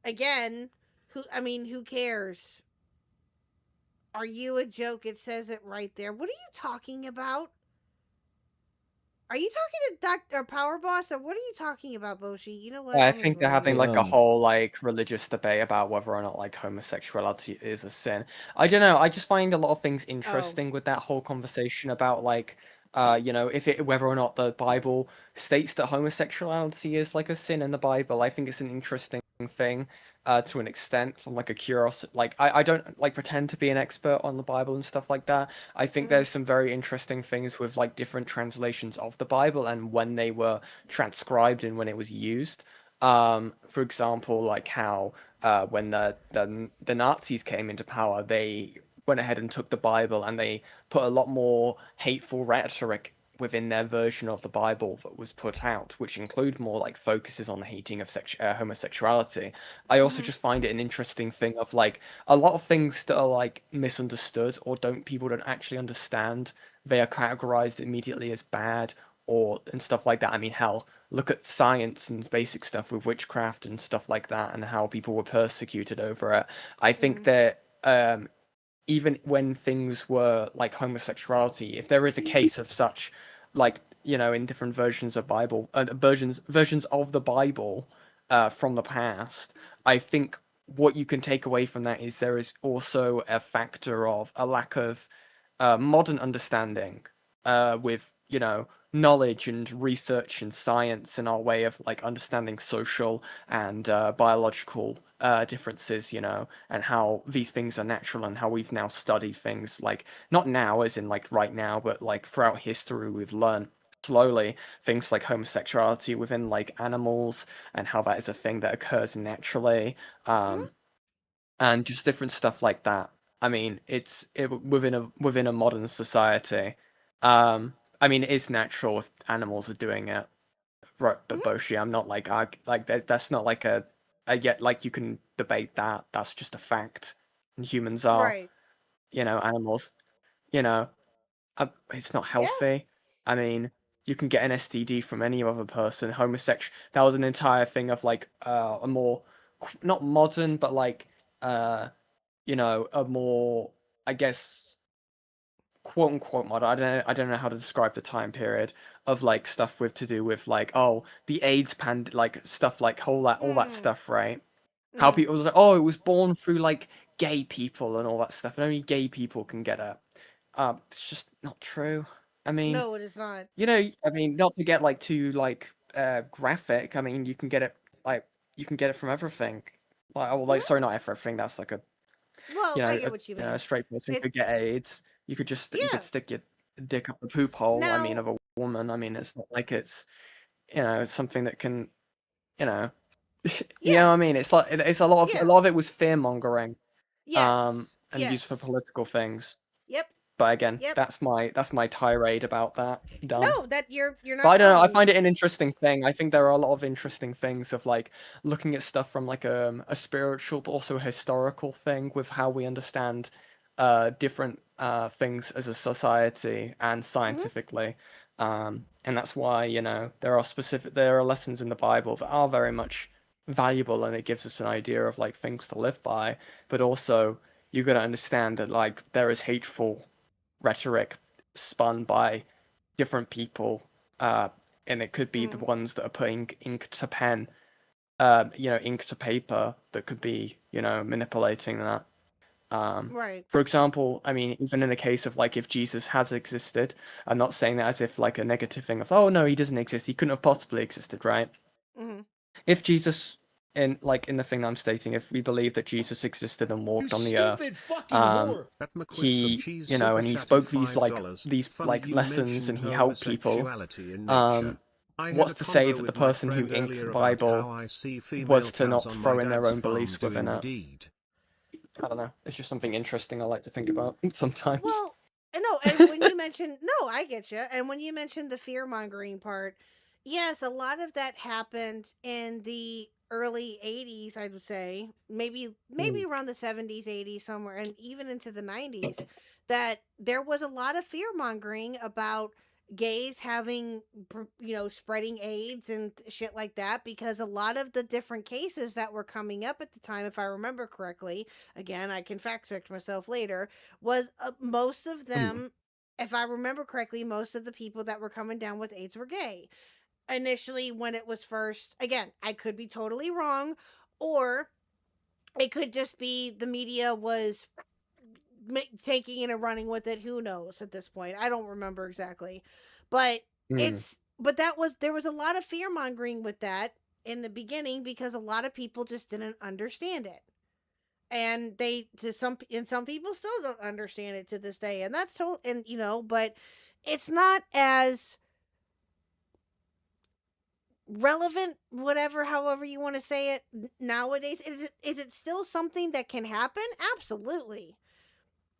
again, who cares? Are you a joke? It says it right there. What are you talking about? Are you talking to Dr. Power Boss, or what are you talking about, Boshi? You know what? I I'm think they're ignoring having you. like a whole like religious debate about whether or not like homosexuality is a sin. I don't know. I just find a lot of things interesting with that whole conversation about like you know, whether or not the Bible states that homosexuality is like a sin in the Bible. I think it's an interesting thing to an extent, from like a curiosity. Like I don't like pretend to be an expert on the Bible and stuff like that. I think there's some very interesting things with like different translations of the Bible and when they were transcribed and when it was used. For example, like how when the Nazis came into power, they went ahead and took the Bible and they put a lot more hateful rhetoric within their version of the Bible that was put out, which include more like focuses on the hating of homosexuality. I also just find it an interesting thing of like a lot of things that are like misunderstood or people don't actually understand. They are categorized immediately as bad or and stuff like that. I mean, hell, look at science and basic stuff with witchcraft and stuff like that, and how people were persecuted over it. I think that even when things were like homosexuality, if there is a case of such, like, you know, in different versions of Bible, versions of the Bible from the past, I think what you can take away from that is there is also a factor of a lack of modern understanding with, you know, knowledge and research and science and our way of like understanding social and biological differences, you know, and how these things are natural and how we've now studied things like not now as in like right now, but like throughout history we've learned slowly things like homosexuality within like animals and how that is a thing that occurs naturally, and just different stuff like that. I mean, within a modern society. I mean, it is natural if animals are doing it, right? But Boshi, I'm not like that's not like a yet like you can debate that. That's just a fact. And humans are, Right. you know, animals. You know, it's not healthy. I mean, you can get an STD from any other person. Homosexual. That was an entire thing of like a more not modern, but like you know, a more, I guess, quote unquote modern. I don't know how to describe the time period of like stuff with to do with like, oh, the AIDS like stuff like all that stuff, right? How people was like, oh, it was born through like gay people and all that stuff, and only gay people can get it. It's just not true. I mean, No, it is not. you know, I mean, not to get like too like graphic. I mean, you can get it from everything. Like, sorry, not everything. That's like a, Well, you know, I get what you mean. a straight person could get AIDS. You could just you Yeah. could stick your dick up the poop hole. I mean, Now- of a woman. I mean, it's not like it's, you know, it's something that can, you know, you know what I mean. It's like it's a lot of it was fear mongering, Yes. and used for political things. Yep. But again, Yep. that's my tirade about that. Done. No, that you're not. But I don't know. I wrong. find it an interesting thing. I think there are a lot of interesting things of like looking at stuff from like a spiritual but also a historical thing with how we understand different things as a society and scientifically. And that's why, you know, there are lessons in the Bible that are very much valuable, and it gives us an idea of like things to live by. But also, you got to understand that like there is hateful rhetoric spun by different people, and it could be the ones that are putting ink to pen, you know, ink to paper, that could be, you know, manipulating that. Right. For example, I mean, even in the case of like if Jesus has existed, I'm not saying that as if like a negative thing of, oh no, he doesn't exist, he couldn't have possibly existed, right? If Jesus, in the thing I'm stating, if we believe that Jesus existed and walked on the earth, he, you know, and he spoke these lessons and he helped people. What's to say that the person who inked the Bible was to not throw in their own beliefs within it? I don't know. It's just something interesting I like to think about sometimes. Well, no, and when you mentioned I get you. And when you mentioned the fear mongering part, yes, a lot of that happened in the early 80s, I would say. Maybe around the 70s, 80s, somewhere, and even into the 90s, that there was a lot of fear mongering about gays having, spreading AIDS and shit like that, because a lot of the different cases that were coming up at the time, if I remember correctly, again, I can fact check myself later, was most of them, if I remember correctly, most of the people that were coming down with AIDS were gay. Initially, when it was first, again, I could be totally wrong, or it could just be the media was taking it and running with it. Who knows at this point? I don't remember exactly, but there was a lot of fear mongering with that in the beginning, because a lot of people just didn't understand it, and some people still don't understand it to this day, and that's but it's not as relevant, however you want to say it nowadays. Is it still something that can happen? Absolutely.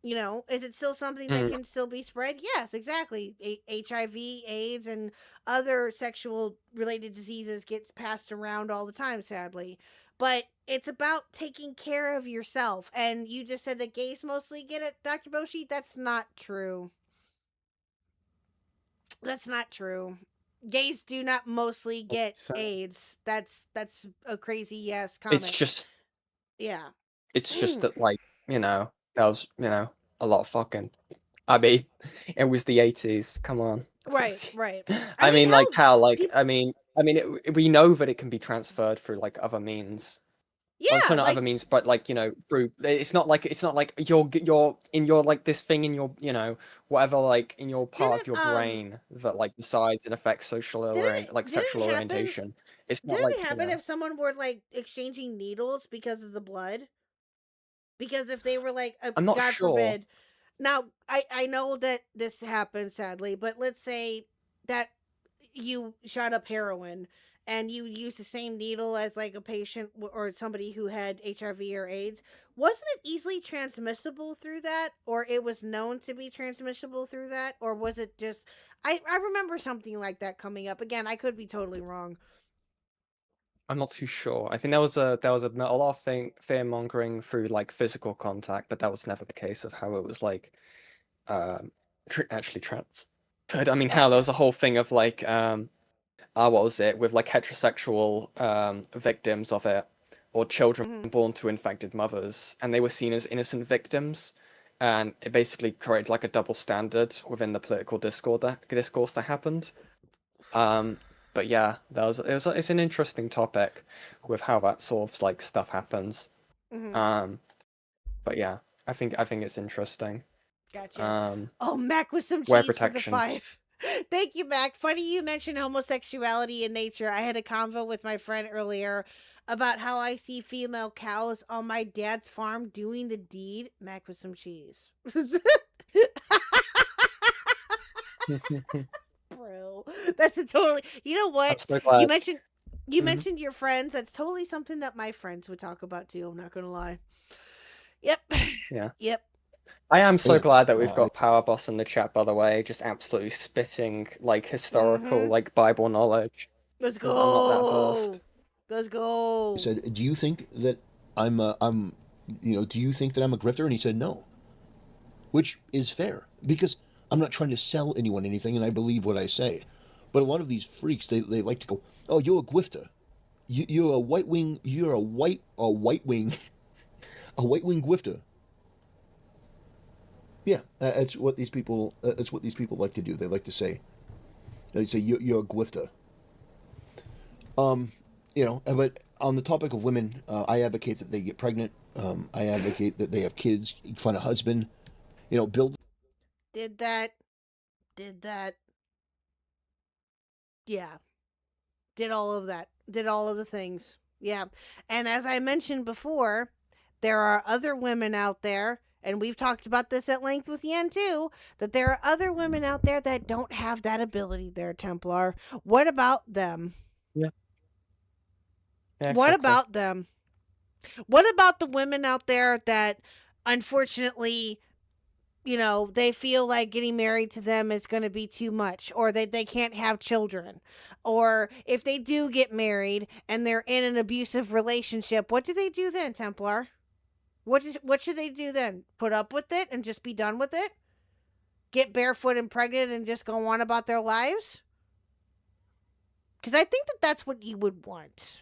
Is it still something that can still be spread? Yes, exactly. HIV, AIDS, and other sexual related diseases gets passed around all the time, sadly. But it's about taking care of yourself. And you just said that gays mostly get it, Dr. Boshi. That's not true. That's not true. Gays do not mostly get AIDS. That's a crazy yes comment. It's just yeah. It's just that, like, that was, a lot of fucking. I mean, it was the 80s. Come on. Right. I mean, like, how, like, people... I mean, we know that it can be transferred through, like, other means. Yeah, also not other means, but, like, through. It's not like you're in your, like, this thing in your, whatever, like, in your part of your brain that, like, decides and affects sexual orientation. It's not Didn't it happen if someone were, like, exchanging needles because of the blood? Because if they were like, I'm not God sure. forbid. Now, I know that this happens, sadly, but let's say that you shot up heroin and you used the same needle as, like, a patient or somebody who had HIV or AIDS. Wasn't it easily transmissible through that? Or it was known to be transmissible through that? Or was it just... I remember something like that coming up. Again, I could be totally wrong. I'm not too sure. I think there was a lot of fear mongering through, like, physical contact, but that was never the case of how it was, like, actually transferred. I mean, how there was a whole thing of, like, what was it, with, like, heterosexual victims of it, or children born to infected mothers, and they were seen as innocent victims, and it basically created, like, a double standard within the political discourse that happened. But yeah, it's an interesting topic with how that sort of, like, stuff happens. But yeah, I think it's interesting. Gotcha. Mac with some wear cheese protection. For the 5. Thank you, Mac. Funny you mentioned homosexuality in nature. I had a convo with my friend earlier about how I see female cows on my dad's farm doing the deed. Mac with some cheese. Bro, that's a totally... You know what? I'm so glad. You mentioned your friends. That's totally something that my friends would talk about too. I'm not gonna lie. Yep. Yeah. Yep. I am so glad that we've got Power Boss in the chat, by the way, just absolutely spitting, like, historical, like, Bible knowledge. Let's go. I'm not that versed. Let's go. He said, "Do you think that do you think that I'm a grifter?" And he said, "No," which is fair, because I'm not trying to sell anyone anything, and I believe what I say. But a lot of these freaks, they like to go, "Oh, you're a grifter. You're a white wing. You're a white wing, a white wing grifter." Yeah, that's what these people. That's what these people like to do. They like to say, you're a grifter. But on the topic of women, I advocate that they get pregnant. I advocate that they have kids, find a husband. Build. Did that. Yeah. Did all of that. Did all of the things. Yeah. And as I mentioned before, there are other women out there, and we've talked about this at length with Yen too, that there are other women out there that don't have that ability there, Templar. What about them? Yeah. What about them? What about the women out there that, unfortunately, they feel like getting married to them is going to be too much, or they can't have children, or if they do get married and they're in an abusive relationship, what do they do then, Templar? What should they do then? Put up with it and just be done with it? get barefoot and pregnant and just go on about their lives? Because I think that that's what you would want.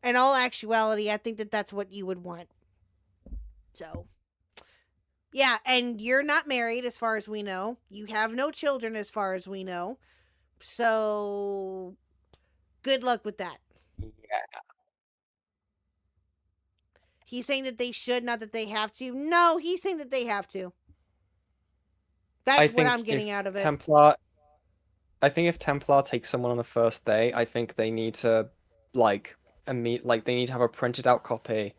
In all actuality, I think that that's what you would want. So, yeah, and you're not married as far as we know. You have no children as far as we know. So, good luck with that. Yeah. He's saying that they should, not that they have to. No, he's saying that they have to. That's what I'm getting out of it. I think if Templar takes someone on the first day, I think they need to, they need to have a printed out copy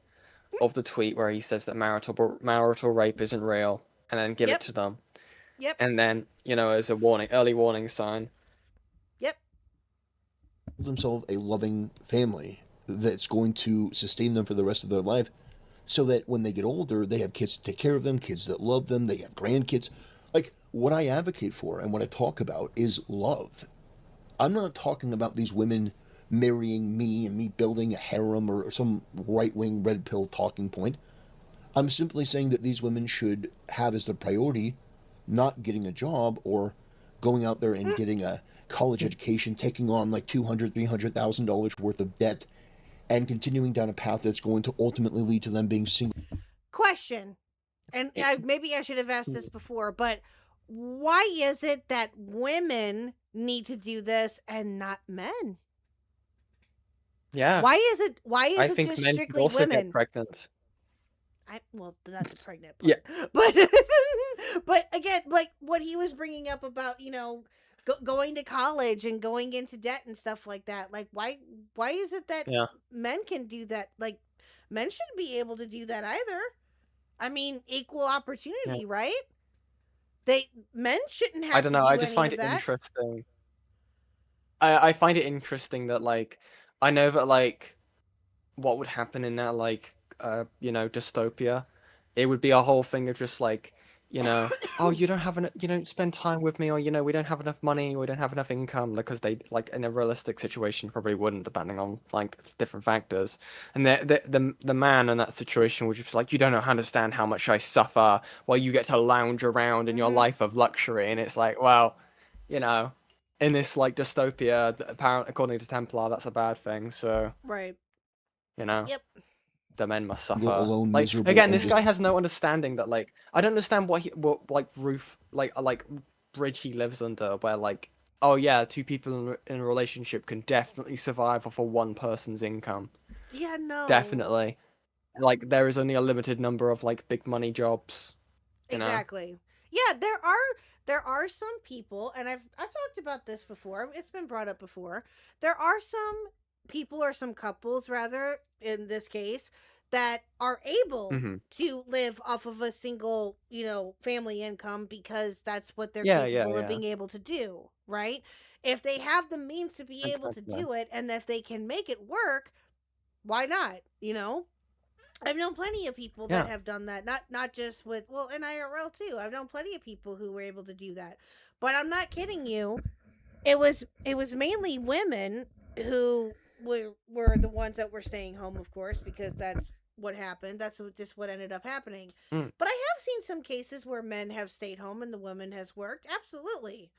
of the tweet where he says that marital rape isn't real, and then give it to them. Yep. And then, as a early warning sign. Yep. Themselves a loving family that's going to sustain them for the rest of their life, so that when they get older, they have kids to take care of them, kids that love them, they have grandkids. Like, what I advocate for and what I talk about is love. I'm not talking about these women marrying me and me building a harem or some right-wing red pill talking point. I'm simply saying that these women should have as their priority not getting a job or going out there and getting a college education, taking on like $200,000, $300,000 worth of debt, and continuing down a path that's going to ultimately lead to them being single. Question, and maybe I should have asked this before, but why is it that women need to do this and not men? Yeah. Why is it I think just men strictly can also women? get pregnant. Well, not the pregnant part. Yeah. But again, like what he was bringing up about, going to college and going into debt and stuff like that. Like, why is it that men can do that? Like, men shouldn't be able to do that either. I mean, equal opportunity, right? Men shouldn't have. I don't know. I just find it interesting. I find it interesting that I know that what would happen in that dystopia, it would be a whole thing of just oh, you don't spend time with me, or we don't have enough money, or we don't have enough income, because they in a realistic situation probably wouldn't, depending on different factors. And the man in that situation would just be you don't understand how much I suffer while you get to lounge around in your life of luxury. And it's well, in this dystopia, apparently according to Templar, that's a bad thing. So right, Yep. The men must suffer. Alone, miserable, again, this guy has no understanding that I don't understand what roof bridge he lives under, where oh yeah, two people in a relationship can definitely survive off of one person's income. Yeah, no. Definitely. There is only a limited number of big money jobs. Exactly. Yeah, there are some people, and I've talked about this before. It's been brought up before. There are some people, or some couples rather, in this case, that are able to live off of a single, family income, because that's what they're capable of being able to do, right? If they have the means to be able to do it, and if they can make it work, why not? I've known plenty of people that have done that, not just with, in IRL too. I've known plenty of people who were able to do that. But I'm not kidding you. It was mainly women who were the ones that were staying home, of course, because that's what happened. That's just what ended up happening. But I have seen some cases where men have stayed home and the woman has worked. Absolutely.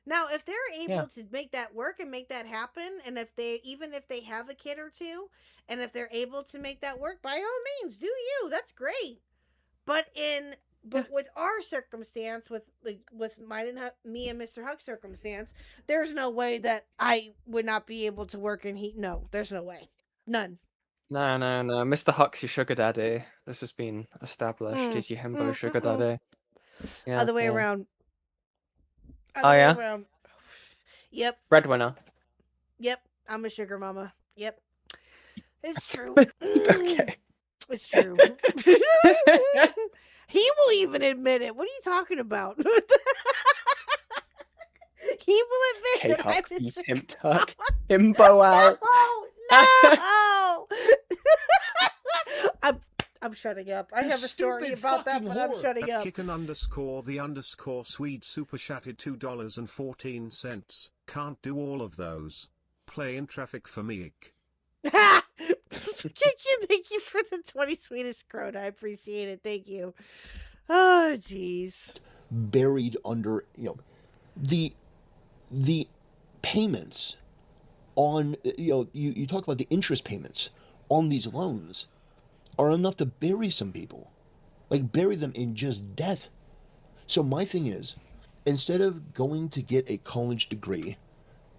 Now, if they're able to make that work and make that happen, and if they have a kid or two, and if they're able to make that work, by all means, do you. That's great. But with our circumstance, with mine and me and Mr. Khuck's circumstance, there's no way that I would not be able to work and he. No, there's no way. None. No. Mr. Huck's your sugar daddy. This has been established. He's your himbo sugar daddy. Yeah, Other way around. Around. Yep. Breadwinner. Yep. I'm a sugar mama. Yep. It's true. Okay. It's true. He will even admit it. What are you talking about? He will admit that I'm a sugar mama. Himbo out. No. I'm shutting up. I have a story about that, but I'm shutting up. Kicken_the_Swede super chatted $2.14. Can't do all of those. Play in traffic for me. Thank you for the 20 Swedish krona. I appreciate it. Thank you. Oh, jeez. buried under, the payments on, you talk about the interest payments on these loans are enough to bury some people, like bury them in just debt. So my thing is, instead of going to get a college degree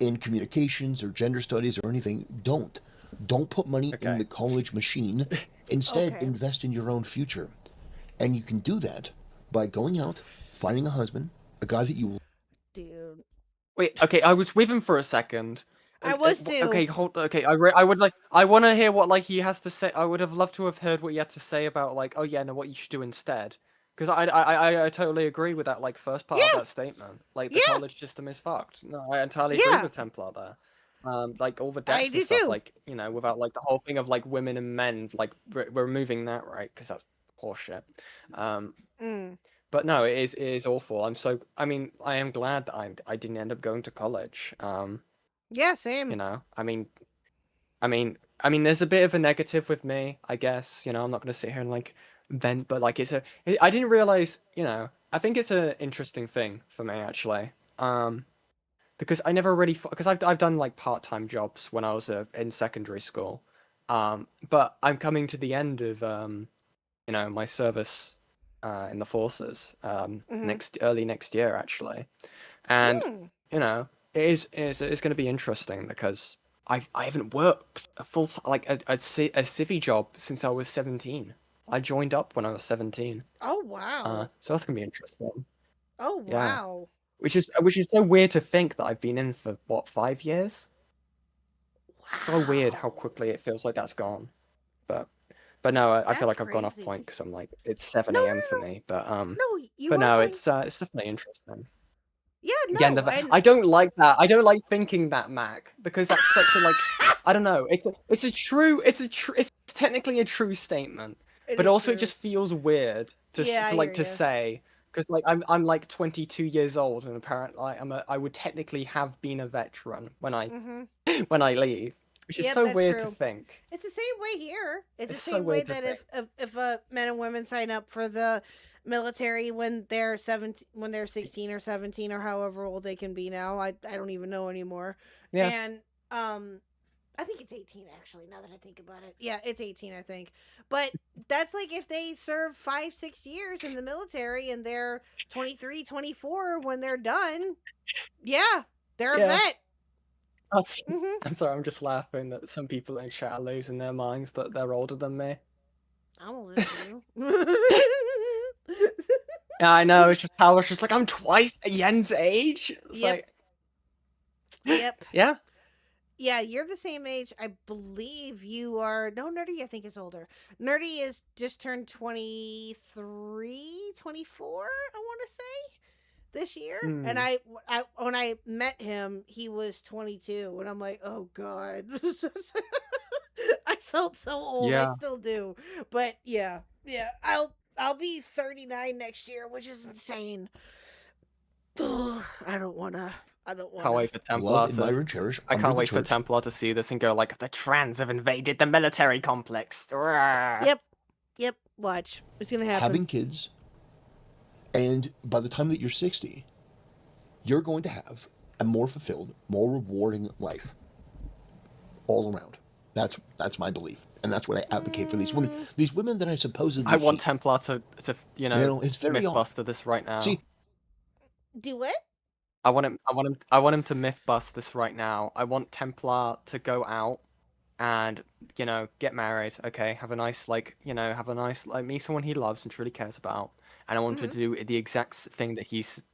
in communications or gender studies or anything, don't put money in the college machine. Instead, invest in your own future. And you can do that by going out, finding a husband, a guy that you... Dude. Wait, okay, I was with him for a second. I was too. Okay, I would like. I want to hear what like he has to say. I would have loved to have heard what he had to say about like, oh yeah, no, what you should do instead. Because I totally agree with that like first part of that statement. Like the college system is fucked. No, I entirely agree with Templar there. Like all the debts and stuff, like without like the whole thing of like women and men, like we're removing that, right? Because that's horseshit. But no, it is awful. I mean, I am glad that I didn't end up going to college. Yeah, same. I mean, there's a bit of a negative with me, I guess. I'm not gonna sit here and like vent, but like I didn't realize. I think it's an interesting thing for me actually. Because I never really, because I've done like part-time jobs when I was in secondary school. But I'm coming to the end of my service in the forces early next year actually, and it's going to be interesting because I haven't worked a full like a civvy job since I was 17. I joined up when I was 17. Oh wow! So that's gonna be interesting. Oh wow! Which is so weird to think that I've been in for what 5 years. Wow. It's so weird how quickly it feels like that's gone. But no, I feel like I've gone off point because I'm like it's 7 a.m. for me. But it's definitely interesting. Yeah, no. I don't like that. I don't like thinking that, Mac, because that's such a like I don't know. It's technically a true statement, but also it just feels weird to say. Because like I'm like 22 years old, and apparently I would technically have been a veteran when I leave, which is so weird to think. It's the same way here. It's the same way that if men and women sign up for the military when they're 16 or 17 or however old they can be now. I don't even know anymore. Yeah. And I think it's 18 actually, now that I think about it. Yeah, it's 18 I think. But that's like if they serve 5-6 years in the military and they're 23, 24 when they're done. Yeah, they're a vet. I'm sorry, I'm just laughing that some people in chat are losing their minds that they're older than me. I'm older than you. Yeah, I know. It's just how it's just like I'm twice Yen's age. It's like, yep. Yeah. Yeah, you're the same age. I believe you are. No, Nerdy, I think is older. Nerdy is just turned 23, 24, I want to say, this year. And I when I met him, he was 22, and I'm like, oh god. I felt so old. Yeah. I still do. But yeah, I'll be 39 next year, which is insane. Ugh, I don't wanna. Can't wait for Templar I can't wait for Templar to see this and go like, the trans have invaded the military complex. Yep. Watch, it's gonna happen. Having kids, and by the time that you're 60, you're going to have a more fulfilled, more rewarding life all around. That's my belief, and that's what I advocate for these women. These women that I supposedly I want Templar to it's very Mythbuster this right now. See, do what? I want him to Mythbust this right now. I want Templar to go out and get married. Okay, have a nice meet someone he loves and truly cares about. And I want him to do the exact thing that he's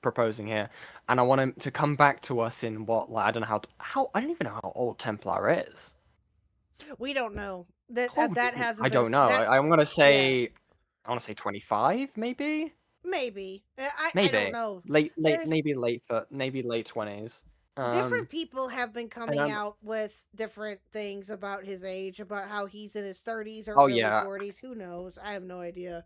proposing here. And I want him to come back to us in what, like, I don't know I don't even know how old Templar is. We don't know. That hasn't. I don't know. I'm gonna say, I want to say 25, maybe. Maybe. I don't know. Maybe late 20s. Different people have been coming out with different things about his age, about how he's in his 30s or early 40s. Who knows? I have no idea.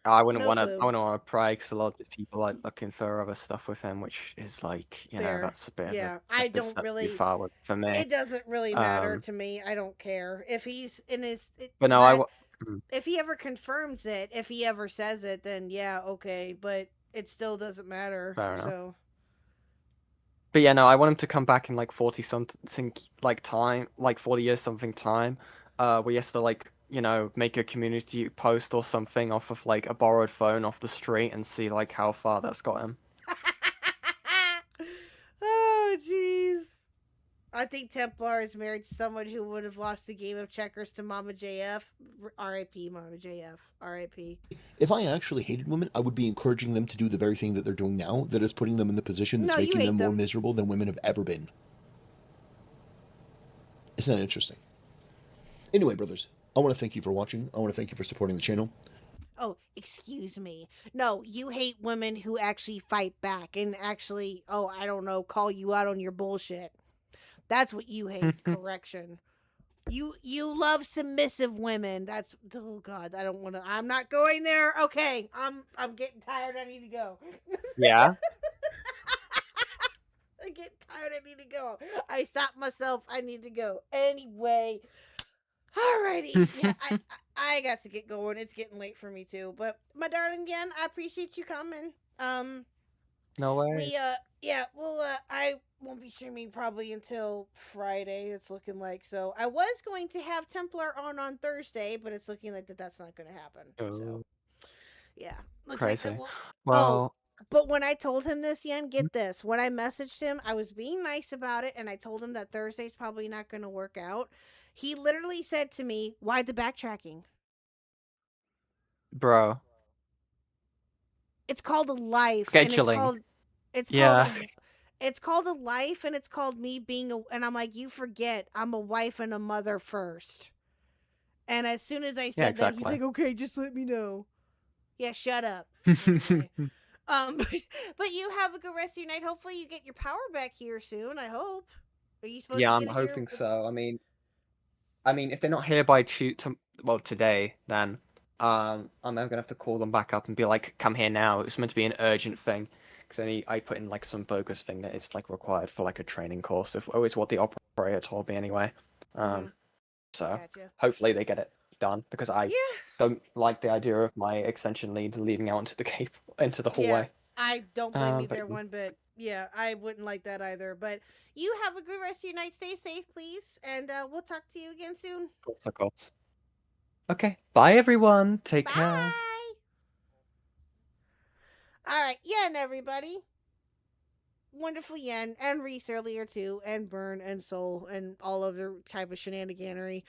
I wouldn't want to pry because a lot of people are looking for other stuff with him, which is like, that's a bit. Yeah, I don't really. Far for me. It doesn't really matter to me. I don't care if he's in his. But no, if he ever confirms it, if he ever says it, then yeah, okay. But it still doesn't matter. Fair enough. So. But yeah, no, I want him to come back in like 40 something like time, like 40 years something time, where he has to like, you know, make a community post or something off of like a borrowed phone off the street and see like how far that's got him. Oh, jeez. I think Templar is married to someone who would have lost a game of checkers to Mama JF. R.I.P. Mama JF. R.I.P. If I actually hated women, I would be encouraging them to do the very thing that they're doing now, that is putting them in the position that's making them more miserable than women have ever been. Isn't that interesting? Anyway, brothers, I want to thank you for watching. I want to thank you for supporting the channel. Oh, excuse me. No, you hate women who actually fight back and actually, I don't know, call you out on your bullshit. That's what you hate. Correction. You love submissive women. That's, oh God, I don't want to. I'm not going there. Okay, I'm getting tired. I need to go. Yeah. I get tired. I need to go. I stopped myself. I need to go. Anyway. Alrighty. Yeah, I got to get going. It's getting late for me too. But my darling, again, I appreciate you coming. No worries. I won't be streaming probably until Friday. It's looking like. So I was going to have Templar on Thursday, but it's looking like that's not going to happen. So yeah, looks crazy. like Well, but when I told him this, Yen, get this. When I messaged him, I was being nice about it, and I told him that Thursday's probably not going to work out. He literally said to me, "Why the backtracking?" Bro. It's called a life. Scheduling. It's called a life, and it's called me being and I'm like, you forget, I'm a wife and a mother first. And as soon as I said that, he's like, okay, just let me know. Yeah, shut up. Okay. But you have a good rest of your night. Hopefully you get your power back here soon. I hope. Are you supposed to I'm get it hoping here? so. I mean, if they're not here by today, then I'm gonna have to call them back up and be like, "Come here now." It's meant to be an urgent thing, because I put in like some bogus thing that it's like required for like a training course. If always what the operator told me anyway. So hopefully they get it done, because I don't like the idea of my extension lead leading out into the hallway. Yeah, I don't blame you there one bit. Yeah, I wouldn't like that either. But you have a good rest of your night. Stay safe, please, and we'll talk to you again soon. Of course. Okay. Bye, everyone. Take care. All right, Yen, everybody. Wonderful Yen, and Reese earlier too, and Burn and Soul, and all other type of shenaniganery.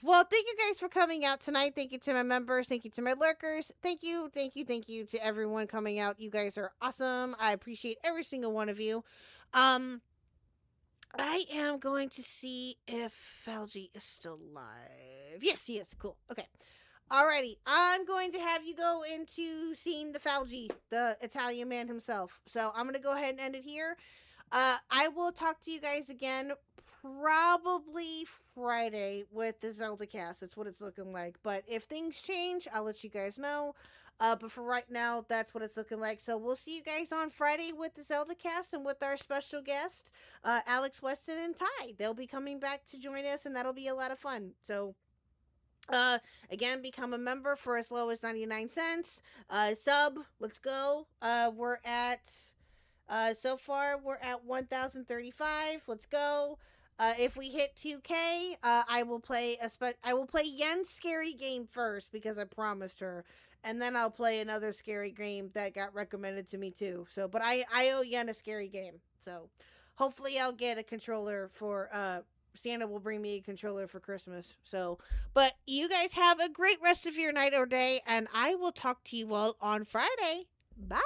Well, thank you guys for coming out tonight. Thank you to my members. Thank you to my lurkers. Thank you to everyone coming out. You guys are awesome. I appreciate every single one of you. I am going to see if Falgi is still live. Yes, he is. Cool. Okay. Alrighty. I'm going to have you go into seeing the Falgi, the Italian man himself. So I'm going to go ahead and end it here. I will talk to you guys again probably Friday with the Zeldacast. That's what it's looking like. But if things change, I'll let you guys know. But for right now, that's what it's looking like. So we'll see you guys on Friday with the Zeldacast and with our special guest, Alex Weston and Ty. They'll be coming back to join us, and that'll be a lot of fun. So, again, become a member for as low as 99 cents. Sub, let's go. We're at, so far, we're at 1,035. Let's go. If we hit 2K, I will play Yen's scary game first, because I promised her, and then I'll play another scary game that got recommended to me too. So, but I owe Yen a scary game. So, hopefully I'll get a controller for Santa will bring me a controller for Christmas. So, but you guys have a great rest of your night or day, and I will talk to you all on Friday. Bye.